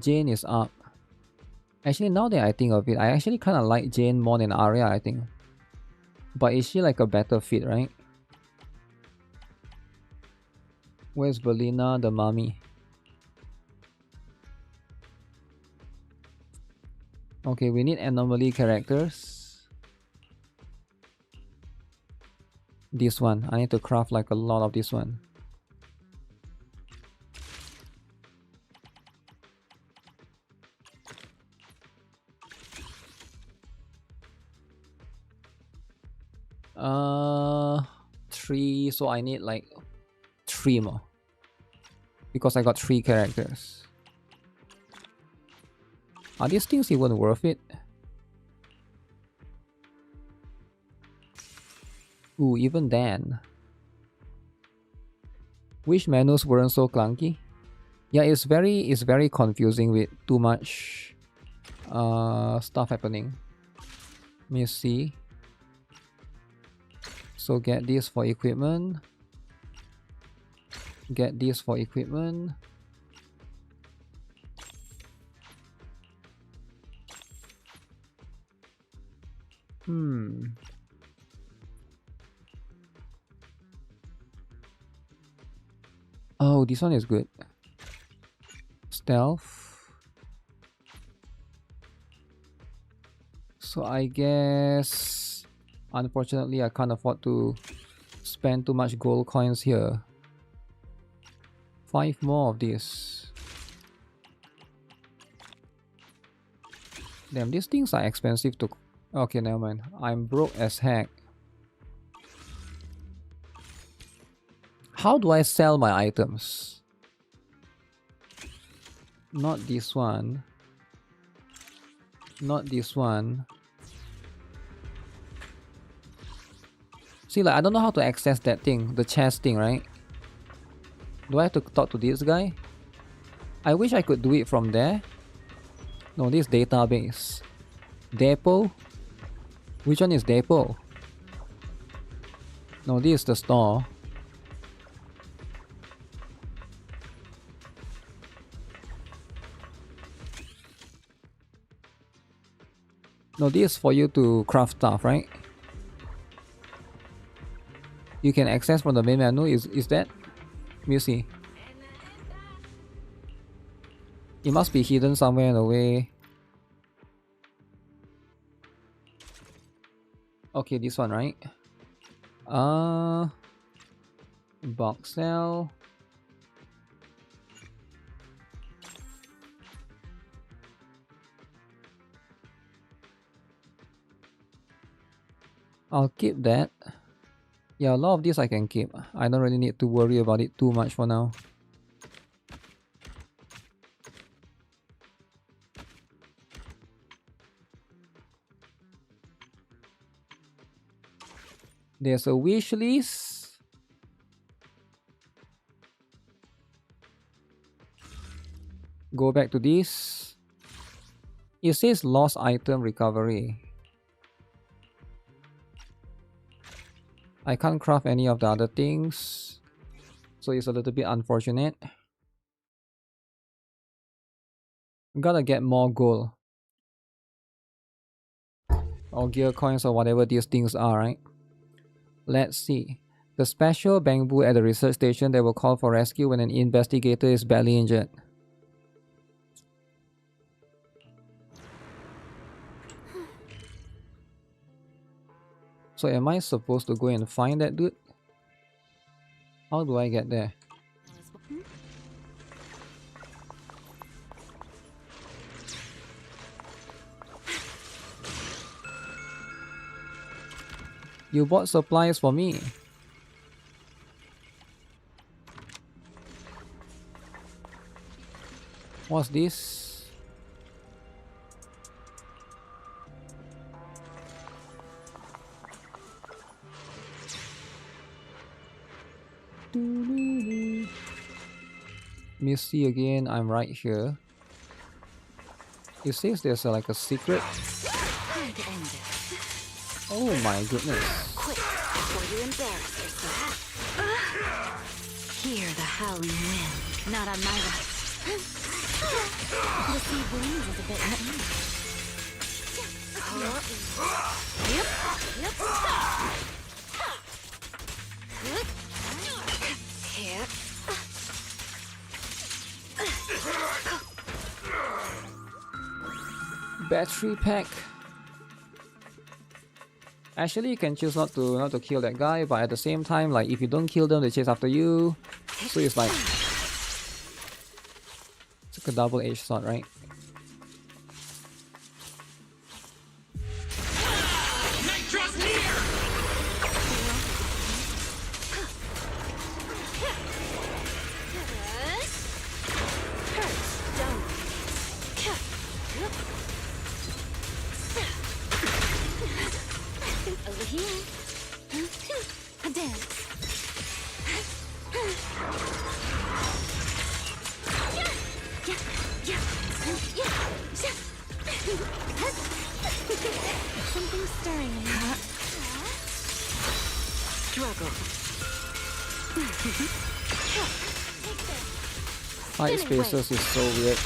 Jane is up. Actually, now that I think of it, I actually kind of like Jane more than Arya, I think. But is she like a better fit, right? Where's Belina, the mummy? Okay, we need anomaly characters. This one. I need to craft like a lot of this one. Three, so I need like 3 more. Because I got 3 characters. Are these things even worth it? Ooh, even then. Wish menus weren't so clunky. Yeah, it's very confusing with too much stuff happening. Let me see. So get this for equipment. Get this for equipment. Oh, this one is good. Stealth. So I guess, unfortunately, I can't afford to spend too much gold coins here. 5 more of this. Damn, these things are expensive to... Okay, never mind. I'm broke as heck. How do I sell my items? Not this one. Not this one. See, like, I don't know how to access that thing, the chest thing, right? Do I have to talk to this guy? I wish I could do it from there. No, this database. Depot? Which one is depot? No, this is the store. No, this is for you to craft stuff, right? You can access from the main menu, is that? Let me see. It must be hidden somewhere in the way. Okay, this one, right? Box cell. I'll keep that. Yeah, a lot of this I can keep. I don't really need to worry about it too much for now. There's a wish list. Go back to this. It says lost item recovery. I can't craft any of the other things, so it's a little bit unfortunate. Gotta get more gold. Or gear coins or whatever these things are, right? Let's see. The special bamboo at the research station that will call for rescue when an investigator is badly injured. So am I supposed to go and find that dude? How do I get there? You bought supplies for me. What's this? Let me see again. I'm right here. It says there's like a secret. Oh my goodness. Quick, before you embarrass yourself. Hear the howling wind. Not on my watch. The sea breeze is a bit naive. Here. Battery pack. Actually, you can choose not to kill that guy, but at the same time, like if you don't kill them, they chase after you. So it's like it's like a double-edged sword, right? Nitro's near! Over here. A dance. Something stirring in here. Struggle. Fight spaces is so weird.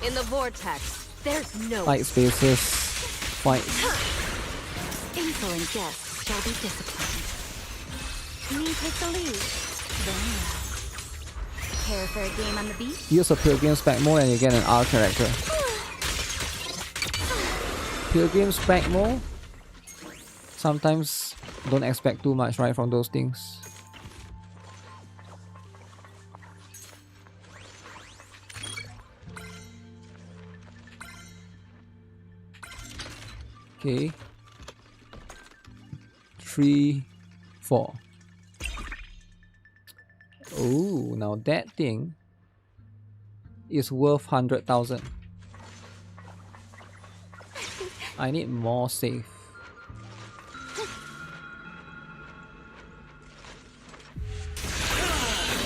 In the vortex, there's no Fight spaces. Fight. Insolent guests shall be disciplined. Me take the lead. Then care for a game on the beach? Use a Pilgrim spec mode and you get an R character. Pilgrim spec mode? Sometimes don't expect too much, right, from those things. Okay. 3, 4. Oh, now that thing is worth 100,000. I need more safe.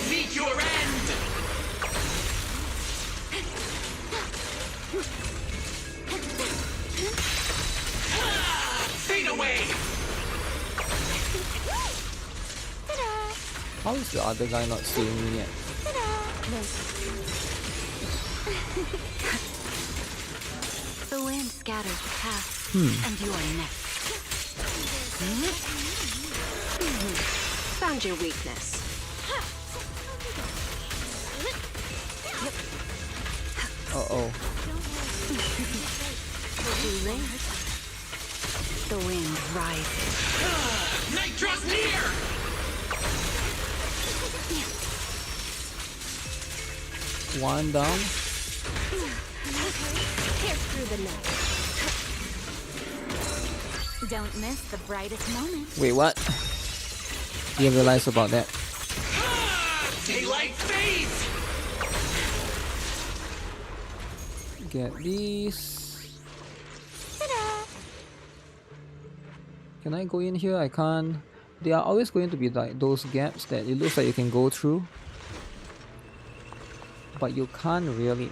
Meet your end! Fade away! How is the other guy not seeing me yet? The wind scatters the path, and you are next. Found your weakness. Uh-oh. Too late. The wind rises. Nitro's near! One down. Pierce through the net. Don't miss the brightest moment. Wait, what? Didn't realize about that. Daylight fades! Get these. Can I go in here? I can't. There are always going to be like those gaps that it looks like you can go through, but you can't really.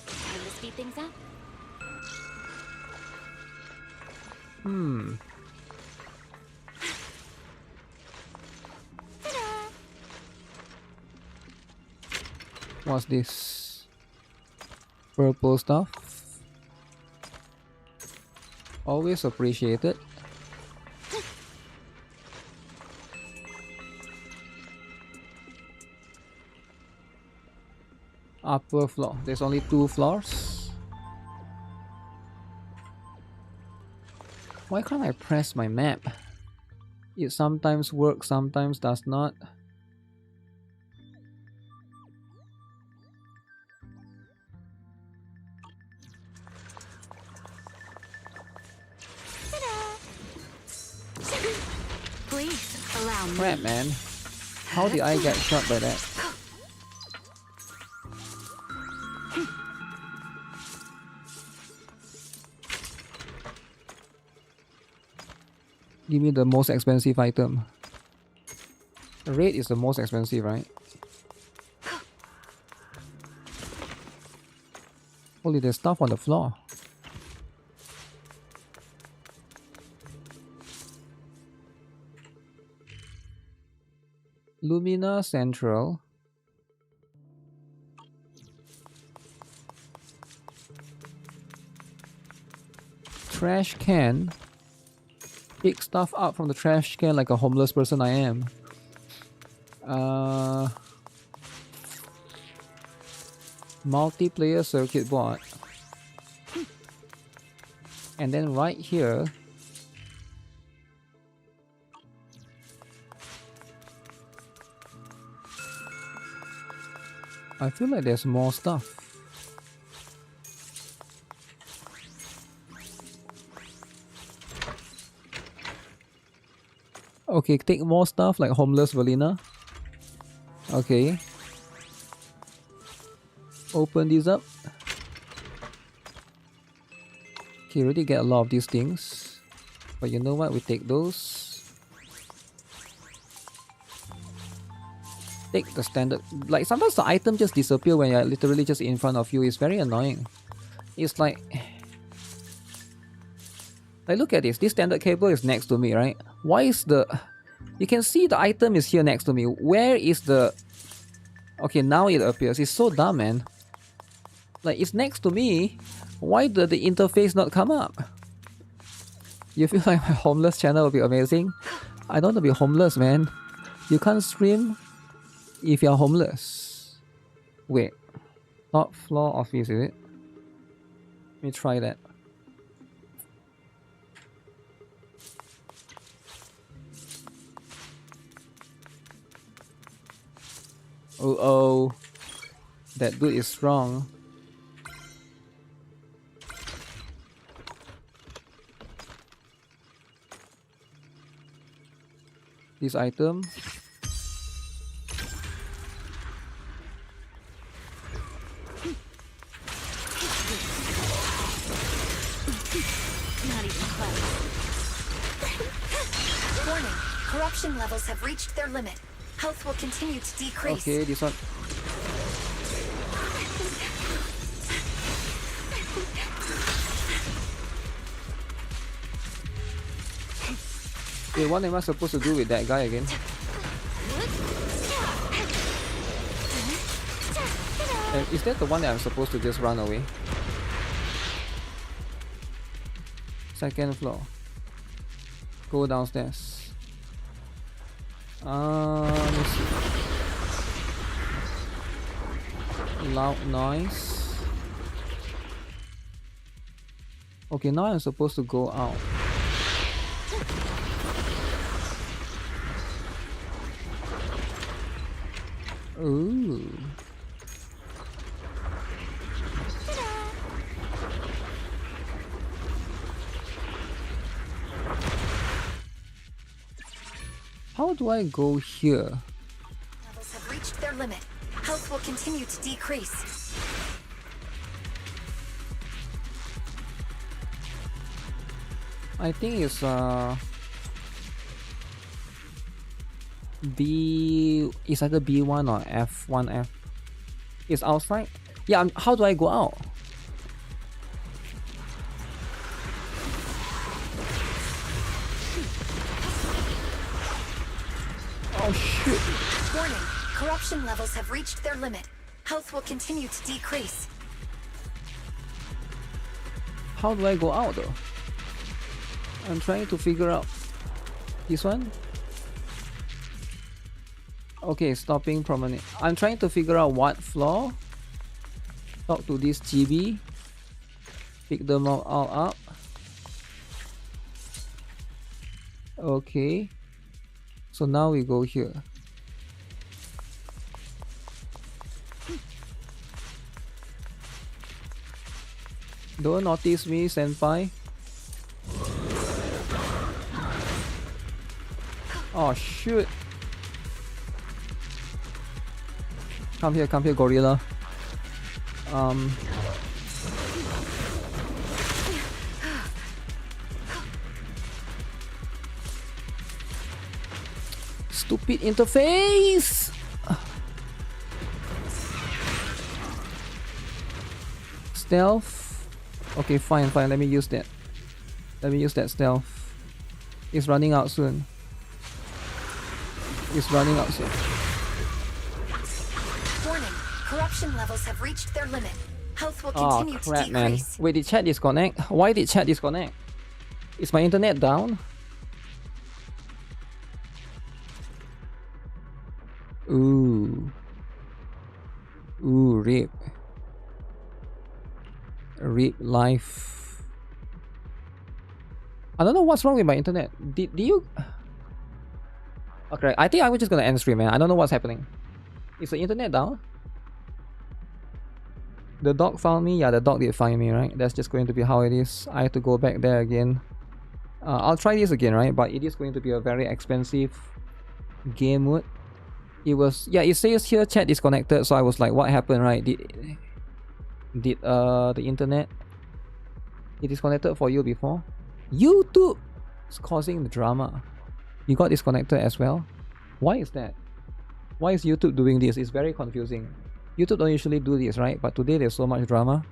Time to speed things up. What's this? Purple stuff. Always appreciated. Upper floor. There's only 2 floors. Why can't I press my map? It sometimes works, sometimes does not. Please allow me. Crap, man. How did I get shot by that? Give me the most expensive item. Red is the most expensive, right? Holy, there's stuff on the floor. Lumina Central. Trash can. Pick stuff up from the trash can like a homeless person I am. Multiplayer circuit board. And then right here, I feel like there's more stuff. Okay, take more stuff like homeless Valina. Okay. Open these up. Okay, already get a lot of these things. But you know what? We take those. Take the standard. Like sometimes the item just disappear when you're literally just in front of you. It's very annoying. It's like look at this. This standard cable is next to me, right? Why is the... You can see the item is here next to me. Where is the... Okay, now it appears. It's so dumb, man. Like, it's next to me. Why did the interface not come up? You feel like my homeless channel will be amazing? I don't want to be homeless, man. You can't stream if you're homeless. Wait. Top floor office, is it? Let me try that. Oh, that dude is strong. This item. Not even close. Warning, corruption levels have reached their limit. Health will continue to decrease. Okay, this one. Wait, what am I supposed to do with that guy again? Is that the one that I'm supposed to just run away? Second floor. Go downstairs. Let me see. Loud noise. Okay, now I'm supposed to go out. Ooh. How do I go here? Levels have reached their limit. Health will continue to decrease. I think it's B. It's either B1 or F1F. It's outside. Yeah. How do I go out? shit. Warning. Corruption levels have reached their limit. Health will continue to decrease. How do I go out though? I'm trying to figure out. This one? Okay, stopping promenade. I'm trying to figure out what floor. Talk to this GB. Pick them all up. Okay. So now we go here. Don't notice me, senpai. Oh shoot. Come here, gorilla. Stupid interface. Stealth. Okay, fine. Let me use that. Let me use that stealth. It's running out soon. Warning. Corruption levels have reached their limit. Health will continue to decrease. Man. Wait, did chat disconnect? Why did chat disconnect? Is my internet down? Ooh, rip life. I don't know what's wrong with my internet. Did you? Okay, I think I was just gonna end stream, man. I don't know what's happening. Is the internet down? The dog found me? Yeah, the dog did find me, right? That's just going to be how it is. I have to go back there again. I'll try this again, right? But it is going to be a very expensive game mode. It was, yeah, it says here chat disconnected, so I was like, what happened, right? Did the internet it disconnected for you before? YouTube is causing the drama. You got disconnected as well? Why is that? Why is YouTube doing this? It's very confusing. YouTube don't usually do this, right? But today there's so much drama.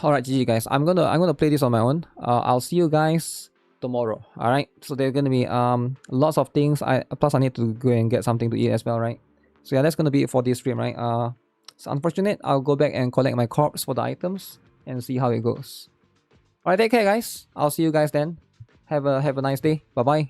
Alright, GG guys. I'm gonna play this on my own. I'll see you guys tomorrow. Alright. So there's gonna be lots of things. Plus I need to go and get something to eat as well, right? So yeah, that's gonna be it for this stream, right? It's unfortunate. I'll go back and collect my corpse for the items and see how it goes. Alright, take care guys. I'll see you guys then. Have a nice day. Bye bye.